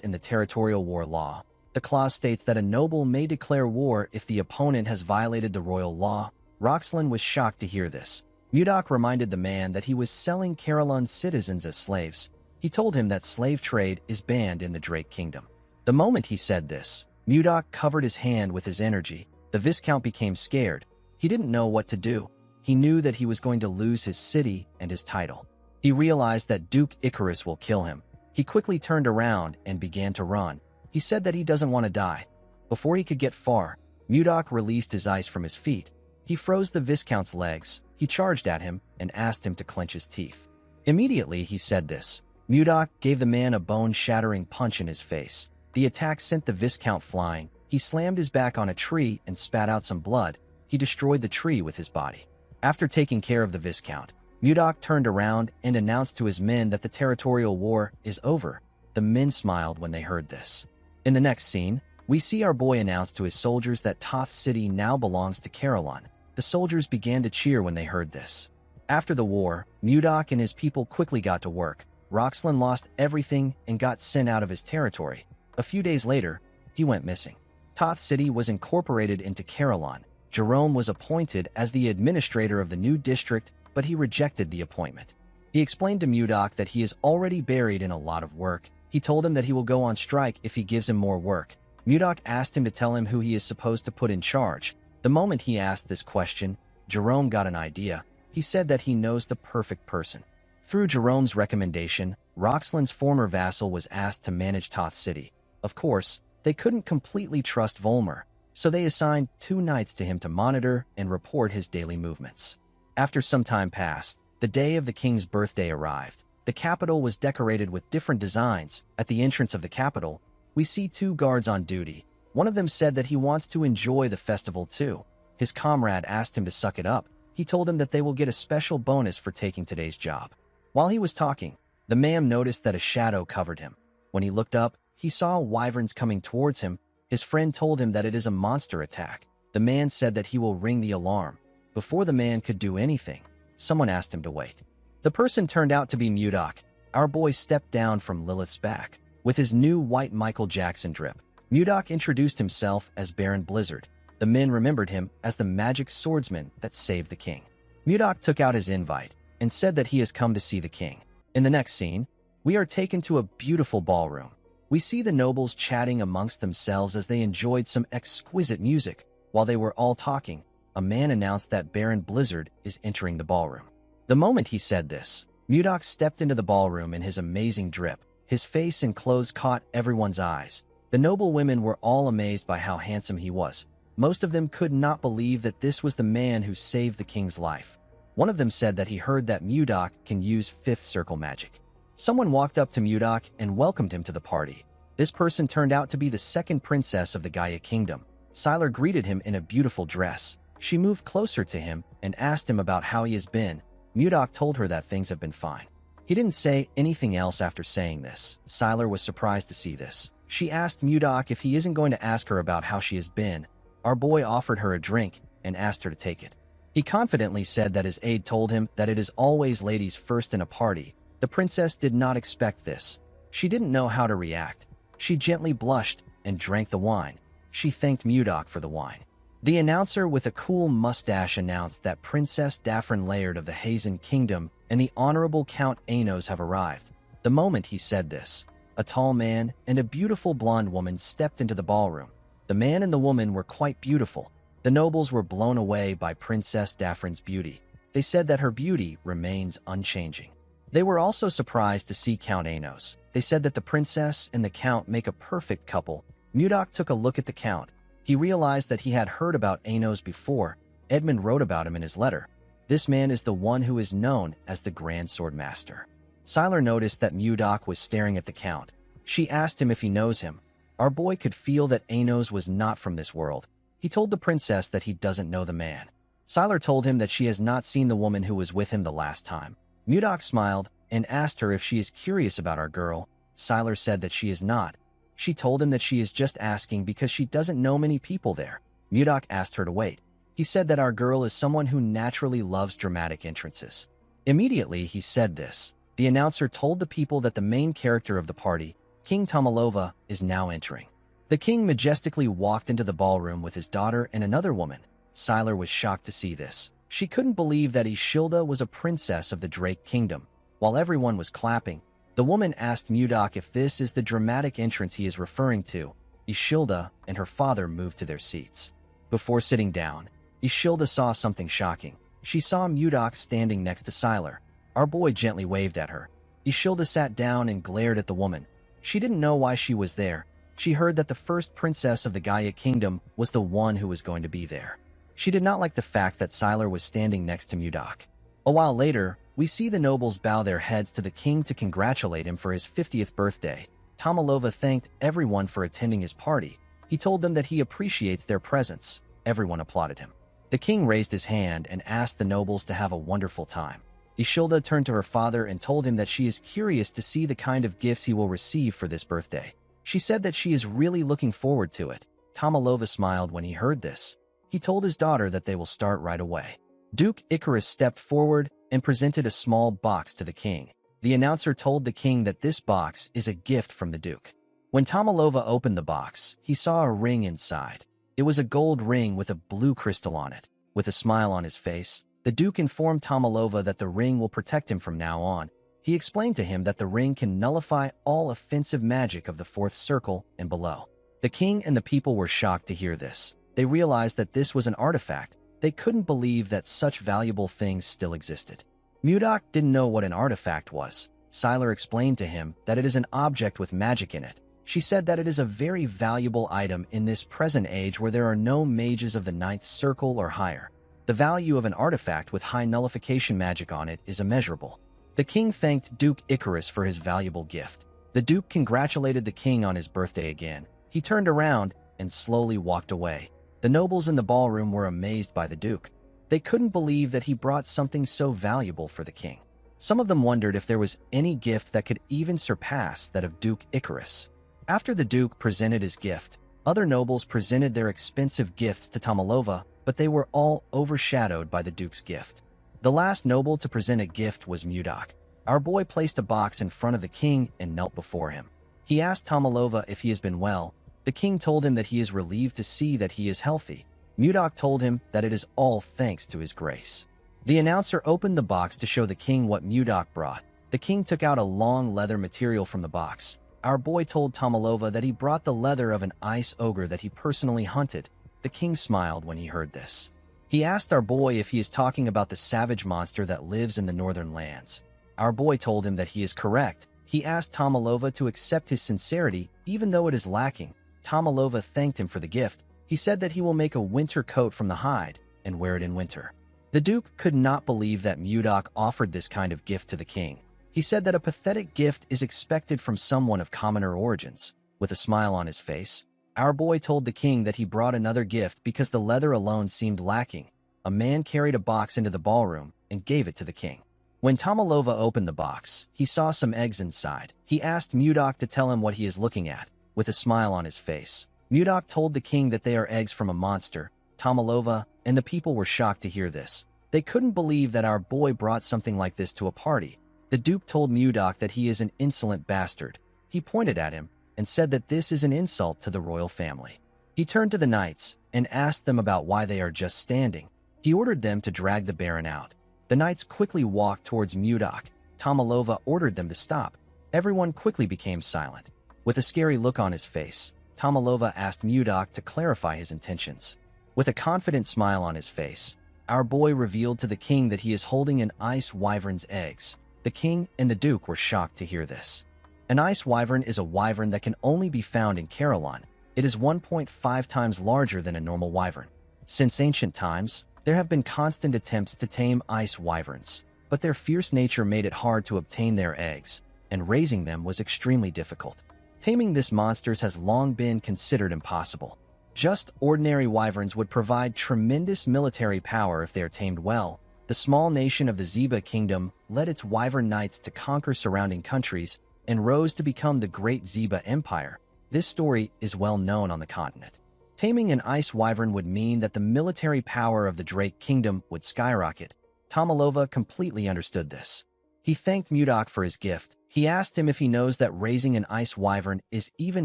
in the territorial war law. The clause states that a noble may declare war if the opponent has violated the royal law. Roxlin was shocked to hear this. Mudok reminded the man that he was selling Carolyn's citizens as slaves. He told him that slave trade is banned in the Drake Kingdom. The moment he said this, Mudok covered his hand with his energy. The Viscount became scared. He didn't know what to do. He knew that he was going to lose his city and his title. He realized that Duke Icarus will kill him. He quickly turned around and began to run. He said that he doesn't want to die. Before he could get far, Mudok released his ice from his feet. He froze the Viscount's legs. He charged at him and asked him to clench his teeth. Immediately he said this. Mudok gave the man a bone-shattering punch in his face. The attack sent the Viscount flying. He slammed his back on a tree and spat out some blood. He destroyed the tree with his body. After taking care of the Viscount, Mudok turned around and announced to his men that the territorial war is over. The men smiled when they heard this. In the next scene, we see our boy announce to his soldiers that Toth City now belongs to Carolyn. The soldiers began to cheer when they heard this. After the war, Mudok and his people quickly got to work. Roxlin lost everything and got sent out of his territory. A few days later, he went missing. Toth City was incorporated into Carolyn. Jerome was appointed as the administrator of the new district, but he rejected the appointment. He explained to Mudok that he is already buried in a lot of work. He told him that he will go on strike if he gives him more work. Mudok asked him to tell him who he is supposed to put in charge. The moment he asked this question, Jerome got an idea. He said that he knows the perfect person. Through Jerome's recommendation, Roxlin's former vassal was asked to manage Toth City. Of course, they couldn't completely trust Volmer, so they assigned 2 knights to him to monitor and report his daily movements. After some time passed, the day of the king's birthday arrived. The capital was decorated with different designs. At the entrance of the capital, we see 2 guards on duty. One of them said that he wants to enjoy the festival too. His comrade asked him to suck it up. He told him that they will get a special bonus for taking today's job. While he was talking, the man noticed that a shadow covered him. When he looked up, he saw wyverns coming towards him. His friend told him that it is a monster attack. The man said that he will ring the alarm. Before the man could do anything, someone asked him to wait. The person turned out to be Mudok. Our boy stepped down from Lilith's back. With his new white Michael Jackson drip, Mudok introduced himself as Baron Blizzard. The men remembered him as the magic swordsman that saved the king. Mudok took out his invite and said that he has come to see the king. In the next scene, we are taken to a beautiful ballroom. We see the nobles chatting amongst themselves as they enjoyed some exquisite music. While they were all talking, a man announced that Baron Blizzard is entering the ballroom. The moment he said this, Mudok stepped into the ballroom in his amazing drip. His face and clothes caught everyone's eyes. The noble women were all amazed by how handsome he was. Most of them could not believe that this was the man who saved the king's life. One of them said that he heard that Mudok can use 5th circle magic. Someone walked up to Mudok and welcomed him to the party. This person turned out to be the 2nd princess of the Gaia Kingdom. Sylar greeted him in a beautiful dress. She moved closer to him and asked him about how he has been. Mudok told her that things have been fine. He didn't say anything else after saying this. Sylar was surprised to see this. She asked Mudok if he isn't going to ask her about how she has been. Our boy offered her a drink and asked her to take it. He confidently said that his aide told him that it is always ladies first in a party. The princess did not expect this. She didn't know how to react. She gently blushed and drank the wine. She thanked Mudok for the wine. The announcer with a cool mustache announced that Princess Daphne Laird of the Hazen Kingdom and the Honorable Count Anos have arrived. The moment he said this, a tall man and a beautiful blonde woman stepped into the ballroom. The man and the woman were quite beautiful. The nobles were blown away by Princess Daphne's beauty. They said that her beauty remains unchanging. They were also surprised to see Count Anos. They said that the princess and the count make a perfect couple. Mudok took a look at the count. He realized that he had heard about Anos before. Edmund wrote about him in his letter. This man is the one who is known as the Grand Sword Master. Sylar noticed that Mudok was staring at the count. She asked him if he knows him. Our boy could feel that Anos was not from this world. He told the princess that he doesn't know the man. Sylar told him that she has not seen the woman who was with him the last time. Mudok smiled and asked her if she is curious about our girl. Sylar said that she is not. She told him that she is just asking because she doesn't know many people there. Mudok asked her to wait. He said that our girl is someone who naturally loves dramatic entrances. Immediately he said this, the announcer told the people that the main character of the party, King Tomalova, is now entering. The king majestically walked into the ballroom with his daughter and another woman. Sylar was shocked to see this. She couldn't believe that Ishilda was a princess of the Drake Kingdom. While everyone was clapping, the woman asked Mudok if this is the dramatic entrance he is referring to. Ishilda and her father moved to their seats. Before sitting down, Ishilda saw something shocking. She saw Mudok standing next to Sylar. Our boy gently waved at her. Ishilda sat down and glared at the woman. She didn't know why she was there. She heard that the first princess of the Gaia Kingdom was the one who was going to be there. She did not like the fact that Sylar was standing next to Mudok. A while later, we see the nobles bow their heads to the king to congratulate him for his 50th birthday. Tomalova thanked everyone for attending his party. He told them that he appreciates their presence. Everyone applauded him. The king raised his hand and asked the nobles to have a wonderful time. Ishilda turned to her father and told him that she is curious to see the kind of gifts he will receive for this birthday. She said that she is really looking forward to it. Tomalova smiled when he heard this. He told his daughter that they will start right away. Duke Icarus stepped forward and presented a small box to the king. The announcer told the king that this box is a gift from the duke. When Tomalova opened the box, he saw a ring inside. It was a gold ring with a blue crystal on it. With a smile on his face, the duke informed Tomalova that the ring will protect him from now on. He explained to him that the ring can nullify all offensive magic of the fourth circle and below. The king and the people were shocked to hear this. They realized that this was an artifact. They couldn't believe that such valuable things still existed. Mudok didn't know what an artifact was. Sylar explained to him that it is an object with magic in it. She said that it is a very valuable item in this present age where there are no mages of the ninth circle or higher. The value of an artifact with high nullification magic on it is immeasurable. The king thanked Duke Icarus for his valuable gift. The duke congratulated the king on his birthday again. He turned around and slowly walked away. The nobles in the ballroom were amazed by the duke. They couldn't believe that he brought something so valuable for the king. Some of them wondered if there was any gift that could even surpass that of Duke Icarus. After the duke presented his gift, other nobles presented their expensive gifts to Tomalova, but they were all overshadowed by the duke's gift. The last noble to present a gift was Mudok. Our boy placed a box in front of the king and knelt before him. He asked Tomalova if he has been well. The king told him that he is relieved to see that he is healthy. Mudok told him that it is all thanks to his grace. The announcer opened the box to show the king what Mudok brought. The king took out a long leather material from the box. Our boy told Tomalova that he brought the leather of an ice ogre that he personally hunted. The king smiled when he heard this. He asked our boy if he is talking about the savage monster that lives in the northern lands. Our boy told him that he is correct. He asked Tomalova to accept his sincerity, even though it is lacking. Tomalova thanked him for the gift. He said that he will make a winter coat from the hide and wear it in winter. The duke could not believe that Mudok offered this kind of gift to the king. He said that a pathetic gift is expected from someone of commoner origins. With a smile on his face, our boy told the king that he brought another gift because the leather alone seemed lacking. A man carried a box into the ballroom and gave it to the king. When Tomalova opened the box, he saw some eggs inside. He asked Mudok to tell him what he is looking at. With a smile on his face, Mudok told the king that they are eggs from a monster. Tomalova and the people were shocked to hear this. They couldn't believe that our boy brought something like this to a party. The duke told Mudok that he is an insolent bastard. He pointed at him and said that this is an insult to the royal family. He turned to the knights and asked them about why they are just standing. He ordered them to drag the baron out. The knights quickly walked towards Mudok. Tomalova ordered them to stop. Everyone quickly became silent. With a scary look on his face, Tomalova asked Mudok to clarify his intentions. With a confident smile on his face, our boy revealed to the king that he is holding an ice wyvern's eggs. The king and the duke were shocked to hear this. An ice wyvern is a wyvern that can only be found in Caroline. It is 1.5 times larger than a normal wyvern. Since ancient times, there have been constant attempts to tame ice wyverns, but their fierce nature made it hard to obtain their eggs, and raising them was extremely difficult. Taming this monster has long been considered impossible. Just ordinary wyverns would provide tremendous military power if they are tamed well. The small nation of the Zeba Kingdom led its wyvern knights to conquer surrounding countries and rose to become the Great Zeba Empire. This story is well known on the continent. Taming an ice wyvern would mean that the military power of the Drake Kingdom would skyrocket. Tomalova completely understood this. He thanked Mudok for his gift. He asked him if he knows that raising an ice wyvern is even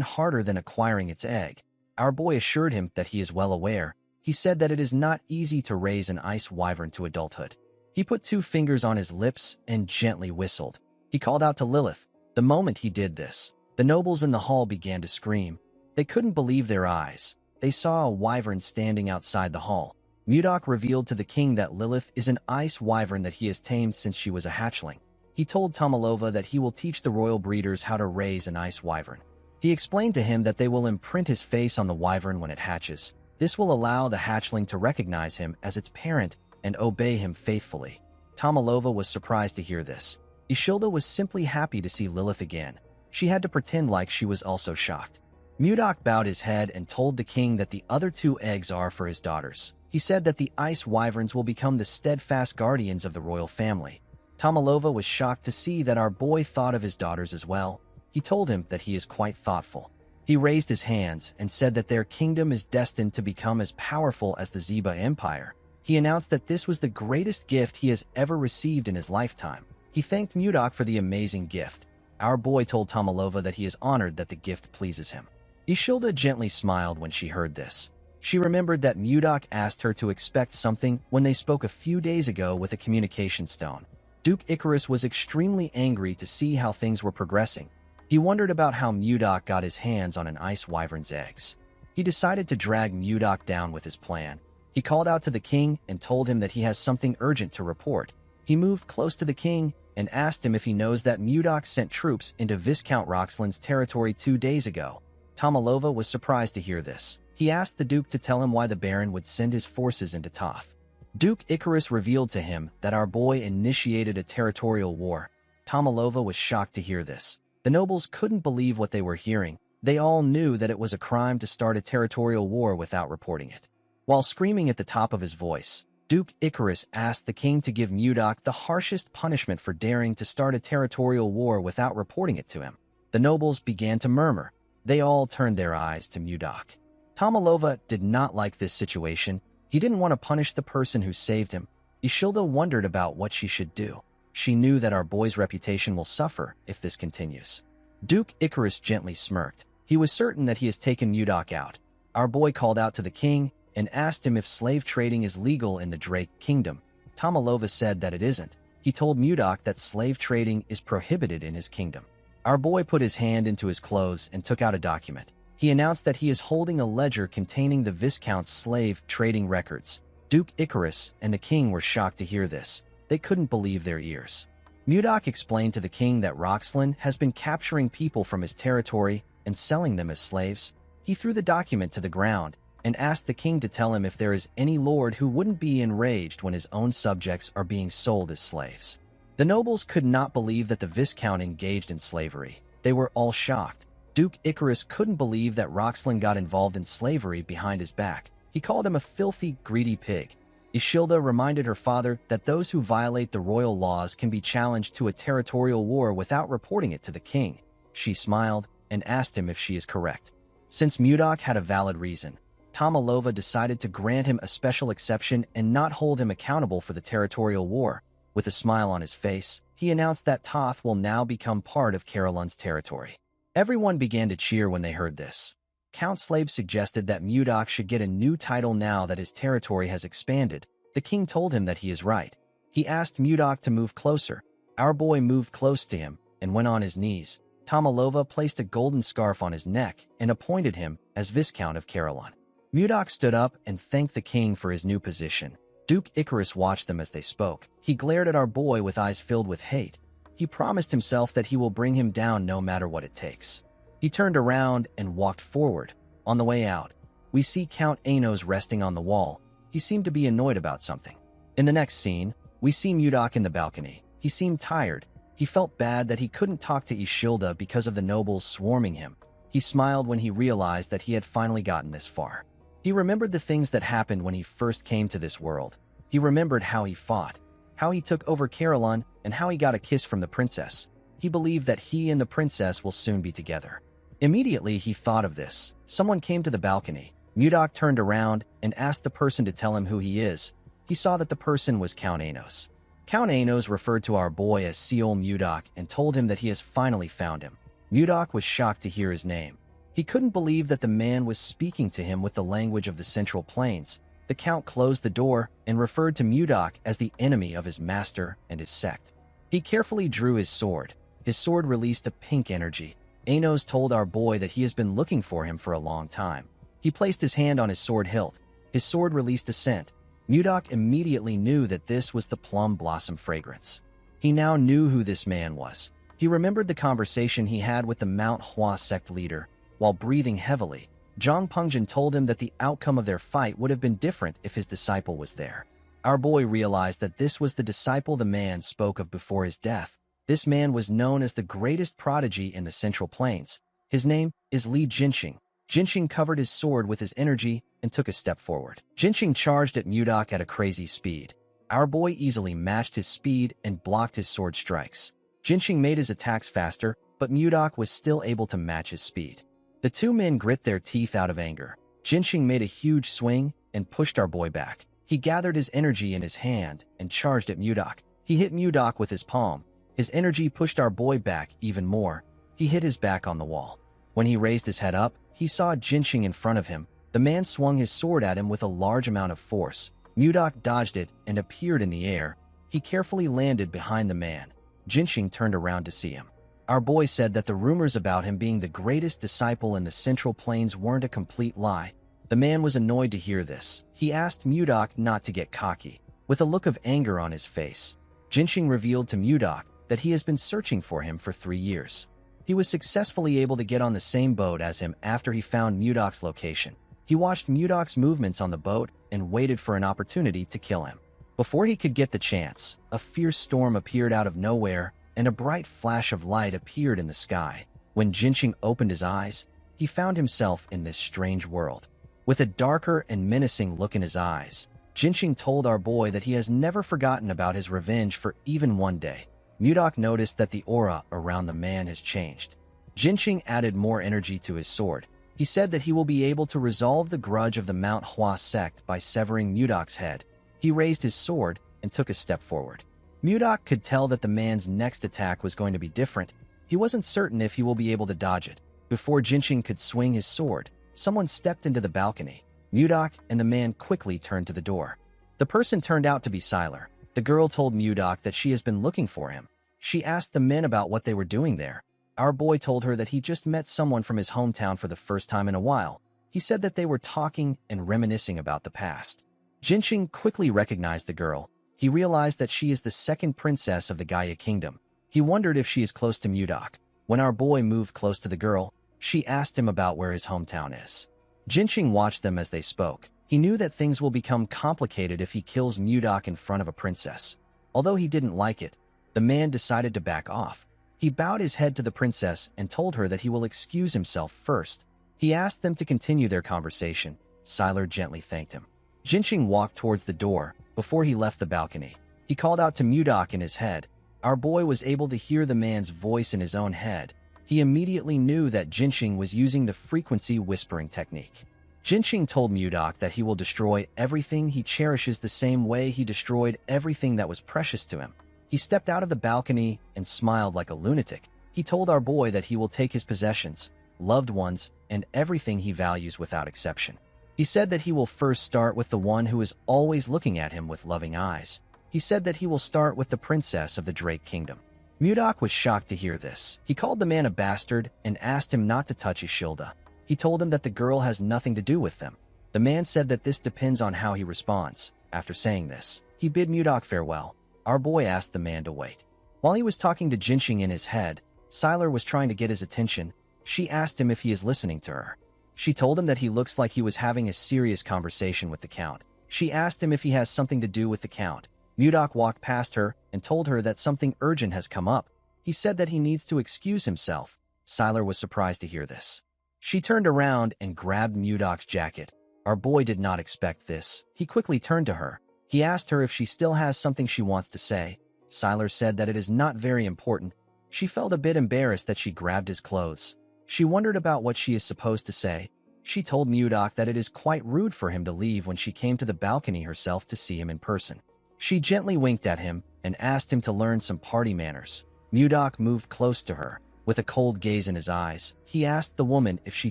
harder than acquiring its egg. Our boy assured him that he is well aware. He said that it is not easy to raise an ice wyvern to adulthood. He put 2 fingers on his lips and gently whistled. He called out to Lilith. The moment he did this, the nobles in the hall began to scream. They couldn't believe their eyes. They saw a wyvern standing outside the hall. Mudok revealed to the king that Lilith is an ice wyvern that he has tamed since she was a hatchling. He told Tomalova that he will teach the royal breeders how to raise an ice wyvern. He explained to him that they will imprint his face on the wyvern when it hatches. This will allow the hatchling to recognize him as its parent and obey him faithfully. Tomalova was surprised to hear this. Ishilda was simply happy to see Lilith again. She had to pretend like she was also shocked. Mudok bowed his head and told the king that the other 2 eggs are for his daughters. He said that the ice wyverns will become the steadfast guardians of the royal family. Tomalova was shocked to see that our boy thought of his daughters as well. He told him that he is quite thoughtful. He raised his hands and said that their kingdom is destined to become as powerful as the Zeba Empire. He announced that this was the greatest gift he has ever received in his lifetime. He thanked Mudok for the amazing gift. Our boy told Tomalova that he is honored that the gift pleases him. Ishilda gently smiled when she heard this. She remembered that Mudok asked her to expect something when they spoke a few days ago with a communication stone. Duke Icarus was extremely angry to see how things were progressing. He wondered about how Mudok got his hands on an ice wyvern's eggs. He decided to drag Mudok down with his plan. He called out to the king and told him that he has something urgent to report. He moved close to the king and asked him if he knows that Mudok sent troops into Viscount Roxland's territory 2 days ago. Tomalova was surprised to hear this. He asked the Duke to tell him why the Baron would send his forces into Toth. Duke Icarus revealed to him that our boy initiated a territorial war. Tomalova was shocked to hear this. The nobles couldn't believe what they were hearing. They all knew that it was a crime to start a territorial war without reporting it. While screaming at the top of his voice, Duke Icarus asked the king to give Mudok the harshest punishment for daring to start a territorial war without reporting it to him. The nobles began to murmur. They all turned their eyes to Mudok. Tomalova did not like this situation. He didn't want to punish the person who saved him. Ishilda wondered about what she should do. She knew that our boy's reputation will suffer if this continues. Duke Icarus gently smirked. He was certain that he has taken Mudok out. Our boy called out to the king and asked him if slave trading is legal in the Drake Kingdom. Tomalova said that it isn't. He told Mudok that slave trading is prohibited in his kingdom. Our boy put his hand into his clothes and took out a document. He announced that he is holding a ledger containing the Viscount's slave trading records. Duke Icarus and the king were shocked to hear this. They couldn't believe their ears. Mudok explained to the king that Roxland has been capturing people from his territory and selling them as slaves. He threw the document to the ground and asked the king to tell him if there is any lord who wouldn't be enraged when his own subjects are being sold as slaves. The nobles could not believe that the Viscount engaged in slavery. They were all shocked. Duke Icarus couldn't believe that Roxland got involved in slavery behind his back. He called him a filthy, greedy pig. Ishilda reminded her father that those who violate the royal laws can be challenged to a territorial war without reporting it to the king. She smiled and asked him if she is correct. Since Mudok had a valid reason, Tomalova decided to grant him a special exception and not hold him accountable for the territorial war. With a smile on his face, he announced that Toth will now become part of Carolyn's territory. Everyone began to cheer when they heard this. Count Slave suggested that Mudok should get a new title now that his territory has expanded. The king told him that he is right. He asked Mudok to move closer. Our boy moved close to him and went on his knees. Tomalova placed a golden scarf on his neck and appointed him as Viscount of Carolyn. Mudok stood up and thanked the king for his new position. Duke Icarus watched them as they spoke. He glared at our boy with eyes filled with hate. He promised himself that he will bring him down no matter what it takes. He turned around and walked forward. On the way out, we see Count Anos resting on the wall. He seemed to be annoyed about something. In the next scene, we see Mudok in the balcony. He seemed tired. He felt bad that he couldn't talk to Ishilda because of the nobles swarming him. He smiled when he realized that he had finally gotten this far. He remembered the things that happened when he first came to this world. He remembered how he fought, how he took over Caroline, and how he got a kiss from the princess. He believed that he and the princess will soon be together. Immediately, he thought of this. Someone came to the balcony. Mudok turned around and asked the person to tell him who he is. He saw that the person was Count Anos. Count Anos referred to our boy as Seol Mudok and told him that he has finally found him. Mudok was shocked to hear his name. He couldn't believe that the man was speaking to him with the language of the Central Plains. The Count closed the door and referred to Mudok as the enemy of his master and his sect. He carefully drew his sword. His sword released a pink energy. Anos told our boy that he has been looking for him for a long time. He placed his hand on his sword hilt. His sword released a scent. Mudok immediately knew that this was the plum blossom fragrance. He now knew who this man was. He remembered the conversation he had with the MANHWA sect leader. While breathing heavily, Zhang Pengjin told him that the outcome of their fight would have been different if his disciple was there. Our boy realized that this was the disciple the man spoke of before his death. This man was known as the greatest prodigy in the Central Plains. His name is Li Jinxing. Jinxing covered his sword with his energy and took a step forward. Jinxing charged at Mudok at a crazy speed. Our boy easily matched his speed and blocked his sword strikes. Jinxing made his attacks faster, but Mudok was still able to match his speed. The two men grit their teeth out of anger. Jinxing made a huge swing and pushed our boy back. He gathered his energy in his hand and charged at Mudok. He hit Mudok with his palm. His energy pushed our boy back even more. He hit his back on the wall. When he raised his head up, he saw Jinxing in front of him. The man swung his sword at him with a large amount of force. Mudok dodged it and appeared in the air. He carefully landed behind the man. Jinxing turned around to see him. Our boy said that the rumors about him being the greatest disciple in the Central Plains weren't a complete lie. The man was annoyed to hear this. He asked Mudok not to get cocky. With a look of anger on his face, Jinxing revealed to Mudok that he has been searching for him for 3 years. He was successfully able to get on the same boat as him after he found Mudok's location. He watched Mudok's movements on the boat and waited for an opportunity to kill him. Before he could get the chance, a fierce storm appeared out of nowhere and a bright flash of light appeared in the sky. When Jinxing opened his eyes, he found himself in this strange world. With a darker and menacing look in his eyes, Jinxing told our boy that he has never forgotten about his revenge for even one day. Mudok noticed that the aura around the man has changed. Jinxing added more energy to his sword. He said that he will be able to resolve the grudge of the MANHWA sect by severing Mudok's head. He raised his sword and took a step forward. Mudok could tell that the man's next attack was going to be different. He wasn't certain if he will be able to dodge it. Before Jinxing could swing his sword, someone stepped into the balcony. Mudok and the man quickly turned to the door. The person turned out to be Sylar. The girl told Mudok that she has been looking for him. She asked the men about what they were doing there. Our boy told her that he just met someone from his hometown for the first time in a while. He said that they were talking and reminiscing about the past. Jinxing quickly recognized the girl. He realized that she is the second princess of the Gaia Kingdom. He wondered if she is close to Mudok. When our boy moved close to the girl, she asked him about where his hometown is. Jinxing watched them as they spoke. He knew that things will become complicated if he kills Mudok in front of a princess. Although he didn't like it, the man decided to back off. He bowed his head to the princess and told her that he will excuse himself first. He asked them to continue their conversation. Sylar gently thanked him. Jinxing walked towards the door. Before he left the balcony, he called out to Mudok in his head. Our boy was able to hear the man's voice in his own head. He immediately knew that Jinxing was using the frequency whispering technique. Jinxing told Mudok that he will destroy everything he cherishes the same way he destroyed everything that was precious to him. He stepped out of the balcony and smiled like a lunatic. He told our boy that he will take his possessions, loved ones, and everything he values without exception. He said that he will first start with the one who is always looking at him with loving eyes. He said that he will start with the princess of the Drake Kingdom. Mudok was shocked to hear this. He called the man a bastard and asked him not to touch Ishilda. He told him that the girl has nothing to do with them. The man said that this depends on how he responds. After saying this, he bid Mudok farewell. Our boy asked the man to wait. While he was talking to Jinxing in his head, Sylar was trying to get his attention. She asked him if he is listening to her. She told him that he looks like he was having a serious conversation with the Count. She asked him if he has something to do with the Count. Mudok walked past her and told her that something urgent has come up. He said that he needs to excuse himself. Sylar was surprised to hear this. She turned around and grabbed Mudok's jacket. Our boy did not expect this. He quickly turned to her. He asked her if she still has something she wants to say. Siler said that it is not very important. She felt a bit embarrassed that she grabbed his clothes. She wondered about what she is supposed to say. She told Mudok that it is quite rude for him to leave when she came to the balcony herself to see him in person. She gently winked at him and asked him to learn some party manners. Mudok moved close to her. With a cold gaze in his eyes, he asked the woman if she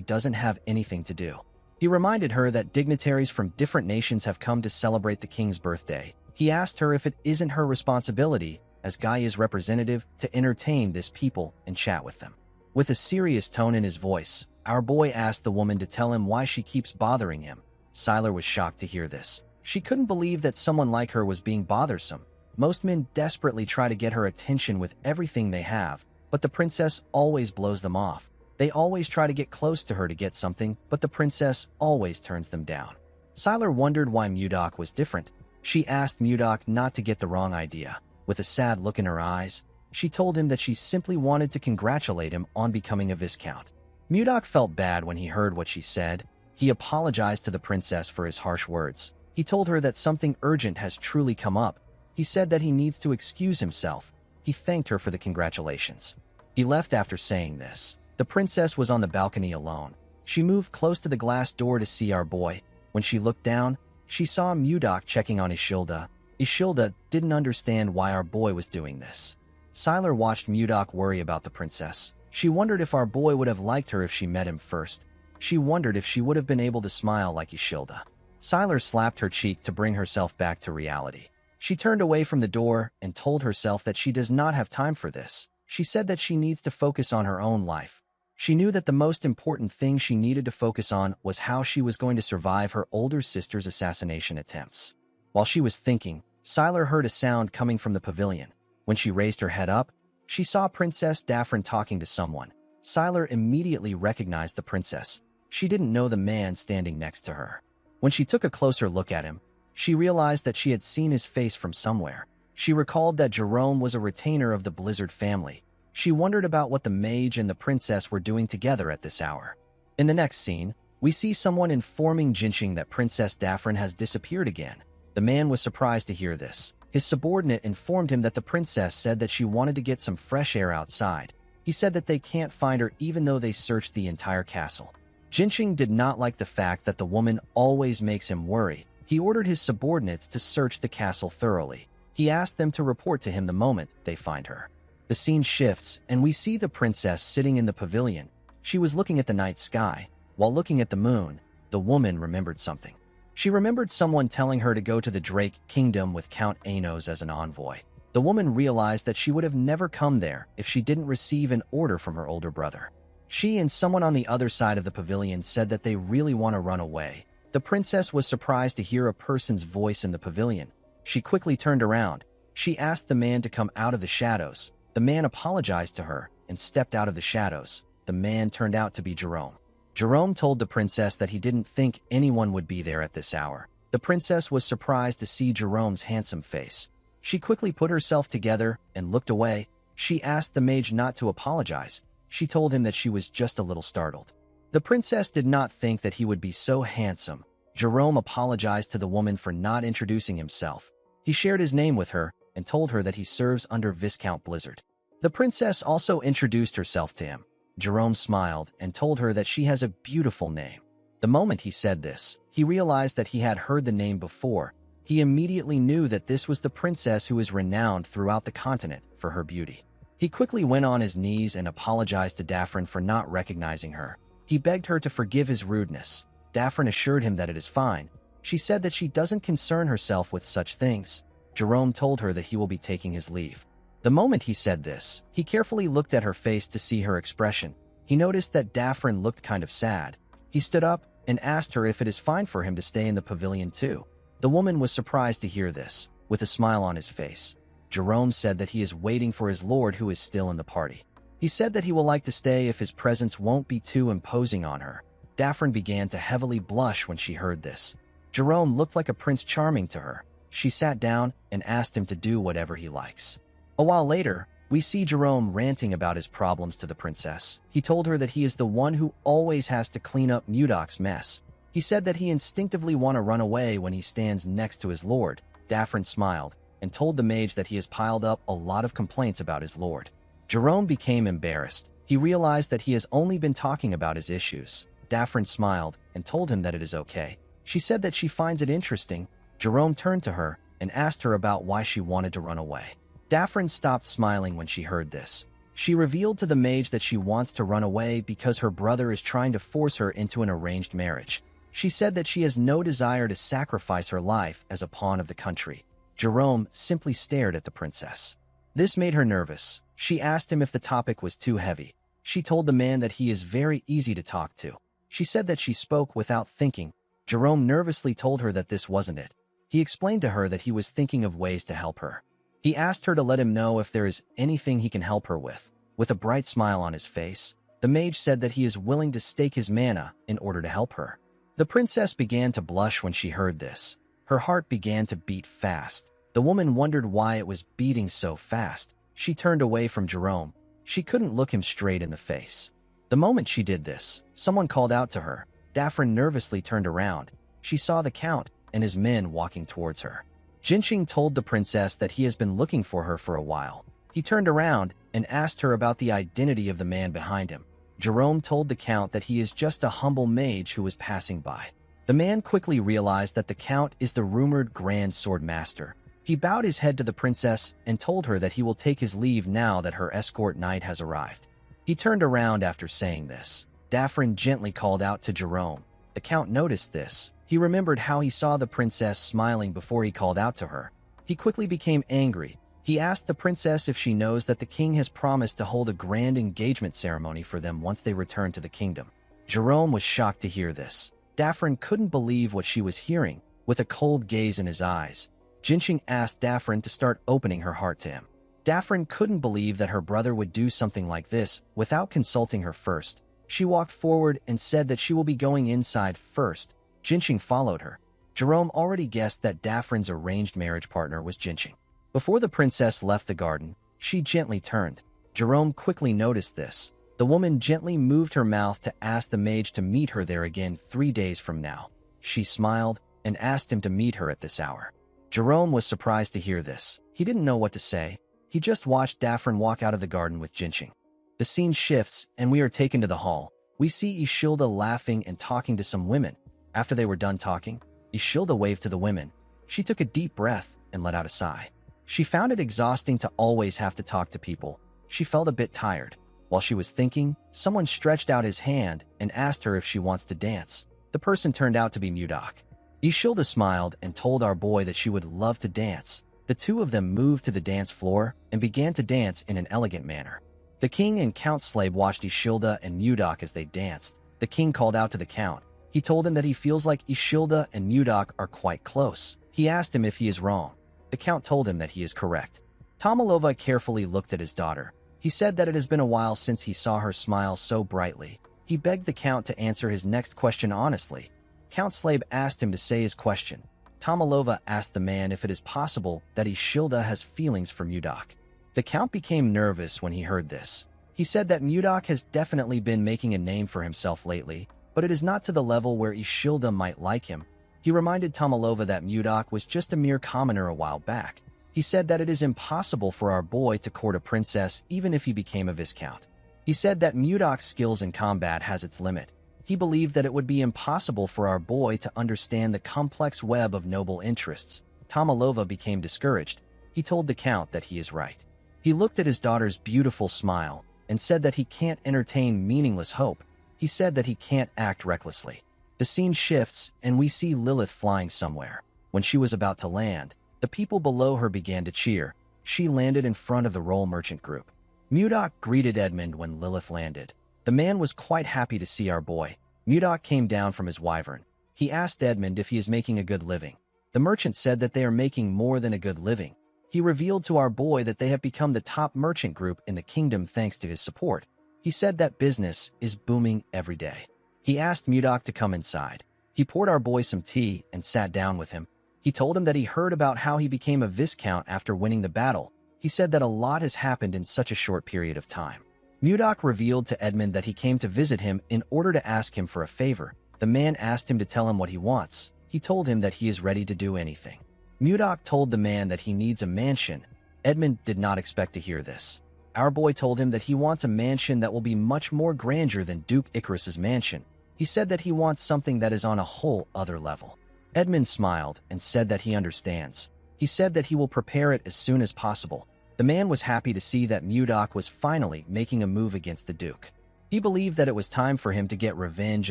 doesn't have anything to do. He reminded her that dignitaries from different nations have come to celebrate the king's birthday. He asked her if it isn't her responsibility, as Gaia's representative, to entertain this people and chat with them. With a serious tone in his voice, our boy asked the woman to tell him why she keeps bothering him. Siler was shocked to hear this. She couldn't believe that someone like her was being bothersome. Most men desperately try to get her attention with everything they have, but the princess always blows them off. They always try to get close to her to get something, but the princess always turns them down. Siler wondered why Mudok was different. She asked Mudok not to get the wrong idea. With a sad look in her eyes, she told him that she simply wanted to congratulate him on becoming a viscount. Mudok felt bad when he heard what she said. He apologized to the princess for his harsh words. He told her that something urgent has truly come up. He said that he needs to excuse himself. He thanked her for the congratulations. He left after saying this. The princess was on the balcony alone. She moved close to the glass door to see our boy. When she looked down, she saw Mudok checking on Ishilda. Ishilda didn't understand why our boy was doing this. Siler watched Mudok worry about the princess. She wondered if our boy would have liked her if she met him first. She wondered if she would have been able to smile like Ishilda. Siler slapped her cheek to bring herself back to reality. She turned away from the door and told herself that she does not have time for this. She said that she needs to focus on her own life. She knew that the most important thing she needed to focus on was how she was going to survive her older sister's assassination attempts. While she was thinking, Siler heard a sound coming from the pavilion. When she raised her head up, she saw Princess Daphne talking to someone. Siler immediately recognized the princess. She didn't know the man standing next to her. When she took a closer look at him, she realized that she had seen his face from somewhere. She recalled that Jerome was a retainer of the Blizzard family. She wondered about what the mage and the princess were doing together at this hour. In the next scene, we see someone informing Jinxing that Princess Daphne has disappeared again. The man was surprised to hear this. His subordinate informed him that the princess said that she wanted to get some fresh air outside. He said that they can't find her even though they searched the entire castle. Jinxing did not like the fact that the woman always makes him worry. He ordered his subordinates to search the castle thoroughly. He asked them to report to him the moment they find her. The scene shifts, and we see the princess sitting in the pavilion. She was looking at the night sky. While looking at the moon, the woman remembered something. She remembered someone telling her to go to the Drake Kingdom with Count Anos as an envoy. The woman realized that she would have never come there if she didn't receive an order from her older brother. She and someone on the other side of the pavilion said that they really want to run away. The princess was surprised to hear a person's voice in the pavilion. She quickly turned around. She asked the man to come out of the shadows. The man apologized to her and stepped out of the shadows. The man turned out to be Jerome. Jerome told the princess that he didn't think anyone would be there at this hour. The princess was surprised to see Jerome's handsome face. She quickly put herself together and looked away. She asked the mage not to apologize. She told him that she was just a little startled. The princess did not think that he would be so handsome. Jerome apologized to the woman for not introducing himself. He shared his name with her and told her that he serves under Viscount Blizzard. The princess also introduced herself to him. Jerome smiled and told her that she has a beautiful name. The moment he said this, he realized that he had heard the name before. He immediately knew that this was the princess who is renowned throughout the continent for her beauty. He quickly went on his knees and apologized to Daphne for not recognizing her. He begged her to forgive his rudeness. Daphne assured him that it is fine. She said that she doesn't concern herself with such things. Jerome told her that he will be taking his leave. The moment he said this, he carefully looked at her face to see her expression. He noticed that Daphne looked kind of sad. He stood up and asked her if it is fine for him to stay in the pavilion too. The woman was surprised to hear this, with a smile on his face. Jerome said that he is waiting for his lord who is still in the party. He said that he will like to stay if his presence won't be too imposing on her. Daphne began to heavily blush when she heard this. Jerome looked like a Prince Charming to her. She sat down and asked him to do whatever he likes. A while later, we see Jerome ranting about his problems to the princess. He told her that he is the one who always has to clean up Mudok's mess. He said that he instinctively want to run away when he stands next to his lord. Daffrin smiled and told the mage that he has piled up a lot of complaints about his lord. Jerome became embarrassed. He realized that he has only been talking about his issues. Daffrin smiled and told him that it is okay. She said that she finds it interesting. Jerome turned to her and asked her about why she wanted to run away. Daffrin stopped smiling when she heard this. She revealed to the mage that she wants to run away because her brother is trying to force her into an arranged marriage. She said that she has no desire to sacrifice her life as a pawn of the country. Jerome simply stared at the princess. This made her nervous. She asked him if the topic was too heavy. She told the man that he is very easy to talk to. She said that she spoke without thinking. Jerome nervously told her that this wasn't it. He explained to her that he was thinking of ways to help her. He asked her to let him know if there is anything he can help her with. With a bright smile on his face, the mage said that he is willing to stake his mana in order to help her. The princess began to blush when she heard this. Her heart began to beat fast. The woman wondered why it was beating so fast. She turned away from Jerome. She couldn't look him straight in the face. The moment she did this, someone called out to her. Daffrin nervously turned around. She saw the count and his men walking towards her. Jinxing told the princess that he has been looking for her for a while. He turned around and asked her about the identity of the man behind him. Jerome told the count that he is just a humble mage who was passing by. The man quickly realized that the count is the rumored grand sword master. He bowed his head to the princess and told her that he will take his leave now that her escort knight has arrived. He turned around after saying this. Daffrin gently called out to Jerome. The count noticed this. He remembered how he saw the princess smiling before he called out to her. He quickly became angry. He asked the princess if she knows that the king has promised to hold a grand engagement ceremony for them once they return to the kingdom. Jerome was shocked to hear this. Daffrin couldn't believe what she was hearing. With a cold gaze in his eyes, Jinxing asked Daffrin to start opening her heart to him. Daffrin couldn't believe that her brother would do something like this without consulting her first. She walked forward and said that she will be going inside first. Jinxing followed her. Jerome already guessed that Daffrin's arranged marriage partner was Jinxing. Before the princess left the garden, she gently turned. Jerome quickly noticed this. The woman gently moved her mouth to ask the mage to meet her there again 3 days from now. She smiled and asked him to meet her at this hour. Jerome was surprised to hear this. He didn't know what to say. He just watched Daffrin walk out of the garden with Jinxing. The scene shifts and we are taken to the hall. We see Ishilda laughing and talking to some women. After they were done talking, Ishilda waved to the women. She took a deep breath and let out a sigh. She found it exhausting to always have to talk to people. She felt a bit tired. While she was thinking, someone stretched out his hand and asked her if she wants to dance. The person turned out to be Mudok. Ishilda smiled and told our boy that she would love to dance. The two of them moved to the dance floor and began to dance in an elegant manner. The king and Count Slave watched Ishilda and Mudok as they danced. The king called out to the count. He told him that he feels like Ishilda and Mudok are quite close. He asked him if he is wrong. The count told him that he is correct. Tomalova carefully looked at his daughter. He said that it has been a while since he saw her smile so brightly. He begged the count to answer his next question honestly. Count Slave asked him to say his question. Tomalova asked the man if it is possible that Ishilda has feelings for Mudok. The count became nervous when he heard this. He said that Mudok has definitely been making a name for himself lately, but it is not to the level where Ishilda might like him. He reminded Tomalova that Mudok was just a mere commoner a while back. He said that it is impossible for our boy to court a princess even if he became a viscount. He said that Mudok's skills in combat has its limit. He believed that it would be impossible for our boy to understand the complex web of noble interests. Tomalova became discouraged. He told the count that he is right. He looked at his daughter's beautiful smile and said that he can't entertain meaningless hope. He said that he can't act recklessly. The scene shifts and we see Lilith flying somewhere. When she was about to land, the people below her began to cheer. She landed in front of the Roll Merchant group. Mudok greeted Edmund when Lilith landed. The man was quite happy to see our boy. Mudok came down from his wyvern. He asked Edmund if he is making a good living. The merchant said that they are making more than a good living. He revealed to our boy that they have become the top merchant group in the kingdom thanks to his support. He said that business is booming every day. He asked Mudok to come inside. He poured our boy some tea and sat down with him. He told him that he heard about how he became a viscount after winning the battle. He said that a lot has happened in such a short period of time. Mudok revealed to Edmund that he came to visit him in order to ask him for a favor. The man asked him to tell him what he wants. He told him that he is ready to do anything. Mudok told the man that he needs a mansion. Edmund did not expect to hear this. Our boy told him that he wants a mansion that will be much more grandeur than Duke Icarus's mansion. He said that he wants something that is on a whole other level. Edmund smiled and said that he understands. He said that he will prepare it as soon as possible. The man was happy to see that Mudok was finally making a move against the Duke. He believed that it was time for him to get revenge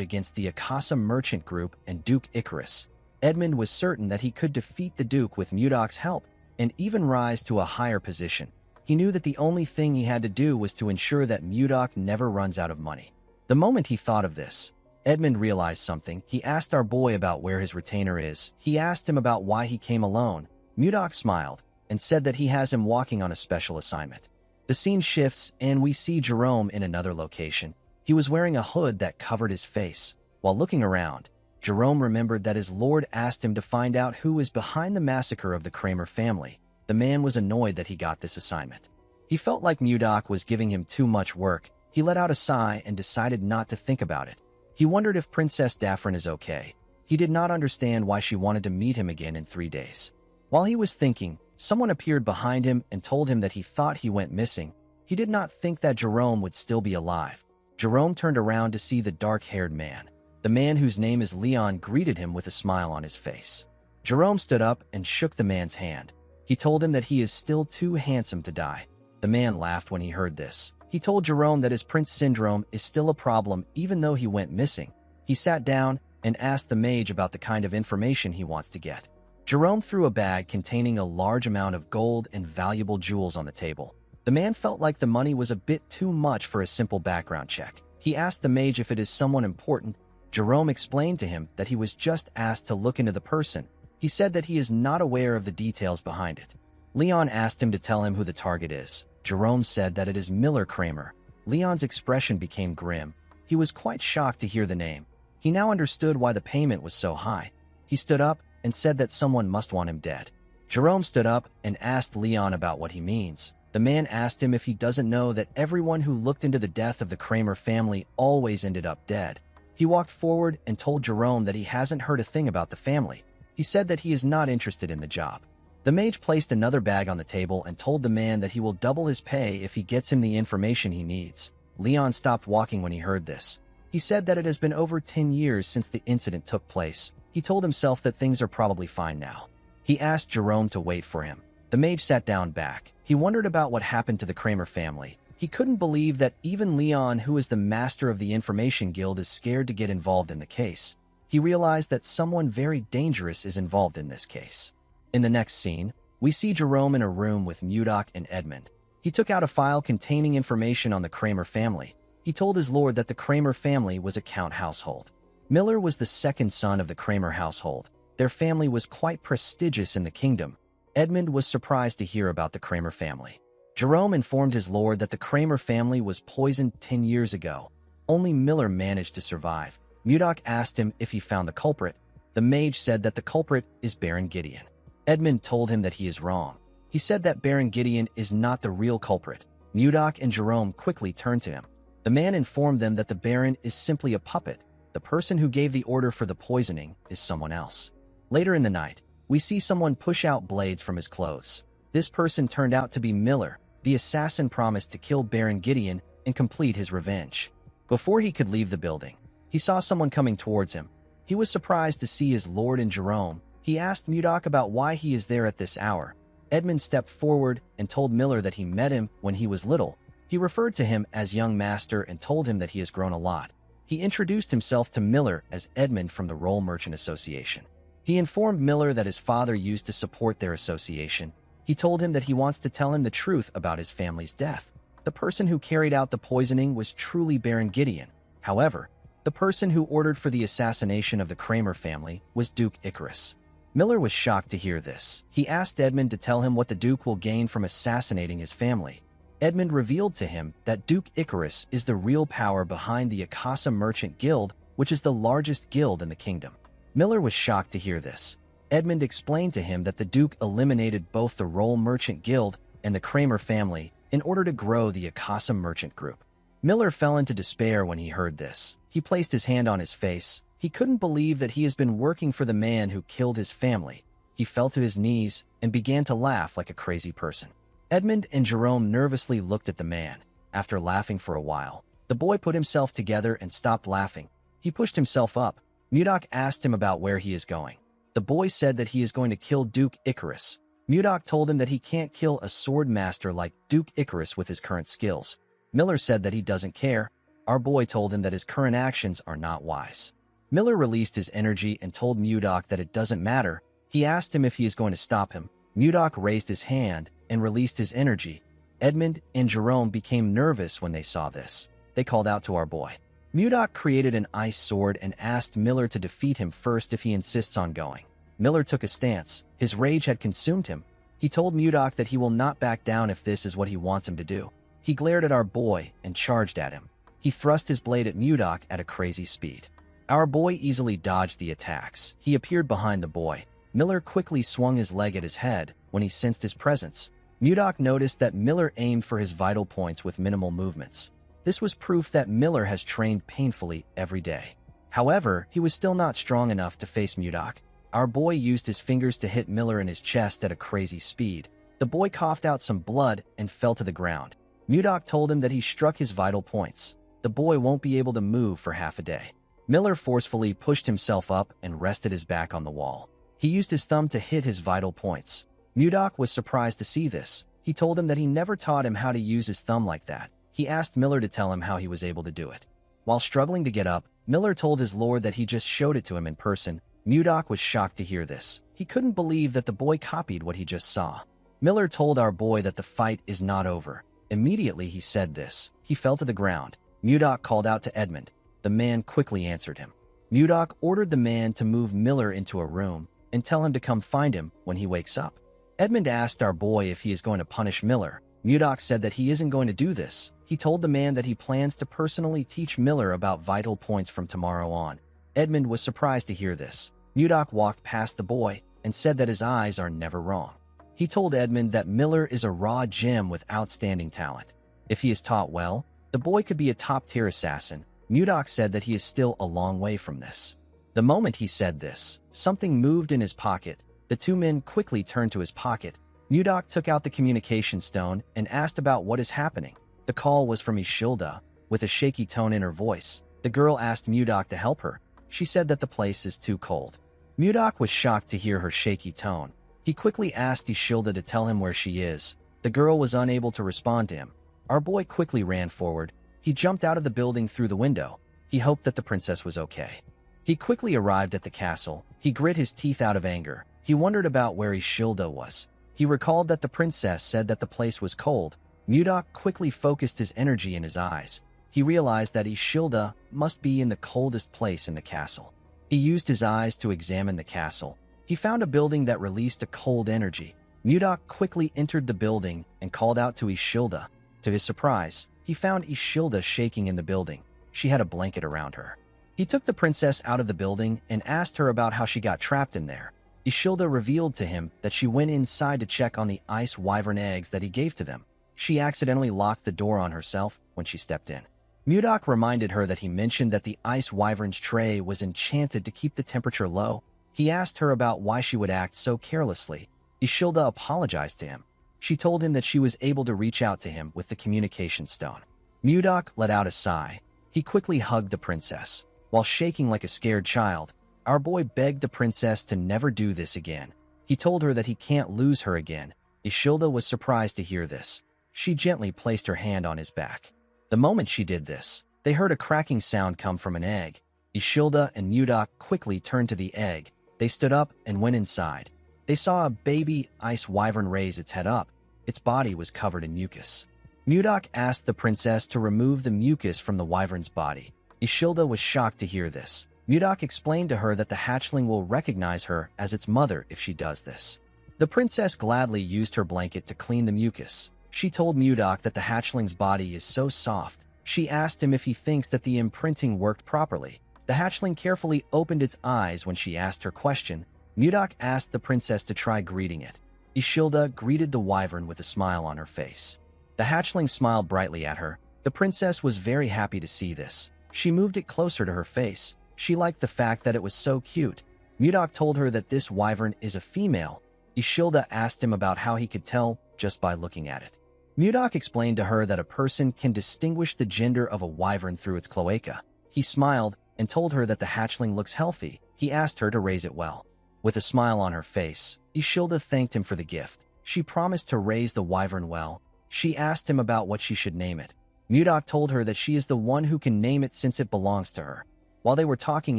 against the Akasa merchant group and Duke Icarus. Edmund was certain that he could defeat the Duke with Mudok's help and even rise to a higher position. He knew that the only thing he had to do was to ensure that Mudok never runs out of money. The moment he thought of this, Edmund realized something. He asked our boy about where his retainer is. He asked him about why he came alone. Mudok smiled and said that he has him walking on a special assignment. The scene shifts and we see Jerome in another location. He was wearing a hood that covered his face. While looking around, Jerome remembered that his lord asked him to find out who was behind the massacre of the Kramer family. The man was annoyed that he got this assignment. He felt like Mudok was giving him too much work. He let out a sigh and decided not to think about it. He wondered if Princess Daphne is okay. He did not understand why she wanted to meet him again in 3 days. While he was thinking, someone appeared behind him and told him that he thought he went missing. He did not think that Jerome would still be alive. Jerome turned around to see the dark-haired man. The man whose name is Leon greeted him with a smile on his face. Jerome stood up and shook the man's hand. He told him that he is still too handsome to die. The man laughed when he heard this. He told Jerome that his Prince syndrome is still a problem even though he went missing. He sat down and asked the mage about the kind of information he wants to get. Jerome threw a bag containing a large amount of gold and valuable jewels on the table. The man felt like the money was a bit too much for a simple background check. He asked the mage if it is someone important. Jerome explained to him that he was just asked to look into the person. He said that he is not aware of the details behind it. Leon asked him to tell him who the target is. Jerome said that it is Miller Kramer. Leon's expression became grim. He was quite shocked to hear the name. He now understood why the payment was so high. He stood up and said that someone must want him dead. Jerome stood up and asked Leon about what he means. The man asked him if he doesn't know that everyone who looked into the death of the Kramer family always ended up dead. He walked forward and told Jerome that he hasn't heard a thing about the family. He said that he is not interested in the job. The mage placed another bag on the table and told the man that he will double his pay if he gets him the information he needs. Leon stopped walking when he heard this. He said that it has been over 10 years since the incident took place. He told himself that things are probably fine now. He asked Jerome to wait for him. The mage sat down back. He wondered about what happened to the Kramer family. He couldn't believe that even Leon, who is the master of the Information Guild, is scared to get involved in the case. He realized that someone very dangerous is involved in this case. In the next scene, we see Jerome in a room with Mudok and Edmund. He took out a file containing information on the Kramer family. He told his lord that the Kramer family was a count household. Miller was the second son of the Kramer household. Their family was quite prestigious in the kingdom. Edmund was surprised to hear about the Kramer family. Jerome informed his lord that the Kramer family was poisoned 10 years ago. Only Miller managed to survive. Mudok asked him if he found the culprit. The mage said that the culprit is Baron Gideon. Edmund told him that he is wrong. He said that Baron Gideon is not the real culprit. Mudok and Jerome quickly turned to him. The man informed them that the Baron is simply a puppet. The person who gave the order for the poisoning is someone else. Later in the night, we see someone push out blades from his clothes. This person turned out to be Miller. The assassin promised to kill Baron Gideon and complete his revenge. Before he could leave the building, he saw someone coming towards him. He was surprised to see his lord and Jerome. He asked Mudok about why he is there at this hour. Edmund stepped forward and told Miller that he met him when he was little. He referred to him as young master and told him that he has grown a lot. He introduced himself to Miller as Edmund from the Roll Merchant Association. He informed Miller that his father used to support their association. He told him that he wants to tell him the truth about his family's death. The person who carried out the poisoning was truly Baron Gideon. However, the person who ordered for the assassination of the Kramer family was Duke Icarus. Miller was shocked to hear this. He asked Edmund to tell him what the Duke will gain from assassinating his family. Edmund revealed to him that Duke Icarus is the real power behind the Akasa Merchant Guild, which is the largest guild in the kingdom. Miller was shocked to hear this. Edmund explained to him that the Duke eliminated both the Roll Merchant Guild and the Kramer family in order to grow the Akasa Merchant Group. Miller fell into despair when he heard this. He placed his hand on his face. He couldn't believe that he has been working for the man who killed his family. He fell to his knees and began to laugh like a crazy person. Edmund and Jerome nervously looked at the man. After laughing for a while, the boy put himself together and stopped laughing. He pushed himself up. Mudok asked him about where he is going. The boy said that he is going to kill Duke Icarus. Mudok told him that he can't kill a sword master like Duke Icarus with his current skills. Miller said that he doesn't care. Our boy told him that his current actions are not wise. Miller released his energy and told Mudok that it doesn't matter. He asked him if he is going to stop him. Mudok raised his hand and released his energy. Edmund and Jerome became nervous when they saw this. They called out to our boy. Mudok created an ice sword and asked Miller to defeat him first if he insists on going. Miller took a stance. His rage had consumed him. He told Mudok that he will not back down if this is what he wants him to do. He glared at our boy and charged at him. He thrust his blade at Mudok at a crazy speed. Our boy easily dodged the attacks. He appeared behind the boy. Miller quickly swung his leg at his head when he sensed his presence. Mudok noticed that Miller aimed for his vital points with minimal movements. This was proof that Miller has trained painfully every day. However, he was still not strong enough to face Mudok. Our boy used his fingers to hit Miller in his chest at a crazy speed. The boy coughed out some blood and fell to the ground. Mudok told him that he struck his vital points. The boy won't be able to move for half a day. Miller forcefully pushed himself up and rested his back on the wall. He used his thumb to hit his vital points. Mudok was surprised to see this. He told him that he never taught him how to use his thumb like that. He asked Miller to tell him how he was able to do it. While struggling to get up, Miller told his lord that he just showed it to him in person. Mudok was shocked to hear this. He couldn't believe that the boy copied what he just saw. Miller told our boy that the fight is not over. Immediately he said this. He fell to the ground. Mudok called out to Edmund. The man quickly answered him. Mudok ordered the man to move Miller into a room and tell him to come find him when he wakes up. Edmund asked our boy if he is going to punish Miller. Mudok said that he isn't going to do this. He told the man that he plans to personally teach Miller about vital points from tomorrow on. Edmund was surprised to hear this. Mudok walked past the boy and said that his eyes are never wrong. He told Edmund that Miller is a raw gem with outstanding talent. If he is taught well, the boy could be a top-tier assassin. Mudok said that he is still a long way from this. The moment he said this, something moved in his pocket. The two men quickly turned to his pocket. Mudok took out the communication stone and asked about what is happening. The call was from Ishilda, with a shaky tone in her voice. The girl asked Mudok to help her. She said that the place is too cold. Mudok was shocked to hear her shaky tone. He quickly asked Ishilda to tell him where she is. The girl was unable to respond to him. Our boy quickly ran forward. He jumped out of the building through the window. He hoped that the princess was okay. He quickly arrived at the castle. He grit his teeth out of anger. He wondered about where Ishilda was. He recalled that the princess said that the place was cold. Mudok quickly focused his energy in his eyes. He realized that Ishilda must be in the coldest place in the castle. He used his eyes to examine the castle. He found a building that released a cold energy. Mudok quickly entered the building and called out to Ishilda. To his surprise, he found Ishilda shaking in the building. She had a blanket around her. He took the princess out of the building and asked her about how she got trapped in there. Ishilda revealed to him that she went inside to check on the ice wyvern eggs that he gave to them. She accidentally locked the door on herself when she stepped in. Mudok reminded her that he mentioned that the ice wyvern's tray was enchanted to keep the temperature low. He asked her about why she would act so carelessly. Ishilda apologized to him. She told him that she was able to reach out to him with the communication stone. Mudok let out a sigh. He quickly hugged the princess. While shaking like a scared child, our boy begged the princess to never do this again. He told her that he can't lose her again. Ishilda was surprised to hear this. She gently placed her hand on his back. The moment she did this, they heard a cracking sound come from an egg. Ishilda and Mudok quickly turned to the egg. They stood up and went inside. They saw a baby ice wyvern raise its head up. Its body was covered in mucus. Mudok asked the princess to remove the mucus from the wyvern's body. Ishilda was shocked to hear this. Mudok explained to her that the hatchling will recognize her as its mother if she does this. The princess gladly used her blanket to clean the mucus. She told Mudok that the hatchling's body is so soft. She asked him if he thinks that the imprinting worked properly. The hatchling carefully opened its eyes when she asked her question. Mudok asked the princess to try greeting it. Ishilda greeted the wyvern with a smile on her face. The hatchling smiled brightly at her. The princess was very happy to see this. She moved it closer to her face. She liked the fact that it was so cute. Mudok told her that this wyvern is a female. Ishilda asked him about how he could tell just by looking at it. Mudok explained to her that a person can distinguish the gender of a wyvern through its cloaca. He smiled and told her that the hatchling looks healthy. He asked her to raise it well. With a smile on her face, Ishilda thanked him for the gift. She promised to raise the wyvern well. She asked him about what she should name it. Mudok told her that she is the one who can name it since it belongs to her. While they were talking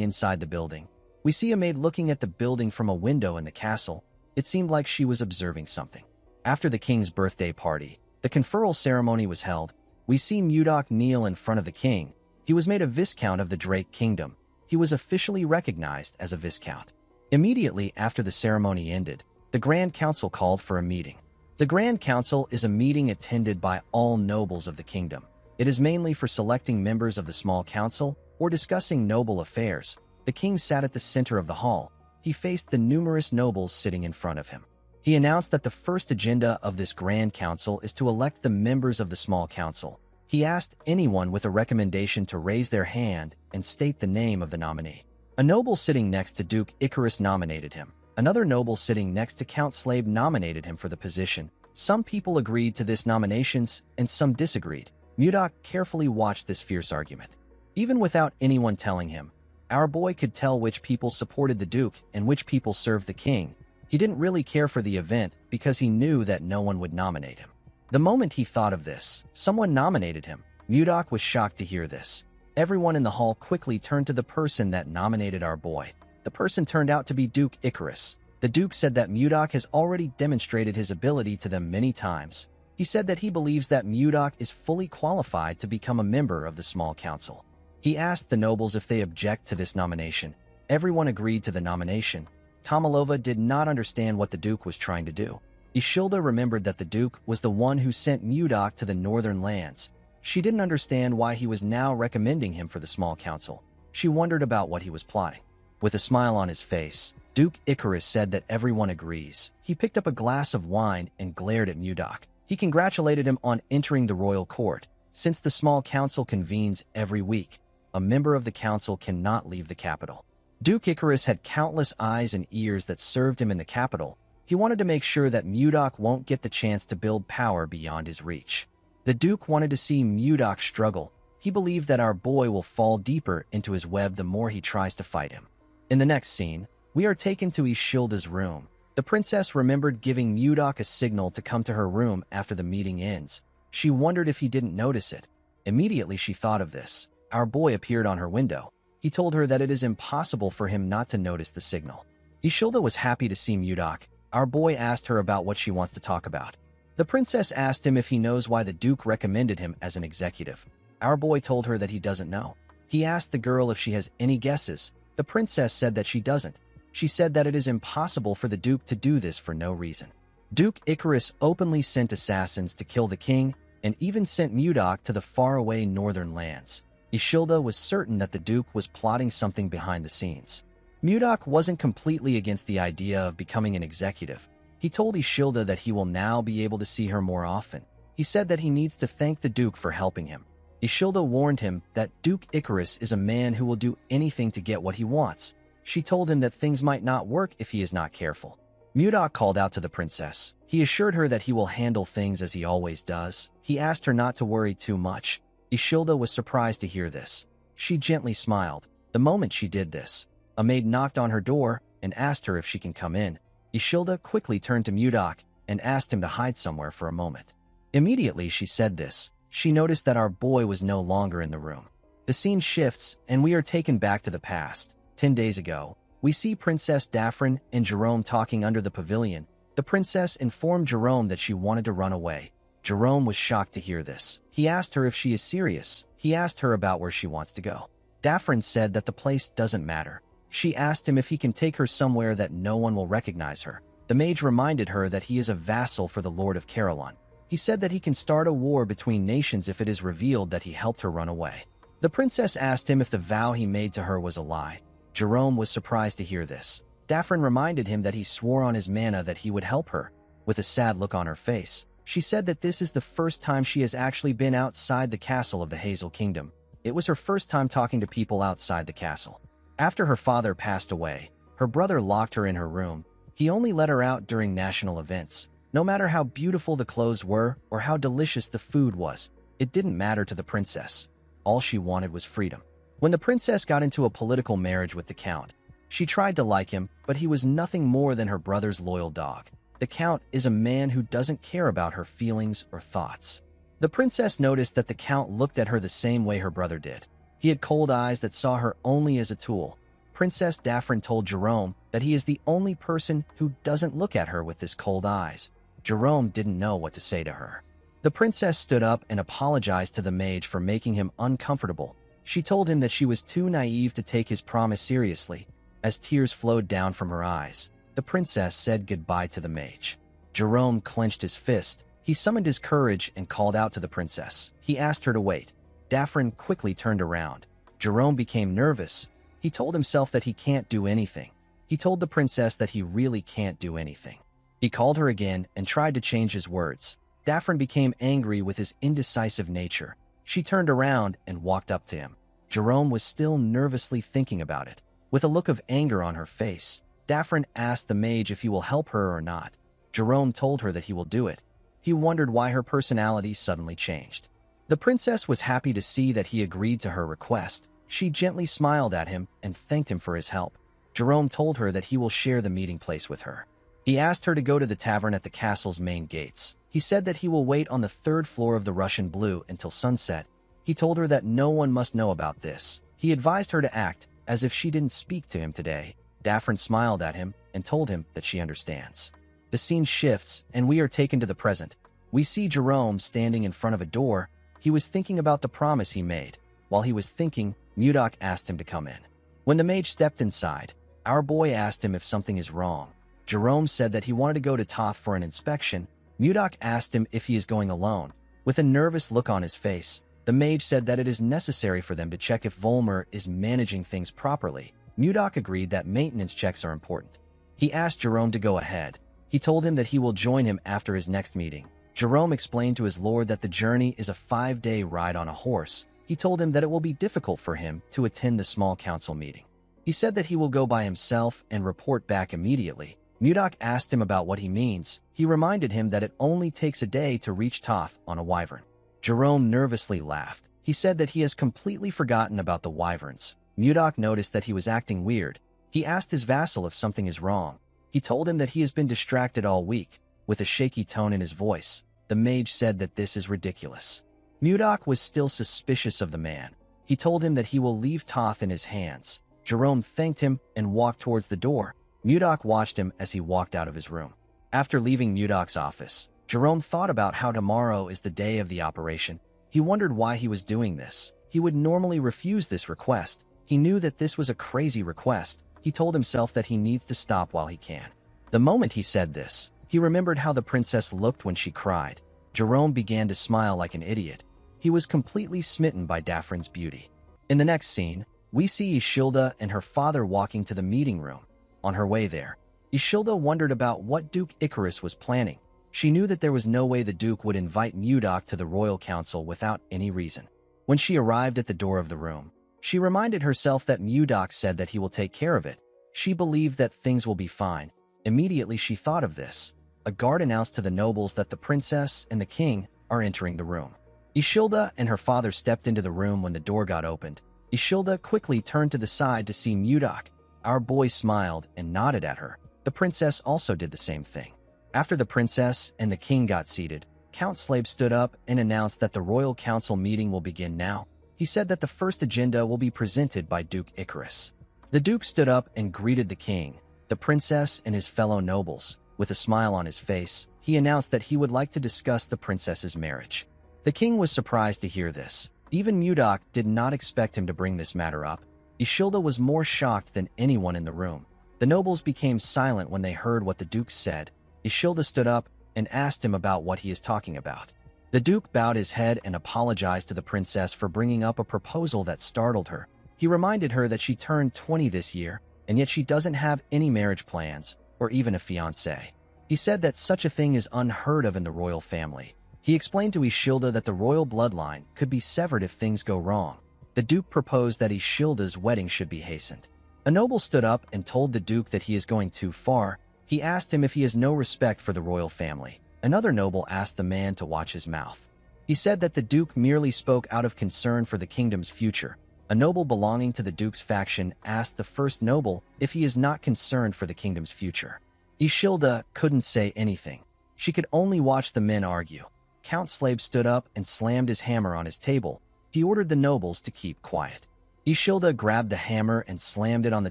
inside the building, we see a maid looking at the building from a window in the castle. It seemed like she was observing something. After the king's birthday party, the conferral ceremony was held. We see Mudok kneel in front of the king. He was made a Viscount of the Drake Kingdom. He was officially recognized as a Viscount. Immediately after the ceremony ended, the Grand Council called for a meeting. The Grand Council is a meeting attended by all nobles of the kingdom. It is mainly for selecting members of the small council or discussing noble affairs. The king sat at the center of the hall. He faced the numerous nobles sitting in front of him. He announced that the first agenda of this Grand Council is to elect the members of the small council. He asked anyone with a recommendation to raise their hand and state the name of the nominee. A noble sitting next to Duke Icarus nominated him. Another noble sitting next to Count Slave nominated him for the position. Some people agreed to this nominations and some disagreed. Mudok carefully watched this fierce argument. Even without anyone telling him, our boy could tell which people supported the Duke and which people served the king. He didn't really care for the event because he knew that no one would nominate him. The moment he thought of this, someone nominated him. Mudok was shocked to hear this. Everyone in the hall quickly turned to the person that nominated our boy. The person turned out to be Duke Icarus. The Duke said that Mudok has already demonstrated his ability to them many times. He said that he believes that Mudok is fully qualified to become a member of the small council. He asked the nobles if they object to this nomination. Everyone agreed to the nomination. Tomalova did not understand what the Duke was trying to do. Ishilda remembered that the Duke was the one who sent Mudok to the northern lands. She didn't understand why he was now recommending him for the small council. She wondered about what he was plotting. With a smile on his face, Duke Icarus said that everyone agrees. He picked up a glass of wine and glared at Mudok. He congratulated him on entering the royal court. Since the small council convenes every week, a member of the council cannot leave the capital. Duke Icarus had countless eyes and ears that served him in the capital. He wanted to make sure that Mudok won't get the chance to build power beyond his reach. The Duke wanted to see Mudok struggle. He believed that our boy will fall deeper into his web the more he tries to fight him. In the next scene, we are taken to Ishilda's room. The princess remembered giving Mudok a signal to come to her room after the meeting ends. She wondered if he didn't notice it. Immediately she thought of this. Our boy appeared on her window. He told her that it is impossible for him not to notice the signal. Ishilda was happy to see Mudok. Our boy asked her about what she wants to talk about. The princess asked him if he knows why the Duke recommended him as an executive. Our boy told her that he doesn't know. He asked the girl if she has any guesses. The princess said that she doesn't. She said that it is impossible for the Duke to do this for no reason. Duke Icarus openly sent assassins to kill the king and even sent Mudok to the faraway northern lands. Ishilda was certain that the Duke was plotting something behind the scenes. Mudok wasn't completely against the idea of becoming an executive. He told Ishilda that he will now be able to see her more often. He said that he needs to thank the Duke for helping him. Ishilda warned him that Duke Icarus is a man who will do anything to get what he wants. She told him that things might not work if he is not careful. Mudok called out to the princess. He assured her that he will handle things as he always does. He asked her not to worry too much. Ishilda was surprised to hear this. She gently smiled. The moment she did this, a maid knocked on her door and asked her if she can come in. Ishilda quickly turned to Mudok and asked him to hide somewhere for a moment. Immediately she said this, she noticed that our boy was no longer in the room. The scene shifts and we are taken back to the past. 10 days ago, we see Princess Daphne and Jerome talking under the pavilion. The princess informed Jerome that she wanted to run away. Jerome was shocked to hear this. He asked her if she is serious. He asked her about where she wants to go. Daphne said that the place doesn't matter. She asked him if he can take her somewhere that no one will recognize her. The mage reminded her that he is a vassal for the Lord of Carillon. He said that he can start a war between nations if it is revealed that he helped her run away. The princess asked him if the vow he made to her was a lie. Jerome was surprised to hear this. Daphne reminded him that he swore on his mana that he would help her. With a sad look on her face, she said that this is the first time she has actually been outside the castle of the Hazel Kingdom. It was her first time talking to people outside the castle. After her father passed away, her brother locked her in her room. He only let her out during national events. No matter how beautiful the clothes were or how delicious the food was, it didn't matter to the princess. All she wanted was freedom. When the princess got into a political marriage with the count, she tried to like him, but he was nothing more than her brother's loyal dog. The count is a man who doesn't care about her feelings or thoughts. The princess noticed that the count looked at her the same way her brother did. He had cold eyes that saw her only as a tool. Princess Daphne told Jerome that he is the only person who doesn't look at her with his cold eyes. Jerome didn't know what to say to her. The princess stood up and apologized to the mage for making him uncomfortable. She told him that she was too naive to take his promise seriously. As tears flowed down from her eyes, the princess said goodbye to the mage. Jerome clenched his fist. He summoned his courage and called out to the princess. He asked her to wait. Daphne quickly turned around. Jerome became nervous. He told himself that he can't do anything. He told the princess that he really can't do anything. He called her again and tried to change his words. Daphne became angry with his indecisive nature. She turned around and walked up to him. Jerome was still nervously thinking about it. With a look of anger on her face, Daphne asked the mage if he will help her or not. Jerome told her that he will do it. He wondered why her personality suddenly changed. The princess was happy to see that he agreed to her request. She gently smiled at him and thanked him for his help. Jerome told her that he will share the meeting place with her. He asked her to go to the tavern at the castle's main gates. He said that he will wait on the third floor of the Russian Blue until sunset. He told her that no one must know about this. He advised her to act as if she didn't speak to him today. Daphne smiled at him and told him that she understands. The scene shifts, and we are taken to the present. We see Jerome standing in front of a door. He was thinking about the promise he made. While he was thinking, Mudok asked him to come in. When the mage stepped inside, our boy asked him if something is wrong. Jerome said that he wanted to go to Toth for an inspection. Mudok asked him if he is going alone. With a nervous look on his face, the mage said that it is necessary for them to check if Volmer is managing things properly. Mudok agreed that maintenance checks are important. He asked Jerome to go ahead. He told him that he will join him after his next meeting. Jerome explained to his lord that the journey is a 5-day ride on a horse. He told him that it will be difficult for him to attend the small council meeting. He said that he will go by himself and report back immediately. Mudok asked him about what he means. He reminded him that it only takes a day to reach Toth on a wyvern. Jerome nervously laughed. He said that he has completely forgotten about the wyverns. Mudok noticed that he was acting weird. He asked his vassal if something is wrong. He told him that he has been distracted all week. With a shaky tone in his voice, the mage said that this is ridiculous. Mudok was still suspicious of the man. He told him that he will leave Toth in his hands. Jerome thanked him and walked towards the door. Mudok watched him as he walked out of his room. After leaving Mudok's office, Jerome thought about how tomorrow is the day of the operation. He wondered why he was doing this. He would normally refuse this request. He knew that this was a crazy request. He told himself that he needs to stop while he can. The moment he said this, he remembered how the princess looked when she cried. Jerome began to smile like an idiot. He was completely smitten by Daphne's beauty. In the next scene, we see Ishilda and her father walking to the meeting room. On her way there, Ishilda wondered about what Duke Icarus was planning. She knew that there was no way the Duke would invite Mudok to the royal council without any reason. When she arrived at the door of the room, she reminded herself that Mudok said that he will take care of it. She believed that things will be fine. Immediately she thought of this. A guard announced to the nobles that the princess and the king are entering the room. Ishilda and her father stepped into the room when the door got opened. Ishilda quickly turned to the side to see Mudok. Our boy smiled and nodded at her. The princess also did the same thing. After the princess and the king got seated, Count Slave stood up and announced that the royal council meeting will begin now. He said that the first agenda will be presented by Duke Icarus. The Duke stood up and greeted the king, the princess, and his fellow nobles. With a smile on his face, he announced that he would like to discuss the princess's marriage. The king was surprised to hear this. Even Mudok did not expect him to bring this matter up. Ishilda was more shocked than anyone in the room. The nobles became silent when they heard what the Duke said. Ishilda stood up and asked him about what he is talking about. The Duke bowed his head and apologized to the princess for bringing up a proposal that startled her. He reminded her that she turned 20 this year, and yet she doesn't have any marriage plans or even a fiancé. He said that such a thing is unheard of in the royal family. He explained to Ishilda that the royal bloodline could be severed if things go wrong. The Duke proposed that Ishilda's wedding should be hastened. A noble stood up and told the Duke that he is going too far. He asked him if he has no respect for the royal family. Another noble asked the man to watch his mouth. He said that the Duke merely spoke out of concern for the kingdom's future. A noble belonging to the Duke's faction asked the first noble if he is not concerned for the kingdom's future. Ishilda couldn't say anything. She could only watch the men argue. Count Slave stood up and slammed his hammer on his table. He ordered the nobles to keep quiet. Ishilda grabbed the hammer and slammed it on the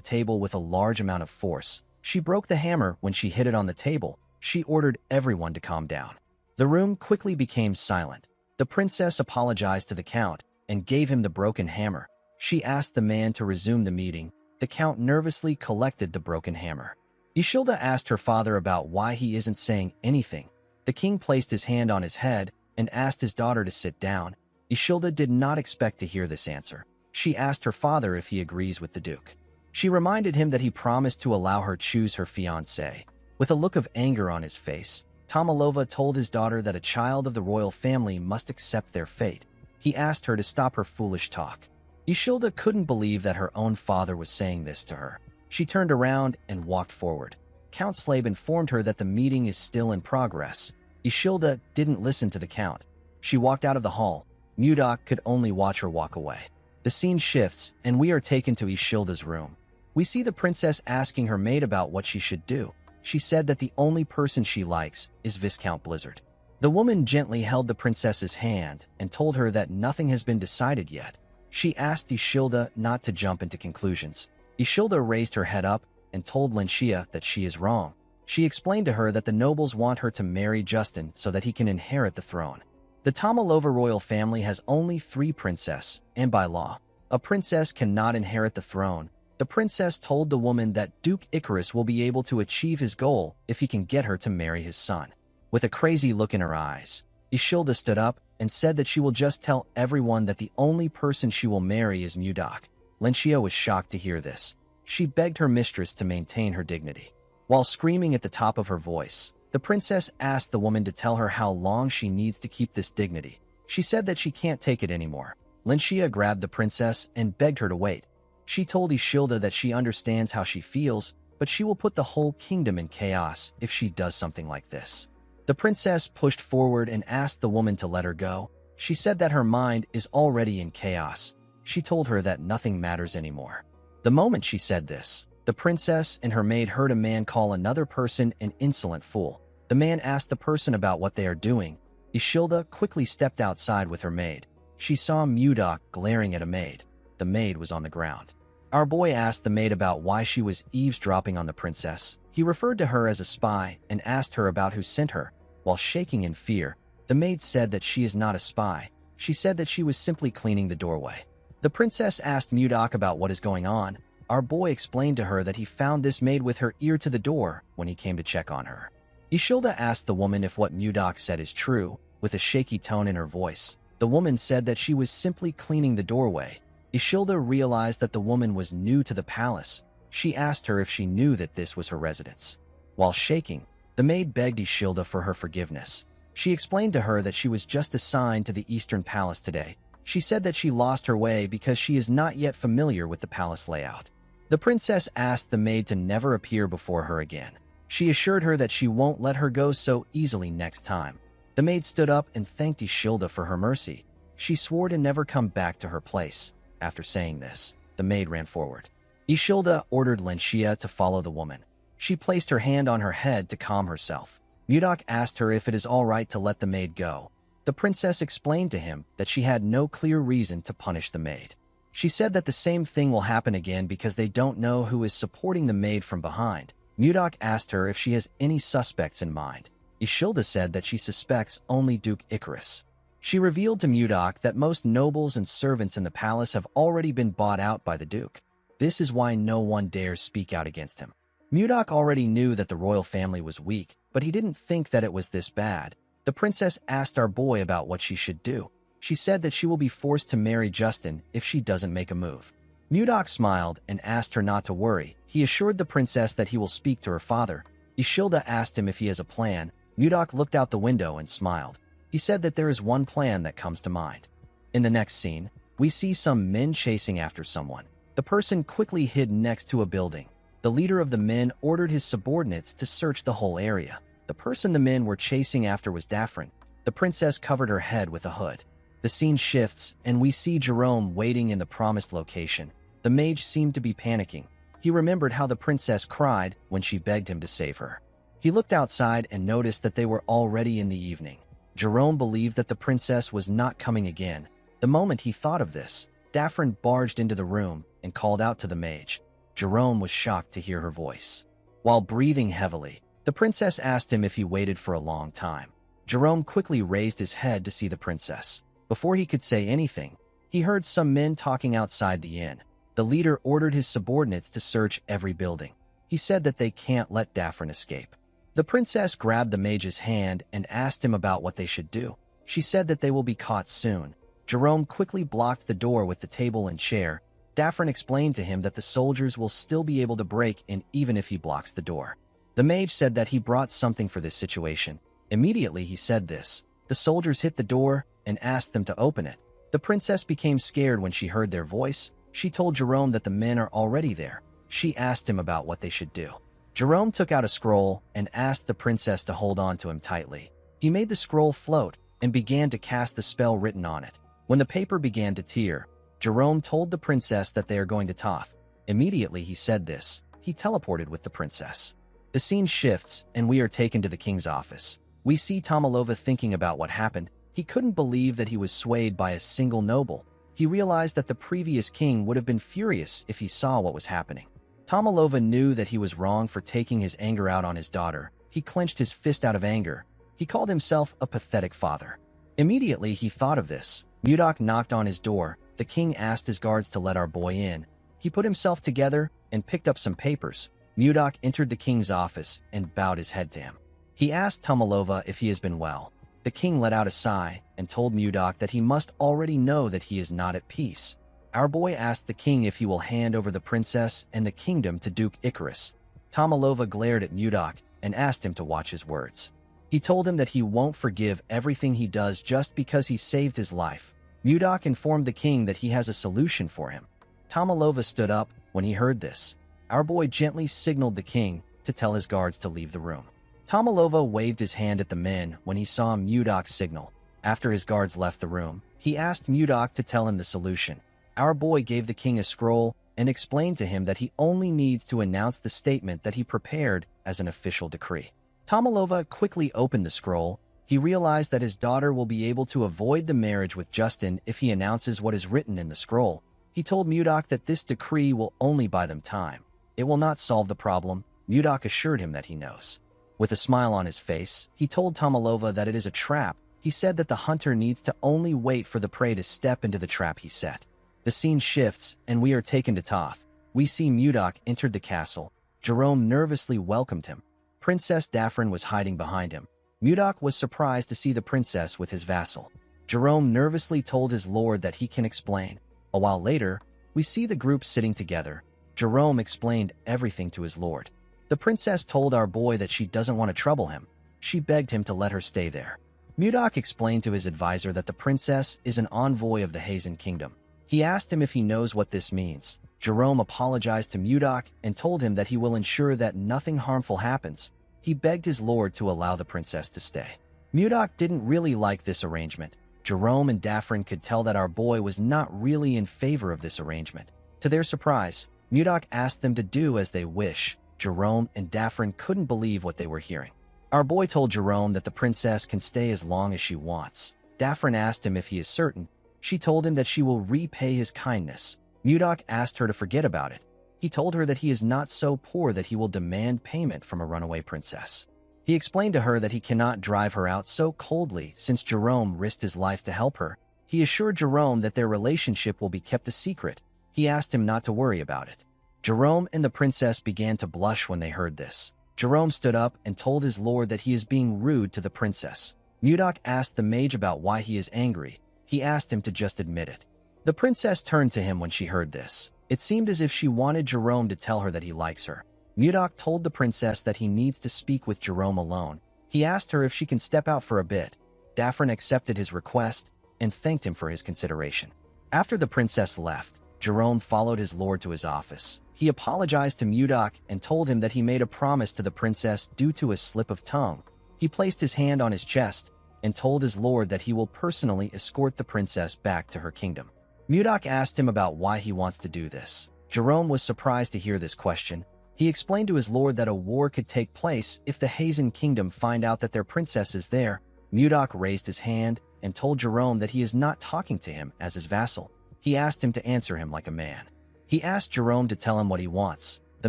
table with a large amount of force. She broke the hammer when she hit it on the table. She ordered everyone to calm down. The room quickly became silent. The princess apologized to the count and gave him the broken hammer. She asked the man to resume the meeting. The count nervously collected the broken hammer. Ishilda asked her father about why he isn't saying anything. The king placed his hand on his head and asked his daughter to sit down. Ishilda did not expect to hear this answer. She asked her father if he agrees with the Duke. She reminded him that he promised to allow her choose her fiancé. With a look of anger on his face, Tomalova told his daughter that a child of the royal family must accept their fate. He asked her to stop her foolish talk. Ishilda couldn't believe that her own father was saying this to her. She turned around and walked forward. Count Slave informed her that the meeting is still in progress. Ishilda didn't listen to the count. She walked out of the hall. Mudak could only watch her walk away. The scene shifts, and we are taken to Ishilda's room. We see the princess asking her maid about what she should do. She said that the only person she likes is Viscount Blizzard. The woman gently held the princess's hand and told her that nothing has been decided yet. She asked Ishilda not to jump into conclusions. Ishilda raised her head up and told Lenshia that she is wrong. She explained to her that the nobles want her to marry Justin so that he can inherit the throne. The Tomalova royal family has only 3 princesses, and by law, a princess cannot inherit the throne. The princess told the woman that Duke Icarus will be able to achieve his goal if he can get her to marry his son. With a crazy look in her eyes, Ishilda stood up and said that she will just tell everyone that the only person she will marry is Mudak. Lenshia was shocked to hear this. She begged her mistress to maintain her dignity. While screaming at the top of her voice, the princess asked the woman to tell her how long she needs to keep this dignity. She said that she can't take it anymore. Lenshia grabbed the princess and begged her to wait. She told Ishilda that she understands how she feels, but she will put the whole kingdom in chaos if she does something like this. The princess pushed forward and asked the woman to let her go. She said that her mind is already in chaos. She told her that nothing matters anymore. The moment she said this, the princess and her maid heard a man call another person an insolent fool. The man asked the person about what they are doing. Ishilda quickly stepped outside with her maid. She saw Mudak glaring at a maid. The maid was on the ground. Our boy asked the maid about why she was eavesdropping on the princess. He referred to her as a spy and asked her about who sent her. While shaking in fear, the maid said that she is not a spy. She said that she was simply cleaning the doorway. The princess asked Mudak about what is going on. Our boy explained to her that he found this maid with her ear to the door when he came to check on her. Ishilda asked the woman if what Mudak said is true. With a shaky tone in her voice, the woman said that she was simply cleaning the doorway. Ishilda realized that the woman was new to the palace. She asked her if she knew that this was her residence. While shaking, the maid begged Ishilda for her forgiveness. She explained to her that she was just assigned to the Eastern Palace today. She said that she lost her way because she is not yet familiar with the palace layout. The princess asked the maid to never appear before her again. She assured her that she won't let her go so easily next time. The maid stood up and thanked Ishilda for her mercy. She swore to never come back to her place. After saying this, the maid ran forward. Ishilda ordered Lenshia to follow the woman. She placed her hand on her head to calm herself. Mudak asked her if it is all right to let the maid go. The princess explained to him that she had no clear reason to punish the maid. She said that the same thing will happen again because they don't know who is supporting the maid from behind. Mudak asked her if she has any suspects in mind. Ishilda said that she suspects only Duke Icarus. She revealed to Mudak that most nobles and servants in the palace have already been bought out by the Duke. This is why no one dares speak out against him. Mudak already knew that the royal family was weak, but he didn't think that it was this bad. The princess asked our boy about what she should do. She said that she will be forced to marry Justin if she doesn't make a move. Mudak smiled and asked her not to worry. He assured the princess that he will speak to her father. Ishilda asked him if he has a plan. Mudak looked out the window and smiled. He said that there is one plan that comes to mind. In the next scene, we see some men chasing after someone. The person quickly hid next to a building. The leader of the men ordered his subordinates to search the whole area. The person the men were chasing after was Daphne. The princess covered her head with a hood. The scene shifts, and we see Jerome waiting in the promised location. The mage seemed to be panicking. He remembered how the princess cried when she begged him to save her. He looked outside and noticed that they were already in the evening. Jerome believed that the princess was not coming again. The moment he thought of this, Daphne barged into the room and called out to the mage. Jerome was shocked to hear her voice. While breathing heavily, the princess asked him if he waited for a long time. Jerome quickly raised his head to see the princess. Before he could say anything, he heard some men talking outside the inn. The leader ordered his subordinates to search every building. He said that they can't let Daphne escape. The princess grabbed the mage's hand and asked him about what they should do. She said that they will be caught soon. Jerome quickly blocked the door with the table and chair. Daphne explained to him that the soldiers will still be able to break in even if he blocks the door. The mage said that he brought something for this situation. Immediately he said this. The soldiers hit the door and asked them to open it. The princess became scared when she heard their voice. She told Jerome that the men are already there. She asked him about what they should do. Jerome took out a scroll and asked the princess to hold on to him tightly. He made the scroll float and began to cast the spell written on it. When the paper began to tear, Jerome told the princess that they are going to Toth. Immediately he said this. He teleported with the princess. The scene shifts, and we are taken to the king's office. We see Tomalova thinking about what happened. He couldn't believe that he was swayed by a single noble. He realized that the previous king would have been furious if he saw what was happening. Tomalova knew that he was wrong for taking his anger out on his daughter. He clenched his fist out of anger. He called himself a pathetic father. Immediately he thought of this. Mudok knocked on his door. The king asked his guards to let our boy in. He put himself together and picked up some papers. Mudok entered the king's office and bowed his head to him. He asked Tomalova if he has been well. The king let out a sigh and told Mudok that he must already know that he is not at peace. Our boy asked the king if he will hand over the princess and the kingdom to Duke Icarus. Tomalova glared at Mudok and asked him to watch his words. He told him that he won't forgive everything he does just because he saved his life. Mudok informed the king that he has a solution for him. Tomalova stood up when he heard this. Our boy gently signaled the king to tell his guards to leave the room. Tomalova waved his hand at the men when he saw Mudok's signal. After his guards left the room, he asked Mudok to tell him the solution. Our boy gave the king a scroll and explained to him that he only needs to announce the statement that he prepared as an official decree. Tomalova quickly opened the scroll. He realized that his daughter will be able to avoid the marriage with Justin if he announces what is written in the scroll. He told Mudok that this decree will only buy them time. It will not solve the problem. Mudok assured him that he knows. With a smile on his face, he told Tomalova that it is a trap. He said that the hunter needs to only wait for the prey to step into the trap he set. The scene shifts, and we are taken to Toth. We see Mudok enter the castle. Jerome nervously welcomed him. Princess Daphne was hiding behind him. Mudok was surprised to see the princess with his vassal. Jerome nervously told his lord that he can explain. A while later, we see the group sitting together. Jerome explained everything to his lord. The princess told our boy that she doesn't want to trouble him. She begged him to let her stay there. Mudok explained to his advisor that the princess is an envoy of the Hazen kingdom. He asked him if he knows what this means. Jerome apologized to Mudok and told him that he will ensure that nothing harmful happens. He begged his lord to allow the princess to stay. Mudok didn't really like this arrangement. Jerome and Daphne could tell that our boy was not really in favor of this arrangement. To their surprise, Mudok asked them to do as they wish. Jerome and Daphne couldn't believe what they were hearing. Our boy told Jerome that the princess can stay as long as she wants. Daphne asked him if he is certain. She told him that she will repay his kindness. Mudok asked her to forget about it. He told her that he is not so poor that he will demand payment from a runaway princess. He explained to her that he cannot drive her out so coldly since Jerome risked his life to help her. He assured Jerome that their relationship will be kept a secret. He asked him not to worry about it. Jerome and the princess began to blush when they heard this. Jerome stood up and told his lord that he is being rude to the princess. Mudok asked the mage about why he is angry. He asked him to just admit it. The princess turned to him when she heard this. It seemed as if she wanted Jerome to tell her that he likes her. Mudok told the princess that he needs to speak with Jerome alone. He asked her if she can step out for a bit. Daphne accepted his request and thanked him for his consideration. After the princess left, Jerome followed his lord to his office. He apologized to Mudok and told him that he made a promise to the princess due to a slip of tongue. He placed his hand on his chest and told his lord that he will personally escort the princess back to her kingdom. Mudok asked him about why he wants to do this. Jerome was surprised to hear this question. He explained to his lord that a war could take place if the Hazen kingdom find out that their princess is there. Mudok raised his hand and told Jerome that he is not talking to him as his vassal. He asked him to answer him like a man. He asked Jerome to tell him what he wants. The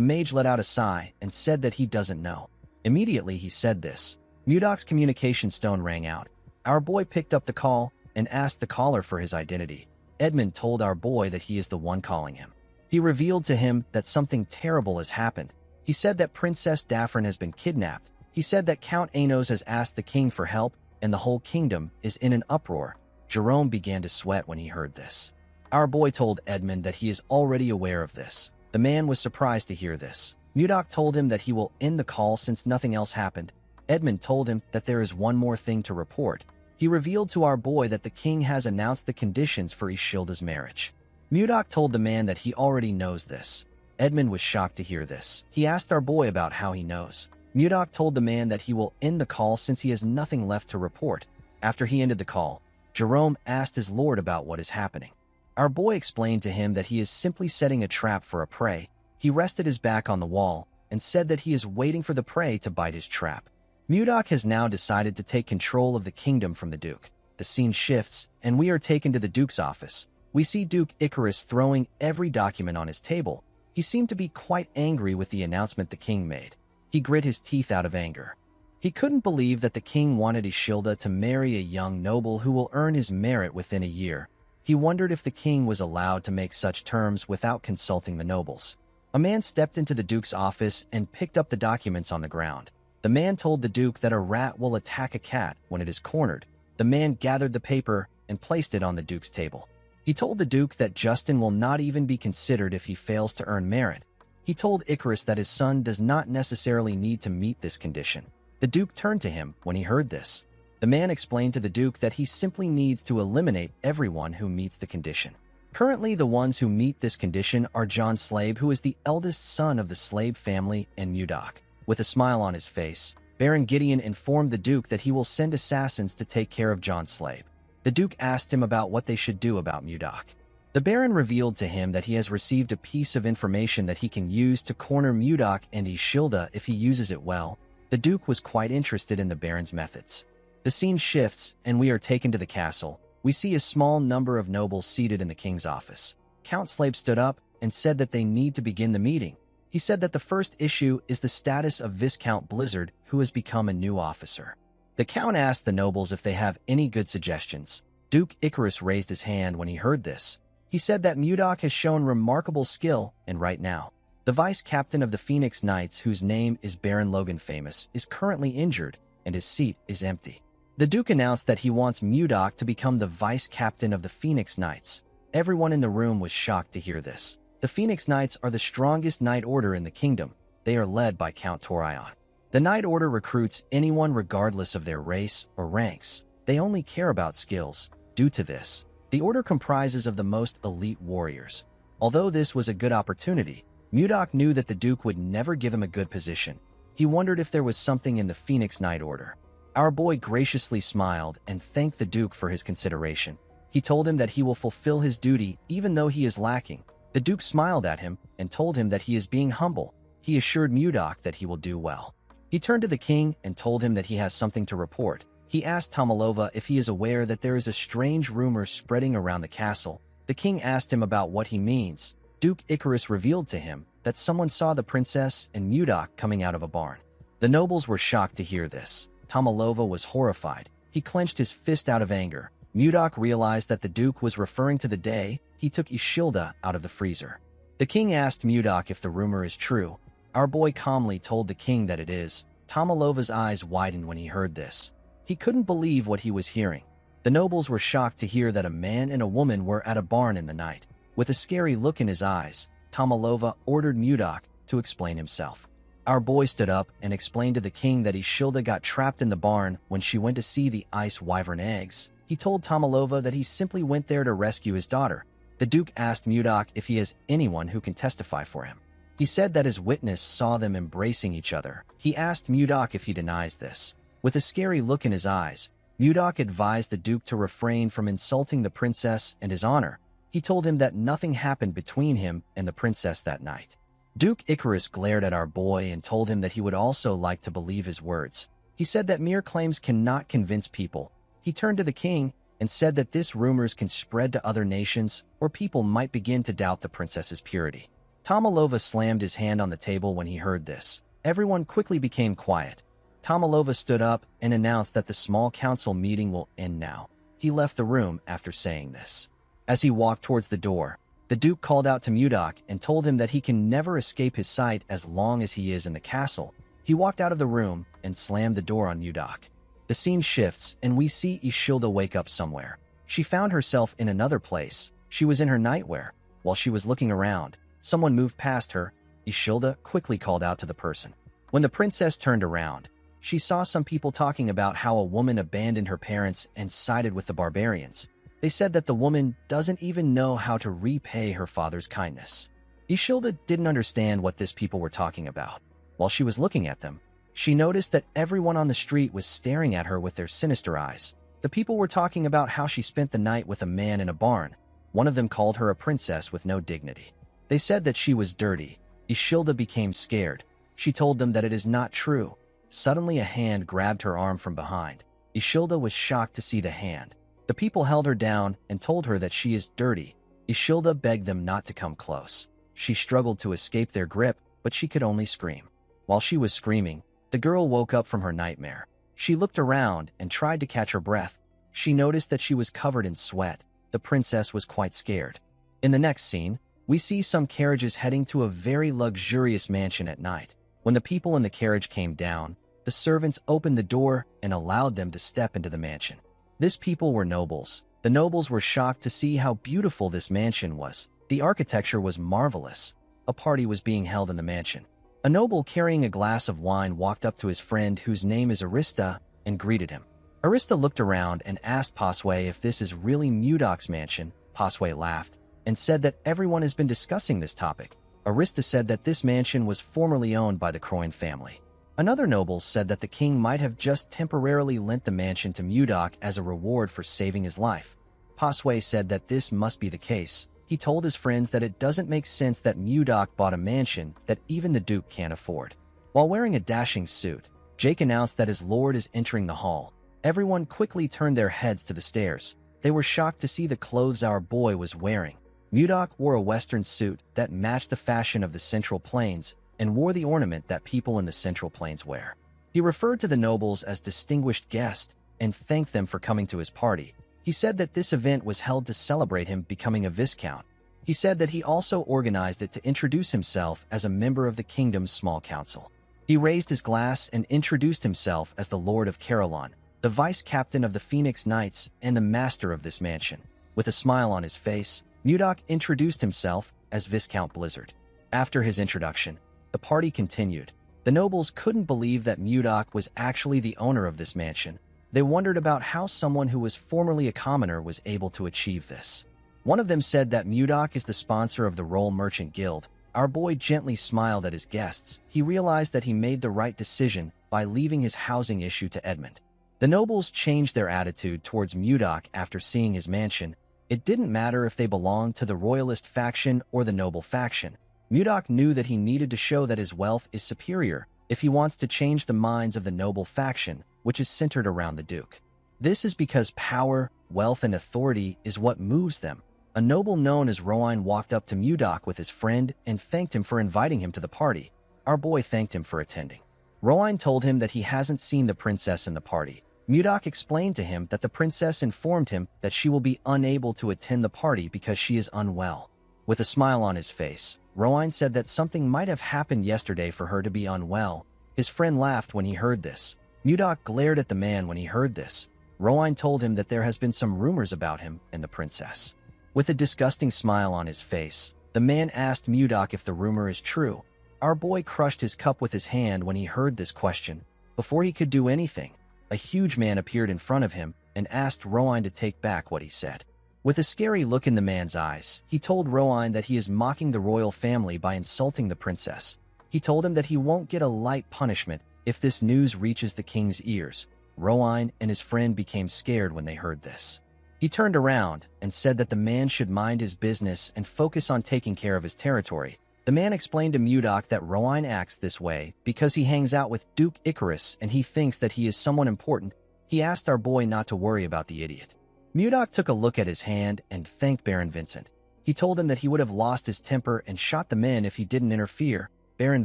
mage let out a sigh and said that he doesn't know. Immediately he said this. Mudok's communication stone rang out. Our boy picked up the call and asked the caller for his identity. Edmund told our boy that he is the one calling him. He revealed to him that something terrible has happened. He said that Princess Daphne has been kidnapped. He said that Count Anos has asked the king for help and the whole kingdom is in an uproar. Jerome began to sweat when he heard this. Our boy told Edmund that he is already aware of this. The man was surprised to hear this. Mudok told him that he will end the call since nothing else happened. Edmund told him that there is one more thing to report. He revealed to our boy that the king has announced the conditions for Ishilda's marriage. Mudok told the man that he already knows this. Edmund was shocked to hear this. He asked our boy about how he knows. Mudok told the man that he will end the call since he has nothing left to report. After he ended the call, Jerome asked his lord about what is happening. Our boy explained to him that he is simply setting a trap for a prey. He rested his back on the wall and said that he is waiting for the prey to bite his trap. Mudok has now decided to take control of the kingdom from the Duke. The scene shifts, and we are taken to the Duke's office. We see Duke Icarus throwing every document on his table. He seemed to be quite angry with the announcement the king made. He grit his teeth out of anger. He couldn't believe that the king wanted Ishilda to marry a young noble who will earn his merit within a year. He wondered if the king was allowed to make such terms without consulting the nobles. A man stepped into the Duke's office and picked up the documents on the ground. The man told the Duke that a rat will attack a cat when it is cornered. The man gathered the paper and placed it on the Duke's table. He told the Duke that Justin will not even be considered if he fails to earn merit. He told Icarus that his son does not necessarily need to meet this condition. The Duke turned to him when he heard this. The man explained to the Duke that he simply needs to eliminate everyone who meets the condition. Currently, the ones who meet this condition are John Slade, who is the eldest son of the Slade family, and Mudok. With a smile on his face, Baron Gideon informed the Duke that he will send assassins to take care of John Slade. The Duke asked him about what they should do about Mudok. The Baron revealed to him that he has received a piece of information that he can use to corner Mudok and Ishilda if he uses it well. The Duke was quite interested in the Baron's methods. The scene shifts, and we are taken to the castle. We see a small number of nobles seated in the king's office. Count Slade stood up and said that they need to begin the meeting. He said that the first issue is the status of Viscount Blizzard, who has become a new officer. The Count asked the nobles if they have any good suggestions. Duke Icarus raised his hand when he heard this. He said that Mudok has shown remarkable skill, and right now, the vice-captain of the Phoenix Knights, whose name is Baron Logan Famous, is currently injured, and his seat is empty. The Duke announced that he wants Mudok to become the vice-captain of the Phoenix Knights. Everyone in the room was shocked to hear this. The Phoenix Knights are the strongest knight order in the kingdom. They are led by Count Torion. The Knight Order recruits anyone regardless of their race or ranks. They only care about skills. Due to this, the order comprises of the most elite warriors. Although this was a good opportunity, Mudok knew that the Duke would never give him a good position. He wondered if there was something in the Phoenix Knight Order. Our boy graciously smiled and thanked the Duke for his consideration. He told him that he will fulfill his duty even though he is lacking. The Duke smiled at him and told him that he is being humble. He assured Mudok that he will do well. He turned to the king and told him that he has something to report. He asked Tomalova if he is aware that there is a strange rumor spreading around the castle. The king asked him about what he means. Duke Icarus revealed to him that someone saw the princess and Mudok coming out of a barn. The nobles were shocked to hear this. Tomalova was horrified. He clenched his fist out of anger. Mudok realized that the Duke was referring to the day he took Ishilda out of the freezer. The king asked Mudok if the rumor is true. Our boy calmly told the king that it is. Tomalova's eyes widened when he heard this. He couldn't believe what he was hearing. The nobles were shocked to hear that a man and a woman were at a barn in the night. With a scary look in his eyes, Tomalova ordered Mudok to explain himself. Our boy stood up and explained to the king that Ishilda got trapped in the barn when she went to see the ice wyvern eggs. He told Tomalova that he simply went there to rescue his daughter. The Duke asked Mudok if he has anyone who can testify for him. He said that his witness saw them embracing each other. He asked Mudok if he denies this. With a scary look in his eyes, Mudok advised the Duke to refrain from insulting the princess and his honor. He told him that nothing happened between him and the princess that night. Duke Icarus glared at our boy and told him that he would also like to believe his words. He said that mere claims cannot convince people. He turned to the king and said that this rumors can spread to other nations, or people might begin to doubt the princess's purity. Tomalova slammed his hand on the table when he heard this. Everyone quickly became quiet. Tomalova stood up and announced that the small council meeting will end now. He left the room after saying this. As he walked towards the door, the Duke called out to Mudok and told him that he can never escape his sight as long as he is in the castle. He walked out of the room and slammed the door on Mudok. The scene shifts and we see Ishilda wake up somewhere. She found herself in another place. She was in her nightwear. While she was looking around, someone moved past her. Ishilda quickly called out to the person. When the princess turned around, she saw some people talking about how a woman abandoned her parents and sided with the barbarians. They said that the woman doesn't even know how to repay her father's kindness. Ishilda didn't understand what these people were talking about. While she was looking at them, she noticed that everyone on the street was staring at her with their sinister eyes. The people were talking about how she spent the night with a man in a barn. One of them called her a princess with no dignity. They said that she was dirty. Ishilda became scared. She told them that it is not true. Suddenly a hand grabbed her arm from behind. Ishilda was shocked to see the hand. The people held her down and told her that she is dirty. Ishilda begged them not to come close. She struggled to escape their grip, but she could only scream. While she was screaming, the girl woke up from her nightmare. She looked around and tried to catch her breath. She noticed that she was covered in sweat. The princess was quite scared. In the next scene, we see some carriages heading to a very luxurious mansion at night. When the people in the carriage came down, the servants opened the door and allowed them to step into the mansion. These people were nobles. The nobles were shocked to see how beautiful this mansion was. The architecture was marvelous. A party was being held in the mansion. A noble carrying a glass of wine walked up to his friend, whose name is Arista, and greeted him. Arista looked around and asked Pasway if this is really Mudok's mansion. Pasway laughed and said that everyone has been discussing this topic. Arista said that this mansion was formerly owned by the Croyn family. Another noble said that the king might have just temporarily lent the mansion to Mudok as a reward for saving his life. Pasway said that this must be the case. He told his friends that it doesn't make sense that Mudok bought a mansion that even the Duke can't afford. While wearing a dashing suit, Jake announced that his lord is entering the hall. Everyone quickly turned their heads to the stairs. They were shocked to see the clothes our boy was wearing. Mudok wore a western suit that matched the fashion of the Central Plains and wore the ornament that people in the Central Plains wear. He referred to the nobles as distinguished guests and thanked them for coming to his party. He said that this event was held to celebrate him becoming a viscount. He said that he also organized it to introduce himself as a member of the kingdom's small council. He raised his glass and introduced himself as the Lord of Carolon, the vice-captain of the Phoenix Knights and the master of this mansion. With a smile on his face, Mudok introduced himself as Viscount Blizzard. After his introduction, the party continued. The nobles couldn't believe that Mudok was actually the owner of this mansion. They wondered about how someone who was formerly a commoner was able to achieve this. One of them said that Mudok is the sponsor of the Roll Merchant Guild. Our boy gently smiled at his guests. He realized that he made the right decision by leaving his housing issue to Edmund. The nobles changed their attitude towards Mudok after seeing his mansion. It didn't matter if they belonged to the royalist faction or the noble faction. Mudok knew that he needed to show that his wealth is superior if he wants to change the minds of the noble faction, which is centered around the Duke. This is because power, wealth, and authority is what moves them. A noble known as Roine walked up to Mudok with his friend and thanked him for inviting him to the party. Our boy thanked him for attending. Roine told him that he hasn't seen the princess in the party. Mudok explained to him that the princess informed him that she will be unable to attend the party because she is unwell. With a smile on his face, Roine said that something might have happened yesterday for her to be unwell. His friend laughed when he heard this. Mudok glared at the man when he heard this. Roine told him that there has been some rumors about him and the princess. With a disgusting smile on his face, the man asked Mudok if the rumor is true. Our boy crushed his cup with his hand when he heard this question. Before he could do anything, a huge man appeared in front of him and asked Roine to take back what he said. With a scary look in the man's eyes, he told Rowan that he is mocking the royal family by insulting the princess. He told him that he won't get a light punishment if this news reaches the king's ears. Rowan and his friend became scared when they heard this. He turned around and said that the man should mind his business and focus on taking care of his territory. The man explained to Mudok that Rowan acts this way because he hangs out with Duke Icarus and he thinks that he is someone important. He asked our boy not to worry about the idiot. Mudok took a look at his hand and thanked Baron Vincent. He told him that he would have lost his temper and shot the men if he didn't interfere. Baron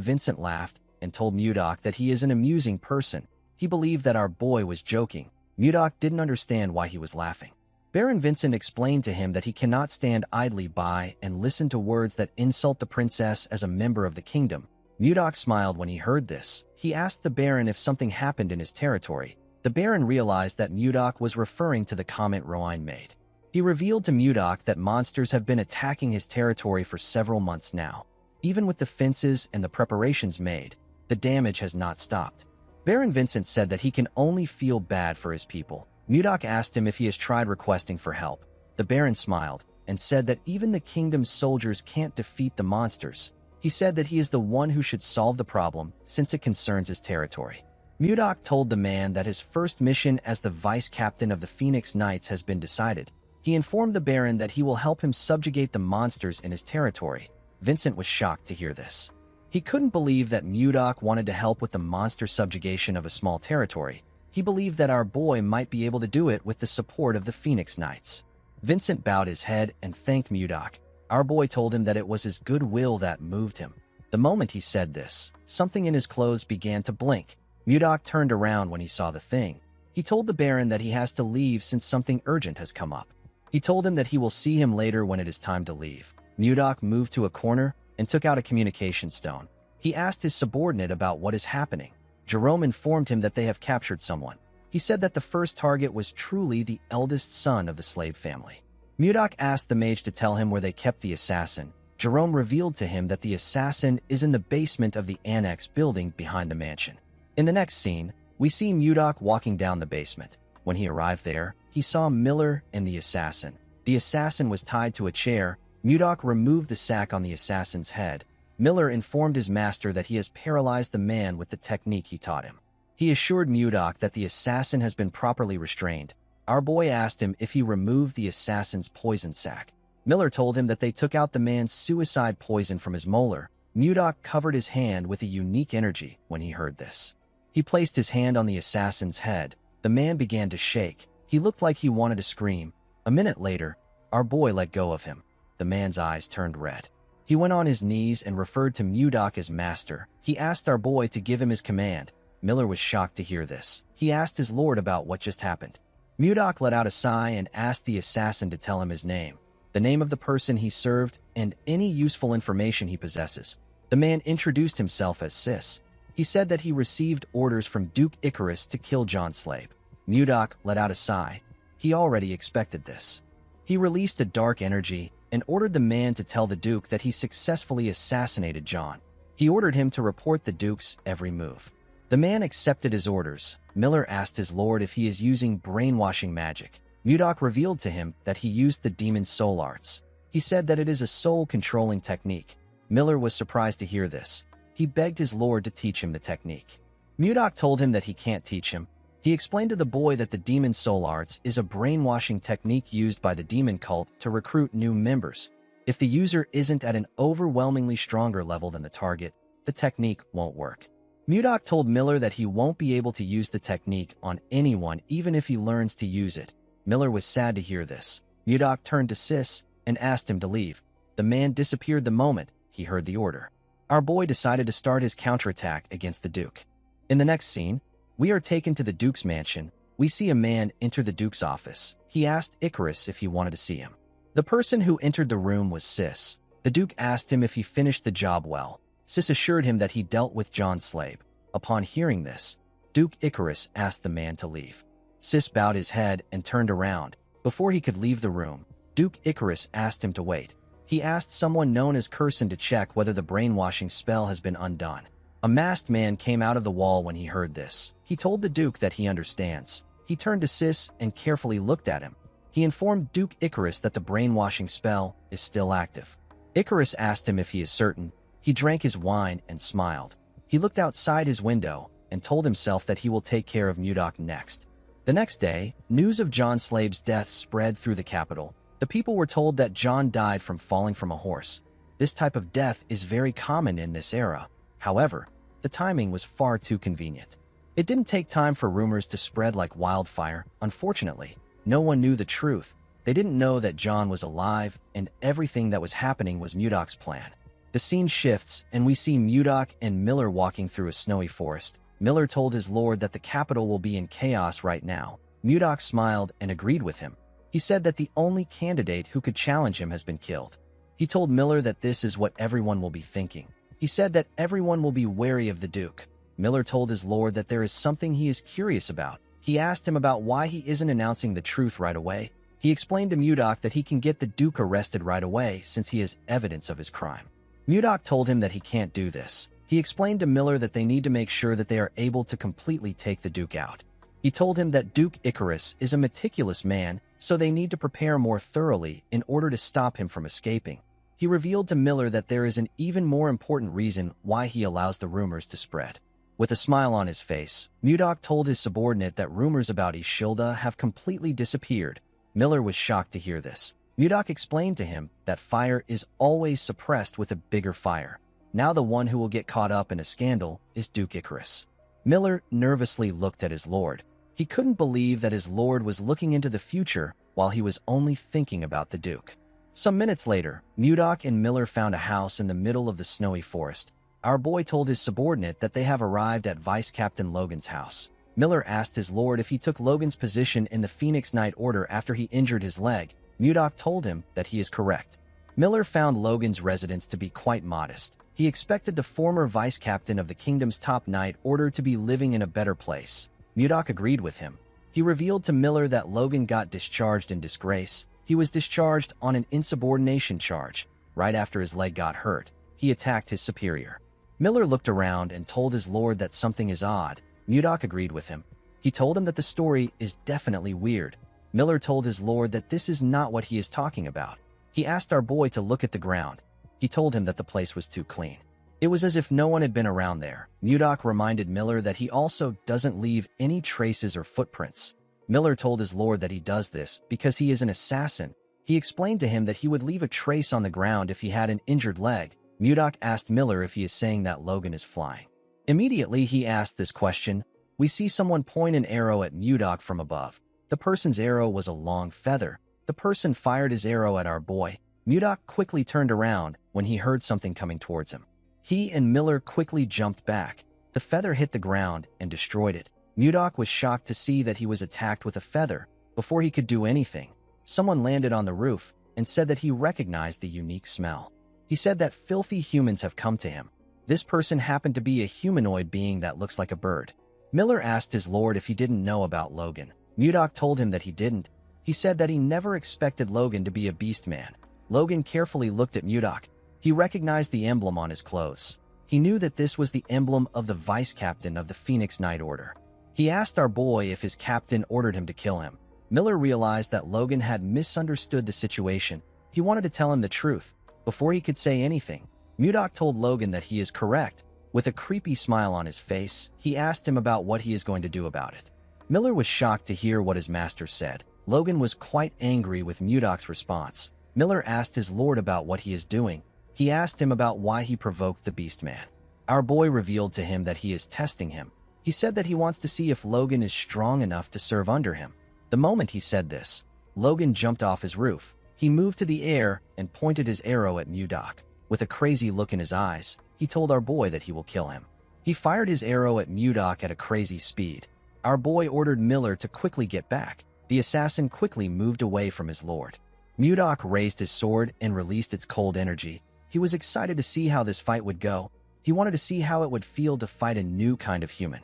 Vincent laughed and told Mudok that he is an amusing person. He believed that our boy was joking. Mudok didn't understand why he was laughing. Baron Vincent explained to him that he cannot stand idly by and listen to words that insult the princess as a member of the kingdom. Mudok smiled when he heard this. He asked the Baron if something happened in his territory. The Baron realized that Mudok was referring to the comment Rowan made. He revealed to Mudok that monsters have been attacking his territory for several months now. Even with the fences and the preparations made, the damage has not stopped. Baron Vincent said that he can only feel bad for his people. Mudok asked him if he has tried requesting for help. The Baron smiled and said that even the kingdom's soldiers can't defeat the monsters. He said that he is the one who should solve the problem since it concerns his territory. Mudok told the man that his first mission as the vice captain of the Phoenix Knights has been decided. He informed the Baron that he will help him subjugate the monsters in his territory. Vincent was shocked to hear this. He couldn't believe that Mudok wanted to help with the monster subjugation of a small territory. He believed that our boy might be able to do it with the support of the Phoenix Knights. Vincent bowed his head and thanked Mudok. Our boy told him that it was his goodwill that moved him. The moment he said this, something in his clothes began to blink. Mudok turned around when he saw the thing. He told the Baron that he has to leave since something urgent has come up. He told him that he will see him later when it is time to leave. Mudok moved to a corner and took out a communication stone. He asked his subordinate about what is happening. Jerome informed him that they have captured someone. He said that the first target was truly the eldest son of the slave family. Mudok asked the mage to tell him where they kept the assassin. Jerome revealed to him that the assassin is in the basement of the annex building behind the mansion. In the next scene, we see Mudok walking down the basement. When he arrived there, he saw Miller and the assassin. The assassin was tied to a chair. Mudok removed the sack on the assassin's head. Miller informed his master that he has paralyzed the man with the technique he taught him. He assured Mudok that the assassin has been properly restrained. Our boy asked him if he removed the assassin's poison sac. Miller told him that they took out the man's suicide poison from his molar. Mudok covered his hand with a unique energy when he heard this. He placed his hand on the assassin's head. The man began to shake. He looked like he wanted to scream. A minute later, our boy let go of him. The man's eyes turned red. He went on his knees and referred to Mudok as master. He asked our boy to give him his command. Miller was shocked to hear this. He asked his lord about what just happened. Mudok let out a sigh and asked the assassin to tell him his name, the name of the person he served, and any useful information he possesses. The man introduced himself as Sis. He said that he received orders from Duke Icarus to kill John Slade. Mudok let out a sigh. He already expected this. He released a dark energy and ordered the man to tell the Duke that he successfully assassinated John. He ordered him to report the Duke's every move. The man accepted his orders. Miller asked his lord if he is using brainwashing magic. Mudok revealed to him that he used the demon's soul arts. He said that it is a soul-controlling technique. Miller was surprised to hear this. He begged his lord to teach him the technique. Mudok told him that he can't teach him. He explained to the boy that the demon's soul arts is a brainwashing technique used by the demon cult to recruit new members. If the user isn't at an overwhelmingly stronger level than the target, the technique won't work. Mudok told Miller that he won't be able to use the technique on anyone even if he learns to use it. Miller was sad to hear this. Mudok turned to Sis and asked him to leave. The man disappeared the moment he heard the order. Our boy decided to start his counterattack against the Duke. In the next scene, we are taken to the Duke's mansion. We see a man enter the Duke's office. He asked Icarus if he wanted to see him. The person who entered the room was Sis. The Duke asked him if he finished the job well. Sis assured him that he dealt with John Slade. Upon hearing this, Duke Icarus asked the man to leave. Sis bowed his head and turned around. Before he could leave the room, Duke Icarus asked him to wait. He asked someone known as Curson to check whether the brainwashing spell has been undone. A masked man came out of the wall when he heard this. He told the Duke that he understands. He turned to Sis and carefully looked at him. He informed Duke Icarus that the brainwashing spell is still active. Icarus asked him if he is certain. He drank his wine and smiled. He looked outside his window and told himself that he will take care of Mudok next. The next day, news of John Slave's death spread through the capital. The people were told that John died from falling from a horse. This type of death is very common in this era. However, the timing was far too convenient. It didn't take time for rumors to spread like wildfire. Unfortunately, no one knew the truth. They didn't know that John was alive, and everything that was happening was Mudok's plan. The scene shifts, and we see Mudok and Miller walking through a snowy forest. Miller told his lord that the capital will be in chaos right now. Mudok smiled and agreed with him. He said that the only candidate who could challenge him has been killed. He told Miller that this is what everyone will be thinking. He said that everyone will be wary of the Duke. Miller told his lord that there is something he is curious about. He asked him about why he isn't announcing the truth right away. He explained to Mudok that he can get the Duke arrested right away since he has evidence of his crime. Mudok told him that he can't do this. He explained to Miller that they need to make sure that they are able to completely take the Duke out. He told him that Duke Icarus is a meticulous man, so they need to prepare more thoroughly in order to stop him from escaping. He revealed to Miller that there is an even more important reason why he allows the rumors to spread. With a smile on his face, Mudok told his subordinate that rumors about Ishilda have completely disappeared. Miller was shocked to hear this. Mudok explained to him that fire is always suppressed with a bigger fire. Now the one who will get caught up in a scandal is Duke Icarus. Miller nervously looked at his lord. He couldn't believe that his lord was looking into the future while he was only thinking about the Duke. Some minutes later, Mudok and Miller found a house in the middle of the snowy forest. Our boy told his subordinate that they have arrived at Vice Captain Logan's house. Miller asked his lord if he took Logan's position in the Phoenix Knight Order after he injured his leg. Mudok told him that he is correct. Miller found Logan's residence to be quite modest. He expected the former vice captain of the kingdom's top knight order to be living in a better place. Mudok agreed with him. He revealed to Miller that Logan got discharged in disgrace. He was discharged on an insubordination charge. Right after his leg got hurt, he attacked his superior. Miller looked around and told his lord that something is odd. Mudok agreed with him. He told him that the story is definitely weird. Miller told his lord that this is not what he is talking about. He asked our boy to look at the ground. He told him that the place was too clean. It was as if no one had been around there. Mudok reminded Miller that he also doesn't leave any traces or footprints. Miller told his lord that he does this because he is an assassin. He explained to him that he would leave a trace on the ground if he had an injured leg. Mudok asked Miller if he is saying that Logan is flying. Immediately he asked this question, we see someone point an arrow at Mudok from above. The person's arrow was a long feather. The person fired his arrow at our boy. Mudok quickly turned around when he heard something coming towards him. He and Miller quickly jumped back. The feather hit the ground and destroyed it. Mudok was shocked to see that he was attacked with a feather. Before he could do anything, someone landed on the roof and said that he recognized the unique smell. He said that filthy humans have come to him. This person happened to be a humanoid being that looks like a bird. Miller asked his lord if he didn't know about Logan. Mudok told him that he didn't. He said that he never expected Logan to be a beast man. Logan carefully looked at Mudok. He recognized the emblem on his clothes. He knew that this was the emblem of the vice captain of the Phoenix Knight Order. He asked our boy if his captain ordered him to kill him. Miller realized that Logan had misunderstood the situation. He wanted to tell him the truth. Before he could say anything, Mudok told Logan that he is correct. With a creepy smile on his face, he asked him about what he is going to do about it. Miller was shocked to hear what his master said. Logan was quite angry with Mudok's response. Miller asked his lord about what he is doing. He asked him about why he provoked the beast man. Our boy revealed to him that he is testing him. He said that he wants to see if Logan is strong enough to serve under him. The moment he said this, Logan jumped off his roof. He moved to the air and pointed his arrow at Mudok. With a crazy look in his eyes, he told our boy that he will kill him. He fired his arrow at Mudok at a crazy speed. Our boy ordered Miller to quickly get back. The assassin quickly moved away from his lord. Mudok raised his sword and released its cold energy. He was excited to see how this fight would go. He wanted to see how it would feel to fight a new kind of human.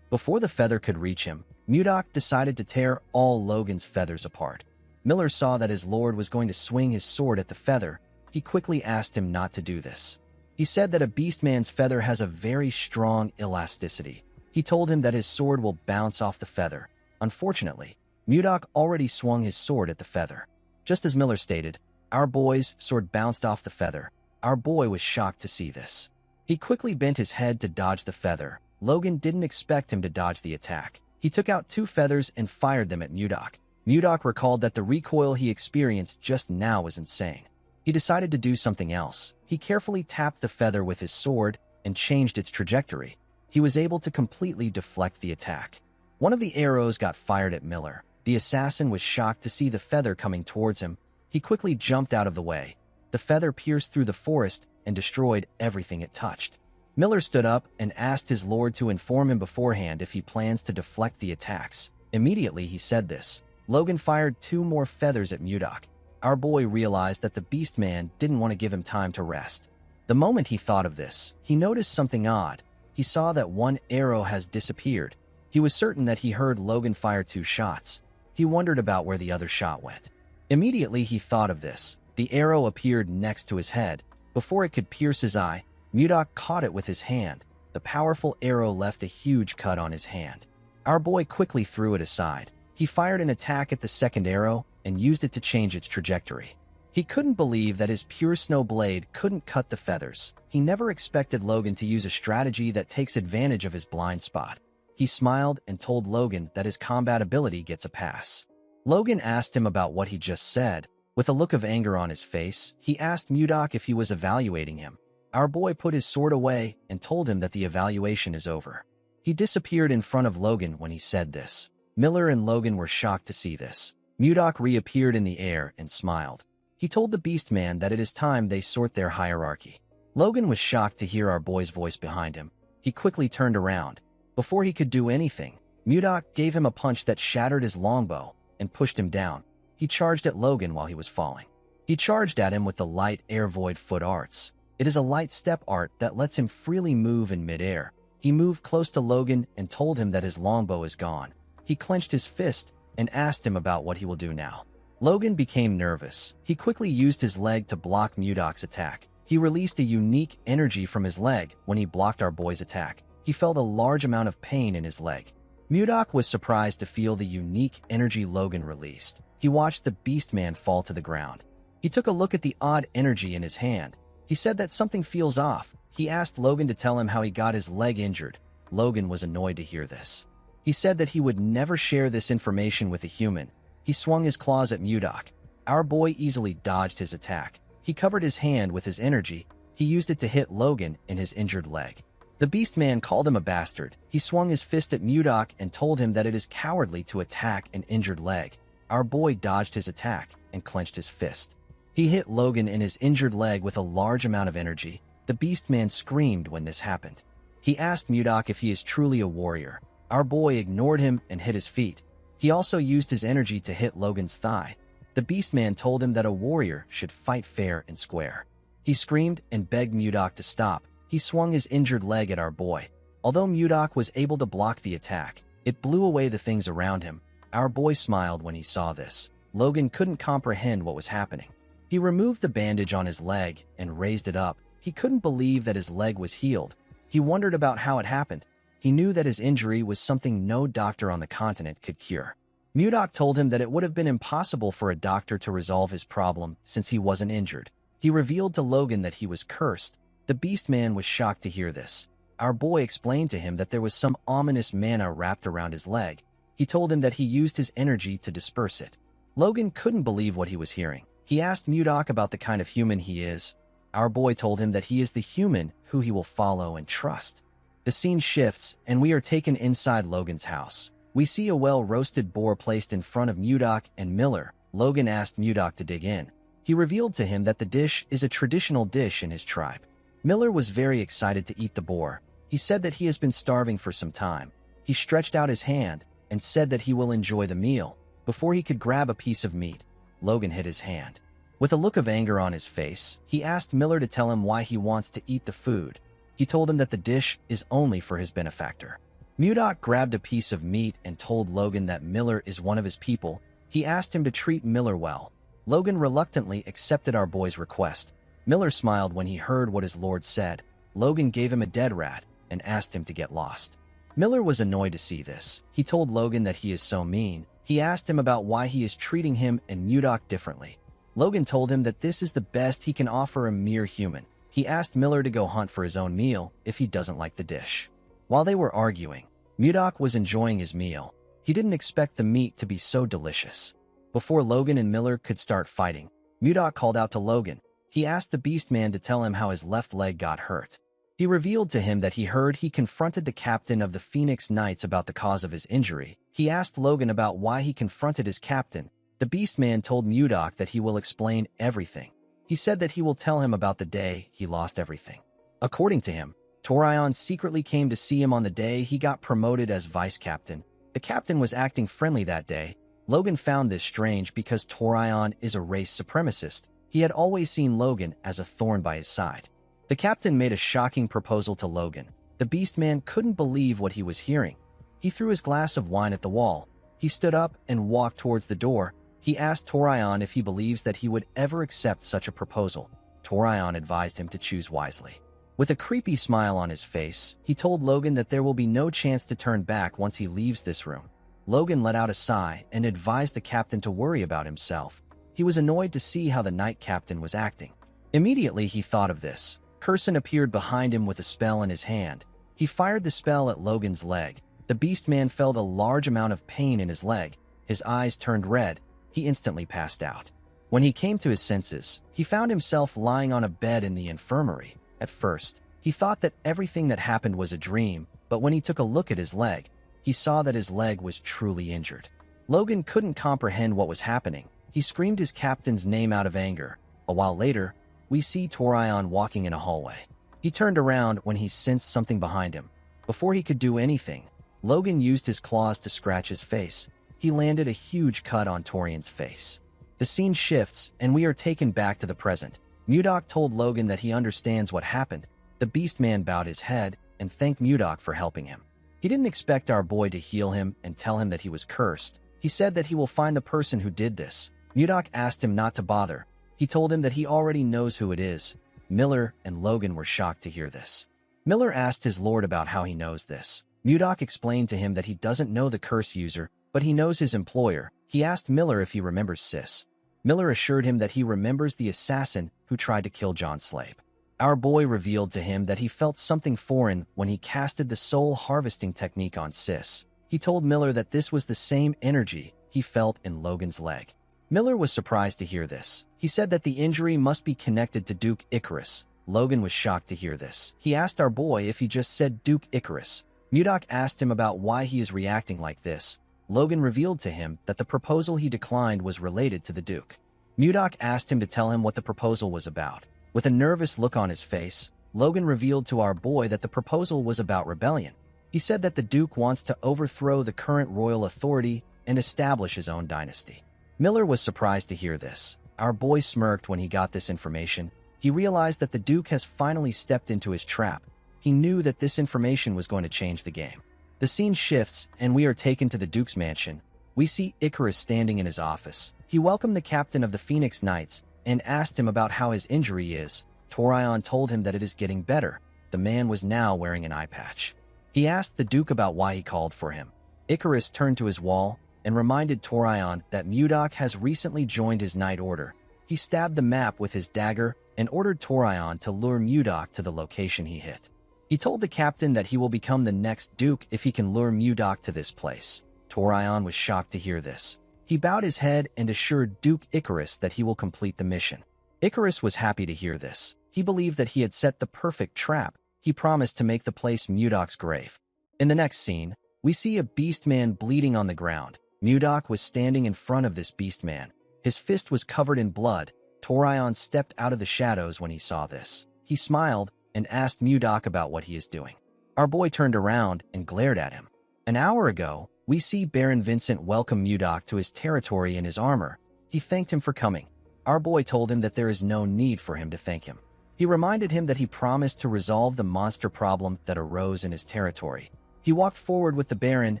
Before the feather could reach him, Mudok decided to tear all Logan's feathers apart. Miller saw that his lord was going to swing his sword at the feather. He quickly asked him not to do this. He said that a beastman's feather has a very strong elasticity. He told him that his sword will bounce off the feather. Unfortunately, Murdoch already swung his sword at the feather. Just as Miller stated, our boy's sword bounced off the feather. Our boy was shocked to see this. He quickly bent his head to dodge the feather. Logan didn't expect him to dodge the attack. He took out 2 feathers and fired them at Murdoch. Murdoch recalled that the recoil he experienced just now was insane. He decided to do something else. He carefully tapped the feather with his sword and changed its trajectory. He was able to completely deflect the attack. One of the arrows got fired at Miller. The assassin was shocked to see the feather coming towards him. He quickly jumped out of the way. The feather pierced through the forest and destroyed everything it touched. Miller stood up and asked his lord to inform him beforehand if he plans to deflect the attacks. Immediately he said this. Logan fired 2 more feathers at Murdoch. Our boy realized that the beast man didn't want to give him time to rest. The moment he thought of this, he noticed something odd. He saw that 1 arrow has disappeared. He was certain that he heard Logan fire 2 shots. He wondered about where the other shot went. Immediately he thought of this. The arrow appeared next to his head. Before it could pierce his eye, Murdoch caught it with his hand. The powerful arrow left a huge cut on his hand. Our boy quickly threw it aside. He fired an attack at the second arrow and used it to change its trajectory. He couldn't believe that his pure snow blade couldn't cut the feathers. He never expected Logan to use a strategy that takes advantage of his blind spot. He smiled and told Logan that his combat ability gets a pass. Logan asked him about what he just said. With a look of anger on his face, he asked Murdoch if he was evaluating him. Our boy put his sword away and told him that the evaluation is over. He disappeared in front of Logan when he said this. Miller and Logan were shocked to see this. Murdoch reappeared in the air and smiled. He told the beast man that it is time they sort their hierarchy. Logan was shocked to hear our boy's voice behind him. He quickly turned around. Before he could do anything, Murdoch gave him a punch that shattered his longbow and pushed him down. He charged at Logan while he was falling. He charged at him with the light air void foot arts. It is a light step art that lets him freely move in midair. He moved close to Logan and told him that his longbow is gone. He clenched his fist and asked him about what he will do now. Logan became nervous. He quickly used his leg to block Murdoch's attack. He released a unique energy from his leg when he blocked our boy's attack. He felt a large amount of pain in his leg. Murdoch was surprised to feel the unique energy Logan released. He watched the beast man fall to the ground. He took a look at the odd energy in his hand. He said that something feels off. He asked Logan to tell him how he got his leg injured. Logan was annoyed to hear this. He said that he would never share this information with a human. He swung his claws at Murdoch. Our boy easily dodged his attack. He covered his hand with his energy. He used it to hit Logan in his injured leg. The beast man called him a bastard. He swung his fist at Murdoch and told him that it is cowardly to attack an injured leg. Our boy dodged his attack and clenched his fist. He hit Logan in his injured leg with a large amount of energy. The beast man screamed when this happened. He asked Murdoch if he is truly a warrior. Our boy ignored him and hit his feet. He also used his energy to hit Logan's thigh. The beast man told him that a warrior should fight fair and square. He screamed and begged Murdoch to stop. He swung his injured leg at our boy. Although Murdoch was able to block the attack, it blew away the things around him. Our boy smiled when he saw this. Logan couldn't comprehend what was happening. He removed the bandage on his leg and raised it up. He couldn't believe that his leg was healed. He wondered about how it happened. He knew that his injury was something no doctor on the continent could cure. Murdoch told him that it would have been impossible for a doctor to resolve his problem since he wasn't injured. He revealed to Logan that he was cursed. The beast man was shocked to hear this. Our boy explained to him that there was some ominous mana wrapped around his leg. He told him that he used his energy to disperse it. Logan couldn't believe what he was hearing. He asked Murdoch about the kind of human he is. Our boy told him that he is the human who he will follow and trust. The scene shifts, and we are taken inside Logan's house. We see a well-roasted boar placed in front of Murdoch and Miller. Logan asked Murdoch to dig in. He revealed to him that the dish is a traditional dish in his tribe. Miller was very excited to eat the boar. He said that he has been starving for some time. He stretched out his hand and said that he will enjoy the meal. Before he could grab a piece of meat, Logan hit his hand. With a look of anger on his face, he asked Miller to tell him why he wants to eat the food. He told him that the dish is only for his benefactor. Murdoch grabbed a piece of meat and told Logan that Miller is one of his people. He asked him to treat Miller well. Logan reluctantly accepted our boy's request. Miller smiled when he heard what his lord said. Logan gave him a dead rat and asked him to get lost. Miller was annoyed to see this. He told Logan that he is so mean. He asked him about why he is treating him and Mudok differently. Logan told him that this is the best he can offer a mere human. He asked Miller to go hunt for his own meal if he doesn't like the dish. While they were arguing, Mudok was enjoying his meal. He didn't expect the meat to be so delicious. Before Logan and Miller could start fighting, Mudok called out to Logan. He asked the Beastman to tell him how his left leg got hurt. He revealed to him that he heard he confronted the captain of the Phoenix Knights about the cause of his injury. He asked Logan about why he confronted his captain. The Beastman told Mudok that he will explain everything. He said that he will tell him about the day he lost everything. According to him, Torion secretly came to see him on the day he got promoted as vice captain. The captain was acting friendly that day. Logan found this strange because Torion is a race supremacist. He had always seen Logan as a thorn by his side. The captain made a shocking proposal to Logan. The Beastman couldn't believe what he was hearing. He threw his glass of wine at the wall. He stood up and walked towards the door. He asked Torion if he believes that he would ever accept such a proposal. Torion advised him to choose wisely. With a creepy smile on his face, he told Logan that there will be no chance to turn back once he leaves this room. Logan let out a sigh and advised the captain to worry about himself. He was annoyed to see how the night captain was acting. Immediately he thought of this. Curson appeared behind him with a spell in his hand. He fired the spell at Logan's leg. The Beastman felt a large amount of pain in his leg. His eyes turned red. He instantly passed out. When he came to his senses, he found himself lying on a bed in the infirmary. At first, he thought that everything that happened was a dream, but when he took a look at his leg, he saw that his leg was truly injured. Logan couldn't comprehend what was happening. He screamed his captain's name out of anger. A while later, we see Torion walking in a hallway. He turned around when he sensed something behind him. Before he could do anything, Logan used his claws to scratch his face. He landed a huge cut on Torion's face. The scene shifts, and we are taken back to the present. Mudok told Logan that he understands what happened. The Beastman bowed his head and thanked Mudok for helping him. He didn't expect our boy to heal him and tell him that he was cursed. He said that he will find the person who did this. Mudok asked him not to bother. He told him that he already knows who it is. Miller and Logan were shocked to hear this. Miller asked his lord about how he knows this. Mudok explained to him that he doesn't know the curse user, but he knows his employer. He asked Miller if he remembers Sis. Miller assured him that he remembers the assassin who tried to kill John Slabe. Our boy revealed to him that he felt something foreign when he casted the soul harvesting technique on Sis. He told Miller that this was the same energy he felt in Logan's leg. Miller was surprised to hear this. He said that the injury must be connected to Duke Icarus. Logan was shocked to hear this. He asked our boy if he just said Duke Icarus. Mudok asked him about why he is reacting like this. Logan revealed to him that the proposal he declined was related to the Duke. Mudok asked him to tell him what the proposal was about. With a nervous look on his face, Logan revealed to our boy that the proposal was about rebellion. He said that the Duke wants to overthrow the current royal authority and establish his own dynasty. Miller was surprised to hear this. Our boy smirked when he got this information. He realized that the Duke has finally stepped into his trap. He knew that this information was going to change the game. The scene shifts, and we are taken to the Duke's mansion. We see Icarus standing in his office. He welcomed the captain of the Phoenix Knights and asked him about how his injury is. Torion told him that it is getting better. The man was now wearing an eye patch. He asked the Duke about why he called for him. Icarus turned to his wall and reminded Torion that Mudok has recently joined his Knight Order. He stabbed the map with his dagger and ordered Torion to lure Mudok to the location he hit. He told the captain that he will become the next Duke if he can lure Mudok to this place. Torion was shocked to hear this. He bowed his head and assured Duke Icarus that he will complete the mission. Icarus was happy to hear this. He believed that he had set the perfect trap. He promised to make the place Mudok's grave. In the next scene, we see a beastman bleeding on the ground. Mudok was standing in front of this beastman. His fist was covered in blood. Torion stepped out of the shadows when he saw this. He smiled and asked Mudok about what he is doing. Our boy turned around and glared at him. An hour ago, we see Baron Vincent welcome Mudok to his territory in his armor. He thanked him for coming. Our boy told him that there is no need for him to thank him. He reminded him that he promised to resolve the monster problem that arose in his territory. He walked forward with the Baron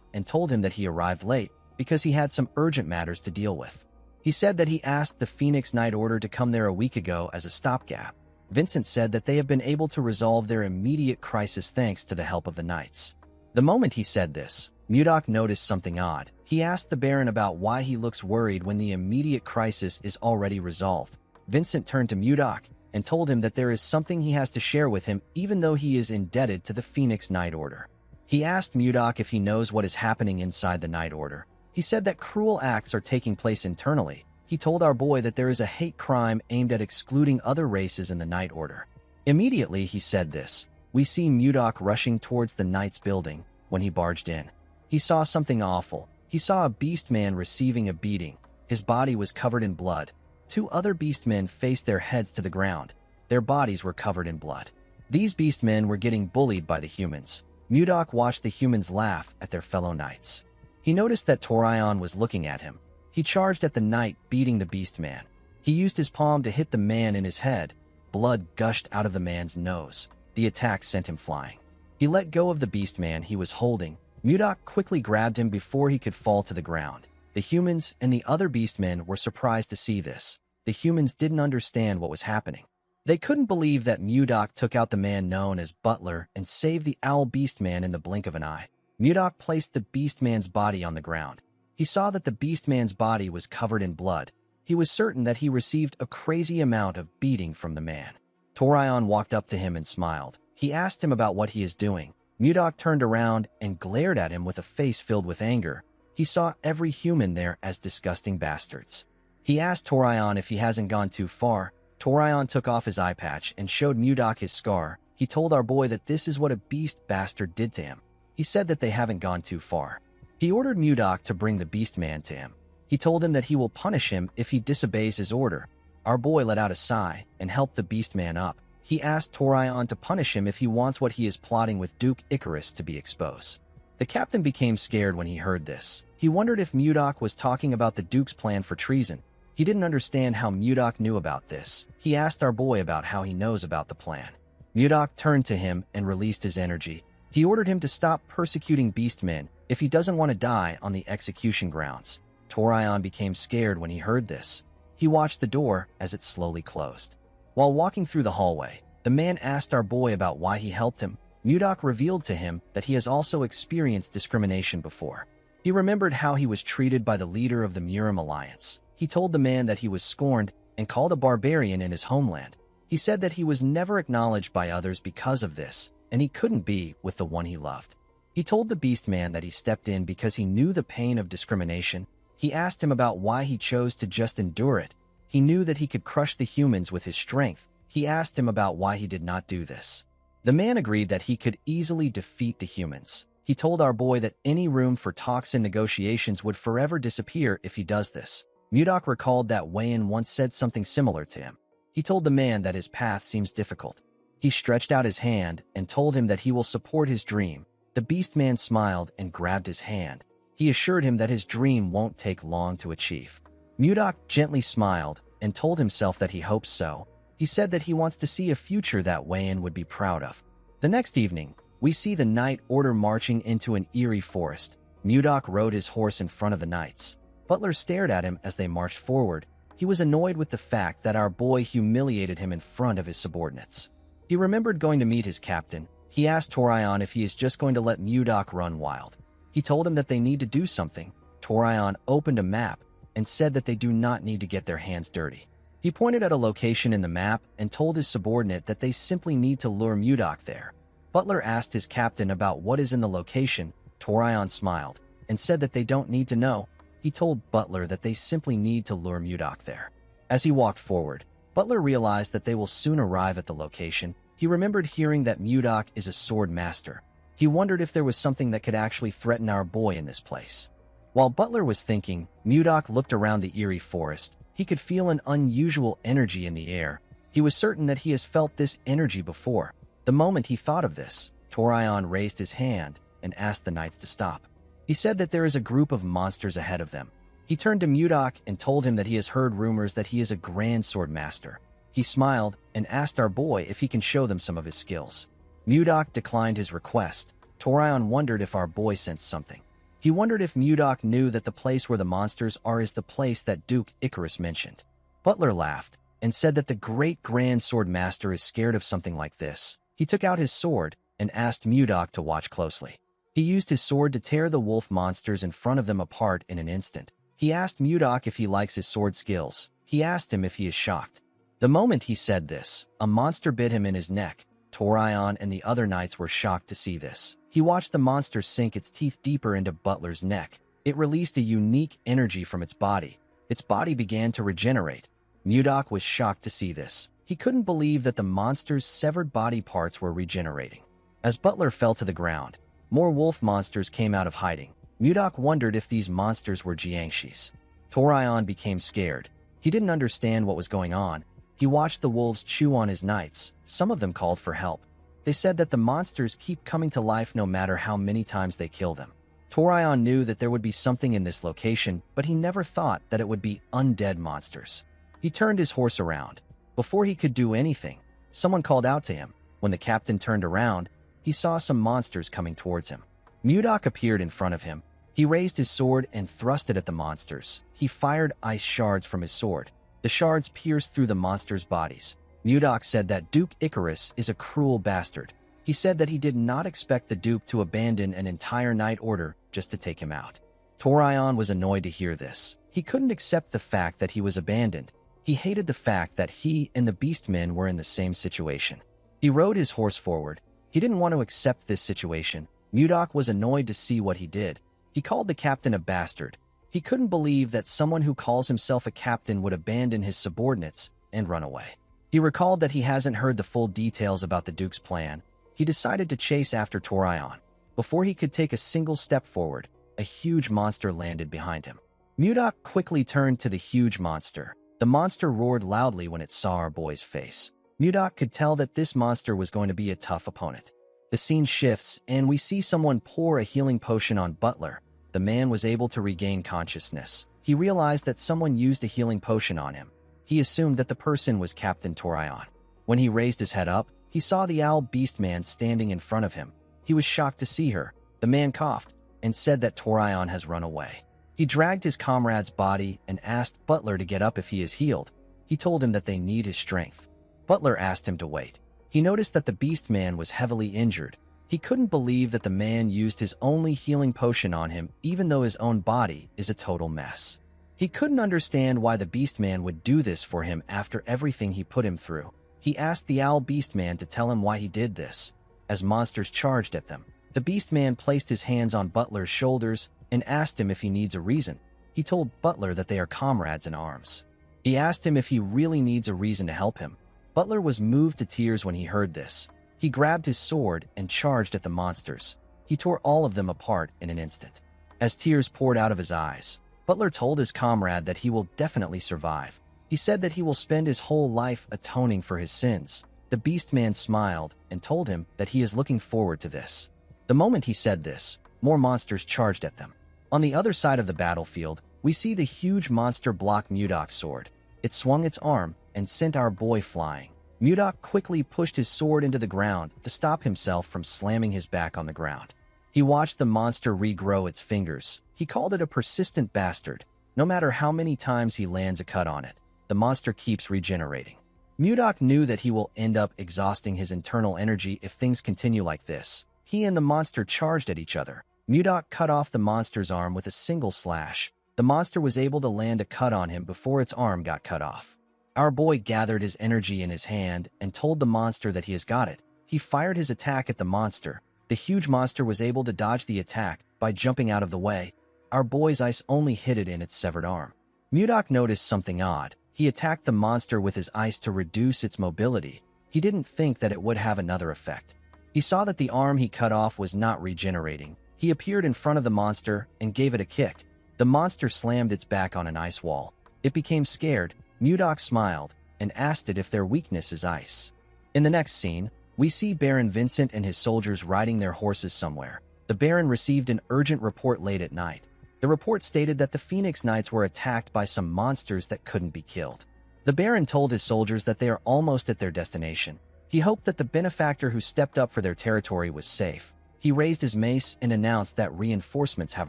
and told him that he arrived late because he had some urgent matters to deal with. He said that he asked the Phoenix Knight Order to come there a week ago as a stopgap. Vincent said that they have been able to resolve their immediate crisis thanks to the help of the Knights. The moment he said this, Mudok noticed something odd. He asked the Baron about why he looks worried when the immediate crisis is already resolved. Vincent turned to Mudok and told him that there is something he has to share with him even though he is indebted to the Phoenix Night Order. He asked Mudok if he knows what is happening inside the Night Order. He said that cruel acts are taking place internally. He told our boy that there is a hate crime aimed at excluding other races in the Night Order. Immediately he said this, we see Mudok rushing towards the Knight's building when he barged in. He saw something awful. He saw a beastman receiving a beating. His body was covered in blood. 2 other beastmen faced their heads to the ground. Their bodies were covered in blood. These beastmen were getting bullied by the humans. Mudok watched the humans laugh at their fellow knights. He noticed that Torion was looking at him. He charged at the knight, beating the beastman. He used his palm to hit the man in his head. Blood gushed out of the man's nose. The attack sent him flying. He let go of the beastman he was holding. Mudok quickly grabbed him before he could fall to the ground. The humans and the other beastmen were surprised to see this. The humans didn't understand what was happening. They couldn't believe that Mudok took out the man known as Butler and saved the owl beastman in the blink of an eye. Mudok placed the beastman's body on the ground. He saw that the beastman's body was covered in blood. He was certain that he received a crazy amount of beating from the man. Torion walked up to him and smiled. He asked him about what he is doing. Mudok turned around and glared at him with a face filled with anger. He saw every human there as disgusting bastards. He asked Torion if he hasn't gone too far. Torion took off his eye patch and showed Mudok his scar. He told our boy that this is what a beast bastard did to him. He said that they haven't gone too far. He ordered Mudok to bring the beastman to him. He told him that he will punish him if he disobeys his order. Our boy let out a sigh and helped the beastman up. He asked Torion to punish him if he wants what he is plotting with Duke Icarus to be exposed. The captain became scared when he heard this. He wondered if Mudok was talking about the Duke's plan for treason. He didn't understand how Mudok knew about this. He asked our boy about how he knows about the plan. Mudok turned to him and released his energy. He ordered him to stop persecuting beastmen if he doesn't want to die on the execution grounds. Torion became scared when he heard this. He watched the door as it slowly closed. While walking through the hallway, the man asked our boy about why he helped him. Mudok revealed to him that he has also experienced discrimination before. He remembered how he was treated by the leader of the Murim Alliance. He told the man that he was scorned and called a barbarian in his homeland. He said that he was never acknowledged by others because of this, and he couldn't be with the one he loved. He told the beastman that he stepped in because he knew the pain of discrimination. He asked him about why he chose to just endure it. He knew that he could crush the humans with his strength. He asked him about why he did not do this. The man agreed that he could easily defeat the humans. He told our boy that any room for talks and negotiations would forever disappear if he does this. Mudok recalled that Wayan once said something similar to him. He told the man that his path seems difficult. He stretched out his hand and told him that he will support his dream. The beastman smiled and grabbed his hand. He assured him that his dream won't take long to achieve. Mudok gently smiled and told himself that he hopes so. He said that he wants to see a future that Wayan would be proud of. The next evening, we see the Night Order marching into an eerie forest. Mudok rode his horse in front of the knights. Butler stared at him as they marched forward. He was annoyed with the fact that our boy humiliated him in front of his subordinates. He remembered going to meet his captain. He asked Torion if he is just going to let Mudok run wild. He told him that they need to do something. Torion opened a map and said that they do not need to get their hands dirty. He pointed at a location in the map and told his subordinate that they simply need to lure Mudok there. Butler asked his captain about what is in the location. Torion smiled and said that they don't need to know. He told Butler that they simply need to lure Mudok there. As he walked forward, Butler realized that they will soon arrive at the location. He remembered hearing that Mudok is a sword master. He wondered if there was something that could actually threaten our boy in this place. While Butler was thinking, Mudok looked around the eerie forest. He could feel an unusual energy in the air. He was certain that he has felt this energy before. The moment he thought of this, Torion raised his hand and asked the knights to stop. He said that there is a group of monsters ahead of them. He turned to Mudok and told him that he has heard rumors that he is a grand sword master. He smiled and asked our boy if he can show them some of his skills. Mudok declined his request. Torion wondered if our boy sensed something. He wondered if Mudok knew that the place where the monsters are is the place that Duke Icarus mentioned. Butler laughed and said that the great grand sword master is scared of something like this. He took out his sword and asked Mudok to watch closely. He used his sword to tear the wolf monsters in front of them apart in an instant. He asked Mudok if he likes his sword skills. He asked him if he is shocked. The moment he said this, a monster bit him in his neck. Torion and the other knights were shocked to see this. He watched the monster sink its teeth deeper into Butler's neck. It released a unique energy from its body. Its body began to regenerate. Mudok was shocked to see this. He couldn't believe that the monster's severed body parts were regenerating. As Butler fell to the ground, more wolf monsters came out of hiding. Mudok wondered if these monsters were Jiangshis. Torion became scared. He didn't understand what was going on. He watched the wolves chew on his knights. Some of them called for help. They said that the monsters keep coming to life no matter how many times they kill them. Torion knew that there would be something in this location, but he never thought that it would be undead monsters. He turned his horse around. Before he could do anything, someone called out to him. When the captain turned around, he saw some monsters coming towards him. Mudok appeared in front of him. He raised his sword and thrust it at the monsters. He fired ice shards from his sword. The shards pierced through the monsters' bodies. Mudok said that Duke Icarus is a cruel bastard. He said that he did not expect the Duke to abandon an entire knight order just to take him out. Torion was annoyed to hear this. He couldn't accept the fact that he was abandoned. He hated the fact that he and the beastmen were in the same situation. He rode his horse forward. He didn't want to accept this situation. Mudok was annoyed to see what he did. He called the captain a bastard. He couldn't believe that someone who calls himself a captain would abandon his subordinates and run away. He recalled that he hasn't heard the full details about the Duke's plan. He decided to chase after Torion. Before he could take a single step forward, a huge monster landed behind him. Mudok quickly turned to the huge monster. The monster roared loudly when it saw our boy's face. Mudok could tell that this monster was going to be a tough opponent. The scene shifts, and we see someone pour a healing potion on Butler. The man was able to regain consciousness. He realized that someone used a healing potion on him. He assumed that the person was Captain Torion. When he raised his head up, he saw the owl beast man standing in front of him. He was shocked to see her. The man coughed and said that Torion has run away. He dragged his comrade's body and asked Butler to get up if he is healed. He told him that they need his strength. Butler asked him to wait. He noticed that the beast man was heavily injured. He couldn't believe that the man used his only healing potion on him, even though his own body is a total mess. He couldn't understand why the beast man would do this for him after everything he put him through. He asked the owl beast man to tell him why he did this. As monsters charged at them, the beast man placed his hands on Butler's shoulders and asked him if he needs a reason. He told Butler that they are comrades in arms. He asked him if he really needs a reason to help him. Butler was moved to tears when he heard this. He grabbed his sword and charged at the monsters. He tore all of them apart in an instant. As tears poured out of his eyes, Butler told his comrade that he will definitely survive. He said that he will spend his whole life atoning for his sins. The beast man smiled and told him that he is looking forward to this. The moment he said this, more monsters charged at them. On the other side of the battlefield, we see the huge monster block Mudok's sword. It swung its arm and sent our boy flying. Mudok quickly pushed his sword into the ground to stop himself from slamming his back on the ground. He watched the monster regrow its fingers. He called it a persistent bastard. No matter how many times he lands a cut on it, the monster keeps regenerating. Mudok knew that he will end up exhausting his internal energy if things continue like this. He and the monster charged at each other. Mudok cut off the monster's arm with a single slash. The monster was able to land a cut on him before its arm got cut off. Our boy gathered his energy in his hand and told the monster that he has got it. He fired his attack at the monster. The huge monster was able to dodge the attack by jumping out of the way. Our boy's ice only hit it in its severed arm. Mudok noticed something odd. He attacked the monster with his ice to reduce its mobility. He didn't think that it would have another effect. He saw that the arm he cut off was not regenerating. He appeared in front of the monster and gave it a kick. The monster slammed its back on an ice wall. It became scared. Mudok smiled and asked it if their weakness is ice. In the next scene, we see Baron Vincent and his soldiers riding their horses somewhere. The Baron received an urgent report late at night. The report stated that the Phoenix Knights were attacked by some monsters that couldn't be killed. The Baron told his soldiers that they are almost at their destination. He hoped that the benefactor who stepped up for their territory was safe. He raised his mace and announced that reinforcements have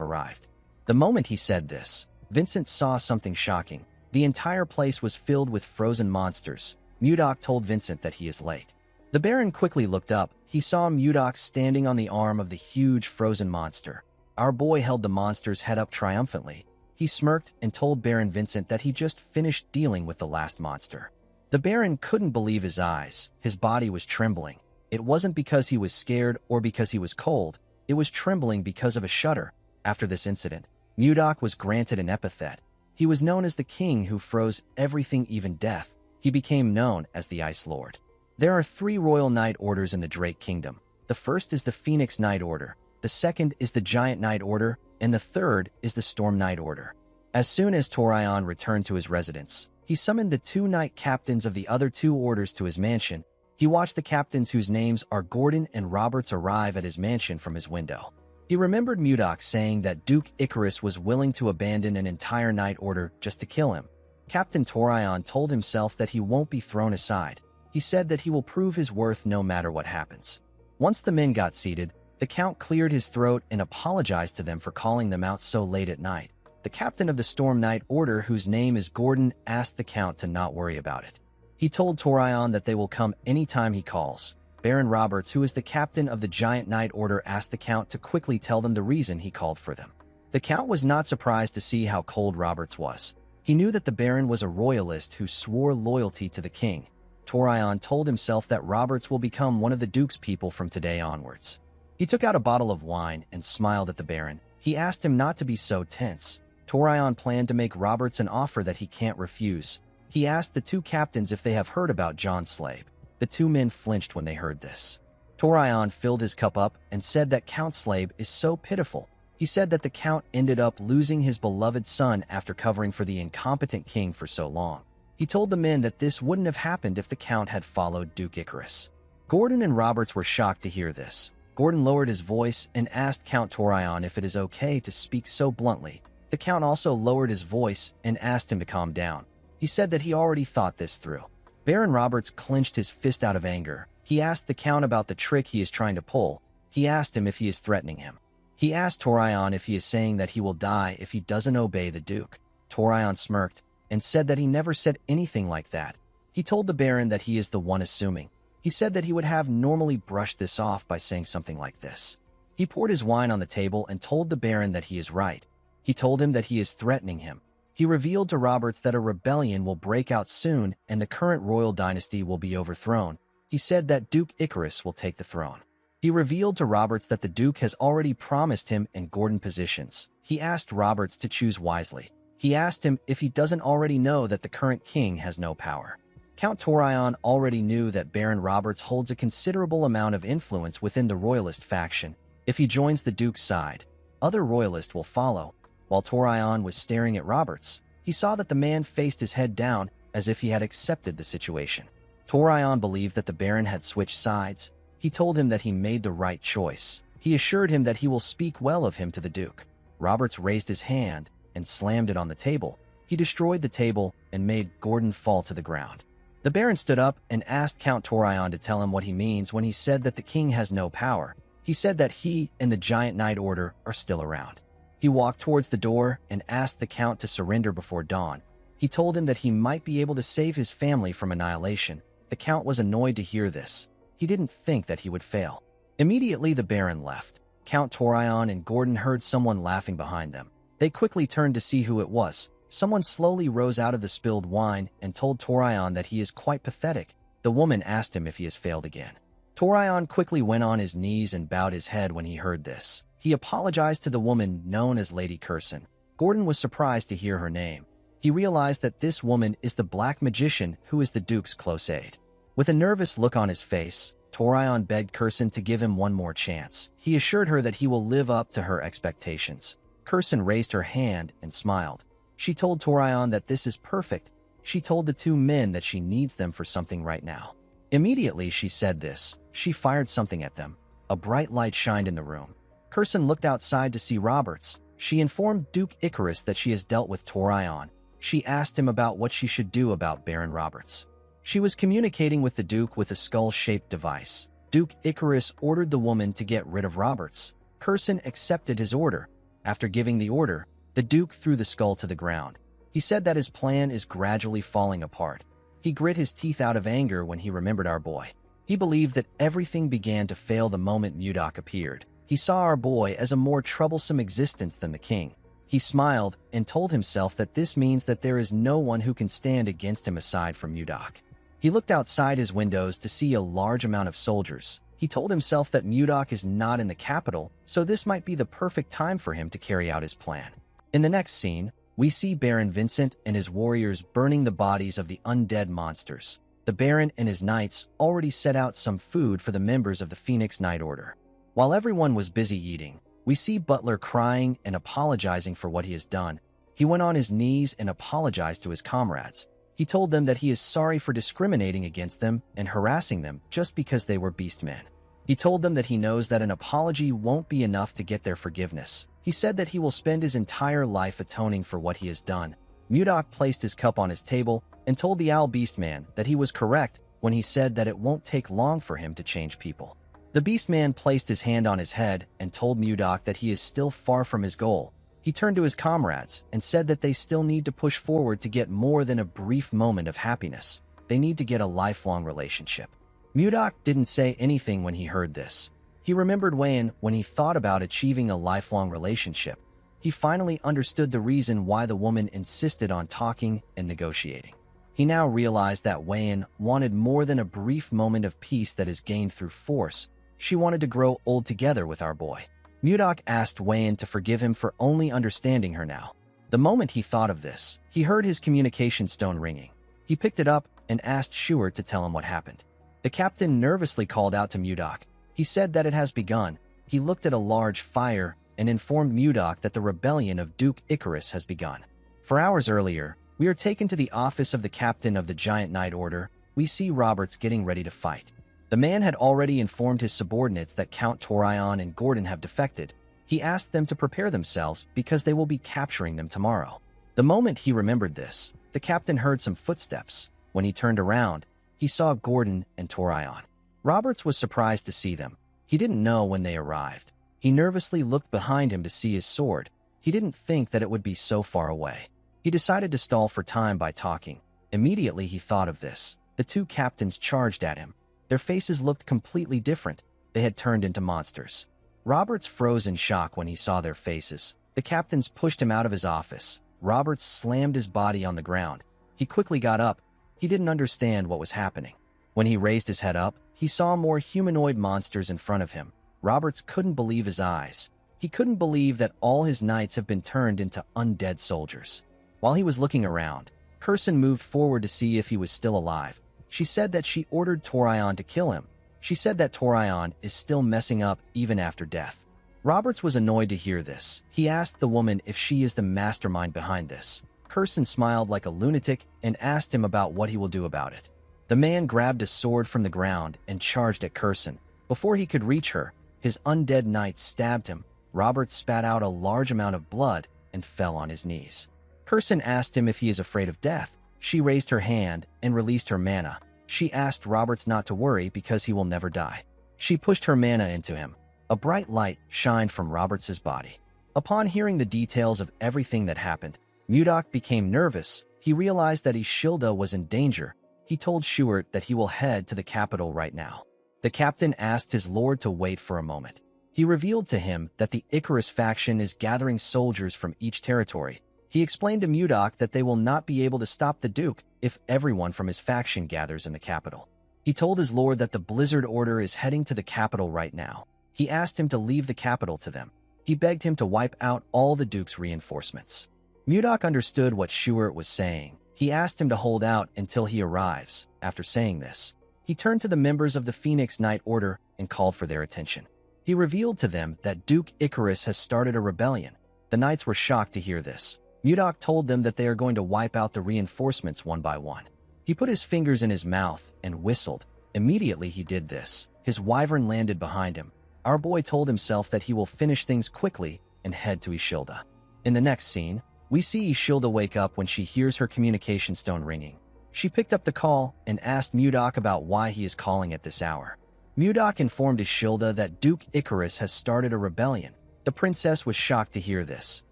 arrived. The moment he said this, Vincent saw something shocking. The entire place was filled with frozen monsters. Mudok told Vincent that he is late. The Baron quickly looked up. He saw Mudok standing on the arm of the huge frozen monster. Our boy held the monster's head up triumphantly. He smirked and told Baron Vincent that he just finished dealing with the last monster. The Baron couldn't believe his eyes. His body was trembling. It wasn't because he was scared or because he was cold. It was trembling because of a shudder. After this incident, Mudok was granted an epithet. He was known as the king who froze everything, even death. He became known as the Ice Lord. There are 3 royal knight orders in the Drake Kingdom. The first is the Phoenix Knight Order, the second is the Giant Knight Order, and the third is the Storm Knight Order. As soon as Torion returned to his residence, he summoned the 2 knight captains of the other 2 orders to his mansion. He watched the captains whose names are Gordon and Roberts arrive at his mansion from his window. He remembered Mudok saying that Duke Icarus was willing to abandon an entire knight order just to kill him. Captain Torion told himself that he won't be thrown aside. He said that he will prove his worth no matter what happens. Once the men got seated, the Count cleared his throat and apologized to them for calling them out so late at night. The captain of the Storm Knight Order, whose name is Gordon, asked the Count to not worry about it. He told Torion that they will come anytime he calls. Baron Roberts, who is the captain of the Giant Knight Order, asked the Count to quickly tell them the reason he called for them. The Count was not surprised to see how cold Roberts was. He knew that the Baron was a royalist who swore loyalty to the king. Torion told himself that Roberts will become one of the Duke's people from today onwards. He took out a bottle of wine and smiled at the Baron. He asked him not to be so tense. Torion planned to make Roberts an offer that he can't refuse. He asked the 2 captains if they have heard about John Slabe. The 2 men flinched when they heard this. Torion filled his cup up and said that Count Slabe is so pitiful. He said that the Count ended up losing his beloved son after covering for the incompetent king for so long. He told the men that this wouldn't have happened if the Count had followed Duke Icarus. Gordon and Roberts were shocked to hear this. Gordon lowered his voice and asked Count Torion if it is okay to speak so bluntly. The Count also lowered his voice and asked him to calm down. He said that he already thought this through. Baron Roberts clenched his fist out of anger. He asked the Count about the trick he is trying to pull. He asked him if he is threatening him. He asked Torion if he is saying that he will die if he doesn't obey the Duke. Torion smirked and said that he never said anything like that. He told the Baron that he is the one assuming. He said that he would have normally brushed this off by saying something like this. He poured his wine on the table and told the Baron that he is right. He told him that he is threatening him. He revealed to Roberts that a rebellion will break out soon and the current royal dynasty will be overthrown. He said that Duke Icarus will take the throne. He revealed to Roberts that the Duke has already promised him and Gordon positions. He asked Roberts to choose wisely. He asked him if he doesn't already know that the current king has no power. Count Torion already knew that Baron Roberts holds a considerable amount of influence within the royalist faction. If he joins the Duke's side, other royalists will follow. While Torion was staring at Roberts, he saw that the man faced his head down as if he had accepted the situation. Torion believed that the Baron had switched sides. He told him that he made the right choice. He assured him that he will speak well of him to the Duke. Roberts raised his hand and slammed it on the table. He destroyed the table and made Gordon fall to the ground. The Baron stood up and asked Count Torion to tell him what he means when he said that the king has no power. He said that he and the Giant Knight Order are still around. He walked towards the door and asked the Count to surrender before dawn. He told him that he might be able to save his family from annihilation. The Count was annoyed to hear this. He didn't think that he would fail. Immediately, the Baron left. Count Torion and Gordon heard someone laughing behind them. They quickly turned to see who it was. Someone slowly rose out of the spilled wine and told Torion that he is quite pathetic. The woman asked him if he has failed again. Torion quickly went on his knees and bowed his head when he heard this. He apologized to the woman known as Lady Curson. Gordon was surprised to hear her name. He realized that this woman is the Black Magician who is the Duke's close aide. With a nervous look on his face, Torion begged Curson to give him one more chance. He assured her that he will live up to her expectations. Curson raised her hand and smiled. She told Torion that this is perfect. She told the 2 men that she needs them for something right now. Immediately she said this, she fired something at them. A bright light shined in the room. Curson looked outside to see Roberts. She informed Duke Icarus that she has dealt with Torion. She asked him about what she should do about Baron Roberts. She was communicating with the Duke with a skull-shaped device. Duke Icarus ordered the woman to get rid of Roberts. Curson accepted his order. After giving the order, the Duke threw the skull to the ground. He said that his plan is gradually falling apart. He grit his teeth out of anger when he remembered our boy. He believed that everything began to fail the moment Mudok appeared. He saw our boy as a more troublesome existence than the king. He smiled and told himself that this means that there is no one who can stand against him aside from Mudok. He looked outside his windows to see a large amount of soldiers. He told himself that Mudok is not in the capital, so this might be the perfect time for him to carry out his plan. In the next scene, we see Baron Vincent and his warriors burning the bodies of the undead monsters. The Baron and his knights already set out some food for the members of the Phoenix Knight Order. While everyone was busy eating, we see Butler crying and apologizing for what he has done. He went on his knees and apologized to his comrades. He told them that he is sorry for discriminating against them and harassing them just because they were beastmen. He told them that he knows that an apology won't be enough to get their forgiveness. He said that he will spend his entire life atoning for what he has done. Mudok placed his cup on his table and told the Owl Beastman that he was correct when he said that it won't take long for him to change people. The Beastman placed his hand on his head and told Mudok that he is still far from his goal. He turned to his comrades and said that they still need to push forward to get more than a brief moment of happiness. They need to get a lifelong relationship. Mudok didn't say anything when he heard this. He remembered Wayan when he thought about achieving a lifelong relationship. He finally understood the reason why the woman insisted on talking and negotiating. He now realized that Wayan wanted more than a brief moment of peace that is gained through force. She wanted to grow old together with our boy. Mudok asked Wayan to forgive him for only understanding her now. The moment he thought of this, he heard his communication stone ringing. He picked it up and asked Shuert to tell him what happened. The captain nervously called out to Mudok. He said that it has begun. He looked at a large fire and informed Mudok that the rebellion of Duke Icarus has begun. 4 hours earlier, we are taken to the office of the captain of the Giant Knight Order. We see Roberts getting ready to fight. The man had already informed his subordinates that Count Torion and Gordon have defected. He asked them to prepare themselves because they will be capturing them tomorrow. The moment he remembered this, the captain heard some footsteps. When he turned around, he saw Gordon and Torion. Roberts was surprised to see them. He didn't know when they arrived. He nervously looked behind him to see his sword. He didn't think that it would be so far away. He decided to stall for time by talking. Immediately he thought of this. The two captains charged at him. Their faces looked completely different. They had turned into monsters. Roberts froze in shock when he saw their faces. The captains pushed him out of his office. Roberts slammed his body on the ground. He quickly got up. He didn't understand what was happening. When he raised his head up, he saw more humanoid monsters in front of him. Roberts couldn't believe his eyes. He couldn't believe that all his knights have been turned into undead soldiers. While he was looking around, Curson moved forward to see if he was still alive. She said that she ordered Torion to kill him. She said that Torion is still messing up even after death. Roberts was annoyed to hear this. He asked the woman if she is the mastermind behind this. Curson smiled like a lunatic and asked him about what he will do about it. The man grabbed a sword from the ground and charged at Curson. Before he could reach her, his undead knight stabbed him. Roberts spat out a large amount of blood and fell on his knees. Curson asked him if he is afraid of death. She raised her hand and released her mana. She asked Roberts not to worry because he will never die. She pushed her mana into him. A bright light shined from Roberts's body. Upon hearing the details of everything that happened, Mudok became nervous. He realized that Ishilda was in danger. He told Shuert that he will head to the capital right now. The captain asked his lord to wait for a moment. He revealed to him that the Icarus faction is gathering soldiers from each territory. He explained to Mudok that they will not be able to stop the Duke if everyone from his faction gathers in the capital. He told his lord that the Blizzard Order is heading to the capital right now. He asked him to leave the capital to them. He begged him to wipe out all the Duke's reinforcements. Mudok understood what Shuert was saying. He asked him to hold out until he arrives. After saying this, he turned to the members of the Phoenix Knight Order and called for their attention. He revealed to them that Duke Icarus has started a rebellion. The knights were shocked to hear this. Mudok told them that they are going to wipe out the reinforcements one by one. He put his fingers in his mouth and whistled. Immediately he did this. His wyvern landed behind him. Our boy told himself that he will finish things quickly and head to Ishilda. In the next scene, we see Ishilda wake up when she hears her communication stone ringing. She picked up the call and asked Mudok about why he is calling at this hour. Mudok informed Ishilda that Duke Icarus has started a rebellion. The princess was shocked to hear this.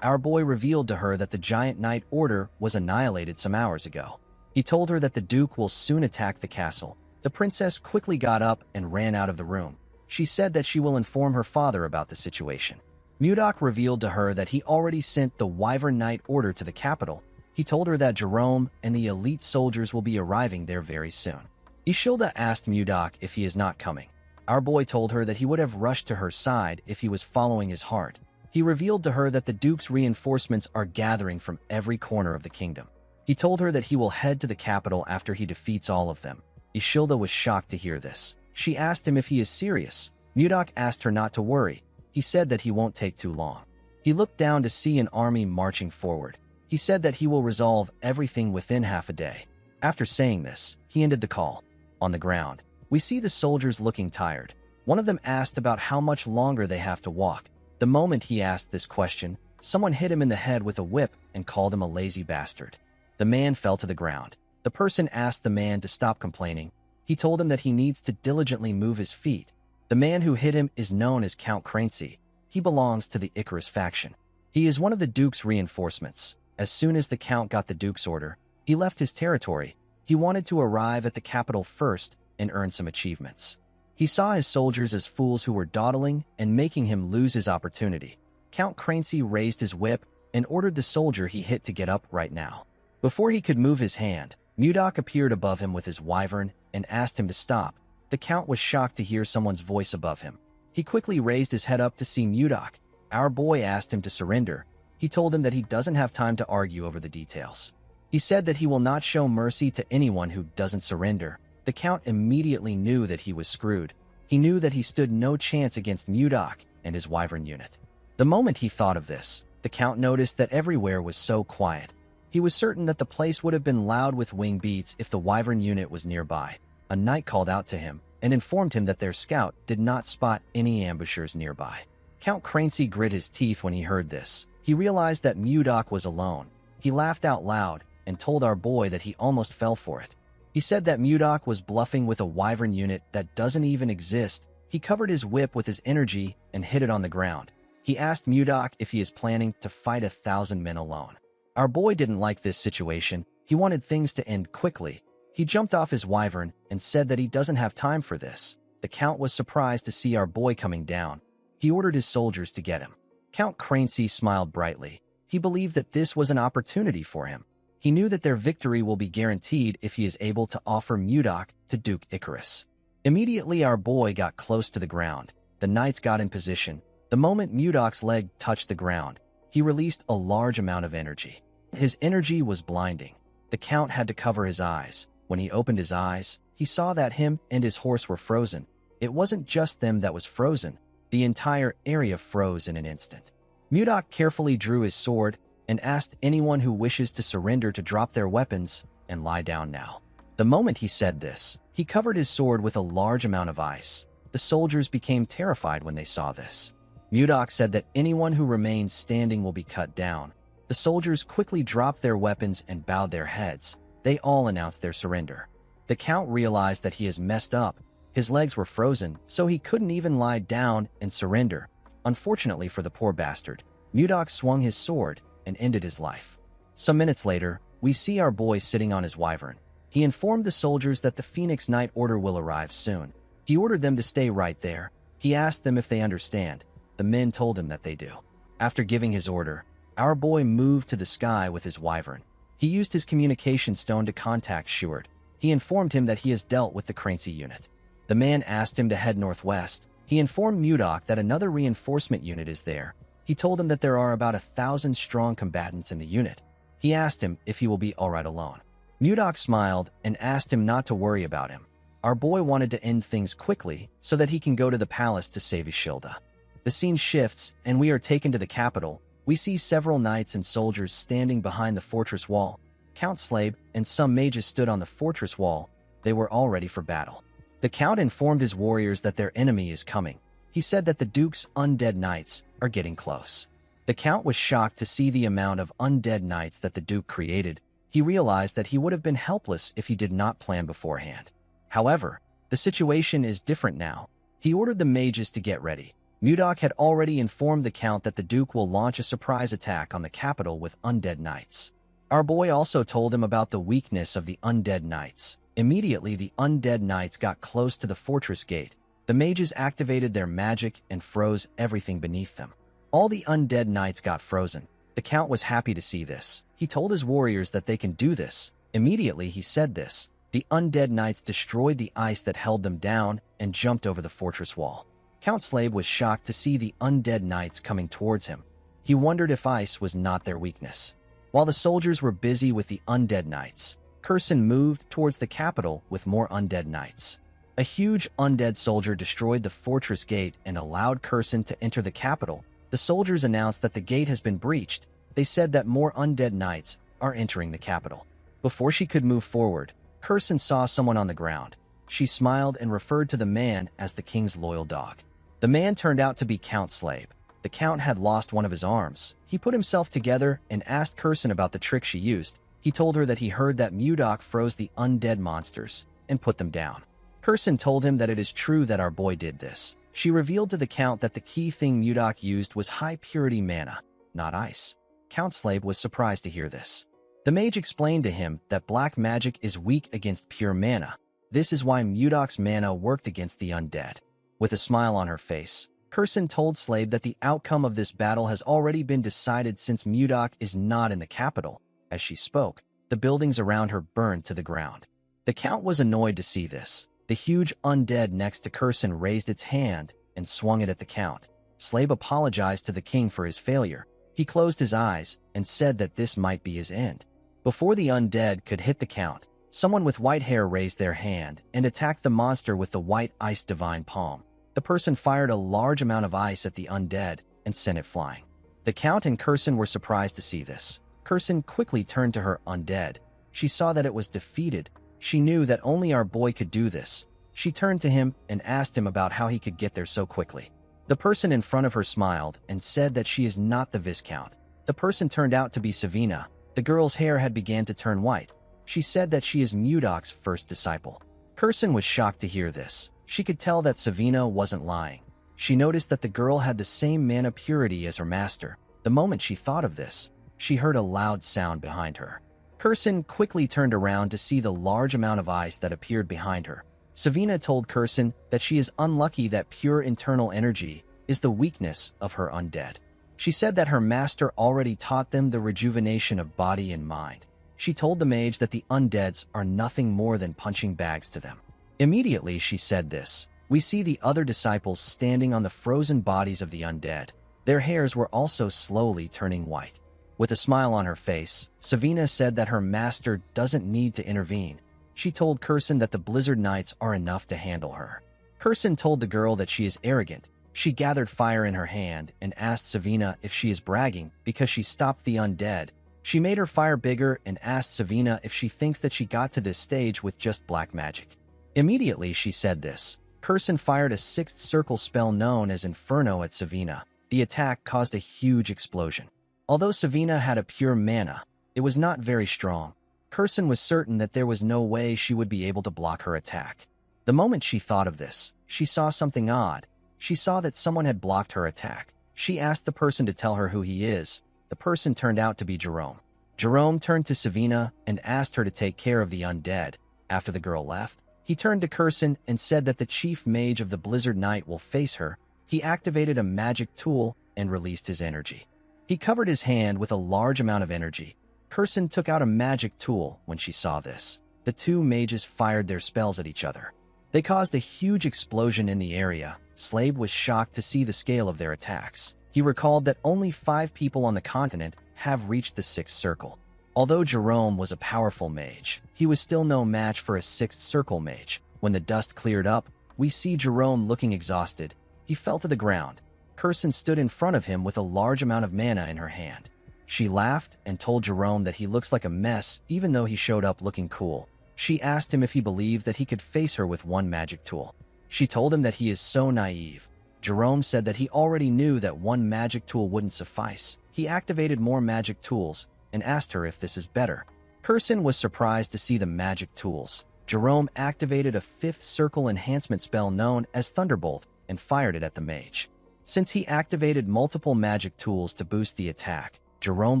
Our boy revealed to her that the Giant Knight Order was annihilated some hours ago. He told her that the Duke will soon attack the castle. The The princess quickly got up and ran out of the room. She said that she will inform her father about the situation. Mudok revealed to her that he already sent the Wyvern Knight order to the capital. He told her that Jerome and the elite soldiers will be arriving there very soon. Ishilda asked Mudok if he is not coming. Our boy told her that he would have rushed to her side if he was following his heart. He revealed to her that the Duke's reinforcements are gathering from every corner of the kingdom. He told her that he will head to the capital after he defeats all of them. Ishilda was shocked to hear this. She asked him if he is serious. Mudok asked her not to worry. He said that he won't take too long. He looked down to see an army marching forward. He said that he will resolve everything within half a day. After saying this, he ended the call. On the ground, we see the soldiers looking tired. One of them asked about how much longer they have to walk. The moment he asked this question, someone hit him in the head with a whip and called him a lazy bastard. The man fell to the ground. The person asked the man to stop complaining. He told him that he needs to diligently move his feet. The man who hit him is known as Count Crancy. He belongs to the Icarus faction. He is one of the Duke's reinforcements. As soon as the Count got the Duke's order, he left his territory. He wanted to arrive at the capital first and earn some achievements. He saw his soldiers as fools who were dawdling and making him lose his opportunity. Count Crancy raised his whip and ordered the soldier he hit to get up right now. Before he could move his hand, Mudok appeared above him with his wyvern and asked him to stop. The Count was shocked to hear someone's voice above him. He quickly raised his head up to see Mudok. Our boy asked him to surrender. He told him that he doesn't have time to argue over the details. He said that he will not show mercy to anyone who doesn't surrender. The Count immediately knew that he was screwed. He knew that he stood no chance against Mudok and his wyvern unit. The moment he thought of this, the Count noticed that everywhere was so quiet. He was certain that the place would have been loud with wing beats if the wyvern unit was nearby. A knight called out to him and informed him that their scout did not spot any ambushers nearby. Count Crancy grit his teeth when he heard this. He realized that Mudok was alone. He laughed out loud and told our boy that he almost fell for it. He said that Mudok was bluffing with a wyvern unit that doesn't even exist. He covered his whip with his energy and hit it on the ground. He asked Mudok if he is planning to fight 1,000 men alone. Our boy didn't like this situation. He wanted things to end quickly. He jumped off his wyvern and said that he doesn't have time for this. The Count was surprised to see our boy coming down. He ordered his soldiers to get him. Count Crancy smiled brightly. He believed that this was an opportunity for him. He knew that their victory will be guaranteed if he is able to offer Mudok to Duke Icarus. Immediately our boy got close to the ground. The knights got in position. The moment Mudok's leg touched the ground, he released a large amount of energy. His energy was blinding. The Count had to cover his eyes. When he opened his eyes, he saw that him and his horse were frozen. It wasn't just them that was frozen. The entire area froze in an instant. Mudok carefully drew his sword and asked anyone who wishes to surrender to drop their weapons and lie down now. The moment he said this, he covered his sword with a large amount of ice. The soldiers became terrified when they saw this. Mudok said that anyone who remains standing will be cut down. The soldiers quickly dropped their weapons and bowed their heads. They all announced their surrender. The Count realized that he has messed up. His legs were frozen, so he couldn't even lie down and surrender. Unfortunately for the poor bastard, Mudok swung his sword and ended his life. Some minutes later, we see our boy sitting on his wyvern. He informed the soldiers that the Phoenix Knight order will arrive soon. He ordered them to stay right there. He asked them if they understand. The men told him that they do. After giving his order, our boy moved to the sky with his wyvern. He used his communication stone to contact Shuard. He informed him that he has dealt with the Crancy unit. The man asked him to head northwest. He informed Mudok that another reinforcement unit is there. He told him that there are about 1,000 strong combatants in the unit. He asked him if he will be alright alone. Mudok smiled and asked him not to worry about him. Our boy wanted to end things quickly so that he can go to the palace to save Ishilda. The scene shifts and we are taken to the capital. We see several knights and soldiers standing behind the fortress wall. Count Slabe and some mages stood on the fortress wall. They were all ready for battle. The Count informed his warriors that their enemy is coming. He said that the Duke's undead knights are getting close. The Count was shocked to see the amount of undead knights that the Duke created. He realized that he would have been helpless if he did not plan beforehand. However, the situation is different now. He ordered the mages to get ready. Mudok had already informed the Count that the Duke will launch a surprise attack on the capital with undead knights. Our boy also told him about the weakness of the undead knights. Immediately, the undead knights got close to the fortress gate. The mages activated their magic and froze everything beneath them. All the undead knights got frozen. The count was happy to see this. He told his warriors that they can do this. Immediately, he said this. The undead knights destroyed the ice that held them down and jumped over the fortress wall. Count Slave was shocked to see the undead knights coming towards him. He wondered if ice was not their weakness. While the soldiers were busy with the undead knights, Curson moved towards the capital with more undead knights. A huge undead soldier destroyed the fortress gate and allowed Curson to enter the capital. The soldiers announced that the gate has been breached. They said that more undead knights are entering the capital. Before she could move forward, Curson saw someone on the ground. She smiled and referred to the man as the king's loyal dog. The man turned out to be Count Slave. The count had lost one of his arms. He put himself together and asked Curson about the trick she used. He told her that he heard that Mudok froze the undead monsters and put them down. Curson told him that it is true that our boy did this. She revealed to the count that the key thing Mudok used was high-purity mana, not ice. Count Slave was surprised to hear this. The mage explained to him that black magic is weak against pure mana. This is why Mudok's mana worked against the undead. With a smile on her face, Curson told Slave that the outcome of this battle has already been decided since Mudok is not in the capital. As she spoke, the buildings around her burned to the ground. The count was annoyed to see this. The huge undead next to Curson raised its hand and swung it at the count. Slave apologized to the king for his failure. He closed his eyes and said that this might be his end. Before the undead could hit the count, someone with white hair raised their hand and attacked the monster with the white ice divine palm. The person fired a large amount of ice at the undead and sent it flying. The count and Curson were surprised to see this. Curson quickly turned to her undead. She saw that it was defeated. She knew that only our boy could do this. She turned to him and asked him about how he could get there so quickly. The person in front of her smiled and said that she is not the Viscount. The person turned out to be Savina. The girl's hair had begun to turn white. She said that she is Mudok's first disciple. Curson was shocked to hear this. She could tell that Savina wasn't lying. She noticed that the girl had the same mana purity as her master. The moment she thought of this, she heard a loud sound behind her. Curson quickly turned around to see the large amount of ice that appeared behind her. Savina told Curson that she is unlucky that pure internal energy is the weakness of her undead. She said that her master already taught them the rejuvenation of body and mind. She told the mage that the undeads are nothing more than punching bags to them. Immediately she said this. We see the other disciples standing on the frozen bodies of the undead. Their hairs were also slowly turning white. With a smile on her face, Savina said that her master doesn't need to intervene. She told Curson that the Blizzard Knights are enough to handle her. Curson told the girl that she is arrogant. She gathered fire in her hand and asked Savina if she is bragging because she stopped the undead. She made her fire bigger and asked Savina if she thinks that she got to this stage with just black magic. Immediately she said this. Curson fired a sixth circle spell known as Inferno at Savina. The attack caused a huge explosion. Although Savina had a pure mana, it was not very strong. Curson was certain that there was no way she would be able to block her attack. The moment she thought of this, she saw something odd. She saw that someone had blocked her attack. She asked the person to tell her who he is. The person turned out to be Jerome. Jerome turned to Savina and asked her to take care of the undead. After the girl left, he turned to Curson and said that the chief mage of the Blizzard Knight will face her. He activated a magic tool and released his energy. He covered his hand with a large amount of energy. Curson took out a magic tool when she saw this. The two mages fired their spells at each other. They caused a huge explosion in the area. Slave was shocked to see the scale of their attacks. He recalled that only 5 people on the continent have reached the 6th circle. Although Jerome was a powerful mage, he was still no match for a 6th circle mage. When the dust cleared up, we see Jerome looking exhausted. He fell to the ground. Curson stood in front of him with a large amount of mana in her hand. She laughed and told Jerome that he looks like a mess even though he showed up looking cool. She asked him if he believed that he could face her with one magic tool. She told him that he is so naive. Jerome said that he already knew that one magic tool wouldn't suffice. He activated more magic tools and asked her if this is better. Curson was surprised to see the magic tools. Jerome activated a 5th circle enhancement spell known as Thunderbolt and fired it at the mage. Since he activated multiple magic tools to boost the attack, Jerome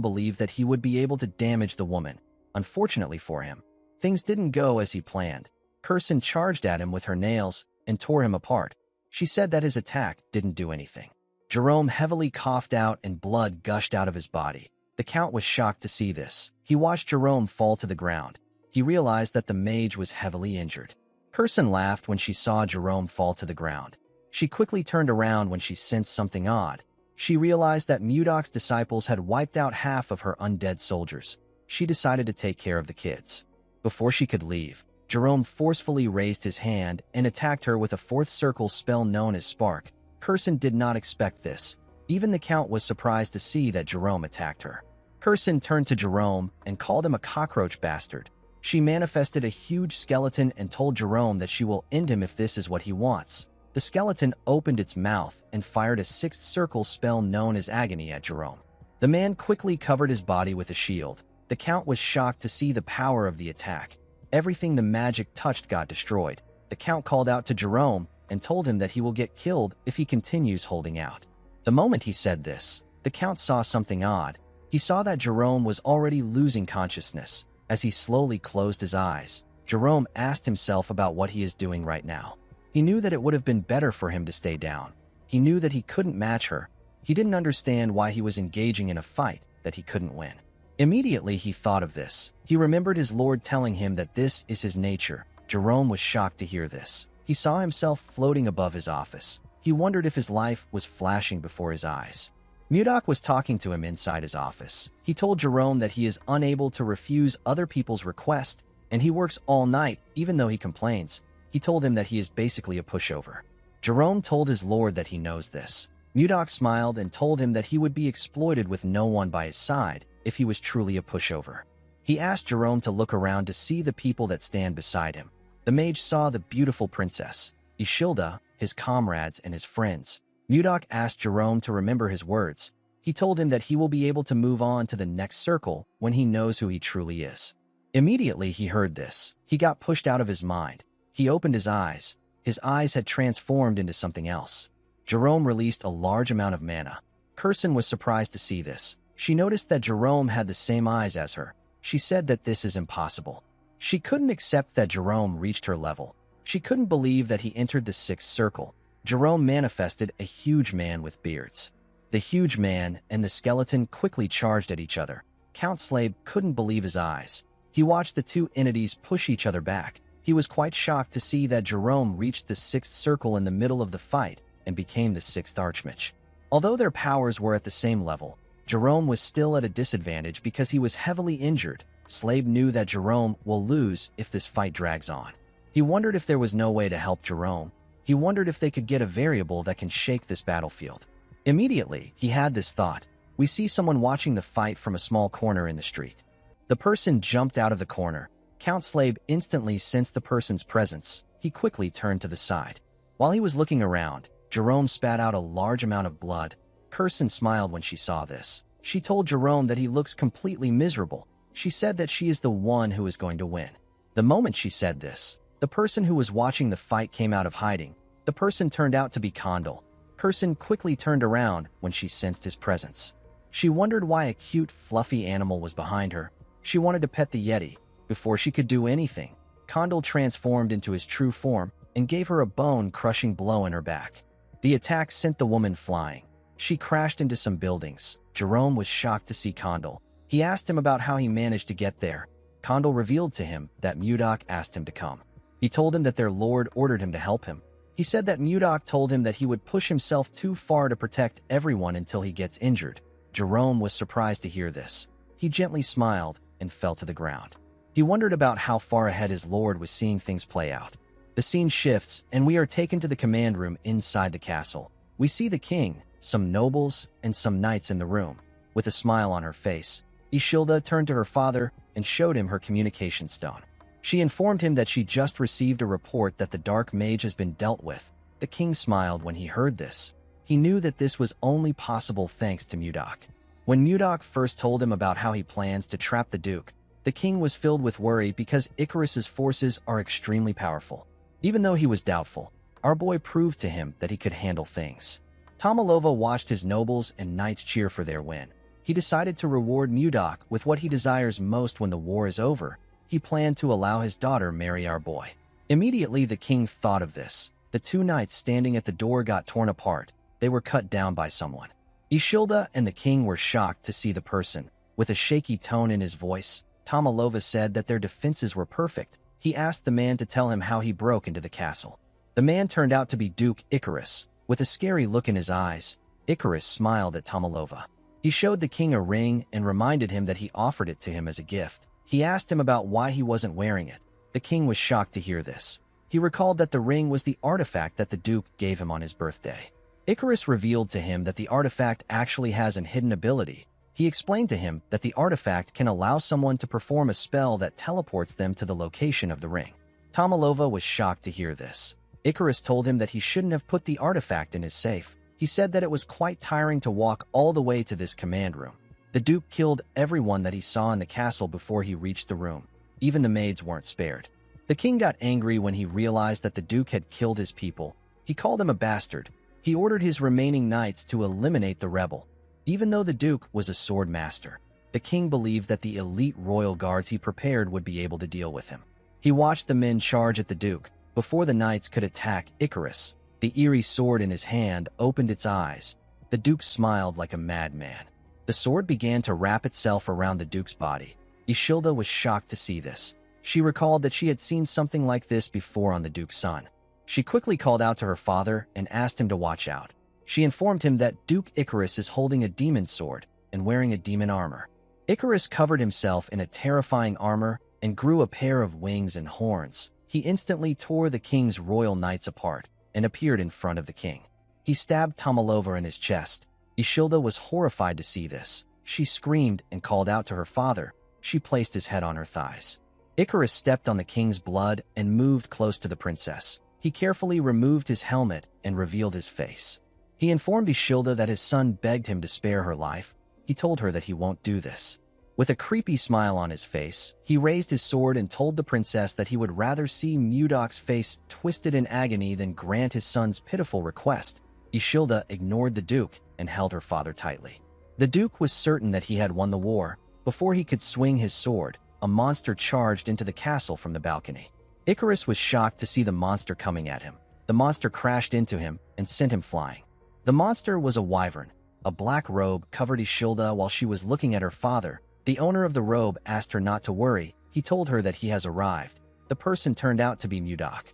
believed that he would be able to damage the woman. Unfortunately for him, Things didn't go as he planned. Kirsten charged at him with her nails and tore him apart. She said that his attack didn't do anything. Jerome heavily coughed out and blood gushed out of his body. The Count was shocked to see this. He watched Jerome fall to the ground. He realized that the mage was heavily injured. Kirsten laughed when she saw Jerome fall to the ground. She quickly turned around when she sensed something odd. She realized that Mudok's disciples had wiped out half of her undead soldiers. She decided to take care of the kids. Before she could leave, Jerome forcefully raised his hand and attacked her with a fourth circle spell known as Spark. Kirsten did not expect this. Even the Count was surprised to see that Jerome attacked her. Kirsten turned to Jerome and called him a cockroach bastard. She manifested a huge skeleton and told Jerome that she will end him if this is what he wants. The skeleton opened its mouth and fired a sixth circle spell known as Agony at Jerome. The man quickly covered his body with a shield. The Count was shocked to see the power of the attack. Everything the magic touched got destroyed. The Count called out to Jerome and told him that he will get killed if he continues holding out. The moment he said this, the Count saw something odd. He saw that Jerome was already losing consciousness. As he slowly closed his eyes, Jerome asked himself about what he is doing right now. He knew that it would have been better for him to stay down. He knew that he couldn't match her. He didn't understand why he was engaging in a fight that he couldn't win. Immediately he thought of this. He remembered his lord telling him that this is his nature. Jerome was shocked to hear this. He saw himself floating above his office. He wondered if his life was flashing before his eyes. Mudok was talking to him inside his office. He told Jerome that he is unable to refuse other people's requests, and he works all night even though he complains. He told him that he is basically a pushover. Jerome told his lord that he knows this. Mudok smiled and told him that he would be exploited with no one by his side if he was truly a pushover. He asked Jerome to look around to see the people that stand beside him. The mage saw the beautiful princess, Ishilda, his comrades, and his friends. Mudok asked Jerome to remember his words. He told him that he will be able to move on to the next circle when he knows who he truly is. Immediately he heard this. He got pushed out of his mind. He opened his eyes. His eyes had transformed into something else. Jerome released a large amount of mana. Kirsten was surprised to see this. She noticed that Jerome had the same eyes as her. She said that this is impossible. She couldn't accept that Jerome reached her level. She couldn't believe that he entered the sixth circle. Jerome manifested a huge man with beards. The huge man and the skeleton quickly charged at each other. Count Slave couldn't believe his eyes. He watched the two entities push each other back. He was quite shocked to see that Jerome reached the sixth circle in the middle of the fight and became the sixth Archmage. Although their powers were at the same level, Jerome was still at a disadvantage because he was heavily injured. Slave knew that Jerome will lose if this fight drags on. He wondered if there was no way to help Jerome. He wondered if they could get a variable that can shake this battlefield. Immediately, he had this thought. We see someone watching the fight from a small corner in the street. The person jumped out of the corner. Count Slave instantly sensed the person's presence. He quickly turned to the side. While he was looking around, Jerome spat out a large amount of blood. Kirsten smiled when she saw this. She told Jerome that he looks completely miserable. She said that she is the one who is going to win. The moment she said this, the person who was watching the fight came out of hiding. The person turned out to be Condal. Kirsten quickly turned around when she sensed his presence. She wondered why a cute, fluffy animal was behind her. She wanted to pet the Yeti. Before she could do anything, Condal transformed into his true form and gave her a bone-crushing blow in her back. The attack sent the woman flying. She crashed into some buildings. Jerome was shocked to see Condal. He asked him about how he managed to get there. Condal revealed to him that Mudok asked him to come. He told him that their lord ordered him to help him. He said that Mudok told him that he would push himself too far to protect everyone until he gets injured. Jerome was surprised to hear this. He gently smiled and fell to the ground. He wondered about how far ahead his lord was seeing things play out. The scene shifts, and we are taken to the command room inside the castle. We see the king, some nobles, and some knights in the room. With a smile on her face, Ishilda turned to her father and showed him her communication stone. She informed him that she just received a report that the dark mage has been dealt with. The king smiled when he heard this. He knew that this was only possible thanks to Mudok. When Mudok first told him about how he plans to trap the Duke, the king was filled with worry because Icarus's forces are extremely powerful. Even though he was doubtful, our boy proved to him that he could handle things. Tomalova watched his nobles and knights cheer for their win. He decided to reward Mudok with what he desires most when the war is over. He planned to allow his daughter marry our boy. Immediately the king thought of this. The two knights standing at the door got torn apart. They were cut down by someone. Ishilda and the king were shocked to see the person. With a shaky tone in his voice, Tomalova said that their defenses were perfect. He asked the man to tell him how he broke into the castle. The man turned out to be Duke Icarus. With a scary look in his eyes, Icarus smiled at Tomalova. He showed the king a ring and reminded him that he offered it to him as a gift. He asked him about why he wasn't wearing it. The king was shocked to hear this. He recalled that the ring was the artifact that the Duke gave him on his birthday. Icarus revealed to him that the artifact actually has an hidden ability. He explained to him that the artifact can allow someone to perform a spell that teleports them to the location of the ring. Tomalova was shocked to hear this. Icarus told him that he shouldn't have put the artifact in his safe. He said that it was quite tiring to walk all the way to this command room. The Duke killed everyone that he saw in the castle before he reached the room. Even the maids weren't spared. The king got angry when he realized that the Duke had killed his people. He called him a bastard. He ordered his remaining knights to eliminate the rebel. Even though the Duke was a sword master, the king believed that the elite royal guards he prepared would be able to deal with him. He watched the men charge at the Duke. Before the knights could attack Icarus, the eerie sword in his hand opened its eyes. The Duke smiled like a madman. The sword began to wrap itself around the Duke's body. Ishilda was shocked to see this. She recalled that she had seen something like this before on the Duke's son. She quickly called out to her father and asked him to watch out. She informed him that Duke Icarus is holding a demon sword and wearing a demon armor. Icarus covered himself in a terrifying armor and grew a pair of wings and horns. He instantly tore the king's royal knights apart and appeared in front of the king. He stabbed Tomalova in his chest. Ishilda was horrified to see this. She screamed and called out to her father. She placed his head on her thighs. Icarus stepped on the king's blood and moved close to the princess. He carefully removed his helmet and revealed his face. He informed Ishilda that his son begged him to spare her life. He told her that he won't do this. With a creepy smile on his face, he raised his sword and told the princess that he would rather see Mudok's face twisted in agony than grant his son's pitiful request. Ishilda ignored the Duke and held her father tightly. The Duke was certain that he had won the war. Before he could swing his sword, a monster charged into the castle from the balcony. Icarus was shocked to see the monster coming at him. The monster crashed into him and sent him flying. The monster was a wyvern. A black robe covered Ishilda while she was looking at her father. The owner of the robe asked her not to worry. He told her that he has arrived. The person turned out to be Mudok.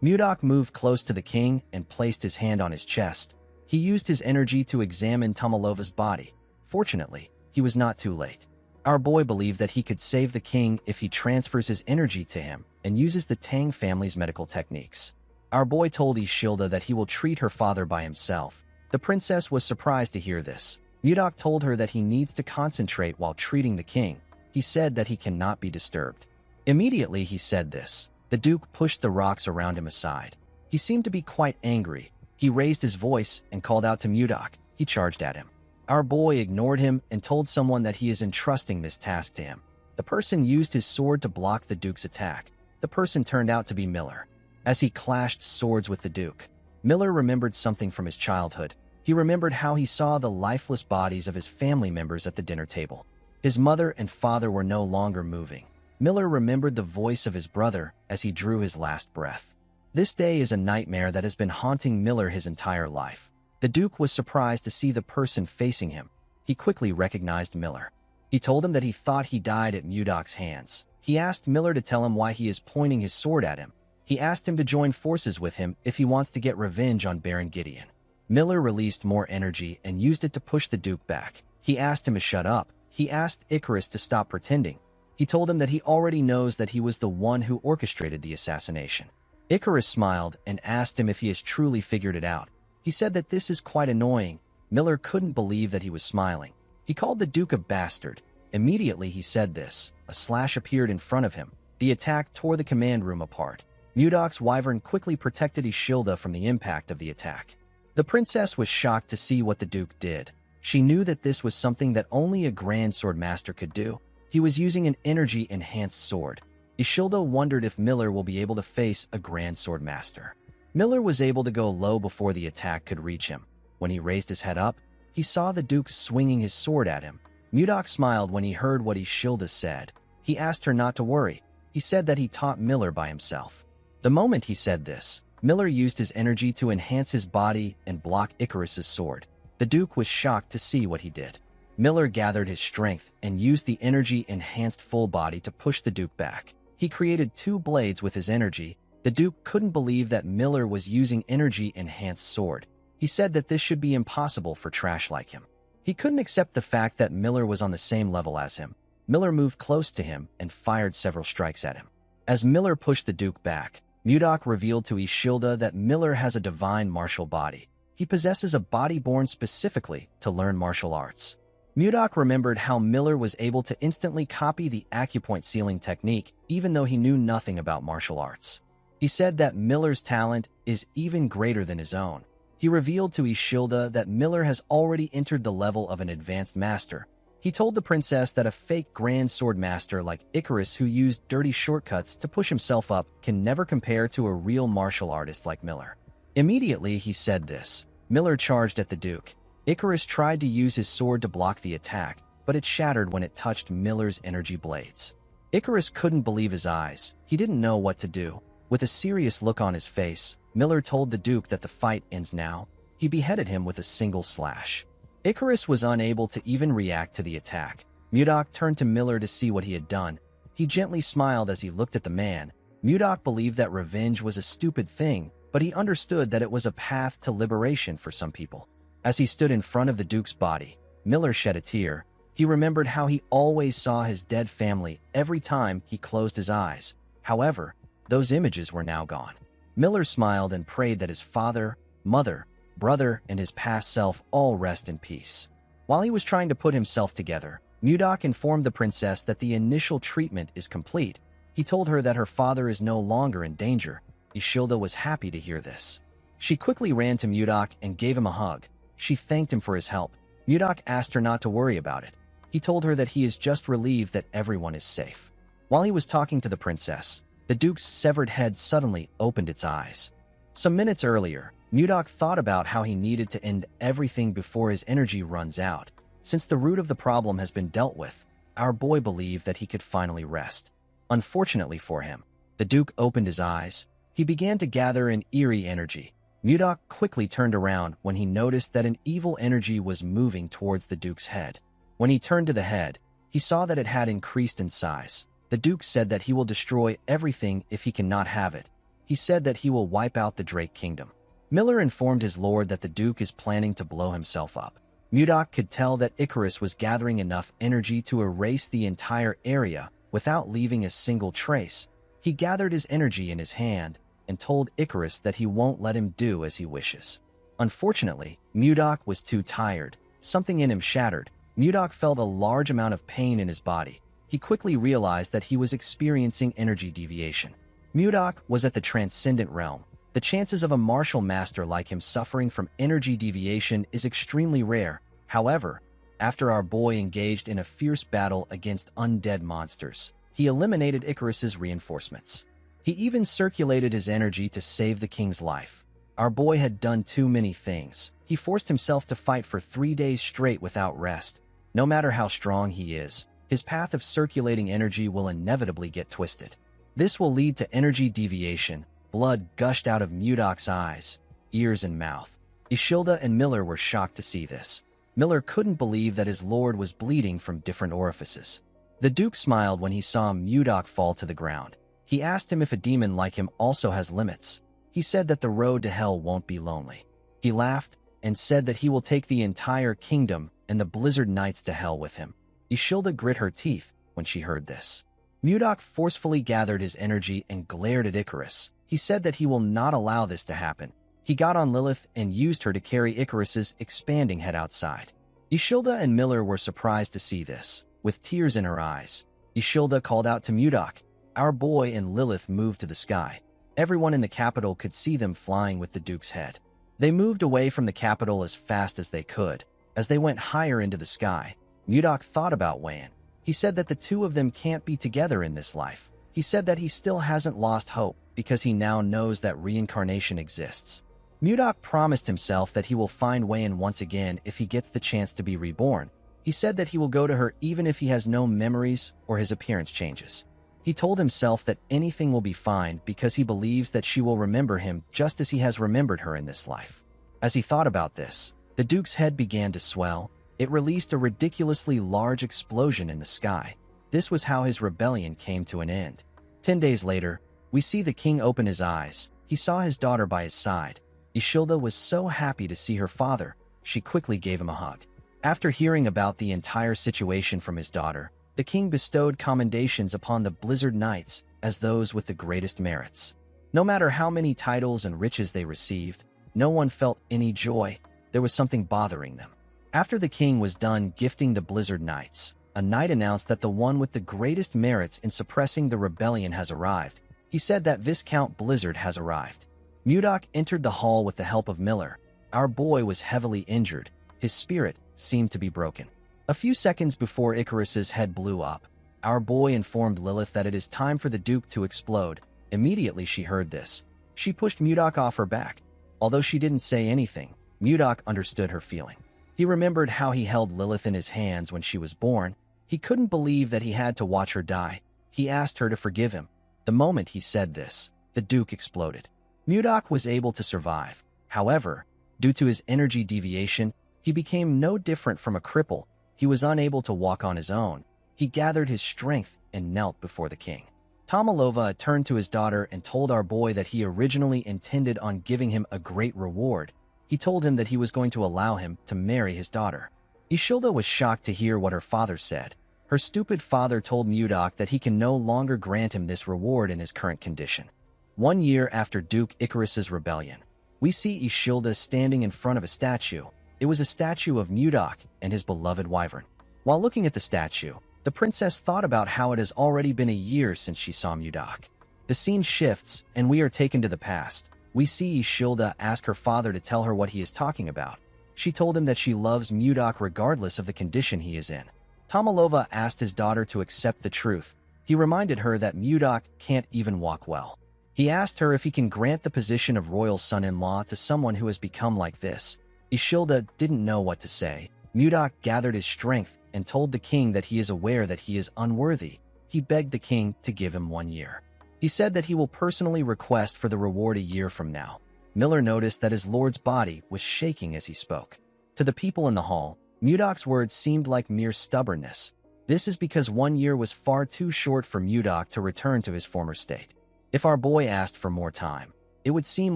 Mudok moved close to the king and placed his hand on his chest. He used his energy to examine Tomalova's body. Fortunately, he was not too late. Our boy believed that he could save the king if he transfers his energy to him and uses the Tang family's medical techniques. Our boy told Ishilda that he will treat her father by himself. The princess was surprised to hear this. Mudok told her that he needs to concentrate while treating the king. He said that he cannot be disturbed. Immediately he said this. The Duke pushed the rocks around him aside. He seemed to be quite angry. He raised his voice and called out to Mudok. He charged at him. Our boy ignored him and told someone that he is entrusting this task to him. The person used his sword to block the Duke's attack. The person turned out to be Miller. As he clashed swords with the Duke, Miller remembered something from his childhood. He remembered how he saw the lifeless bodies of his family members at the dinner table. His mother and father were no longer moving. Miller remembered the voice of his brother as he drew his last breath. This day is a nightmare that has been haunting Miller his entire life. The Duke was surprised to see the person facing him. He quickly recognized Miller. He told him that he thought he died at Mudok's hands. He asked Miller to tell him why he is pointing his sword at him. He asked him to join forces with him if he wants to get revenge on Baron Gideon. Miller released more energy and used it to push the Duke back. He asked him to shut up. He asked Icarus to stop pretending. He told him that he already knows that he was the one who orchestrated the assassination. Icarus smiled and asked him if he has truly figured it out. He said that this is quite annoying. Miller couldn't believe that he was smiling. He called the Duke a bastard. Immediately he said this. A slash appeared in front of him. The attack tore the command room apart. Mudok's wyvern quickly protected Ishilda from the impact of the attack. The princess was shocked to see what the Duke did. She knew that this was something that only a grand sword master could do. He was using an energy-enhanced sword. Ishilda wondered if Miller will be able to face a grand sword master. Miller was able to go low before the attack could reach him. When he raised his head up, he saw the Duke swinging his sword at him. Mudok smiled when he heard what Ishilda said. He asked her not to worry. He said that he taught Miller by himself. The moment he said this, Miller used his energy to enhance his body and block Icarus's sword. The Duke was shocked to see what he did. Miller gathered his strength and used the energy-enhanced full body to push the Duke back. He created 2 blades with his energy. The Duke couldn't believe that Miller was using energy-enhanced sword. He said that this should be impossible for trash like him. He couldn't accept the fact that Miller was on the same level as him. Miller moved close to him and fired several strikes at him. As Miller pushed the Duke back, Mudok revealed to Ishilda that Miller has a divine martial body. He possesses a body born specifically to learn martial arts. Mudok remembered how Miller was able to instantly copy the acupoint sealing technique even though he knew nothing about martial arts. He said that Miller's talent is even greater than his own. He revealed to Ishilda that Miller has already entered the level of an advanced master. He told the princess that a fake grand sword master like Icarus who used dirty shortcuts to push himself up can never compare to a real martial artist like Miller. Immediately he said this, Miller charged at the Duke. Icarus tried to use his sword to block the attack, but it shattered when it touched Miller's energy blades. Icarus couldn't believe his eyes. He didn't know what to do. With a serious look on his face, Miller told the Duke that the fight ends now. He beheaded him with a single slash. Icarus was unable to even react to the attack. Mudok turned to Miller to see what he had done. He gently smiled as he looked at the man. Mudok believed that revenge was a stupid thing, but he understood that it was a path to liberation for some people. As he stood in front of the Duke's body, Miller shed a tear. He remembered how he always saw his dead family every time he closed his eyes. However, those images were now gone. Miller smiled and prayed that his father, mother, brother, and his past self all rest in peace. While he was trying to put himself together, Mudok informed the princess that the initial treatment is complete. He told her that her father is no longer in danger. Ishilda was happy to hear this. She quickly ran to Mudok and gave him a hug. She thanked him for his help. Mudok asked her not to worry about it. He told her that he is just relieved that everyone is safe. While he was talking to the princess, the Duke's severed head suddenly opened its eyes. Some minutes earlier, Mudok thought about how he needed to end everything before his energy runs out. Since the root of the problem has been dealt with, our boy believed that he could finally rest. Unfortunately for him, the Duke opened his eyes. He began to gather an eerie energy. Mudok quickly turned around when he noticed that an evil energy was moving towards the Duke's head. When he turned to the head, he saw that it had increased in size. The Duke said that he will destroy everything if he cannot have it. He said that he will wipe out the Drake Kingdom. Miller informed his lord that the Duke is planning to blow himself up. Mudok could tell that Icarus was gathering enough energy to erase the entire area without leaving a single trace. He gathered his energy in his hand and told Icarus that he won't let him do as he wishes. Unfortunately, Mudok was too tired. Something in him shattered. Mudok felt a large amount of pain in his body. He quickly realized that he was experiencing energy deviation. Mudok was at the transcendent realm. The chances of a martial master like him suffering from energy deviation is extremely rare. However, after our boy engaged in a fierce battle against undead monsters, he eliminated Icarus's reinforcements. He even circulated his energy to save the king's life. Our boy had done too many things. He forced himself to fight for 3 days straight without rest. No matter how strong he is, his path of circulating energy will inevitably get twisted. This will lead to energy deviation. Blood gushed out of Mudok's eyes, ears, and mouth. Ishilda and Miller were shocked to see this. Miller couldn't believe that his lord was bleeding from different orifices. The Duke smiled when he saw Mudok fall to the ground. He asked him if a demon like him also has limits. He said that the road to hell won't be lonely. He laughed and said that he will take the entire kingdom and the Blizzard Knights to hell with him. Ishilda grit her teeth when she heard this. Mudok forcefully gathered his energy and glared at Icarus. He said that he will not allow this to happen. He got on Lilith and used her to carry Icarus's expanding head outside. Ishilda and Miller were surprised to see this. With tears in her eyes, Ishilda called out to Mudok. Our boy and Lilith moved to the sky. Everyone in the capital could see them flying with the Duke's head. They moved away from the capital as fast as they could. As they went higher into the sky, Mudok thought about Wan. He said that the two of them can't be together in this life. He said that he still hasn't lost hope because he now knows that reincarnation exists. Mudok promised himself that he will find Wan once again if he gets the chance to be reborn. He said that he will go to her even if he has no memories or his appearance changes. He told himself that anything will be fine because he believes that she will remember him just as he has remembered her in this life. As he thought about this, the Duke's head began to swell. It released a ridiculously large explosion in the sky. This was how his rebellion came to an end. 10 days later, we see the king open his eyes. He saw his daughter by his side. Ishilda was so happy to see her father, she quickly gave him a hug. After hearing about the entire situation from his daughter, the king bestowed commendations upon the Blizzard Knights as those with the greatest merits. No matter how many titles and riches they received, no one felt any joy. There was something bothering them. After the king was done gifting the Blizzard Knights, a knight announced that the one with the greatest merits in suppressing the rebellion has arrived. He said that Viscount Blizzard has arrived. Mudok entered the hall with the help of Miller. Our boy was heavily injured. His spirit seemed to be broken. A few seconds before Icarus's head blew up, our boy informed Lilith that it is time for the Duke to explode. Immediately she heard this. She pushed Mudok off her back. Although she didn't say anything, Mudok understood her feeling. He remembered how he held Lilith in his hands when she was born. He couldn't believe that he had to watch her die. He asked her to forgive him. The moment he said this, the Duke exploded. Mudok was able to survive. However, due to his energy deviation, he became no different from a cripple. He was unable to walk on his own. He gathered his strength and knelt before the king. Tomalova turned to his daughter and told our boy that he originally intended on giving him a great reward. He told him that he was going to allow him to marry his daughter. Ishilda was shocked to hear what her father said. Her stupid father told Mudok that he can no longer grant him this reward in his current condition. 1 year after Duke Icarus's rebellion, we see Ishilda standing in front of a statue. It was a statue of Mudok and his beloved wyvern. While looking at the statue, the princess thought about how it has already been a year since she saw Mudok. The scene shifts, and we are taken to the past. We see Ishilda ask her father to tell her what he is talking about. She told him that she loves Mudok regardless of the condition he is in. Tomalova asked his daughter to accept the truth. He reminded her that Mudok can't even walk well. He asked her if he can grant the position of royal son-in-law to someone who has become like this. Ishilda didn't know what to say. Mudok gathered his strength and told the king that he is aware that he is unworthy. He begged the king to give him 1 year. He said that he will personally request for the reward a year from now. Miller noticed that his lord's body was shaking as he spoke. To the people in the hall, Mudok's words seemed like mere stubbornness. This is because 1 year was far too short for Mudok to return to his former state. If our boy asked for more time, it would seem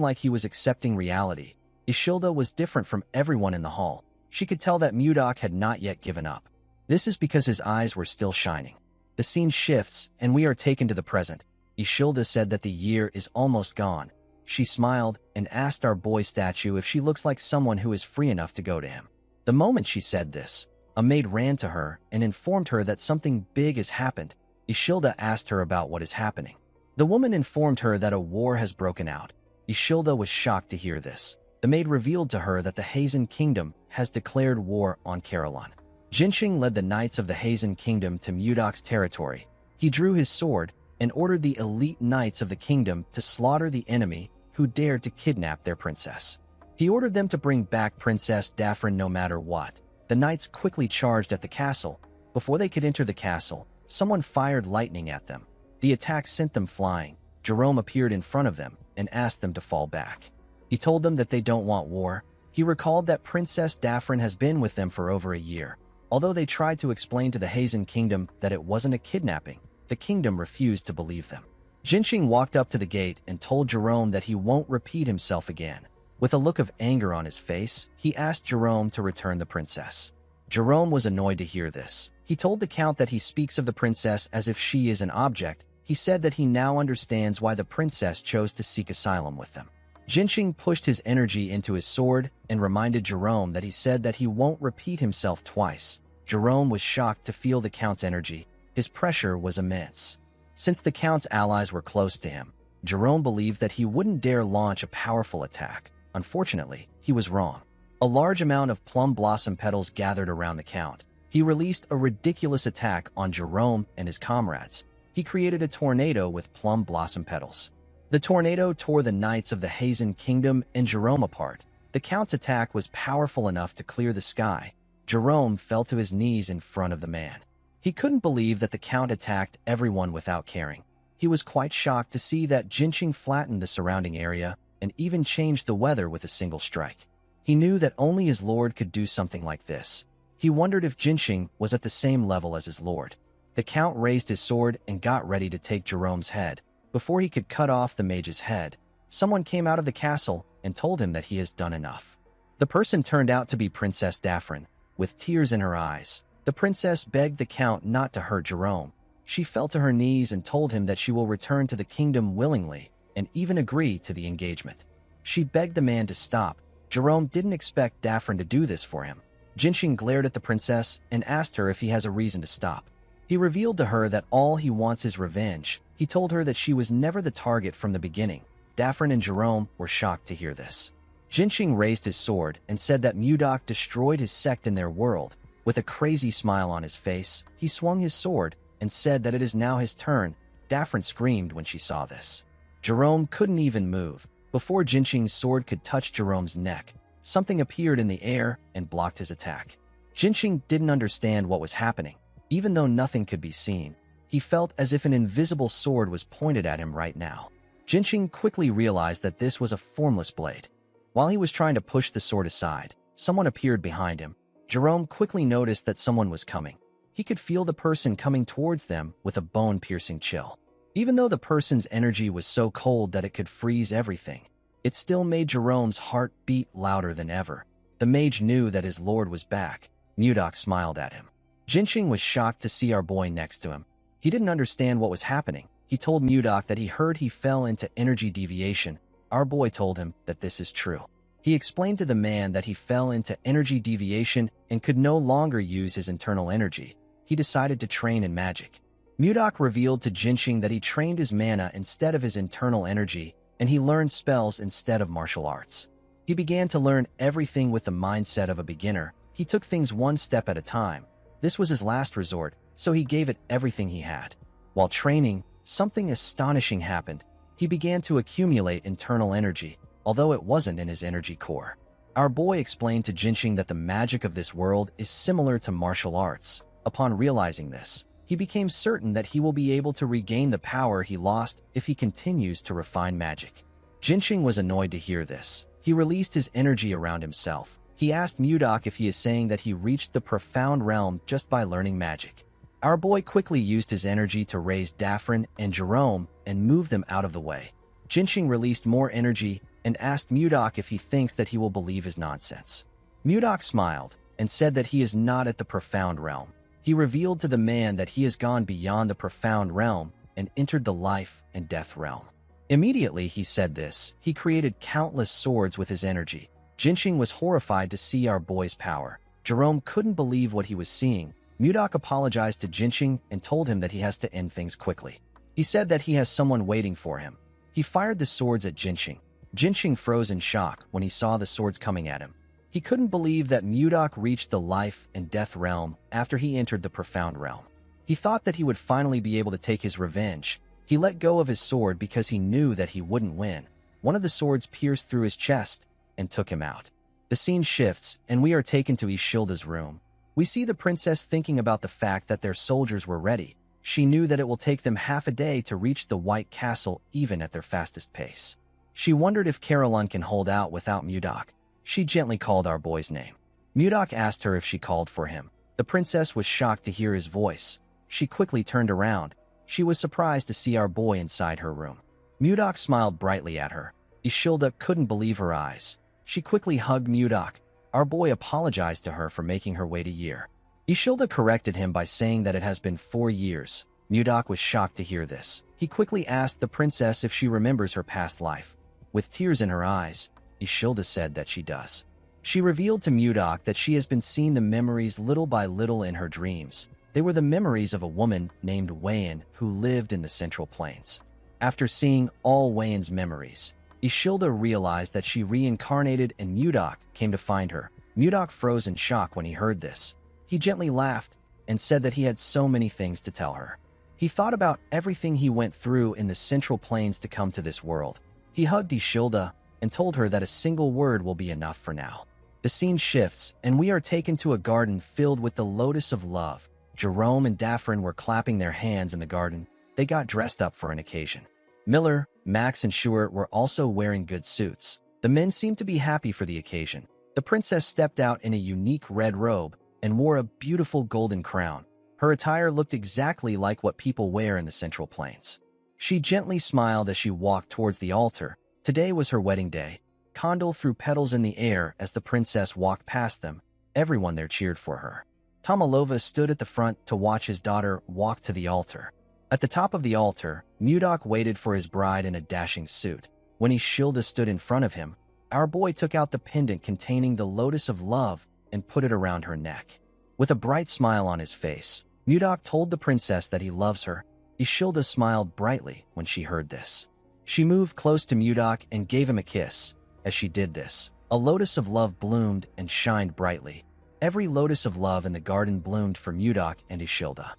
like he was accepting reality. Ishilda was different from everyone in the hall. She could tell that Mudok had not yet given up. This is because his eyes were still shining. The scene shifts, and we are taken to the present. Ishilda said that the year is almost gone. She smiled and asked our boy statue if she looks like someone who is free enough to go to him. The moment she said this, a maid ran to her and informed her that something big has happened. Ishilda asked her about what is happening. The woman informed her that a war has broken out. Ishilda was shocked to hear this. The maid revealed to her that the Hazen Kingdom has declared war on Caroline. Jinshing led the knights of the Hazen Kingdom to Mudok's territory. He drew his sword and ordered the elite knights of the kingdom to slaughter the enemy who dared to kidnap their princess. He ordered them to bring back Princess Daphrin no matter what. The knights quickly charged at the castle. Before they could enter the castle, someone fired lightning at them. The attack sent them flying. Jerome appeared in front of them and asked them to fall back. He told them that they don't want war. He recalled that Princess Daphrin has been with them for over a year. Although they tried to explain to the Hazen Kingdom that it wasn't a kidnapping, the kingdom refused to believe them. Jinshing walked up to the gate and told Jerome that he won't repeat himself again. With a look of anger on his face, he asked Jerome to return the princess. Jerome was annoyed to hear this. He told the count that he speaks of the princess as if she is an object. He said that he now understands why the princess chose to seek asylum with them. Jinshing pushed his energy into his sword and reminded Jerome that he said that he won't repeat himself twice. Jerome was shocked to feel the count's energy. His pressure was immense. Since the count's allies were close to him, Jerome believed that he wouldn't dare launch a powerful attack. Unfortunately, he was wrong. A large amount of plum blossom petals gathered around the count. He released a ridiculous attack on Jerome and his comrades. He created a tornado with plum blossom petals. The tornado tore the knights of the Hazen Kingdom and Jerome apart. The count's attack was powerful enough to clear the sky. Jerome fell to his knees in front of the man. He couldn't believe that the Count attacked everyone without caring. He was quite shocked to see that Jinqing flattened the surrounding area and even changed the weather with a single strike. He knew that only his lord could do something like this. He wondered if Jinqing was at the same level as his lord. The Count raised his sword and got ready to take Jerome's head. Before he could cut off the mage's head, someone came out of the castle and told him that he has done enough. The person turned out to be Princess Daphne, with tears in her eyes. The princess begged the Count not to hurt Jerome. She fell to her knees and told him that she will return to the kingdom willingly and even agree to the engagement. She begged the man to stop. Jerome didn't expect Daphne to do this for him. Jinqing glared at the princess and asked her if he has a reason to stop. He revealed to her that all he wants is revenge. He told her that she was never the target from the beginning. Daphne and Jerome were shocked to hear this. Jinqing raised his sword and said that Mudok destroyed his sect in their world. With a crazy smile on his face, he swung his sword and said that it is now his turn. Daphne screamed when she saw this. Jerome couldn't even move. Before Jinqing's sword could touch Jerome's neck, something appeared in the air and blocked his attack. Jinqing didn't understand what was happening. Even though nothing could be seen, he felt as if an invisible sword was pointed at him right now. Jinqing quickly realized that this was a formless blade. While he was trying to push the sword aside, someone appeared behind him. Jerome quickly noticed that someone was coming. He could feel the person coming towards them with a bone-piercing chill. Even though the person's energy was so cold that it could freeze everything, it still made Jerome's heart beat louder than ever. The mage knew that his lord was back. Mudok smiled at him. Jinqing was shocked to see our boy next to him. He didn't understand what was happening. He told Mudok that he heard he fell into energy deviation. Our boy told him that this is true. He explained to the man that he fell into energy deviation and could no longer use his internal energy. He decided to train in magic. Mudok revealed to Jinqing that he trained his mana instead of his internal energy, and he learned spells instead of martial arts. He began to learn everything with the mindset of a beginner. He took things one step at a time. This was his last resort, so he gave it everything he had. While training, something astonishing happened. He began to accumulate internal energy, although it wasn't in his energy core. Our boy explained to Jinqing that the magic of this world is similar to martial arts. Upon realizing this, he became certain that he will be able to regain the power he lost if he continues to refine magic. Jinqing was annoyed to hear this. He released his energy around himself. He asked Mudok if he is saying that he reached the profound realm just by learning magic. Our boy quickly used his energy to raise Daphne and Jerome and move them out of the way. Jinqing released more energy and asked Mudok if he thinks that he will believe his nonsense. Mudok smiled and said that he is not at the profound realm. He revealed to the man that he has gone beyond the profound realm and entered the life and death realm. Immediately he said this, he created countless swords with his energy. Jinqing was horrified to see our boy's power. Jerome couldn't believe what he was seeing. Mudok apologized to Jinqing and told him that he has to end things quickly. He said that he has someone waiting for him. He fired the swords at Jinqing. Jinqing froze in shock when he saw the swords coming at him. He couldn't believe that Mudok reached the life and death realm after he entered the profound realm. He thought that he would finally be able to take his revenge. He let go of his sword because he knew that he wouldn't win. One of the swords pierced through his chest and took him out. The scene shifts, and we are taken to Ishilda's room. We see the princess thinking about the fact that their soldiers were ready. She knew that it will take them half a day to reach the White Castle even at their fastest pace. She wondered if Caroline can hold out without Mudok. She gently called our boy's name. Mudok asked her if she called for him. The princess was shocked to hear his voice. She quickly turned around. She was surprised to see our boy inside her room. Mudok smiled brightly at her. Ishilda couldn't believe her eyes. She quickly hugged Mudok. Our boy apologized to her for making her wait a year. Ishilda corrected him by saying that it has been 4 years. Mudok was shocked to hear this. He quickly asked the princess if she remembers her past life. With tears in her eyes, Ishilda said that she does. She revealed to Mudok that she has been seeing the memories little by little in her dreams. They were the memories of a woman named Wayan who lived in the Central Plains. After seeing all Wayan's memories, Ishilda realized that she reincarnated and Mudok came to find her. Mudok froze in shock when he heard this. He gently laughed and said that he had so many things to tell her. He thought about everything he went through in the Central Plains to come to this world. He hugged Ishilda and told her that a single word will be enough for now. The scene shifts, and we are taken to a garden filled with the lotus of love. Jerome and Daffrin were clapping their hands in the garden. They got dressed up for an occasion. Miller, Max, and Stuart were also wearing good suits. The men seemed to be happy for the occasion. The princess stepped out in a unique red robe and wore a beautiful golden crown. Her attire looked exactly like what people wear in the Central Plains. She gently smiled as she walked towards the altar. Today was her wedding day. Condell threw petals in the air as the princess walked past them. Everyone there cheered for her. Tomalova stood at the front to watch his daughter walk to the altar. At the top of the altar, Mudok waited for his bride in a dashing suit. When Ishilda stood in front of him, our boy took out the pendant containing the lotus of love and put it around her neck. With a bright smile on his face, Mudok told the princess that he loves her. Ishilda smiled brightly when she heard this. She moved close to Mudok and gave him a kiss. As she did this, a lotus of love bloomed and shined brightly. Every lotus of love in the garden bloomed for Mudok and Ishilda.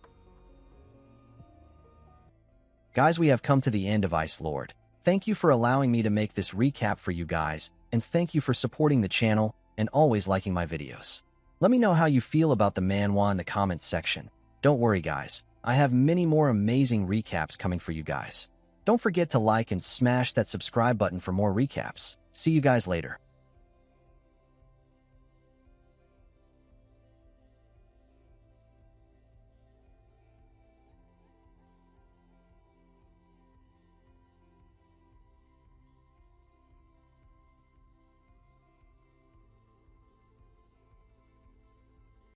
Guys, we have come to the end of Ice Lord. Thank you for allowing me to make this recap for you guys, and thank you for supporting the channel and always liking my videos. Let me know how you feel about the manhwa in the comments section. Don't worry guys, I have many more amazing recaps coming for you guys. Don't forget to like and smash that subscribe button for more recaps. See you guys later.